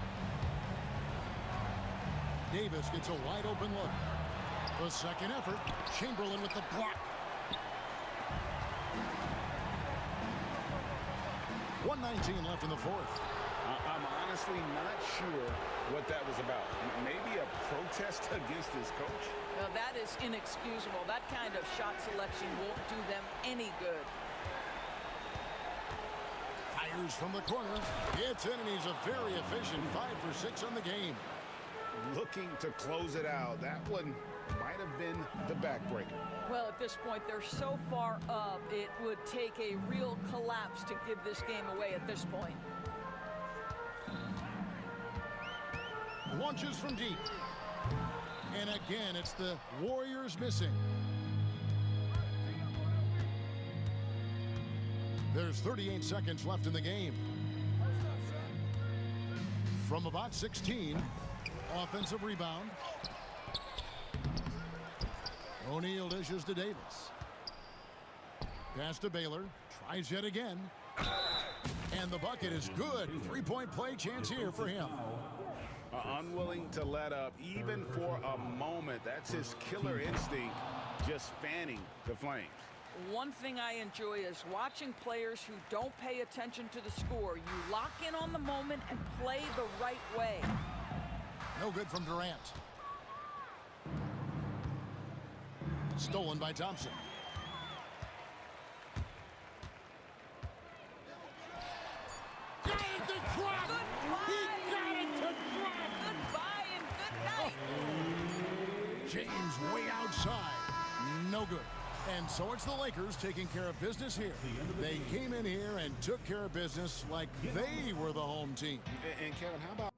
Davis gets a wide open look. The second effort, Chamberlain with the block. 1:19 left in the fourth. I'm honestly not sure what that was about. Maybe a protest against his coach? Now that is inexcusable. That kind of shot selection won't do them any good. Fires from the corner. It's in, and he's a very efficient 5 for 6 on the game. Looking to close it out. That one might have been the backbreaker. Well, at this point, they're so far up, it would take a real collapse to give this game away at this point. Launches from deep. And again, it's the Warriors missing. There's 38 seconds left in the game. From about 16, offensive rebound. O'Neal dishes to Davis. Pass to Baylor. Tries yet again. And the bucket is good. 3-point play chance here for him. Unwilling to let up even for a moment. That's his killer instinct, just fanning the flames. One thing I enjoy is watching players who don't pay attention to the score. You lock in on the moment and play the right way. No good from Durant. Stolen by Thompson. Got it to drop! He got it to drop! Goodbye and good night! James way outside. No good. And so it's the Lakers taking care of business here. They came in here and took care of business like they were the home team. And Kevin, how about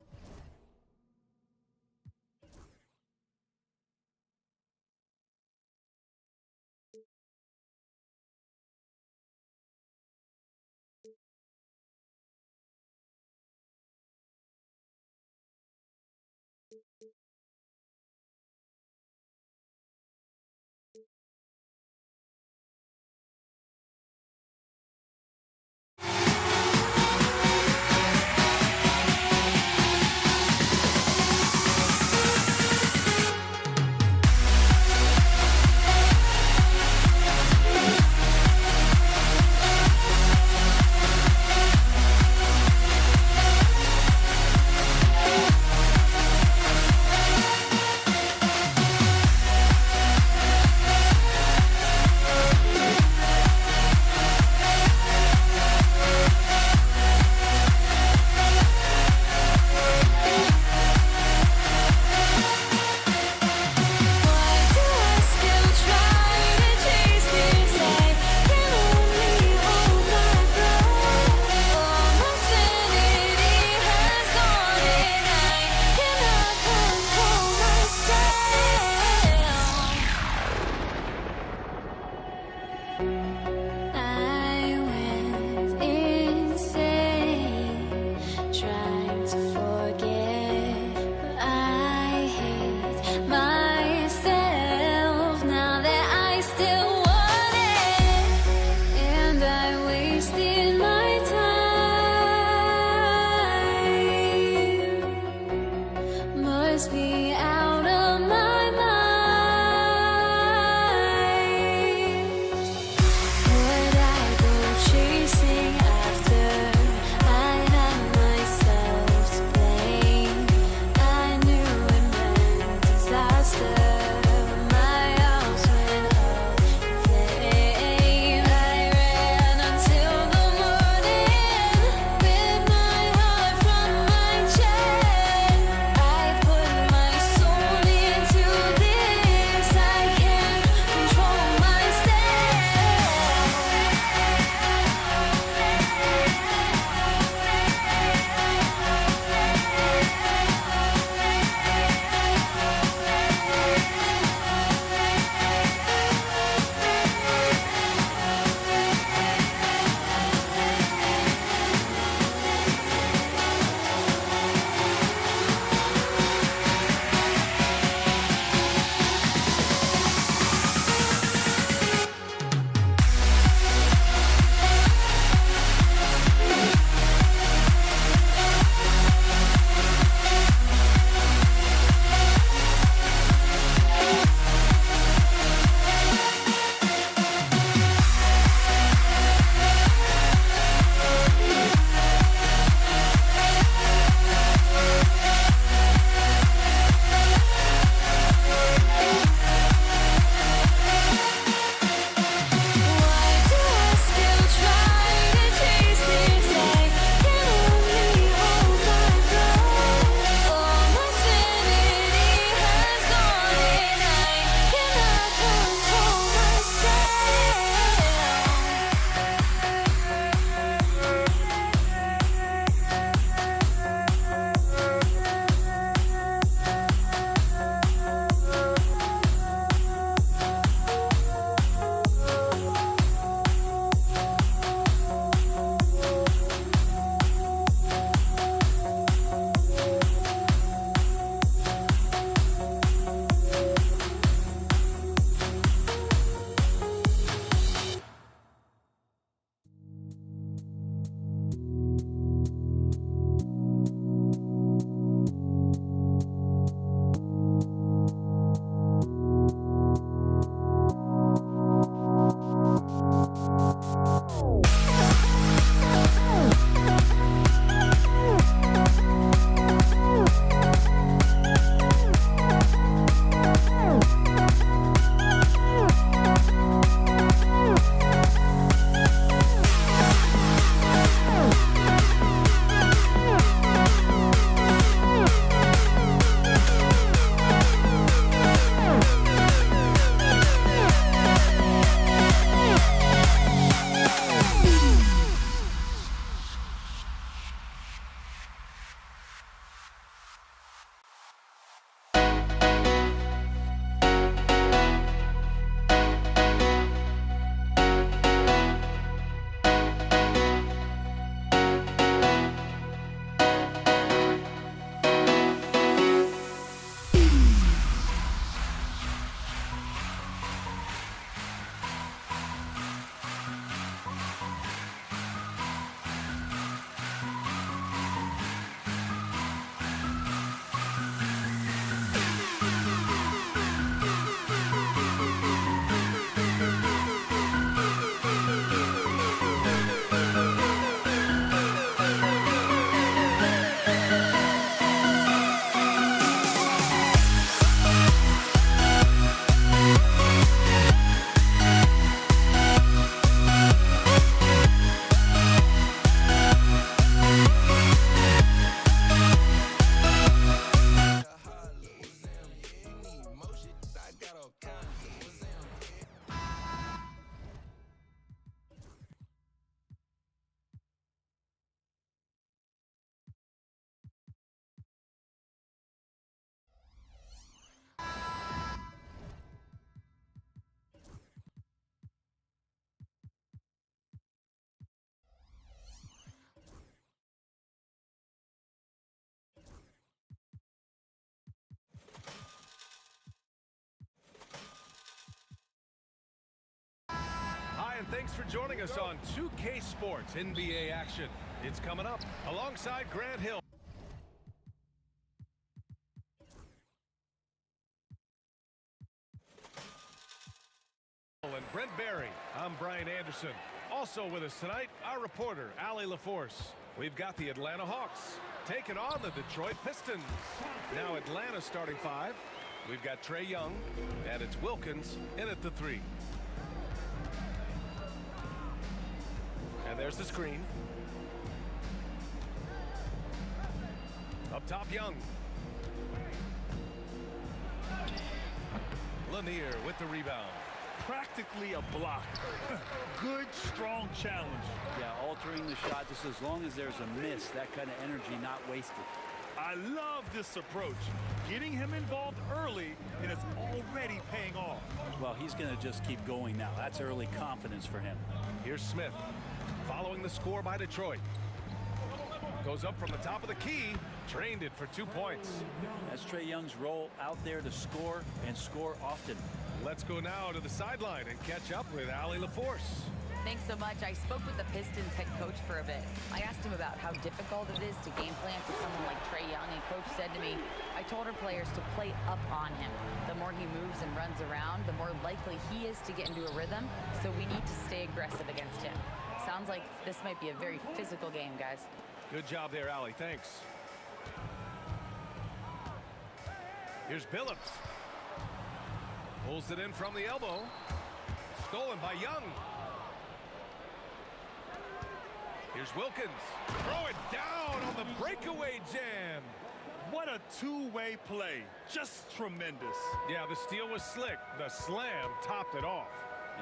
thanks for joining us on 2K Sports NBA action. It's coming up alongside Grant Hill. And Brent Barry. I'm Brian Anderson. Also with us tonight, our reporter, Allie LaForce. We've got the Atlanta Hawks taking on the Detroit Pistons. Now Atlanta starting 5. We've got Trae Young, and it's Wilkins in at the 3. And there's the screen. Up top, Young. Lanier with the rebound. Practically a block. Good, strong challenge. Yeah, altering the shot just as long as there's a miss, that kind of energy not wasted. I love this approach. Getting him involved early, and it's already paying off. Well, he's going to just keep going now. That's early confidence for him. Here's Smith, following the score by Detroit. Goes up from the top of the key, drained it for 2 points. That's Trae Young's role out there to score and score often. Let's go now to the sideline and catch up with Allie LaForce. Thanks so much. I spoke with the Pistons head coach for a bit. I asked him about how difficult it is to game plan for someone like Trae Young, and coach said to me, I told our players to play up on him. The more he moves and runs around, the more likely he is to get into a rhythm, so we need to stay aggressive against him. Sounds like this might be a very physical game, guys. Good job there, Allie. Thanks. Here's Billups. Pulls it in from the elbow. Stolen by Young. Here's Wilkins. Throw it down on the breakaway jam. What a two-way play. Just tremendous. Yeah, the steal was slick. The slam topped it off.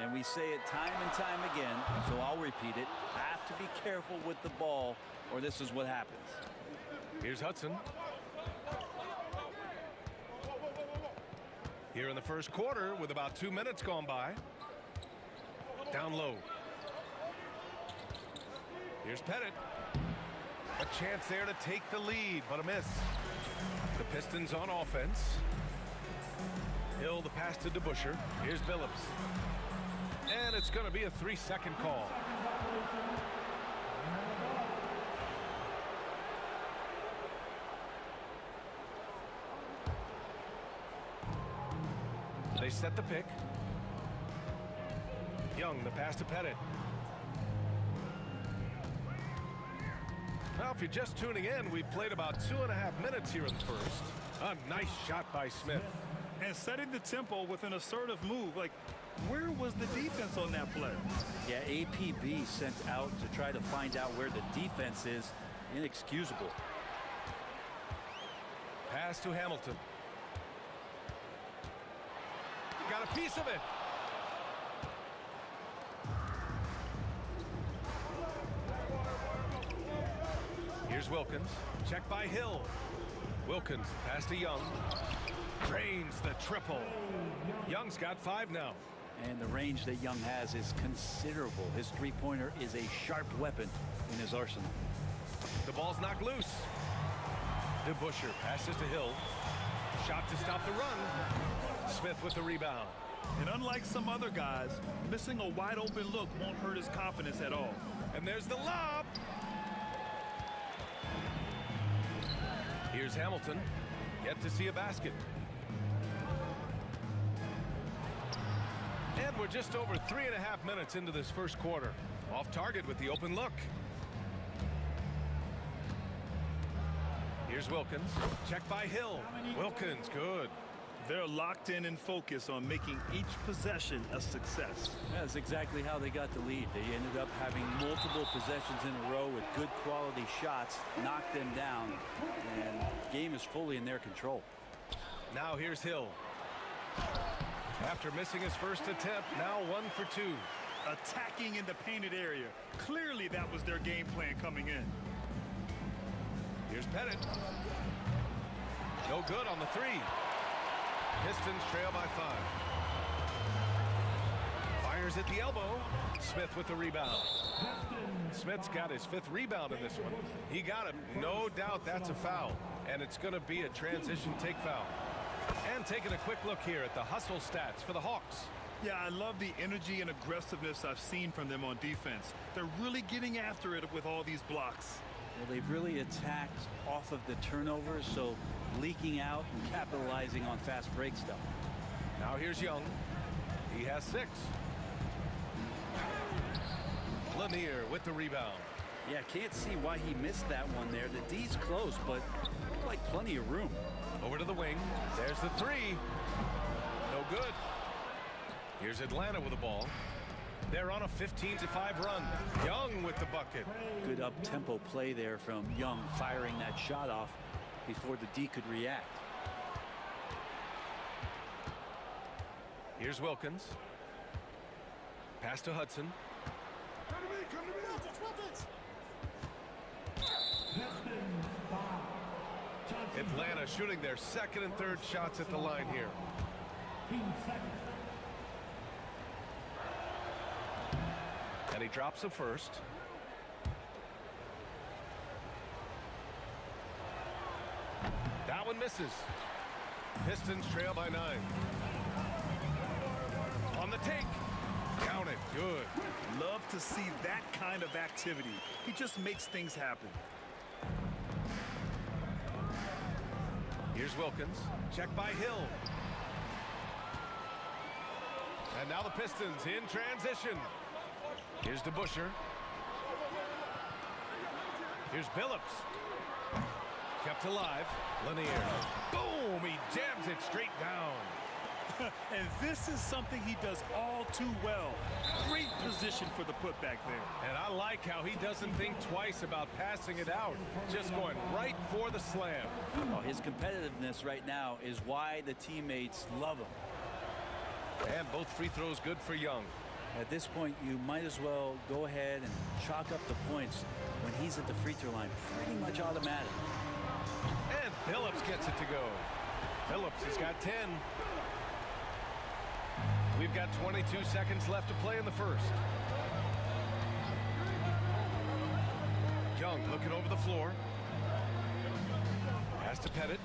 And we say it time and time again, so I'll repeat it. Have to be careful with the ball, or this is what happens. Here's Hudson. Here in the first quarter with about 2 minutes gone by. Down low. Here's Pettit. A chance there to take the lead, but a miss. The Pistons on offense. Hill the pass to DeBusschere. Here's Billups. And it's going to be a 3-second call. They set the pick. Young, the pass to Pettit. Now, if you're just tuning in, we've played about 2.5 minutes here in the first. A nice shot by Smith. And setting the tempo with an assertive move. Like, where was the defense on that play? Yeah, APB sent out to try to find out where the defense is. Inexcusable. Pass to Hamilton. Got a piece of it. Here's Wilkins. Check by Hill. Wilkins pass to Young. Drains the triple. Young's got 5 now. And the range that Young has is considerable. His three-pointer is a sharp weapon in his arsenal. The ball's knocked loose. DeBusschere passes to Hill. Shot to stop the run. Smith with the rebound. And unlike some other guys, missing a wide open look won't hurt his confidence at all. And there's the lob. Here's Hamilton. Yet to see a basket. And we're just over 3.5 minutes into this first quarter. Off target with the open look. Here's Wilkins. Check by Hill. Wilkins, good. They're locked in and focused on making each possession a success. That's exactly how they got the lead. They ended up having multiple possessions in a row with good quality shots, knocked them down, and the game is fully in their control. Now here's Hill. After missing his first attempt, now 1 for 2. Attacking in the painted area. Clearly that was their game plan coming in. Here's Pettit. No good on the 3. Pistons trail by 5. Fires at the elbow. Smith with the rebound. Smith's got his 5th rebound in this one. He got him. No doubt that's a foul. And it's going to be a transition take foul. And taking a quick look here at the hustle stats for the Hawks. Yeah, I love the energy and aggressiveness I've seen from them on defense. They're really getting after it with all these blocks. Well, they've really attacked off of the turnovers, so leaking out and capitalizing on fast break stuff. Now here's Young. He has 6. Lanier with the rebound. Yeah, can't see why he missed that one there. The D's close, but like plenty of room. Over to the wing. There's the 3. No good. Here's Atlanta with the ball. They're on a 15-5 run. Young with the bucket. Good up-tempo play there from Young, firing that shot off before the D could react. Here's Wilkins. Pass to Hudson. Atlanta shooting their second and third shots at the line here. And he drops the first. That one misses. Pistons trail by 9. On the take. Count it. Good. Love to see that kind of activity. He just makes things happen. Here's Wilkins. Check by Hill. And now the Pistons in transition. Here's DeBusschere. Here's Billups. Kept alive. Lanier. Boom! He jams it straight down. And this is something he does all too well. Great position for the putback there. And I like how he doesn't think twice about passing it out. Just going right for the slam. Well, his competitiveness right now is why the teammates love him. And both free throws good for Young. At this point, you might as well go ahead and chalk up the points when he's at the free throw line. Pretty much automatic. And Billups gets it to go. Billups has got 10. We've got 22 seconds left to play in the first. Young looking over the floor. Pass to Pettit.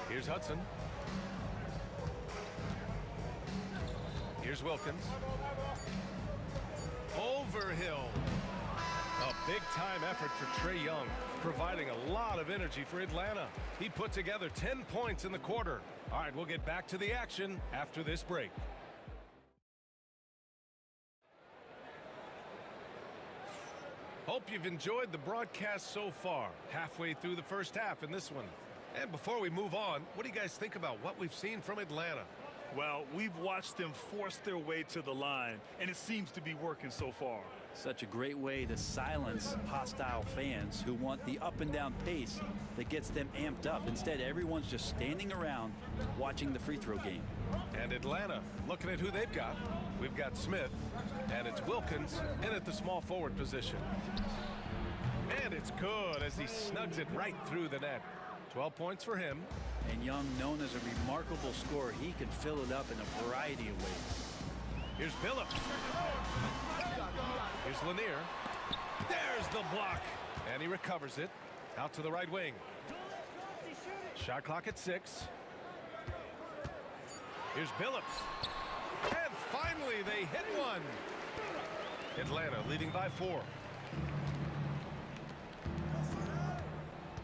Here's Hudson. Here's Wilkins. Over Hill. A big-time effort for Trae Young, providing a lot of energy for Atlanta. He put together 10 points in the quarter. All right, we'll get back to the action after this break. Hope you've enjoyed the broadcast so far. Halfway through the first half in this one. And before we move on, what do you guys think about what we've seen from Atlanta? Well, we've watched them force their way to the line, and it seems to be working so far. Such a great way to silence hostile fans who want the up and down pace that gets them amped up. Instead, everyone's just standing around watching the free throw game. And Atlanta, looking at who they've got. We've got Smith, and it's Wilkins in at the small forward position. And it's good as he snugs it right through the net. 12 points for him. And Young, known as a remarkable scorer, he can fill it up in a variety of ways. Here's Billups. Here's Lanier. There's the block. And he recovers it. Out to the right wing. Shot clock at 6. Here's Billups. And finally, they hit one. Atlanta leading by 4.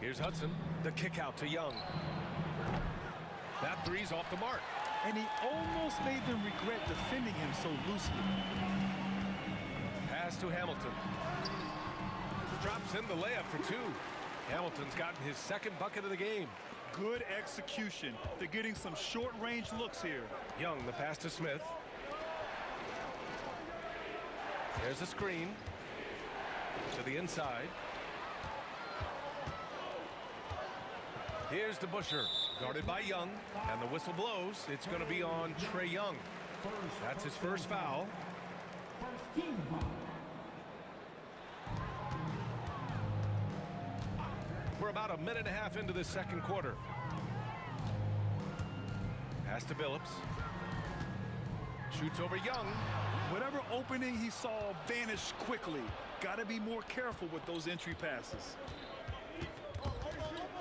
Here's Hudson. The kick out to Young. That three's off the mark. And he almost made them regret defending him so loosely. Pass to Hamilton. Drops in the layup for 2. Hamilton's gotten his second bucket of the game. Good execution. They're getting some short-range looks here. Young, the pass to Smith. There's a screen. To the inside. Here's DeBusschere, guarded by Young, and the whistle blows. It's going to be on Trae Young. That's his first foul. We're about a minute and a half into the second quarter. Pass to Billups. Shoots over Young. Whatever opening he saw vanished quickly. Got to be more careful with those entry passes.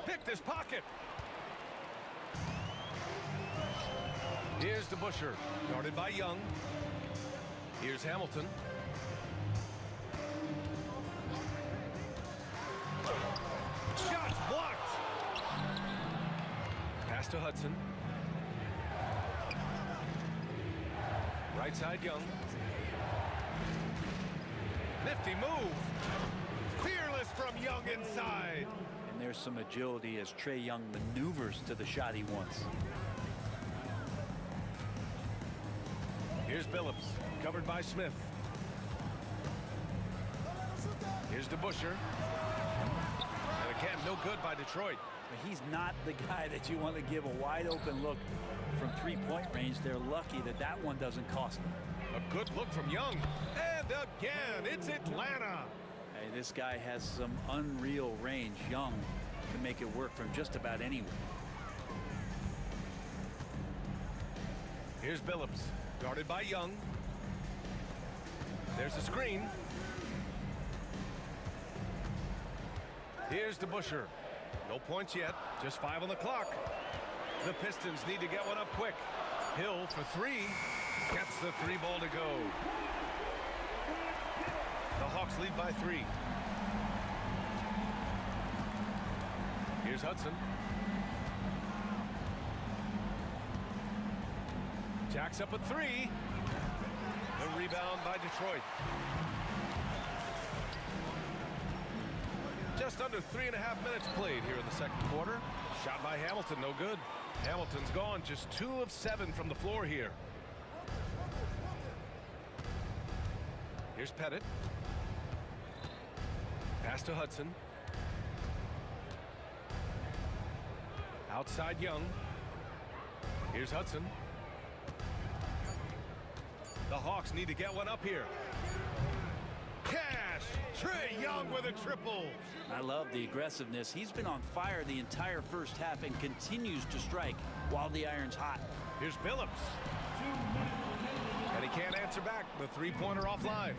Picked his pocket. Here's DeBusschere, guarded by Young. Here's Hamilton. Shots blocked. Pass to Hudson. Right side, Young. Nifty move. Fearless from Young inside. And there's some agility as Trae Young maneuvers to the shot he wants. Here's Billups, covered by Smith. Here's DeBusschere. And again, no good by Detroit. But he's not the guy that you want to give a wide open look from three-point range. They're lucky that that one doesn't cost them. A good look from Young. And again, it's Atlanta. Hey, this guy has some unreal range. Young can make it work from just about anywhere. Here's Billups, guarded by Young. There's a screen. Here's DeBusschere. No points yet, just 5 on the clock. The Pistons need to get one up quick. Hill for 3. Gets the 3-ball to go. The Hawks lead by 3. Here's Hudson. Jacks up a 3. The rebound by Detroit. Just under 3.5 minutes played here in the second quarter. Shot by Hamilton, no good. Hamilton's gone just 2 of 7 from the floor here. Here's Pettit. Pass to Hudson. Outside Young. Here's Hudson. The Hawks need to get one up here. Cash! Trae Young with a triple. I love the aggressiveness. He's been on fire the entire first half and continues to strike while the iron's hot. Here's Billups. And he can't answer back. The three-pointer offline.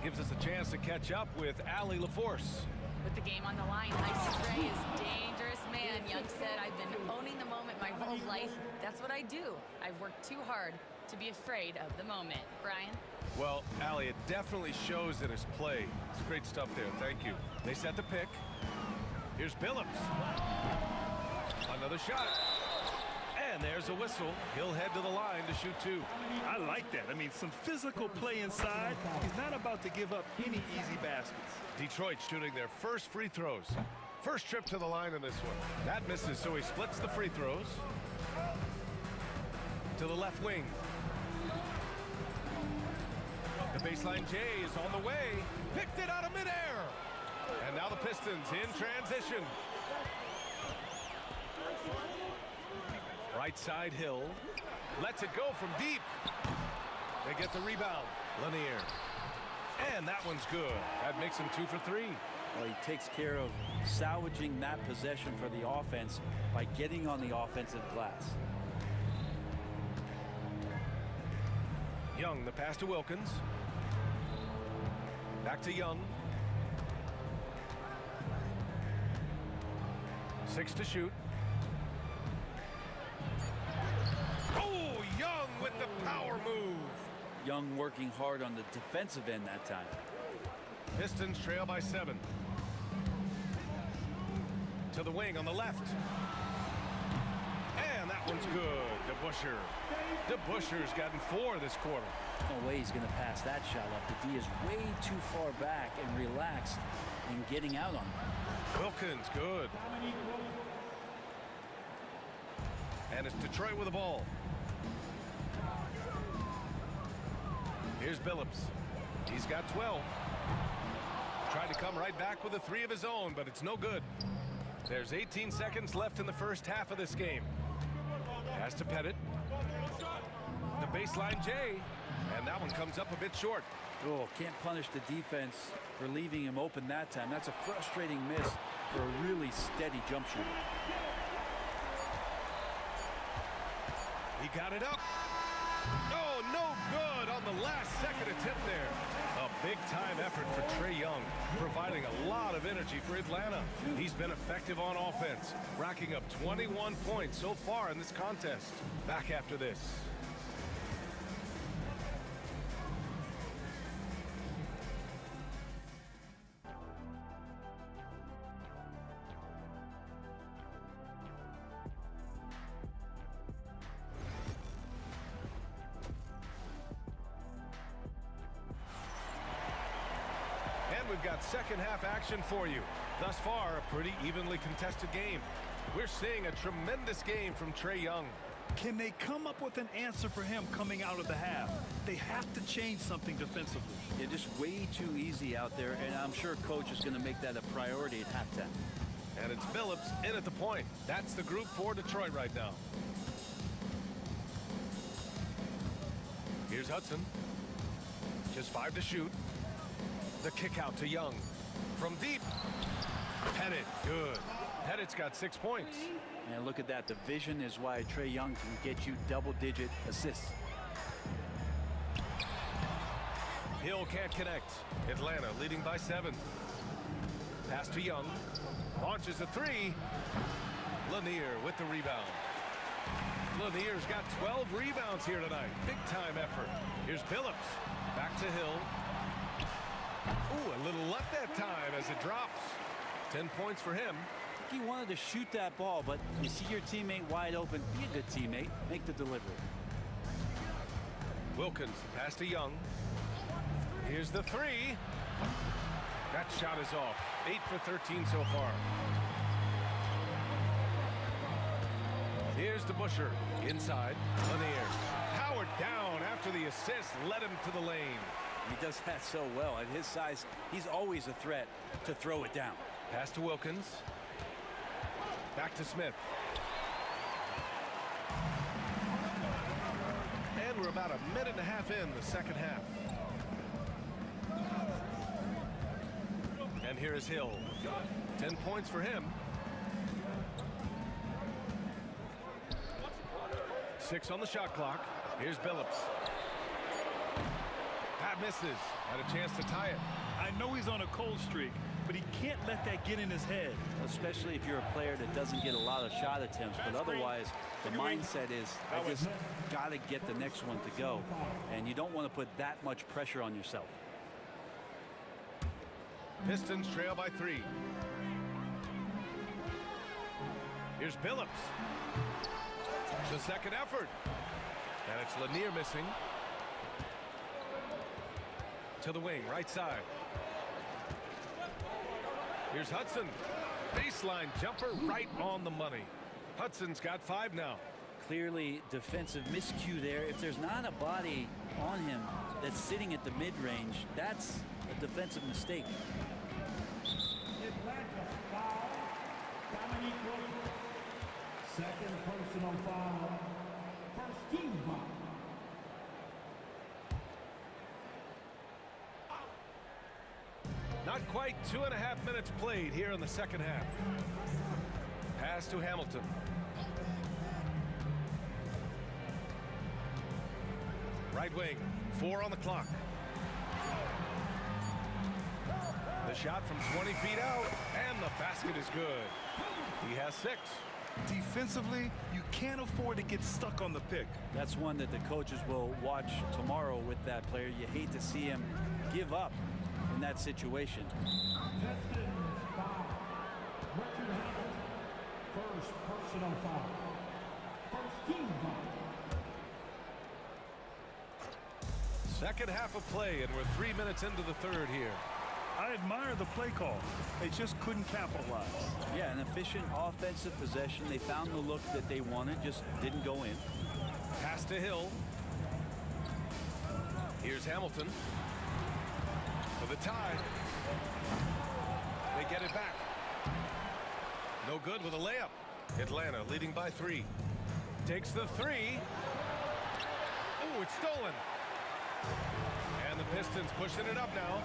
Gives us a chance to catch up with Allie LaForce. With the game on the line, Trae is dangerous man. Young said, I've been owning the moment my whole life. That's what I do. I've worked too hard to be afraid of the moment. Brian? Well, Allie, it definitely shows in his play. It's great stuff there. Thank you. They set the pick. Here's Billups. Another shot. And there's a whistle. He'll head to the line to shoot 2. I like that. I mean, some physical play inside. He's not about to give up any easy baskets. Detroit shooting their first free throws. First trip to the line in this one. That misses, so he splits the free throws. To the left wing. The baseline J is on the way. Picked it out of midair. And now the Pistons in transition. Right side Hill. Lets it go from deep. They get the rebound. Lanier. And that one's good. That makes him 2 for 3. Well, he takes care of salvaging that possession for the offense by getting on the offensive glass. Young, the pass to Wilkins. Back to Young. 6 to shoot. Oh, Young with the power move. Young working hard on the defensive end that time. Pistons trail by 7. To the wing on the left. And that one's good. DeBusschere. DeBusschere's gotten 4 this quarter. No way he's going to pass that shot up. The D is way too far back and relaxed in getting out on him. Wilkins, good. And it's Detroit with the ball. Here's Billups. He's got 12. Tried to come right back with a 3 of his own, but it's no good. There's 18 seconds left in the first half of this game. Pass to Pettit. The baseline J. And that one comes up a bit short. Oh, can't punish the defense for leaving him open that time. That's a frustrating miss for a really steady jump shooter. He got it up. Oh, no good on the last second attempt there. A Big-time effort for Trae Young, providing a lot of energy for Atlanta. He's been effective on offense, racking up 21 points so far in this contest. Back after this. We've got second half action for you. Thus far, a pretty evenly contested game. We're seeing a tremendous game from Trae Young. Can they come up with an answer for him coming out of the half? They have to change something defensively. They're just way too easy out there, and I'm sure coach is going to make that a priority at halftime. And it's Billups in at the point. That's the group for Detroit right now. Here's Hudson. Just 5 to shoot. The kick out to Young. From deep. Pettit, good. Pettit's got 6 points. And look at that. The vision is why Trae Young can get you double-digit assists. Hill can't connect. Atlanta leading by 7. Pass to Young. Launches a 3. Lanier with the rebound. Lanier's got 12 rebounds here tonight. Big-time effort. Here's Billups. Back to Hill. Ooh, a little left that time as it drops. 10 points for him. I think he wanted to shoot that ball, but you see your teammate wide open. Be a good teammate. Make the delivery. Wilkins, pass to Young. Here's the 3. That shot is off. 8 for 13 so far. Here's DeBusschere. Inside. Lanier. Howard down after the assist led him to the lane. He does that so well. At his size, he's always a threat to throw it down. Pass to Wilkins. Back to Smith. And we're about a minute and a half in the second half. And here is Hill. 10 points for him. 6 on the shot clock. Here's Billups. Pat misses. Had a chance to tie it. I know he's on a cold streak, but he can't let that get in his head. Especially if you're a player that doesn't get a lot of shot attempts, but otherwise the mindset is, I just got to get the next one to go. And you don't want to put that much pressure on yourself. Pistons trail by 3. Here's Billups. The second effort. And it's Lanier missing. To the wing, right side. Here's Hudson. Baseline jumper right on the money. Hudson's got 5 now. Clearly defensive miscue there. If there's not a body on him that's sitting at the mid-range, that's a defensive mistake. Second personal foul. First team foul. Not quite 2.5 minutes played here in the second half. Pass to Hamilton. Right wing, 4 on the clock. The shot from 20 feet out, and the basket is good. He has 6. Defensively, you can't afford to get stuck on the pick. That's one that the coaches will watch tomorrow with that player. You hate to see him give up in that situation. First personal foul. First team foul. Second half of play, and we're 3 minutes into the third here. I admire the play call. They just couldn't capitalize. Yeah, an efficient offensive possession. They found the look that they wanted, just didn't go in. Pass to Hill. Here's Hamilton. For the tie. They get it back. No good with a layup. Atlanta leading by 3. Takes the 3. Oh, it's stolen. And the Pistons pushing it up now.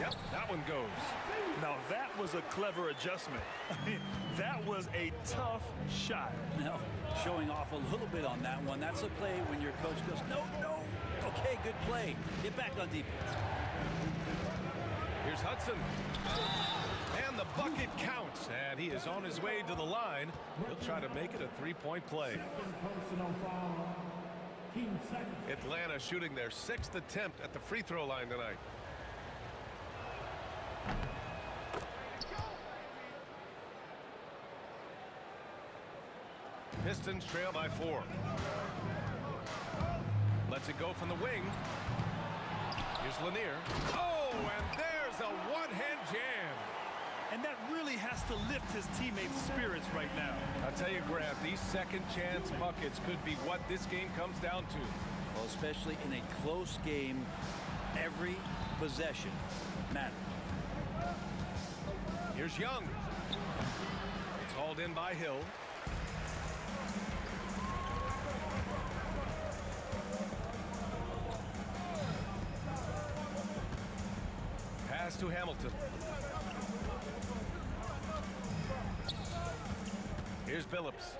Yep, that one goes. Now that was a clever adjustment. I mean, that was a tough shot. Now, showing off a little bit on that one. That's a play when your coach goes, no, no. Oh, Okay, good play. Get back on defense. Here's Hudson. And the bucket counts. And he is on his way to the line. He'll try to make it a three-point play. Atlanta shooting their 6th attempt at the free throw line tonight. Pistons trail by 4. Lets it go from the wing. Here's Lanier. Oh, and there's a one-hand jam. And that really has to lift his teammates' spirits right now. I'll tell you, Grant, these second-chance buckets could be what this game comes down to. Well, especially in a close game, every possession matters. Here's Young. It's hauled in by Hill. Pass to Hamilton. Here's Billups.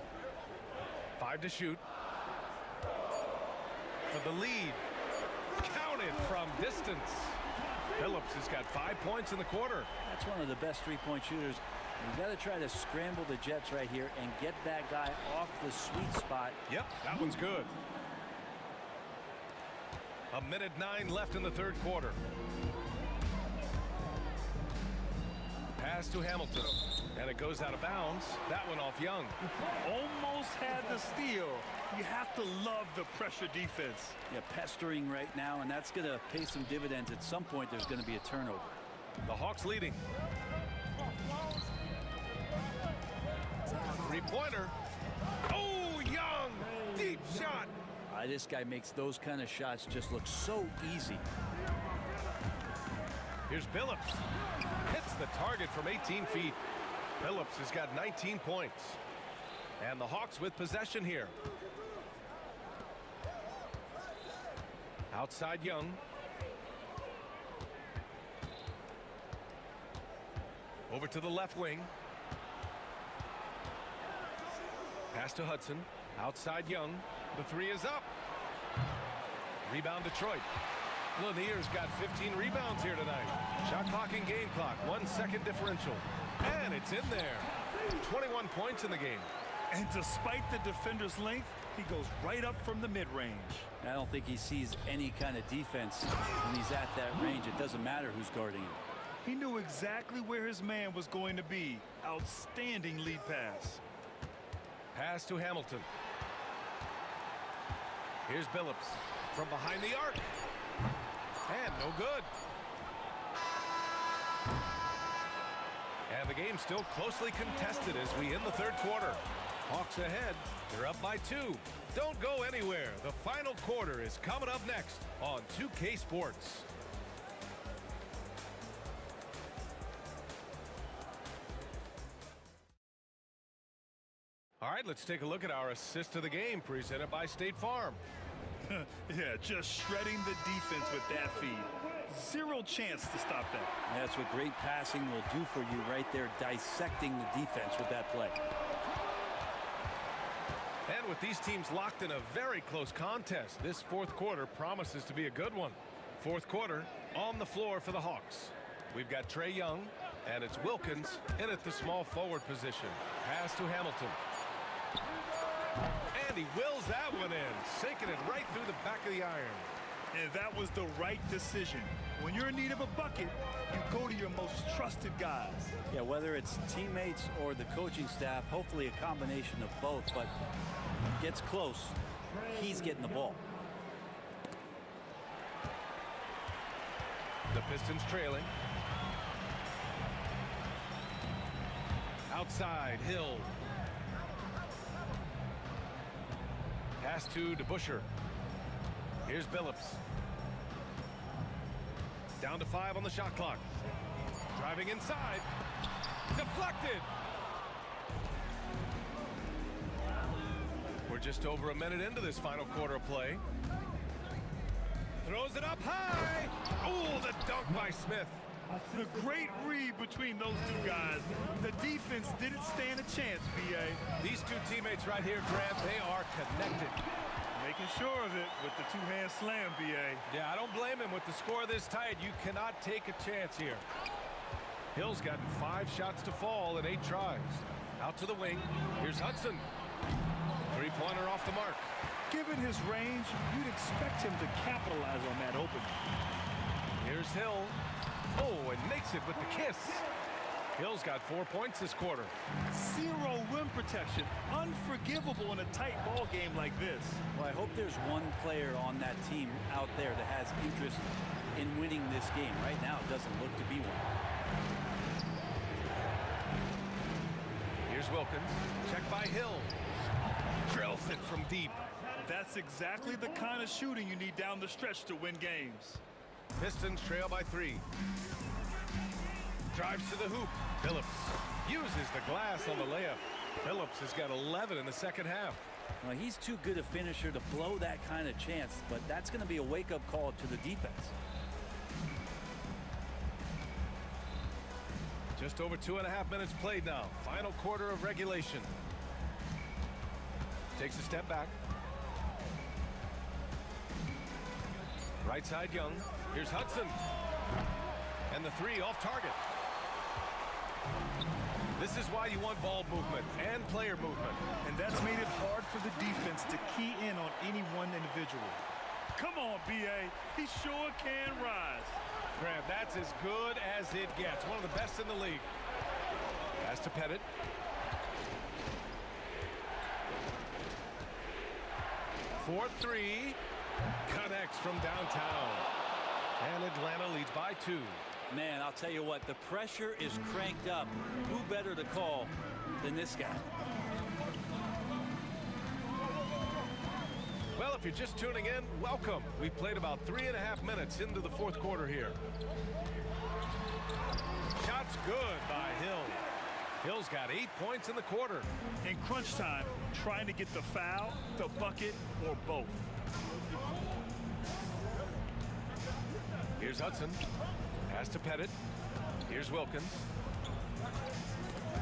5 to shoot. For the lead. Counted from distance. Billups has got 5 points in the quarter. That's one of the best three-point shooters. You've got to try to scramble the Jets right here and get that guy off the sweet spot. Yep, that one's good. 1:09 left in the third quarter. Pass to Hamilton. And it goes out of bounds. That one off Young. Almost had the steal. You have to love the pressure defense. Yeah, pestering right now, and that's going to pay some dividends. At some point, there's going to be a turnover. The Hawks leading. Three-pointer. Oh, Young! Deep shot. This guy makes those kind of shots just look so easy. Here's Billups. Hits the target from 18 feet. Billups has got 19 points. And the Hawks with possession here. Outside Young. Over to the left wing. Pass to Hudson. Outside Young. The three is up. Rebound Detroit. Lanier's got 15 rebounds here tonight. Shot clock and game clock. 1 second differential. And it's in there. 21 points in the game. And despite the defender's length, he goes right up from the mid-range. I don't think he sees any kind of defense when he's at that range. It doesn't matter who's guarding him. He knew exactly where his man was going to be. Outstanding lead pass. Pass to Hamilton. Here's Billups from behind the arc. And no good. And the game's still closely contested as we end the third quarter. Hawks ahead. They're up by 2. Don't go anywhere. The final quarter is coming up next on 2K Sports. All right, let's take a look at our assist of the game presented by State Farm. Yeah, just shredding the defense with that feed. Zero chance to stop that. That's what great passing will do for you right there, dissecting the defense with that play. And with these teams locked in a very close contest, this fourth quarter promises to be a good one. Fourth quarter on the floor for the Hawks. We've got Trae Young, and it's Wilkins in at the small forward position. Pass to Hamilton. And he wills that one in, sinking it right through the back of the iron. And that was the right decision. When you're in need of a bucket, you go to your most trusted guys. Yeah, whether it's teammates or the coaching staff, hopefully a combination of both, but gets close, he's getting the ball. The Pistons trailing. Outside, Hill. Pass to DeBusschere. Here's Billups. Down to 5 on the shot clock. Driving inside. Deflected. We're just over a minute into this final quarter of play. Throws it up high. Oh, the dunk by Smith. The great read between those two guys. The defense didn't stand a chance, B.A. These two teammates right here, Grant, they are connected. They Making sure of it with the two-hand slam, B.A. Yeah, I don't blame him. With the score this tight, you cannot take a chance here. Hill's gotten 5 shots to fall in 8 tries. Out to the wing. Here's Hudson. Three-pointer off the mark. Given his range, you'd expect him to capitalize on that opening. Here's Hill. Oh, and makes it with the kiss. Hill's got 4 points this quarter. 0 rim protection. Unforgivable in a tight ball game like this. Well, I hope there's one player on that team out there that has interest in winning this game. Right now, it doesn't look to be one. Here's Wilkins. Check by Hill. Drills it from deep. That's exactly the kind of shooting you need down the stretch to win games. Pistons trail by 3. Drives to the hoop. Phillips uses the glass on the layup. Phillips has got 11 in the second half. Well, he's too good a finisher to blow that kind of chance, but that's going to be a wake-up call to the defense. Just over 2.5 minutes played now. Final quarter of regulation. Takes a step back. Right side Young. Here's Hudson. And the 3 off target. This is why you want ball movement and player movement. And that's made it hard for the defense to key in on any one individual. Come on, B.A. He sure can rise. Grant, that's as good as it gets. One of the best in the league. Pass to Pettit. For 3. Connects from downtown. And Atlanta leads by 2. Man, I'll tell you what, the pressure is cranked up. Who better to call than this guy? Well, if you're just tuning in, welcome. We've played about 3.5 minutes into the fourth quarter here. Shot's good by Hill. Hill's got 8 points in the quarter. In crunch time, trying to get the foul, the bucket, or both. Here's Hudson. Pass to Pettit. Here's Wilkins.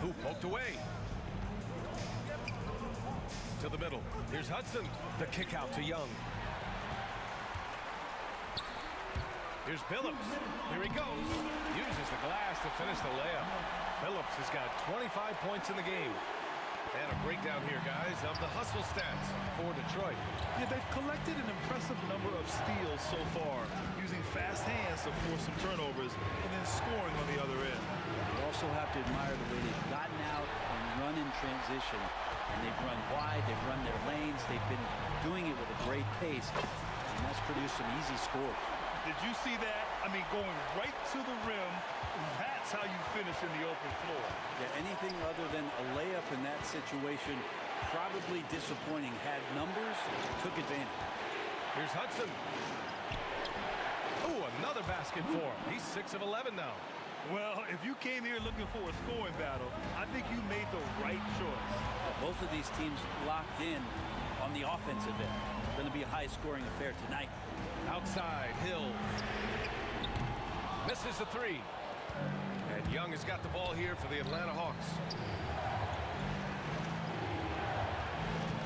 Who poked away. To the middle. Here's Hudson. The kick out to Young. Here's Phillips. Here he goes. Uses the glass to finish the layup. Phillips has got 25 points in the game. And a breakdown here, guys, of the hustle stats for Detroit. Yeah, they've collected an impressive number of steals so far, using fast hands to force some turnovers and then scoring on the other end. You also have to admire the way they've gotten out and run in transition. And they've run wide, they've run their lanes, they've been doing it with a great pace. And that's produced some easy scores. Did you see that? I mean, going right to the rim, that's how you finish in the open floor. Yeah, anything other than a layup in that situation, probably disappointing. Had numbers, took advantage. Here's Hudson. Oh, another basket for him. He's 6 of 11 now. Well, if you came here looking for a scoring battle, I think you made the right choice. Both of these teams locked in on the offensive end. Going to be a high-scoring affair tonight. Outside, Hill. Misses the 3. And Young has got the ball here for the Atlanta Hawks.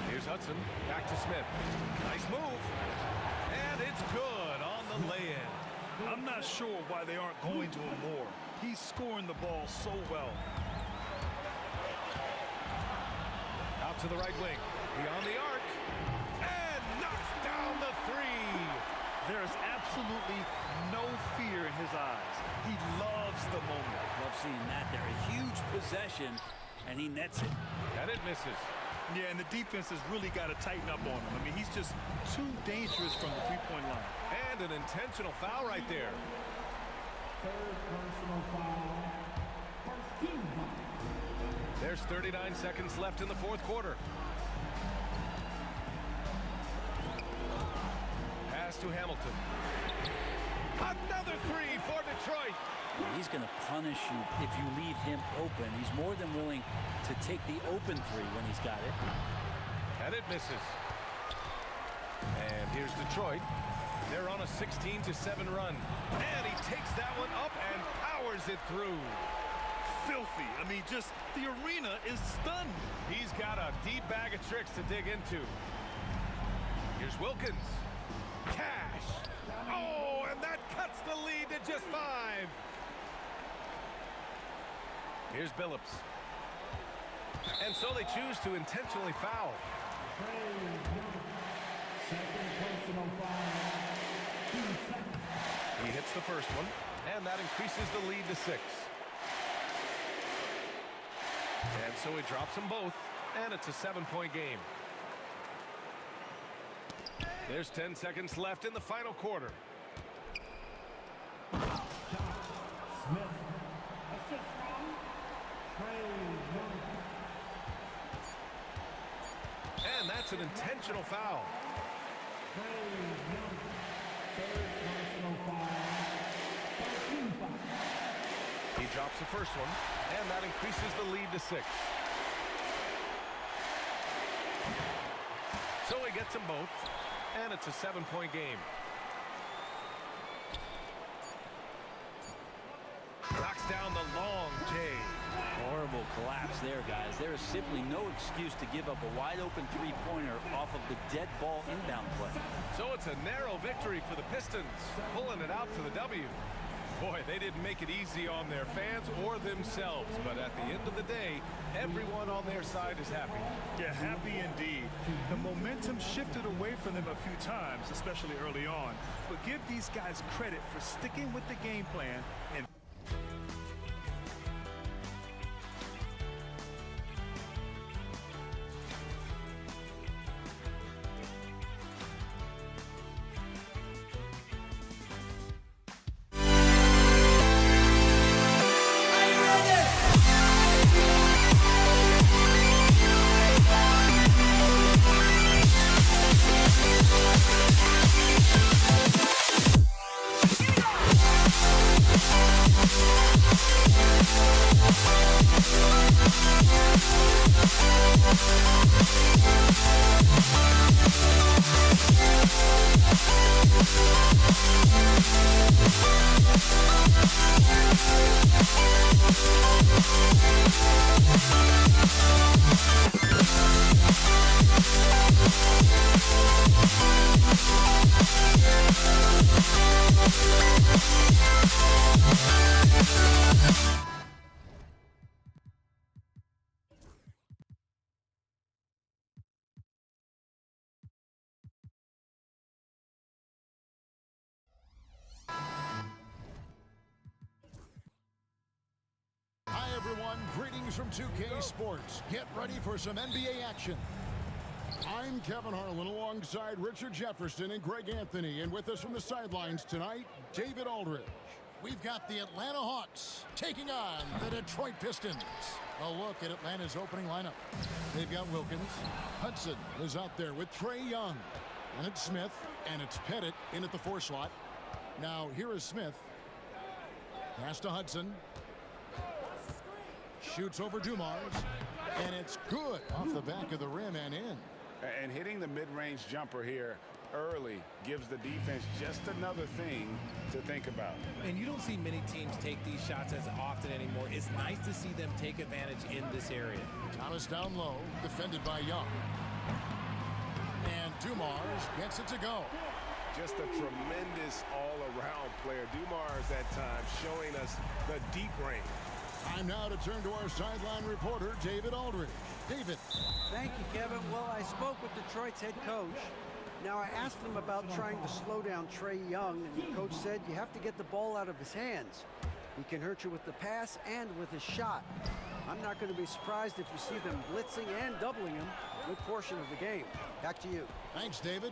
Here's Hudson. Back to Smith. Nice move. And it's good on the lay-in. I'm not sure why they aren't going to him more. He's scoring the ball so well. Out to the right wing. Beyond the arc. And knocks down the 3. There is absolutely no fear in his eyes. He loves the moment. Love seeing that there. A huge possession, and he nets it. And it misses. Yeah, and the defense has really got to tighten up on him. I mean, he's just too dangerous from the three-point line. And an intentional foul right there. Third personal foul. First team foul. There's 39 seconds left in the fourth quarter. Pass to Hamilton. Another 3 for Detroit. He's going to punish you if you leave him open. He's more than willing to take the open 3 when he's got it. And it misses. And here's Detroit. They're on a 16-7 run. And he takes that one up and powers it through. Filthy. I mean, just the arena is stunned. He's got a deep bag of tricks to dig into. Here's Wilkins. Cash. Oh, and that cuts the lead to just 5. Here's Billups. And so they choose to intentionally foul. He hits the first one, and that increases the lead to 6. And so he drops them both, and it's a 7-point game. There's 10 seconds left in the final quarter. And that's an intentional foul. He drops the first one, and that increases the lead to 6. So he gets them both, and it's a 7-point game. Knocks down the long J. Horrible collapse there, guys. There is simply no excuse to give up a wide-open three-pointer off of the dead ball inbound play. So it's a narrow victory for the Pistons, pulling it out to the W. Boy, they didn't make it easy on their fans or themselves, but at the end of the day, everyone on their side is happy. Yeah, happy indeed. The momentum shifted away from them a few times, especially early on. But give these guys credit for sticking with the game plan and everyone, greetings from 2K Sports. Get ready for some NBA action. I'm Kevin Harlan alongside Richard Jefferson and Greg Anthony, and with us from the sidelines tonight, David Aldridge. We've got the Atlanta Hawks taking on the Detroit Pistons. A look at Atlanta's opening lineup. They've got Wilkins. Hudson is out there with Trae Young. And it's Smith, and it's Pettit in at the 4 slot. Now, here is Smith. Pass to Hudson. Shoots over Dumars, and it's good off the back of the rim and in. And hitting the mid-range jumper here early gives the defense just another thing to think about. And you don't see many teams take these shots as often anymore. It's nice to see them take advantage in this area. Thomas down low, defended by Young. And Dumars gets it to go. Just a tremendous all-around player. Dumars at times showing us the deep range. Time now to turn to our sideline reporter, David Aldridge. David. Thank you, Kevin. Well, I spoke with Detroit's head coach. Now, I asked him about trying to slow down Trae Young, and the coach said you have to get the ball out of his hands. He can hurt you with the pass and with his shot. I'm not going to be surprised if you see them blitzing and doubling him a good portion of the game. Back to you. Thanks, David.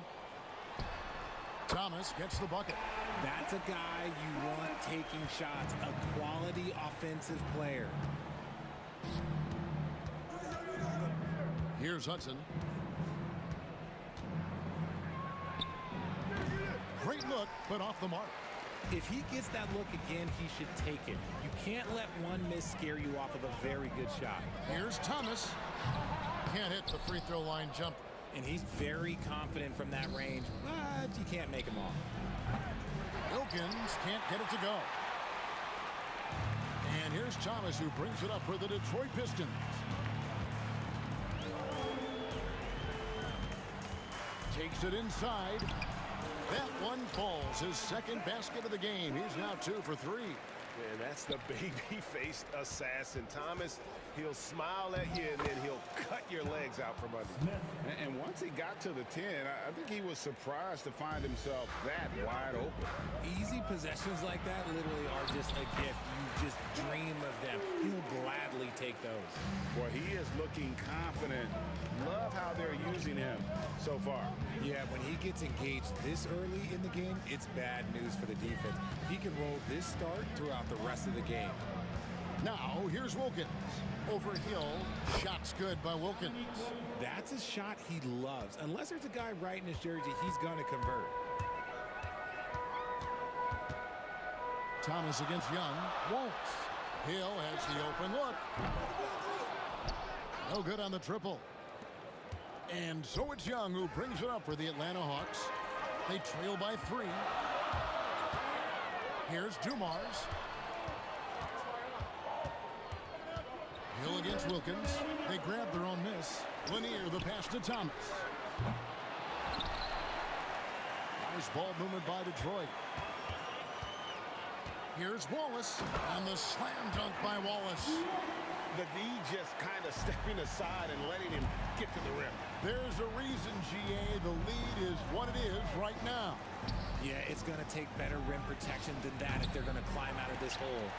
Thomas gets the bucket. That's a guy you want taking shots, a quality offensive player. Here's Hudson. Great look, but off the mark. If he gets that look again, he should take it. You can't let one miss scare you off of a very good shot. Here's Thomas. Can't hit the free throw line jumper. And he's very confident from that range, but you can't make him off. Wilkins can't get it to go. And here's Thomas, who brings it up for the Detroit Pistons. Takes it inside. That one falls. His second basket of the game. He's now 2 for 3. And that's the baby-faced assassin. Thomas, he'll smile at you, and then he'll cut your legs out from under you. And once he got to the 10, I think he was surprised to find himself that wide open. Easy possessions like that literally are just a gift. You just dream of them. He'll gladly take those. Boy, he is looking confident. Love how they're using him so far. Yeah, when he gets engaged this early in the game, it's bad news for the defense. He can roll this start throughout the rest of the game. Now, here's Wilkins. Over Hill. Shot's good by Wilkins. That's a shot he loves. Unless there's a guy right in his jersey, he's going to convert. Thomas against Young. Won't. Hill has the open look. No good on the triple. And so it's Young who brings it up for the Atlanta Hawks. They trail by 3. Here's Dumars. Hill against Wilkins. They grab their own miss. Lanier the pass to Thomas. Nice ball movement by Detroit. Here's Wallace. And the slam dunk by Wallace. The D just kind of stepping aside and letting him get to the rim. There's a reason, GA, the lead is what it is right now. Yeah, it's going to take better rim protection than that if they're going to climb out of this hole.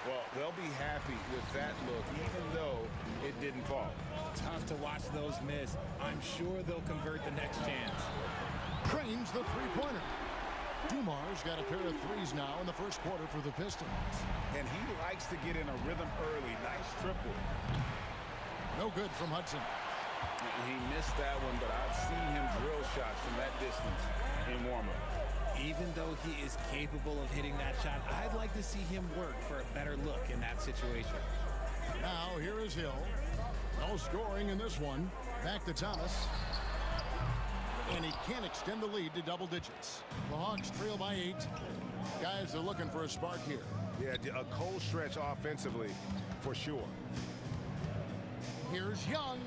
Well, they'll be happy with that look, even though it didn't fall. Tough to watch those miss. I'm sure they'll convert the next chance. Cranes the three-pointer. Dumars got a pair of threes now in the first quarter for the Pistons. And he likes to get in a rhythm early. Nice triple. No good from Hudson. He missed that one, but I've seen him drill shots from that distance in warm-up. Even though he is capable of hitting that shot, I'd like to see him work for a better look in that situation. Now here is Hill. No scoring in this one. Back to Thomas. And he can't extend the lead to double digits. The Hawks trail by 8. Guys are looking for a spark here. Yeah, a cold stretch offensively, for sure. Here's Young.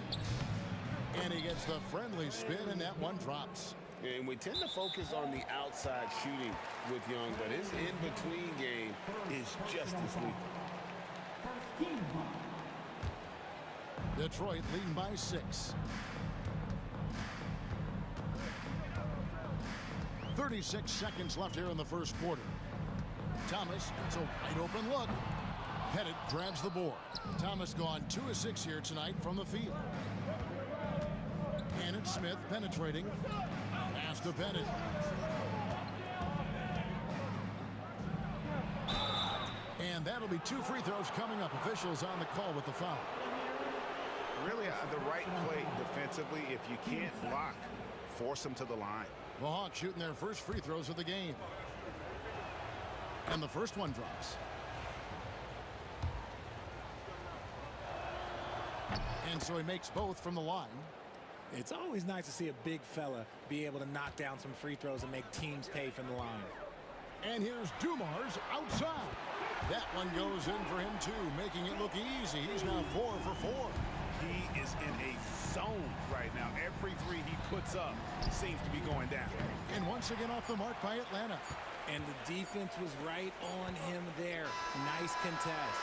And he gets the friendly spin, and that one drops. And we tend to focus on the outside shooting with Young, but his in-between game is just as lethal. Detroit leading by 6. 36 seconds left here in the first quarter. Thomas gets a wide open look. Pettit grabs the board. Thomas gone 2 of 6 here tonight from the field. And it's Smith penetrating. Pass to Pettit. And that'll be 2 free throws coming up. Officials on the call with the foul. Really, the right play defensively. If you can't block, force them to the line. The Hawks shooting their first free throws of the game. And the first one drops. And so he makes both from the line. It's always nice to see a big fella be able to knock down some free throws and make teams pay from the line. And here's Dumars outside. That one goes in for him too, making it look easy. He's now 4 for 4. He is in a zone right now. Every three he puts up seems to be going down. And once again off the mark by Atlanta. And the defense was right on him there. Nice contest.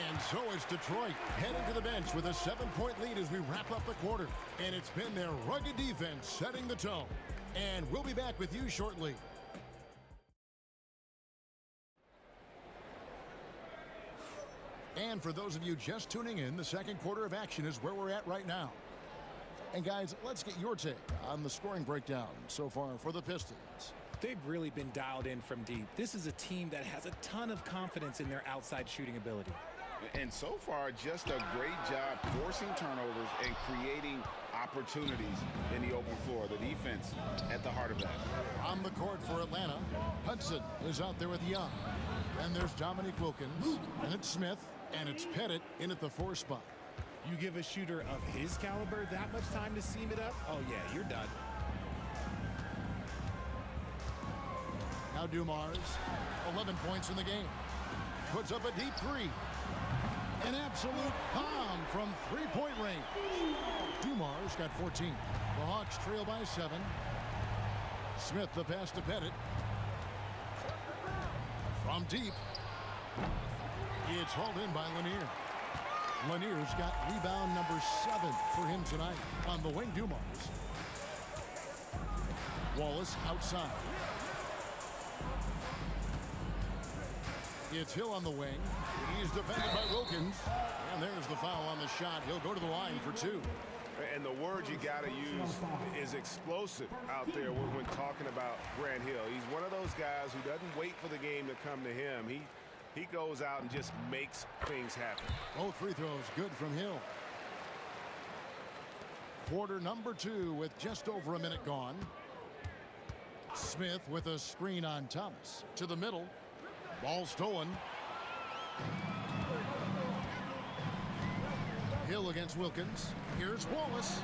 And so it's Detroit heading to the bench with a 7-point lead as we wrap up the quarter. And it's been their rugged defense setting the tone. And we'll be back with you shortly. And for those of you just tuning in, the second quarter of action is where we're at right now. And guys, let's get your take on the scoring breakdown so far for the Pistons. They've really been dialed in from deep. This is a team that has a ton of confidence in their outside shooting ability. And so far, just a great job forcing turnovers and creating opportunities in the open floor. The defense at the heart of that. On the court for Atlanta, Hudson is out there with Young. And there's Dominique Wilkins, and it's Smith, and it's Pettit in at the 4 spot. You give a shooter of his caliber that much time to seam it up? Oh, yeah, you're done. Now Dumars, 11 points in the game. Puts up a deep 3. An absolute bomb from three-point range. Dumars got 14. The Hawks trail by 7. Smith the pass to Pettit. From deep. It's hauled in by Lanier. Lanier's got rebound number 7 for him tonight. On the wing, Dumars. Wallace outside. It's Hill on the wing. He's defended by Wilkins. And there's the foul on the shot. He'll go to the line for 2. And the word you got to use is explosive out there when talking about Grant Hill. He's one of those guys who doesn't wait for the game to come to him. He goes out and just makes things happen. Both free throws good from Hill. Quarter number 2 with just over a minute gone. Smith with a screen on Thomas. To the middle. Ball stolen. Hill against Wilkins. Here's Wallace.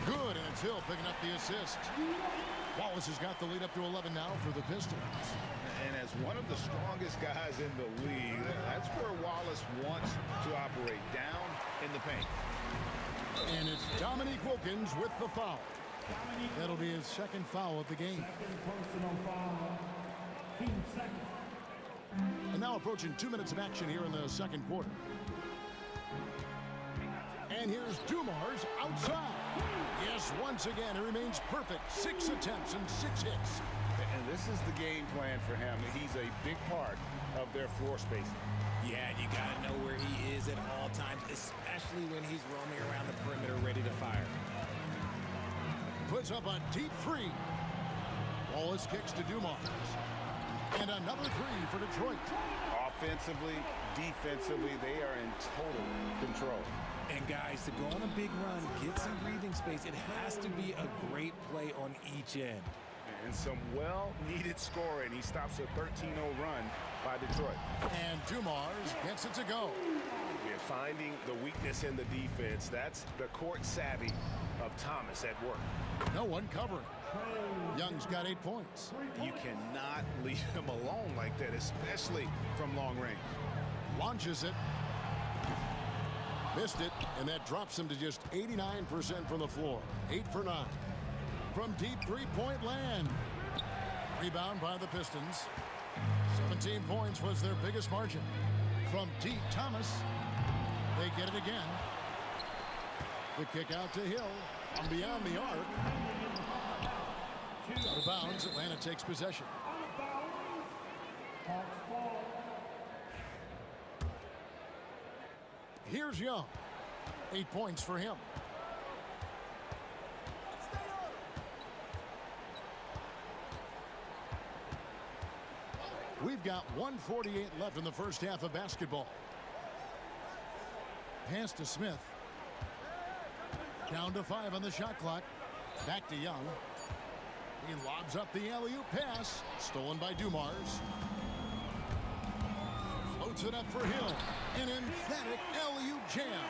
Good, and it's Hill picking up the assist. Wallace has got the lead up to 11 now for the Pistons. And as one of the strongest guys in the league, that's where Wallace wants to operate, down in the paint. And it's Dominique Wilkins with the foul. That'll be his second foul of the game. And now approaching 2 minutes of action here in the second quarter. And here's Dumars outside. Yes, once again, he remains perfect. 6 attempts and 6 hits. And this is the game plan for him. He's a big part of their floor spacing. Yeah, you got to know where he is at all times, especially when he's roaming around the perimeter ready to fire. Puts up a deep 3. Wallace kicks to Dumars. And another 3 for Detroit. Offensively, defensively, they are in total control. And guys, to go on a big run, get some breathing space, it has to be a great play on each end. And some well-needed scoring. He stops a 13-0 run by Detroit. And Dumars gets it to go. You're finding the weakness in the defense. That's the court savvy of Thomas at work. No one covering. Young's got 8 points. You cannot leave him alone like that, especially from long range. Launches it. Missed it, and that drops him to just 89% from the floor. 8 for 9. From deep three-point land. Rebound by the Pistons. 17 points was their biggest margin. From deep, Thomas. They get it again. The kick out to Hill. From beyond the arc. Out of bounds, Atlanta takes possession. Here's Young. 8 points for him. We've got 1:48 left in the first half of basketball. Pass to Smith. Down to 5 on the shot clock. Back to Young. He lobs up the alley-oop pass. Stolen by Dumars. Floats it up for Hill. An emphatic alley-oop jam.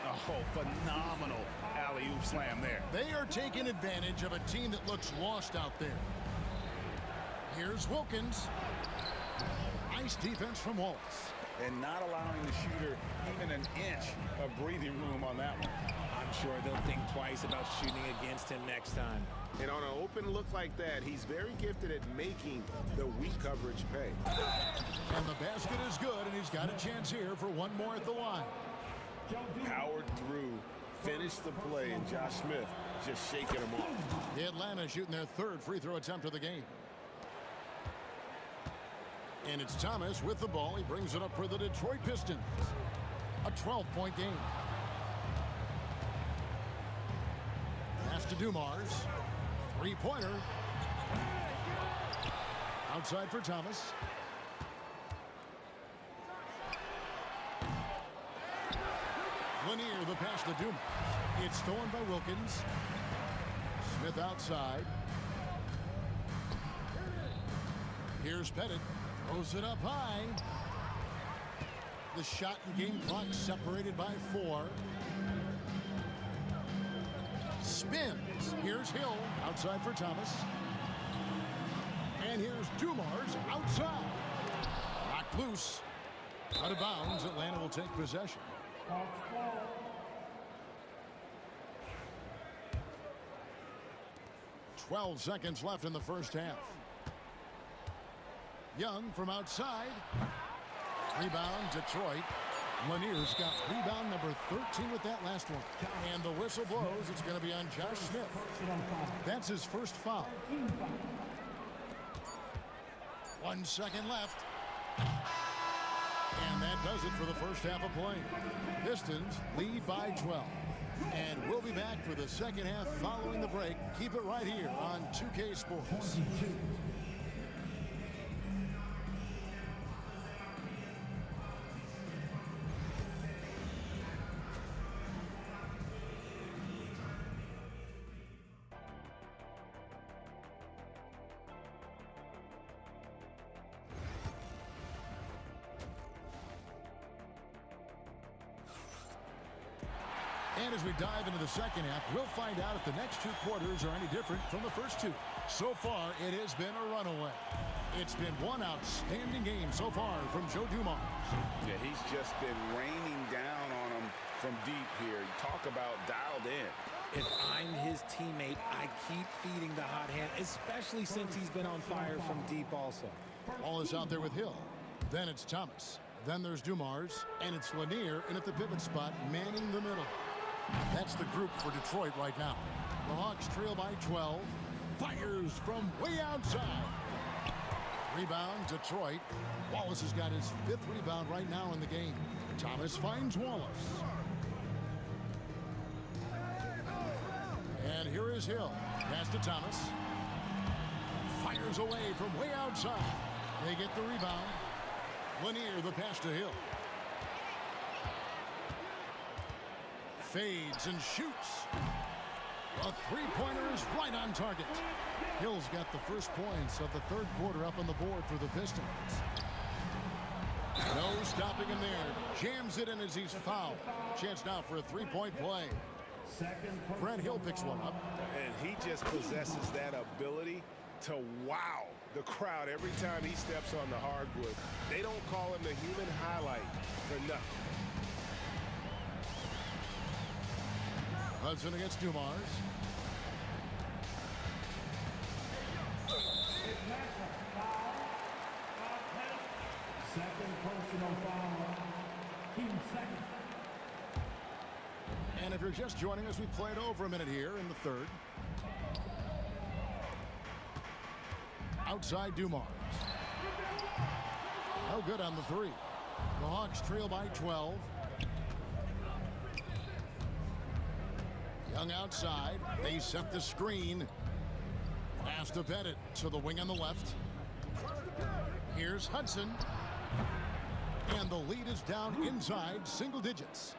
Oh, phenomenal alley-oop slam there. They are taking advantage of a team that looks lost out there. Here's Wilkins. Nice defense from Wallace. And not allowing the shooter even an inch of breathing room on that one. I'm sure they'll think twice about shooting against him next time. And on an open look like that, he's very gifted at making the weak coverage pay. And the basket is good, and he's got a chance here for one more at the line. Powered through, finished the play, and Josh Smith just shaking him off. Atlanta shooting their 3rd free throw attempt of the game. And it's Thomas with the ball. He brings it up for the Detroit Pistons. A 12-point game. Pass to Dumars. 3-pointer. Outside for Thomas. Lanier, the pass to Dumars. It's stolen by Wilkins. Smith outside. Here's Pettit. Throws it up high. The shot and game clock separated by 4. Spins. Here's Hill outside for Thomas. And here's Dumars outside. Knocked loose. Out of bounds, Atlanta will take possession. 12 seconds left in the first half. Young from outside. Rebound, Detroit. Lanier's got rebound number 13 with that last one. And the whistle blows. It's going to be on Josh Smith. That's his first foul. 1 second left. And that does it for the first half of play. Pistons lead by 12. And we'll be back for the second half following the break. Keep it right here on 2K Sports. And as we dive into the second half, we'll find out if the next 2 quarters are any different from the first 2. So far, it has been a runaway. It's been one outstanding game so far from Joe Dumars. Yeah, he's just been raining down on him from deep here. Talk about dialed in. If I'm his teammate, I keep feeding the hot hand, especially since he's been on fire from deep also. Ball is out there with Hill. Then it's Thomas. Then there's Dumars. And it's Lanier in at the pivot spot, manning the middle. That's the group for Detroit right now. The Hawks trail by 12. Fires from way outside. Rebound, Detroit. Wallace has got his 5th rebound right now in the game. Thomas finds Wallace. And here is Hill. Pass to Thomas. Fires away from way outside. They get the rebound. Lanier, the pass to Hill. Fades and shoots. A 3-pointer is right on target. Hill's got the first points of the 3rd quarter up on the board for the Pistons. No stopping him there. Jams it in as he's fouled. Chance now for a 3-point play. Brent Hill picks one up. And he just possesses that ability to wow the crowd every time he steps on the hardwood. They don't call him the human highlight for nothing. Hudson against Dumars. Second personal foul. Team second. And if you're just joining us, we played over a minute here in the 3rd. Outside Dumars. No good on the 3. The Hawks trail by 12. Young outside. They set the screen. Pass to Bennett to the wing on the left. Here's Hudson. And the lead is down inside single digits.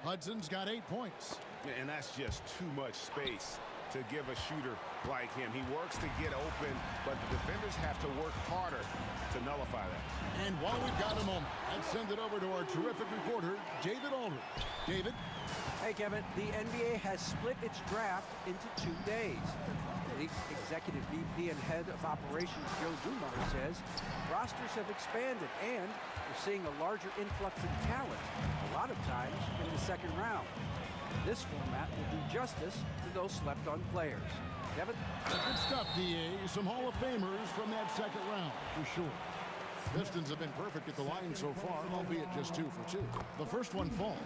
Hudson's got 8 points. And that's just too much space to give a shooter like him. He works to get open, but the defenders have to work harder to nullify that. And while we've got a moment, let's send it over to our terrific reporter, David Aldridge. David? Hey, Kevin, the NBA has split its draft into 2 days. The executive VP and head of operations, Joe Dumars, says rosters have expanded and we're seeing a larger influx in talent, a lot of times in the 2nd round. This format will do justice to those slept-on players. Kevin? Good stuff, D.A. Some Hall of Famers from that 2nd round, for sure. Pistons have been perfect at the line so far, albeit just 2 for 2. The first one falls.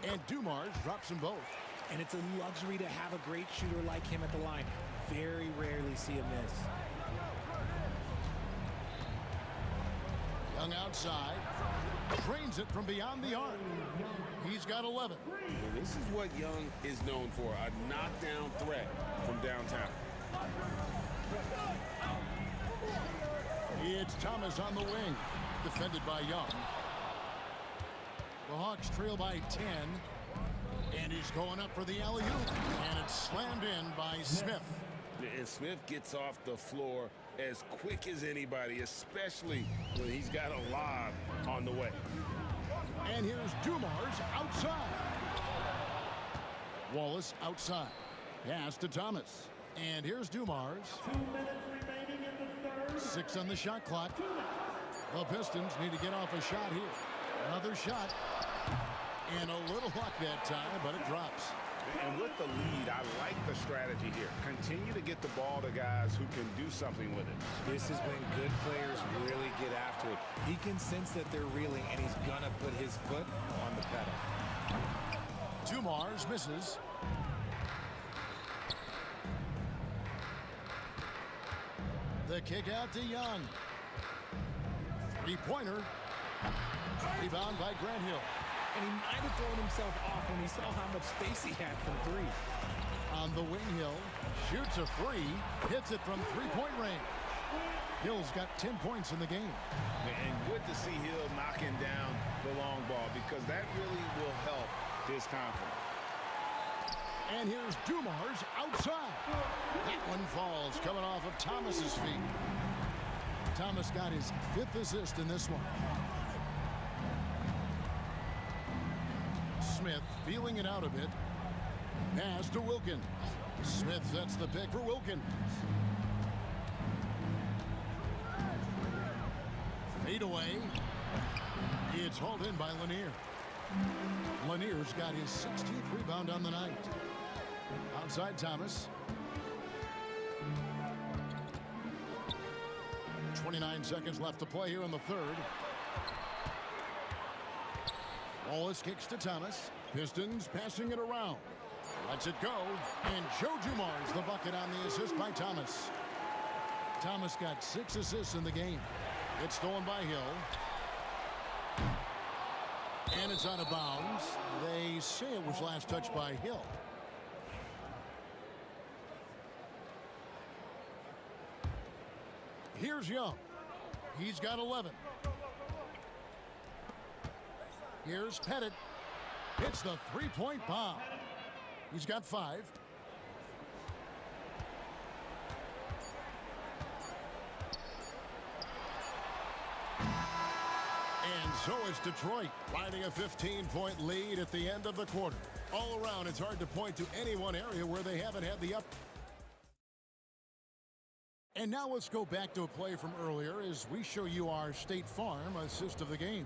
And Dumars drops them both. And it's a luxury to have a great shooter like him at the line. Very rarely see a miss. Young outside. Drains it from beyond the arc. He's got 11. And this is what Young is known for, a knockdown threat from downtown. It's Thomas on the wing. Defended by Young. The Hawks trail by 10. And he's going up for the alley-oop. And it's slammed in by Smith. And Smith gets off the floor as quick as anybody, especially when he's got a lob on the way. And here's Dumars outside. Wallace outside. Pass to Thomas. And here's Dumars. 2 minutes remaining in the 3rd. 6 on the shot clock. The Pistons need to get off a shot here. Another shot. And a little luck that time, but it drops. And with the lead, I like the strategy here. Continue to get the ball to guys who can do something with it. This is when good players really get after it. He can sense that they're reeling, and he's going to put his foot on the pedal. Dumars misses. The kick out to Young. Three-pointer. Rebound by Grant Hill. And he might have thrown himself off when he saw how much space he had from three. On the wing, Hill shoots a three, hits it from three-point range. Hill's got 10 points in the game. And good to see Hill knocking down the long ball because that really will help his confidence. And here's Dumars outside. That one falls coming off of Thomas's feet. Thomas got his 5th assist in this one. Smith feeling it out a bit. Pass to Wilkins. Smith sets the pick for Wilkins. Fade away. It's hauled in by Lanier. Lanier's got his 16th rebound on the night. Outside Thomas. 29 seconds left to play here in the third. Wallace kicks to Thomas. Pistons passing it around. Lets it go. And Joe Dumars the bucket on the assist by Thomas. Thomas got 6 assists in the game. It's stolen by Hill. And it's out of bounds. They say it was last touched by Hill. Here's Young. He's got 11. Here's Pettit. Hits the three-point bomb. He's got 5. And so it's Detroit, finding a 15-point lead at the end of the quarter. All around, it's hard to point to any one area where they haven't had the up. And now let's go back to a play from earlier as we show you our State Farm assist of the game.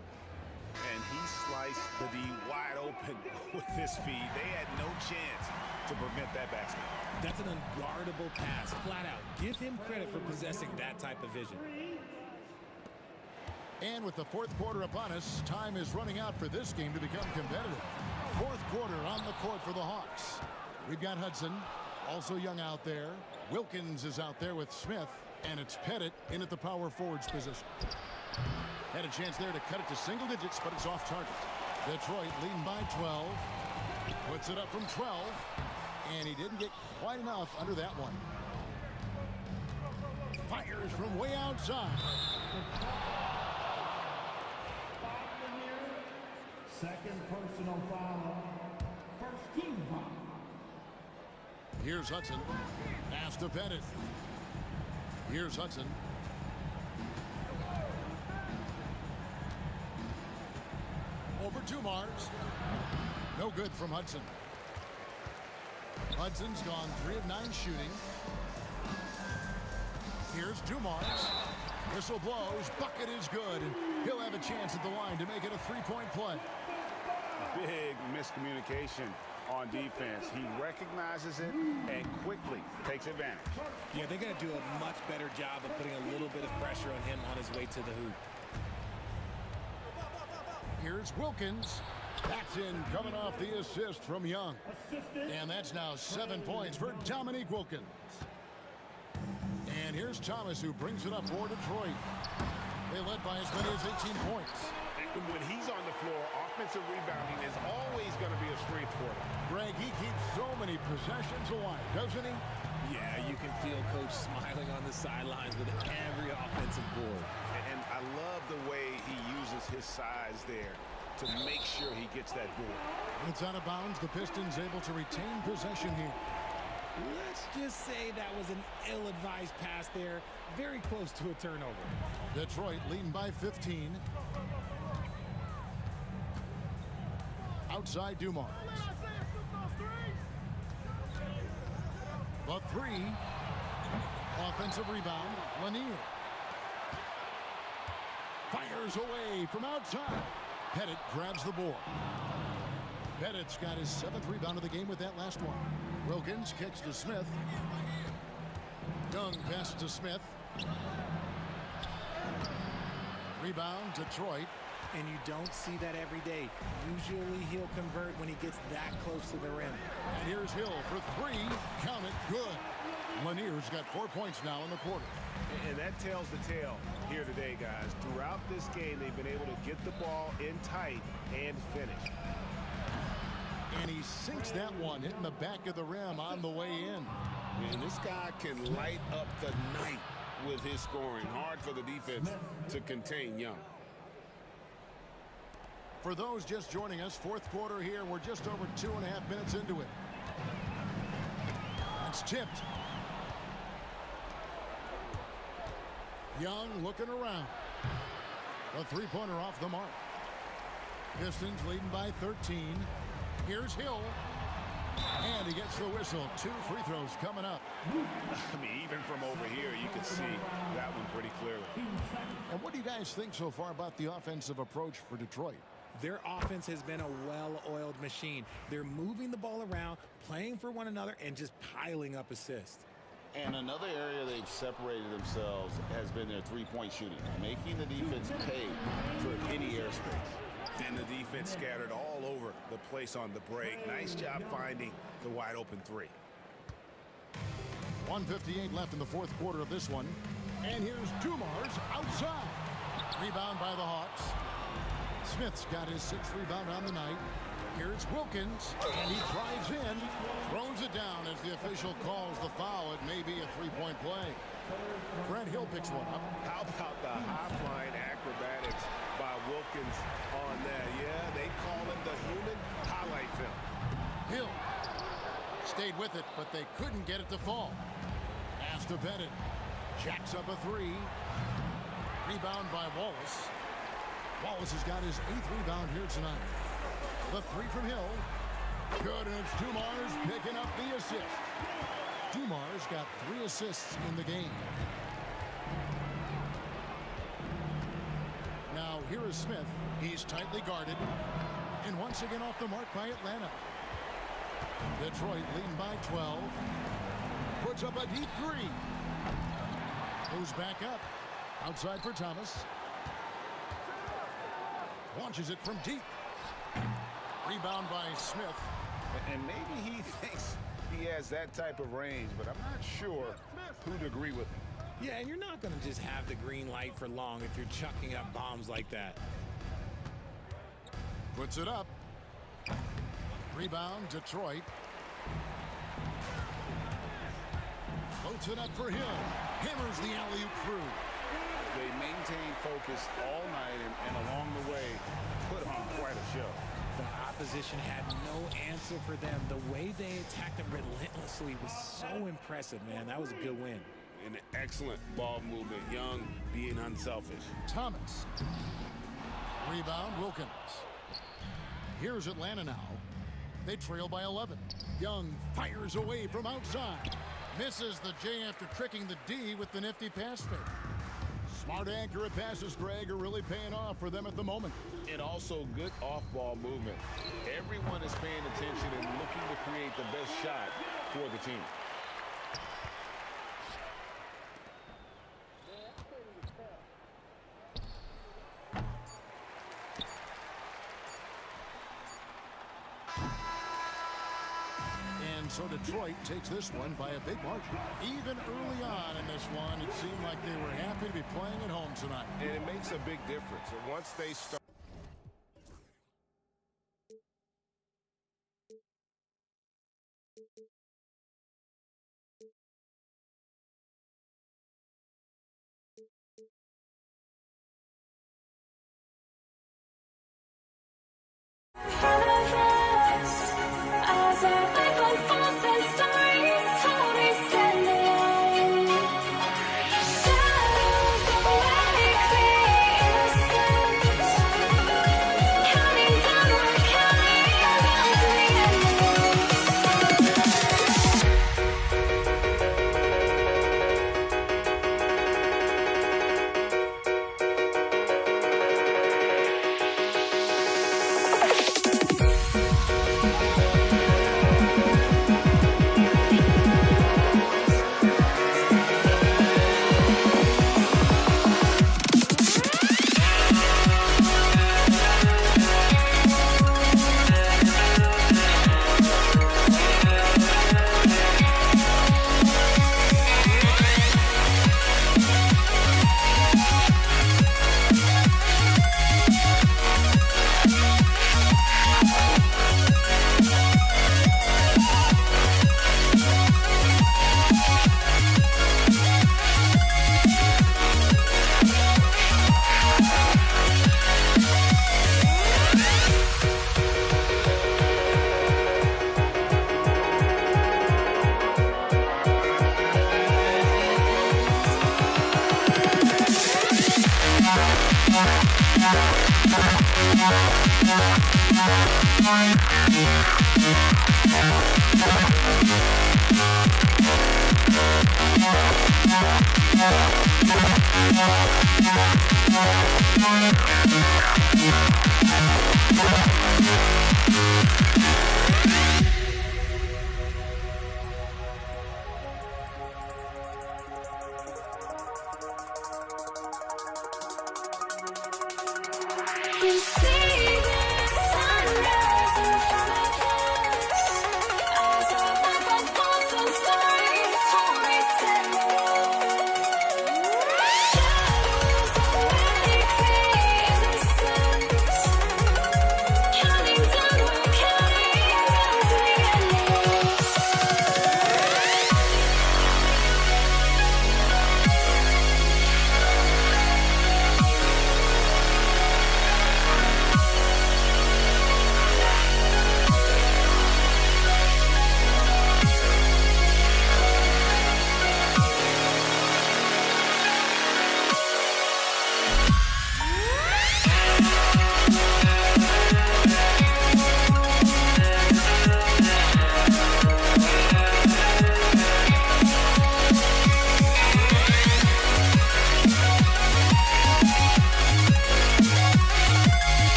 And he sliced the D wide open with his feed. They had no chance to prevent that basket. That's an unguardable pass, flat out. Give him credit for possessing that type of vision. And with the fourth quarter upon us, time is running out for this game to become competitive. Fourth quarter on the court for the Hawks. We've got Hudson, also Young out there. Wilkins is out there with Smith, and it's Pettit in at the power forwards position. Had a chance there to cut it to single digits, but it's off target. Detroit leading by 12. Puts it up from 12, and he didn't get quite enough under that one. Fires from way outside. Second personal foul. First team foul. Here's Hudson. Pass to Pettit. Here's Hudson. Over Dumars. No good from Hudson. Hudson's gone 3 of 9 shooting. Here's Dumars. Whistle blows. Bucket is good. And he'll have a chance at the line to make it a 3-point play. Big miscommunication on defense. He recognizes it and quickly takes advantage. Yeah, they got to do a much better job of putting a little bit of pressure on him on his way to the hoop. Here's Wilkins. That's in, coming off the assist from Young. And that's now 7 points for Dominique Wilkins. And here's Thomas, who brings it up for Detroit. They led by as many as 18 points. When he's on the floor, offensive rebounding is always going to be a strength for them. Greg, he keeps so many possessions alive, doesn't he? Yeah, you can feel Coach smiling on the sidelines with every offensive board. And I love the way he uses his size there to make sure he gets that board. When it's out of bounds, the Pistons able to retain possession here. Let's just say that was an ill-advised pass there. Very close to a turnover. Detroit leading by 15. Outside Dumars. The 3. Offensive rebound, Lanier. Fires away from outside. Pettit grabs the board. Pettit's got his 7th rebound of the game with that last one. Wilkins kicks to Smith. Young passes to Smith. Rebound, Detroit. And you don't see that every day. Usually he'll convert when he gets that close to the rim. And here's Hill for 3. Count it, good. Lanier's got 4 points now in the quarter. And that tells the tale here today, guys. Throughout this game, they've been able to get the ball in tight and finish. And he sinks that one, hitting the back of the rim on the way in. Man, this guy can light up the night with his scoring. Hard for the defense to contain Young. For those just joining us, 4th quarter here. We're just over 2.5 minutes into it. It's tipped. Young looking around. A 3-pointer off the mark. Pistons leading by 13. Here's Hill. And he gets the whistle. 2 free throws coming up. I mean, even from over here, you can see that one pretty clearly. And what do you guys think so far about the offensive approach for Detroit? Their offense has been a well-oiled machine. They're moving the ball around, playing for one another, and just piling up assists. And another area they've separated themselves has been their three-point shooting, making the defense pay for any airspace. And the defense scattered all over the place on the break. Nice job finding the wide-open 3. 1:58 left in the 4th quarter of this one. And here's Dumars outside. Rebound by the Hawks. Smith's got his 6th rebound on the night. Here's Wilkins, and he drives in, throws it down as the official calls the foul. It may be a 3-point play. Brent Hill picks one up. How about the high-flying acrobatics by Wilkins on that? Yeah, they call it the human highlight film. Hill stayed with it, but they couldn't get it to fall. Pass to Pettit. Jacks up a 3. Rebound by Wallace. Wallace has got his 8th rebound here tonight. The 3 from Hill. Good, and it's Dumars picking up the assist. Dumars got 3 assists in the game. Now here is Smith. He's tightly guarded. And once again off the mark by Atlanta. Detroit leading by 12. Puts up a deep 3. Goes back up. Outside for Thomas. Launches it from deep. Rebound by Smith. And maybe he thinks he has that type of range, but I'm not sure who'd agree with him. Yeah, and you're not going to just have the green light for long if you're chucking up bombs like that. Puts it up. Rebound, Detroit. Floats it up for Hill. Hammers the alley-oop through. They maintained focus all night and along the way put on quite a show. The opposition had no answer for them. The way they attacked them relentlessly was so impressive, man. That was a good win. An excellent ball movement. Young being unselfish. Thomas. Rebound, Wilkins. Here's Atlanta now. They trail by 11. Young fires away from outside. Misses the J after tricking the D with the nifty pass fake. Smart, accurate passes, Greg, are really paying off for them at the moment. And also good off-ball movement. Everyone is paying attention and looking to create the best shot for the team. So Detroit takes this one by a big margin. Even early on in this one, it seemed like they were happy to be playing at home tonight. And it makes a big difference. And once they start.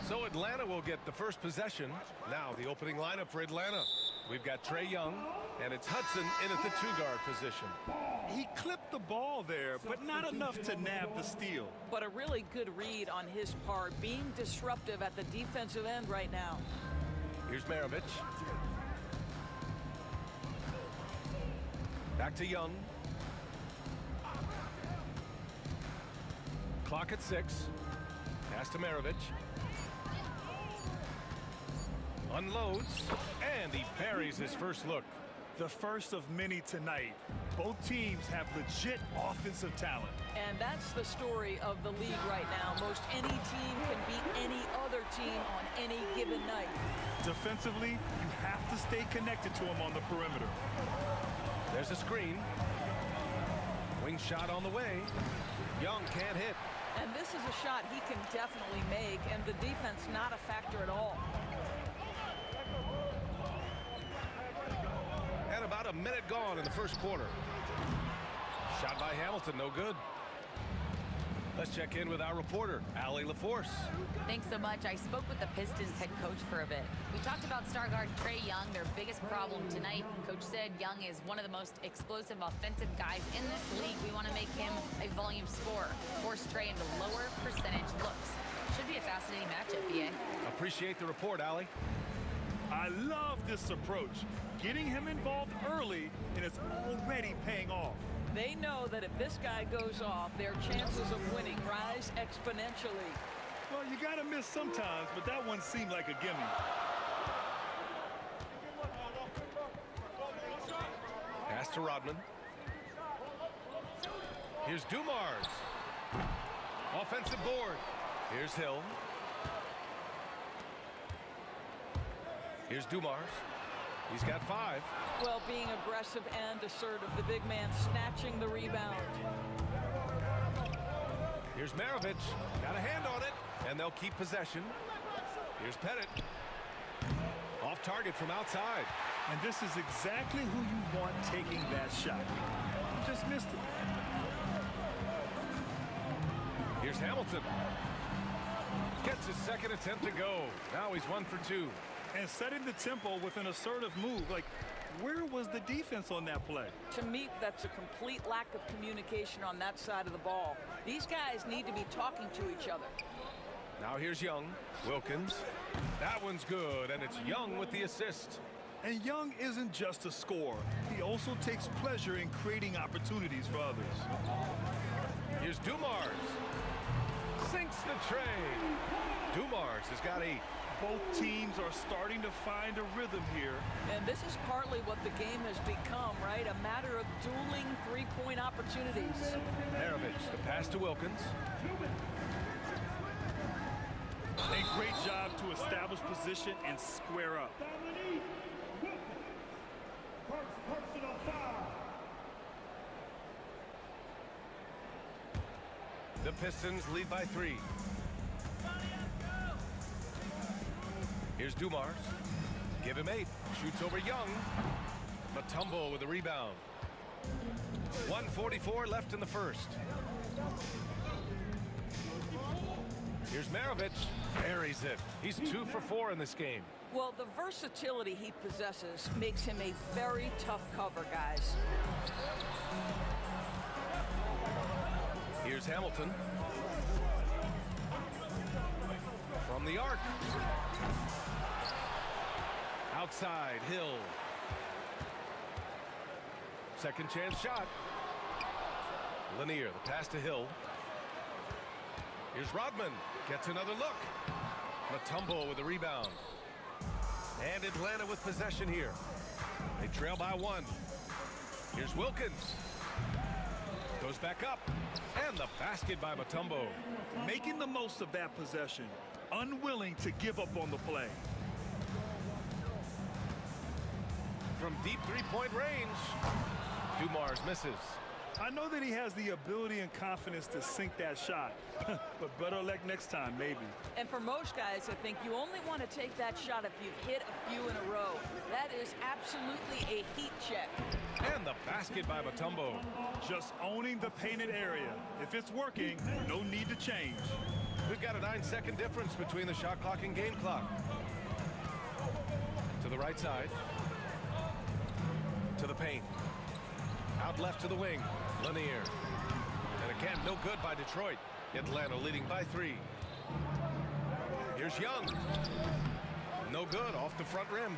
So Atlanta will get the first possession. Now the opening lineup for Atlanta. We've got Trae Young, and it's Hudson in at the two-guard position. He clipped the ball there, but not enough to nab the steal. But a really good read on his part, being disruptive at the defensive end right now. Here's Maravich. Back to Young. Clock at 6. Pass to Maravich. Unloads, and he buries his first look. The first of many tonight. Both teams have legit offensive talent. And that's the story of the league right now. Most any team can beat any other team on any given night. Defensively, you have to stay connected to him on the perimeter. There's a screen. Wing shot on the way. Young can't hit. And this is a shot he can definitely make, and the defense not a factor at all. And about a minute gone in the first quarter. Shot by Hamilton, no good. Let's check in with our reporter, Allie LaForce. Thanks so much. I spoke with the Pistons head coach for a bit. We talked about star guard Trae Young, their biggest problem tonight. Coach said Young is one of the most explosive offensive guys in this league. We want to make him a volume scorer, force Trae into lower percentage looks. Should be a fascinating matchup, BA. Appreciate the report, Allie. I love this approach. Getting him involved early, and it's already paying off. They know that if this guy goes off, their chances of winning rise exponentially. Well, you got to miss sometimes, but that one seemed like a gimme. Pass to Rodman. Here's Dumars. Offensive board. Here's Hill. Here's Dumars. He's got 5. Well, being aggressive and assertive, the big man snatching the rebound. Here's Maravich. Got a hand on it, and they'll keep possession. Here's Pettit. Off target from outside. And this is exactly who you want taking that shot. He just missed it. Here's Hamilton. Gets his second attempt to go. Now he's 1 for 2. And setting the tempo with an assertive move. Like, where was the defense on that play? To me, that's a complete lack of communication on that side of the ball. These guys need to be talking to each other. Now here's Young. Wilkins. That one's good, and it's Young with the assist. And Young isn't just a scorer. He also takes pleasure in creating opportunities for others. Here's Dumars. Sinks the tray. Dumars has got 8. Both teams are starting to find a rhythm here. And this is partly what the game has become, right? A matter of dueling three-point opportunities. Maravich, the pass to Wilkins. A great job to establish position and square up. The Pistons lead by 3. Here's Dumars. Give him 8. Shoots over Young. Mutombo with a rebound. 1:44 left in the first. Here's Maravich. Buries it. He's 2 for 4 in this game. Well, the versatility he possesses makes him a very tough cover, guys. Here's Hamilton. From the arc. Outside, Hill. Second chance shot. Lanier, the pass to Hill. Here's Rodman. Gets another look. Mutombo with a rebound. And Atlanta with possession here. They trail by 1. Here's Wilkins. Goes back up. And the basket by Mutombo. Making the most of that possession. Unwilling to give up on the play. From deep three-point range, Dumars misses. I know that he has the ability and confidence to sink that shot, but better luck next time, maybe. And for most guys, I think you only want to take that shot if you've hit a few in a row. That is absolutely a heat check. And the basket by Mutombo. Just owning the painted area. If it's working, no need to change. We've got a 9-second difference between the shot clock and game clock. To the right side. To the paint. Out left to the wing. Lanier. And again, no good by Detroit. Atlanta leading by 3. Here's Young. No good off the front rim.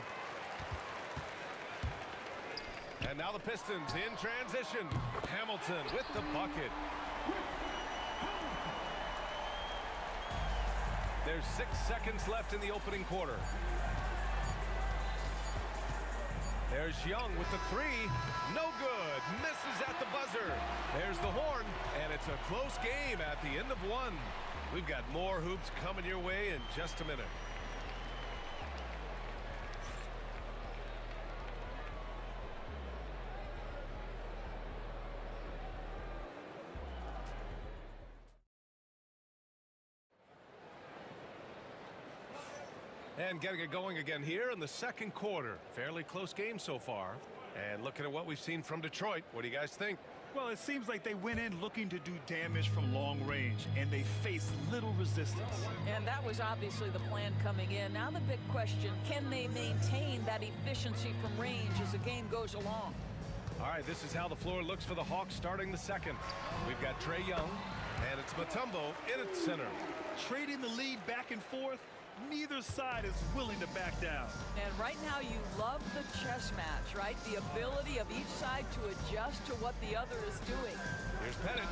And now the Pistons in transition. Hamilton with the bucket. There's 6 seconds left in the opening quarter. There's Young with the 3. No good. Misses at the buzzer. There's the horn. And it's a close game at the end of 1. We've got more hoops coming your way in just a minute. And getting it going again here in the second quarter. Fairly close game so far. And looking at what we've seen from Detroit, what do you guys think? Well, it seems like they went in looking to do damage from long range, and they faced little resistance. And that was obviously the plan coming in. Now the big question, can they maintain that efficiency from range as the game goes along? All right, this is how the floor looks for the Hawks starting the second. We've got Trae Young, and it's Mutombo in its center. Trading the lead back and forth. Neither side is willing to back down. And right now you love the chess match, right? The ability of each side to adjust to what the other is doing. Here's Pettit.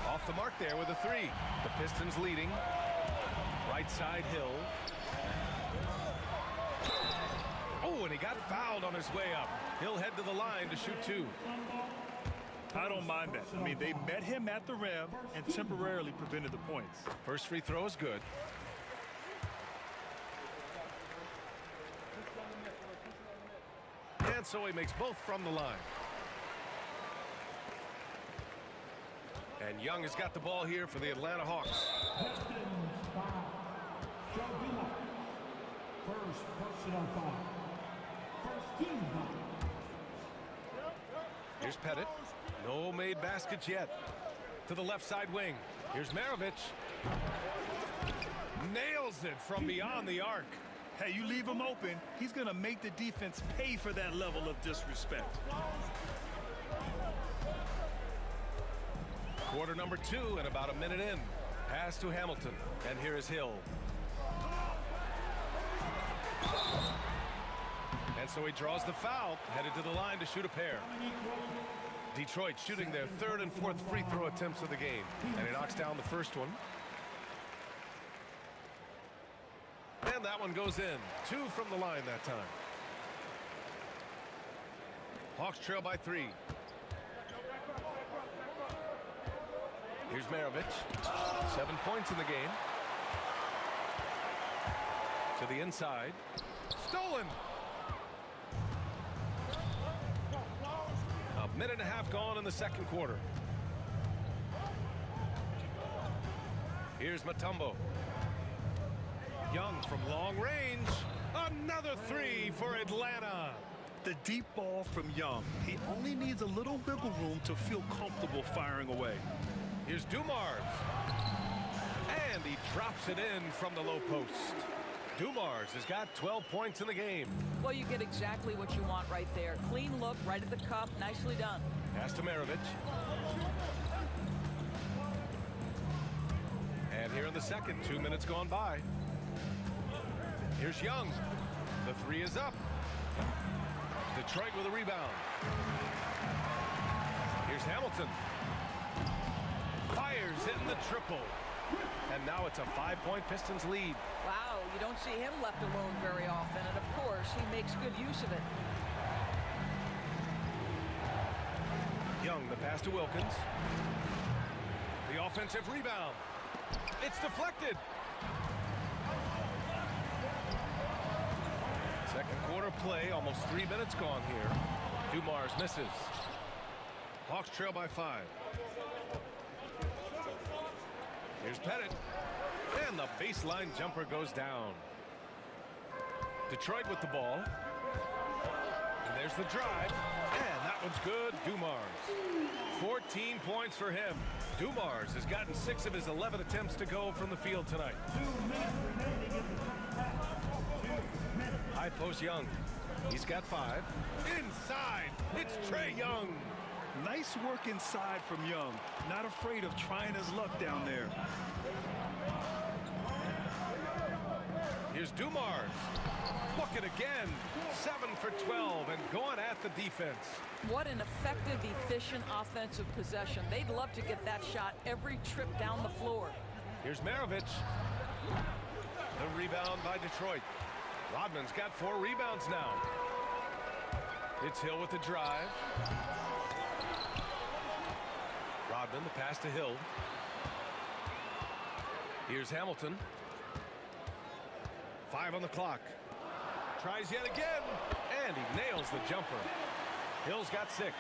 Off the mark there with a 3. The Pistons leading. Right side Hill. Oh, and he got fouled on his way up. He'll head to the line to shoot 2. I don't mind that. I mean, they met him at the rim and temporarily prevented the points. First free throw is good. And so he makes both from the line. And Young has got the ball here for the Atlanta Hawks. First personal foul. First team foul. Here's Pettit. No made baskets yet. To the left side wing. Here's Maravich. Nails it from beyond the arc. Hey, you leave him open, he's going to make the defense pay for that level of disrespect. Quarter number 2 and about a minute in. Pass to Hamilton. And here is Hill. And so he draws the foul, headed to the line to shoot a pair. Detroit shooting their 3rd and 4th free throw attempts of the game. And he knocks down the first one. And that one goes in. 2 from the line that time. Hawks trail by 3. Here's Maravich. 7 points in the game. To the inside. Stolen. A minute and a half gone in the second quarter. Here's Mutombo. Young from long range. Another 3 for Atlanta. The deep ball from Young. He only needs a little wiggle room to feel comfortable firing away. Here's Dumars. And he drops it in from the low post. Dumars has got 12 points in the game. Well, you get exactly what you want right there. Clean look, right at the cup. Nicely done. Pass to Maravich. And here in the second, 2 minutes gone by. Here's Young. The 3 is up. Detroit with a rebound. Here's Hamilton. Fires hitting the triple. And now it's a 5-point Pistons lead. Wow, you don't see him left alone very often. And of course, he makes good use of it. Young, the pass to Wilkins. The offensive rebound. It's deflected. Second quarter play, almost 3 minutes gone here. Dumars misses. Hawks trail by 5. Here's Pettit. And the baseline jumper goes down. Detroit with the ball. And there's the drive. And that one's good. Dumars. 14 points for him. Dumars has gotten 6 of his 11 attempts to go from the field tonight. 2 minutes remaining in the first half. 2 minutes. High post Young. He's got 5. Inside. It's Trae Young. Nice work inside from Young. Not afraid of trying his luck down there. Here's Dumars. Look it again. 7 for 12 and going at the defense. What an effective, efficient offensive possession. They'd love to get that shot every trip down the floor. Here's Maravich. The rebound by Detroit. Rodman's got 4 rebounds now. It's Hill with the drive. Rodman, the pass to Hill. Here's Hamilton. 5 on the clock. Tries yet again, and he nails the jumper. Hill's got 6.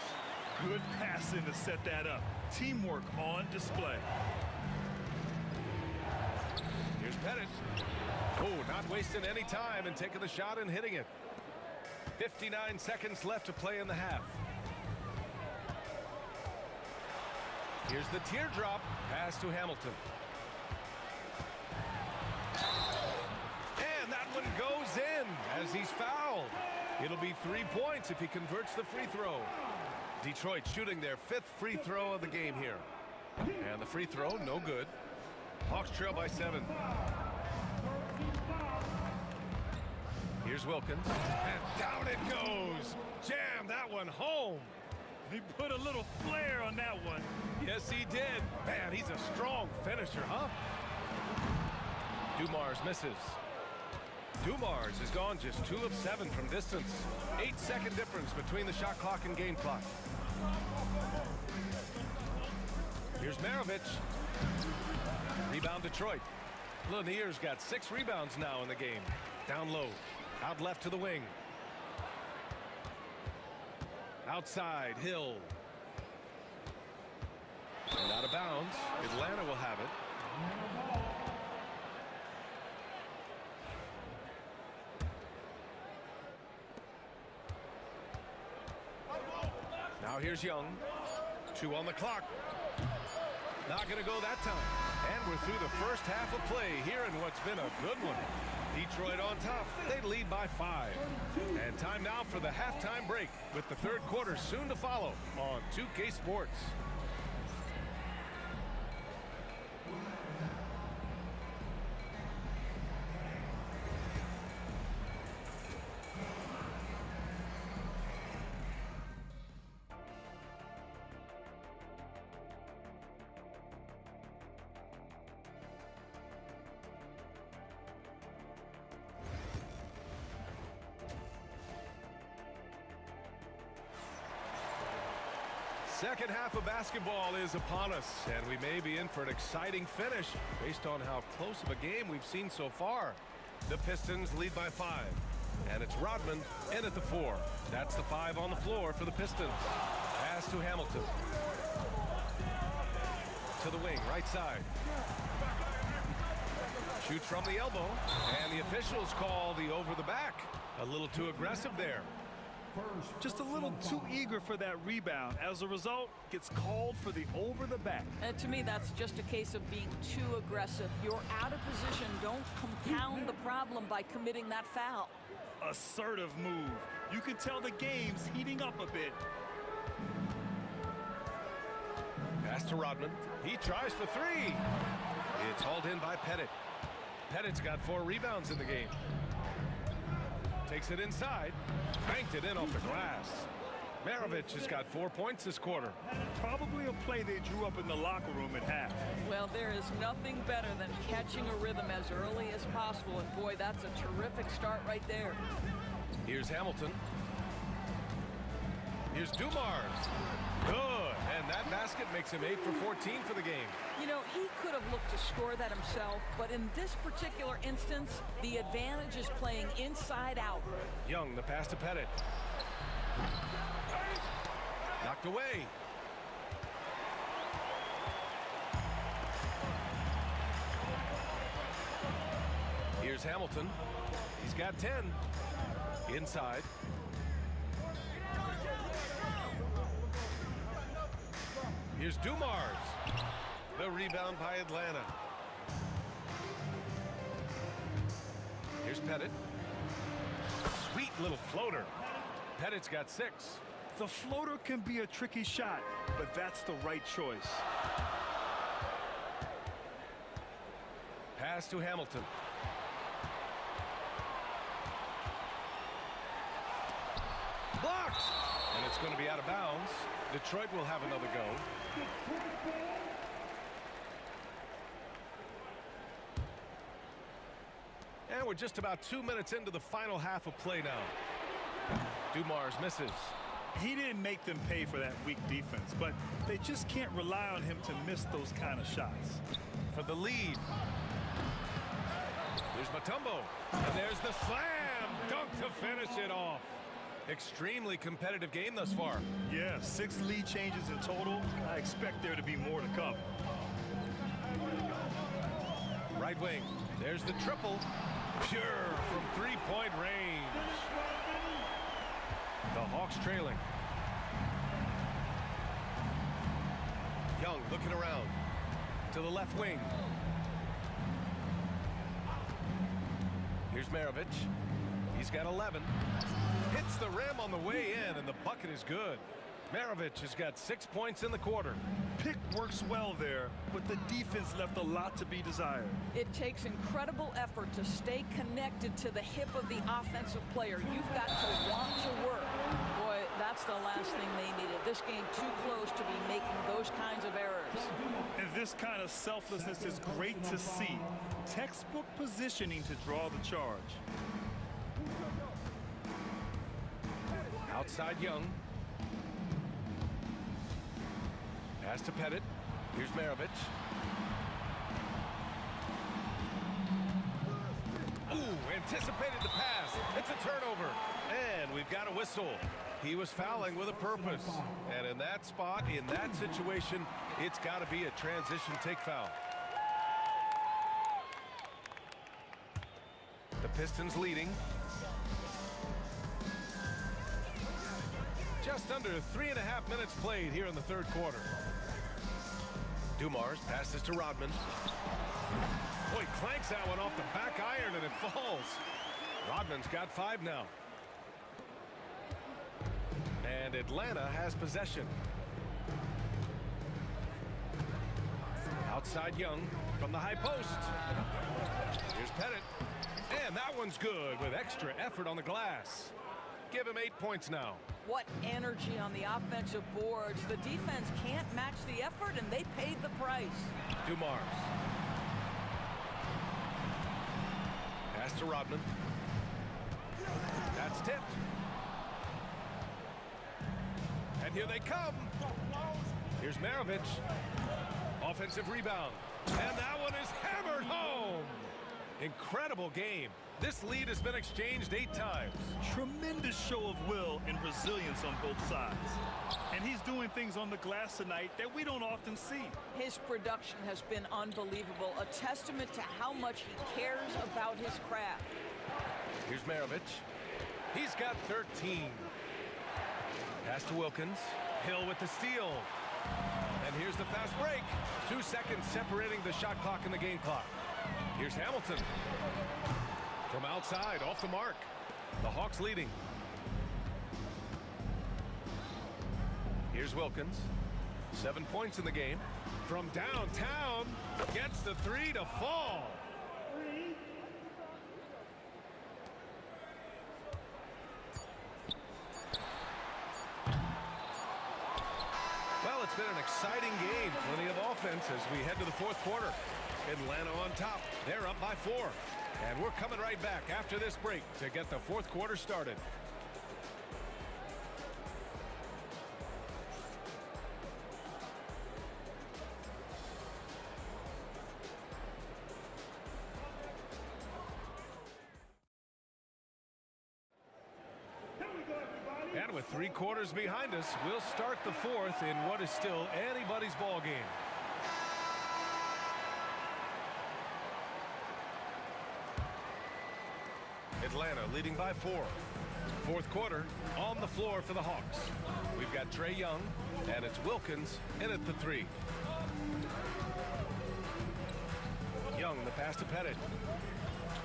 Good passing to set that up. Teamwork on display. Here's Pettit. Oh, not wasting any time and taking the shot and hitting it. 59 seconds left to play in the half. Here's the teardrop pass to Hamilton. And that one goes in as he's fouled. It'll be 3 points if he converts the free throw. Detroit shooting their 5th free throw of the game here. And the free throw, no good. Hawks trail by 7. Here's Wilkins. And down it goes. Jam that one home. He put a little flair on that one. Yes, he did. Man, he's a strong finisher, huh? Dumars misses. Dumars has gone just 2 of 7 from distance. 8-second difference between the shot clock and game clock. Here's Maravich. Rebound Detroit. Lanier's got 6 rebounds now in the game. Down low. Out left to the wing. Outside, Hill. And out of bounds. Atlanta will have it. Now here's Young. 2 on the clock. Not going to go that time. And we're through the first half of play here in what's been a good one. Detroit on top. They lead by 5. And time now for the halftime break with the third quarter soon to follow on 2K Sports. Second half of basketball is upon us, and we may be in for an exciting finish based on how close of a game we've seen so far. The Pistons lead by 5, and it's Rodman in at the 4. That's the 5 on the floor for the Pistons. Pass to Hamilton. To the wing, right side. Shoots from the elbow, and the officials call the over the back. A little too aggressive there. Just a little too eager for that rebound. As a result, gets called for the over the back. To me, that's just a case of being too aggressive. You're out of position. Don't compound the problem by committing that foul. Assertive move. You can tell the game's heating up a bit. Pass to Rodman. He tries for 3. It's hauled in by Pettit. Pettit's got 4 rebounds in the game. Takes it inside. Banked it in off the glass. Maravich has got 4 points this quarter. Probably a play they drew up in the locker room at half. Well, there is nothing better than catching a rhythm as early as possible. And boy, that's a terrific start right there. Here's Hamilton. Here's Dumars. Good. And that basket makes him 8 for 14 for the game. You know, he could have looked to score that himself, but in this particular instance, the advantage is playing inside out. Young, the pass to Pettit. Knocked away. Here's Hamilton. He's got 10. Inside. Here's Dumars. The rebound by Atlanta. Here's Pettit. Sweet little floater. Pettit's got 6. The floater can be a tricky shot, but that's the right choice. Pass to Hamilton. Blocked! And it's going to be out of bounds. Detroit will have another go. And we're just about 2 minutes into the final half of play now. Dumars misses. He didn't make them pay for that weak defense, but they just can't rely on him to miss those kind of shots. For the lead. There's Mutombo. And there's the slam dunk to finish it off. Extremely competitive game thus far. Yeah, 6 lead changes in total. I expect there to be more to come. Right wing. There's the triple. Pure from 3-point range. The Hawks trailing. Young looking around. To the left wing. Here's Maravich. He's got 11. Hits the rim on the way in, and the bucket is good. Maravich has got 6 points in the quarter. Pick works well there, but the defense left a lot to be desired. It takes incredible effort to stay connected to the hip of the offensive player. You've got to want to work. Boy, that's the last thing they needed. This game too close to be making those kinds of errors. And this kind of selflessness is great to see. Textbook positioning to draw the charge. Outside Young. Pass to Pettit. Here's Maravich. Ooh, anticipated the pass. It's a turnover. And we've got a whistle. He was fouling with a purpose. And in that spot, in that situation, it's got to be a transition take foul. The Pistons leading. Just under 3.5 minutes played here in the third quarter. Dumars passes to Rodman. Boy, clanks that one off the back iron and it falls. Rodman's got 5 now. And Atlanta has possession. Outside Young from the high post. Here's Pettit. And that one's good with extra effort on the glass. Give him 8 points now. What energy on the offensive boards. The defense can't match the effort, and they paid the price. Dumars. Pass to Rodman. That's tipped. And here they come. Here's Maravich. Offensive rebound. And that one is hammered home. Incredible game. This lead has been exchanged 8 times. Tremendous show of will and resilience on both sides. And he's doing things on the glass tonight that we don't often see. His production has been unbelievable, a testament to how much he cares about his craft. Here's Maravich. He's got 13. Pass to Wilkins. Hill with the steal. And here's the fast break. 2 seconds separating the shot clock and the game clock. Here's Hamilton. From outside, off the mark. The Hawks leading. Here's Wilkins. 7 points in the game. From downtown, gets the 3 to fall. Well, it's been an exciting game. Plenty of offense as we head to the fourth quarter. Atlanta on top. They're up by 4. And we're coming right back after this break to get the fourth quarter started. And with 3 quarters behind us, we'll start the fourth in what is still anybody's ball game. Atlanta leading by 4. Fourth quarter on the floor for the Hawks. We've got Trae Young, and it's Wilkins in at the 3. Young, the pass to Pettit.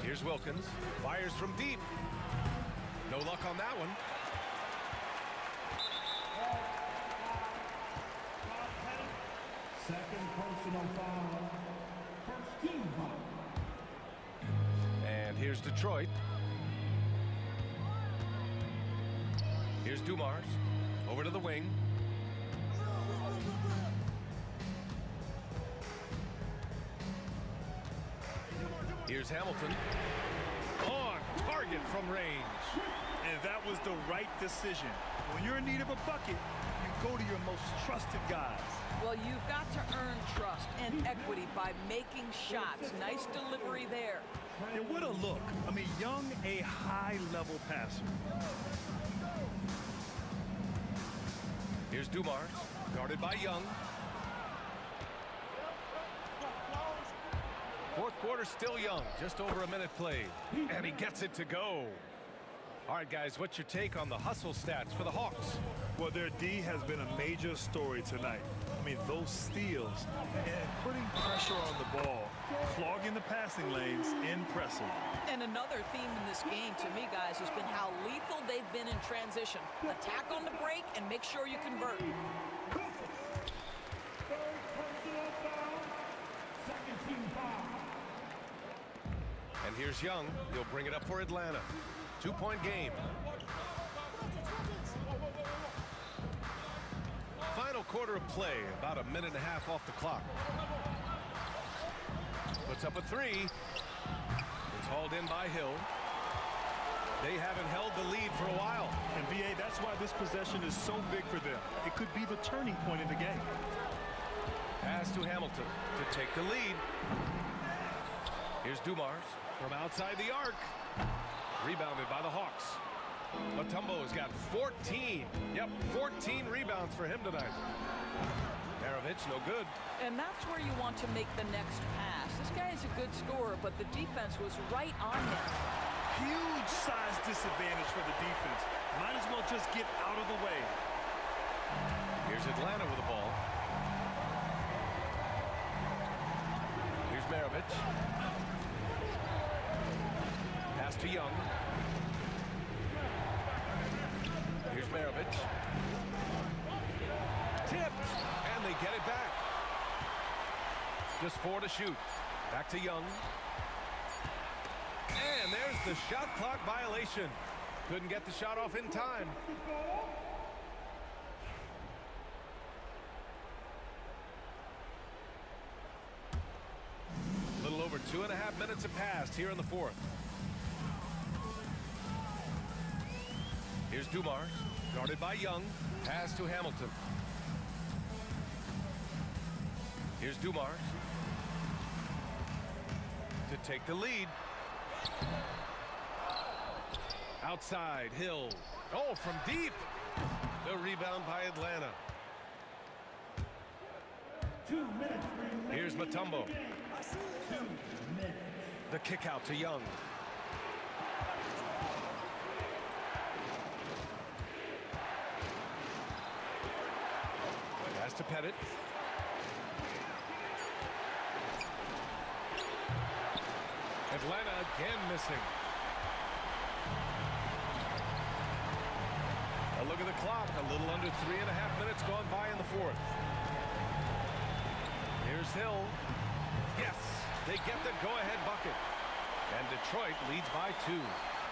Here's Wilkins. Fires from deep. No luck on that one. Second personal foul. First team foul. And here's Detroit. Here's Dumars. Over to the wing. Here's Hamilton. On target from range. And that was the right decision. When you're in need of a bucket, you go to your most trusted guys. Well, you've got to earn trust and equity by making shots. Nice delivery there. And what a look. I mean, Young, a high-level passer. Here's Dumars, guarded by Young. Fourth quarter still Young, just over a minute played. And he gets it to go. All right, guys, what's your take on the hustle stats for the Hawks? Well, their D has been a major story tonight. I mean, those steals and putting pressure on the ball, clogging the passing lanes, impressive. And another theme in this game, to me, guys, has been how lethal they've been in transition. Attack on the break and make sure you convert. Second team foul. And here's Young. He'll bring it up for Atlanta. 2-point game. Final quarter of play, about a minute and a half off the clock. Puts up a 3. It's hauled in by Hill. They haven't held the lead for a while. And BA, that's why this possession is so big for them. It could be the turning point in the game. Pass to Hamilton to take the lead. Here's Dumars from outside the arc. Rebounded by the Hawks. Mutombo's got 14. Yep, 14 rebounds for him tonight. Maravich, no good. And that's where you want to make the next pass. This guy is a good scorer, but the defense was right on him. huge size disadvantage for the defense. Might as well just get out of the way. Here's Atlanta with the ball. Here's Maravich. Pass to Young. Here's Maravich. Tipped, and they get it back. Just 4 to shoot. Back to Young. And there's the shot clock violation. Couldn't get the shot off in time. A little over 2.5 minutes have passed here in the fourth. Here's Dumars, guarded by Young. Pass to Hamilton. Here's Dumars to take the lead. Outside, Hill. Oh, from deep. The rebound by Atlanta. 2 minutes. Here's Mutombo. The kick out to Young. Pass to Pettit. Atlanta again missing. A look at the clock. A little under 3.5 minutes gone by in the fourth. Here's Hill. Yes, they get the go-ahead bucket. And Detroit leads by 2.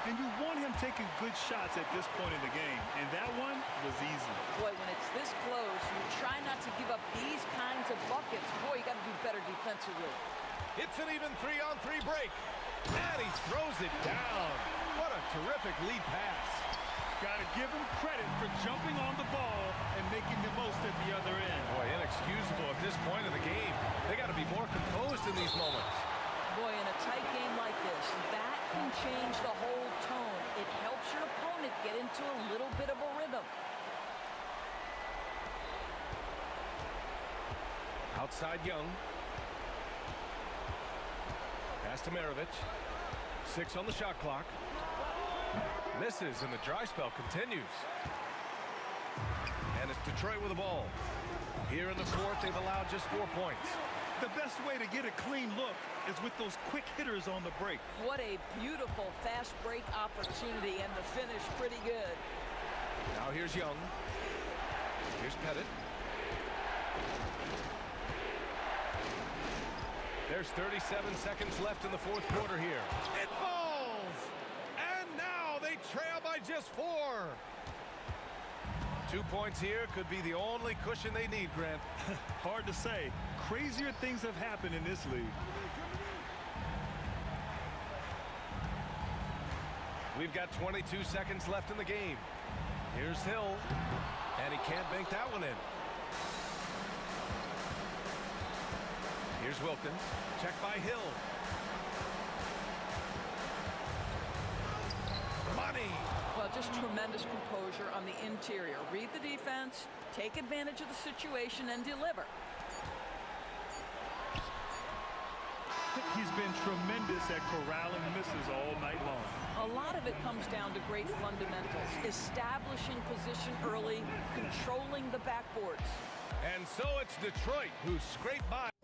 And you want him taking good shots at this point in the game. And that one was easy. Boy, when it's this close, you try not to give up these kinds of buckets. Boy, you got to do better defensively. It's an even 3-on-3 break. And he throws it down. What a terrific lead pass. Got to give him credit for jumping on the ball and making the most at the other end. Boy, inexcusable at this point in the game. They got to be more composed in these moments. Boy, in a tight game like this, that can change the whole tone. It helps your opponent get into a little bit of a rhythm. Outside Young. Pass to Maravich. 6 on the shot clock. Misses, and the dry spell continues. And it's Detroit with the ball. Here in the fourth, they've allowed just 4 points. The best way to get a clean look is with those quick hitters on the break. What a beautiful fast break opportunity, and the finish pretty good. Now here's Young. Here's Pettit. There's 37 seconds left in the fourth quarter here. It falls! And now they trail by just 4. 2 points here could be the only cushion they need, Grant. Hard to say. Crazier things have happened in this league. We've got 22 seconds left in the game. Here's Hill, and he can't bank that one in. Here's Wilkins, checked by Hill. Money! Well, just tremendous composure on the interior. Read the defense, take advantage of the situation, and deliver. He's been tremendous at corralling misses all night long. A lot of it comes down to great fundamentals. Establishing position early, controlling the backboards. And so it's Detroit who scraped by.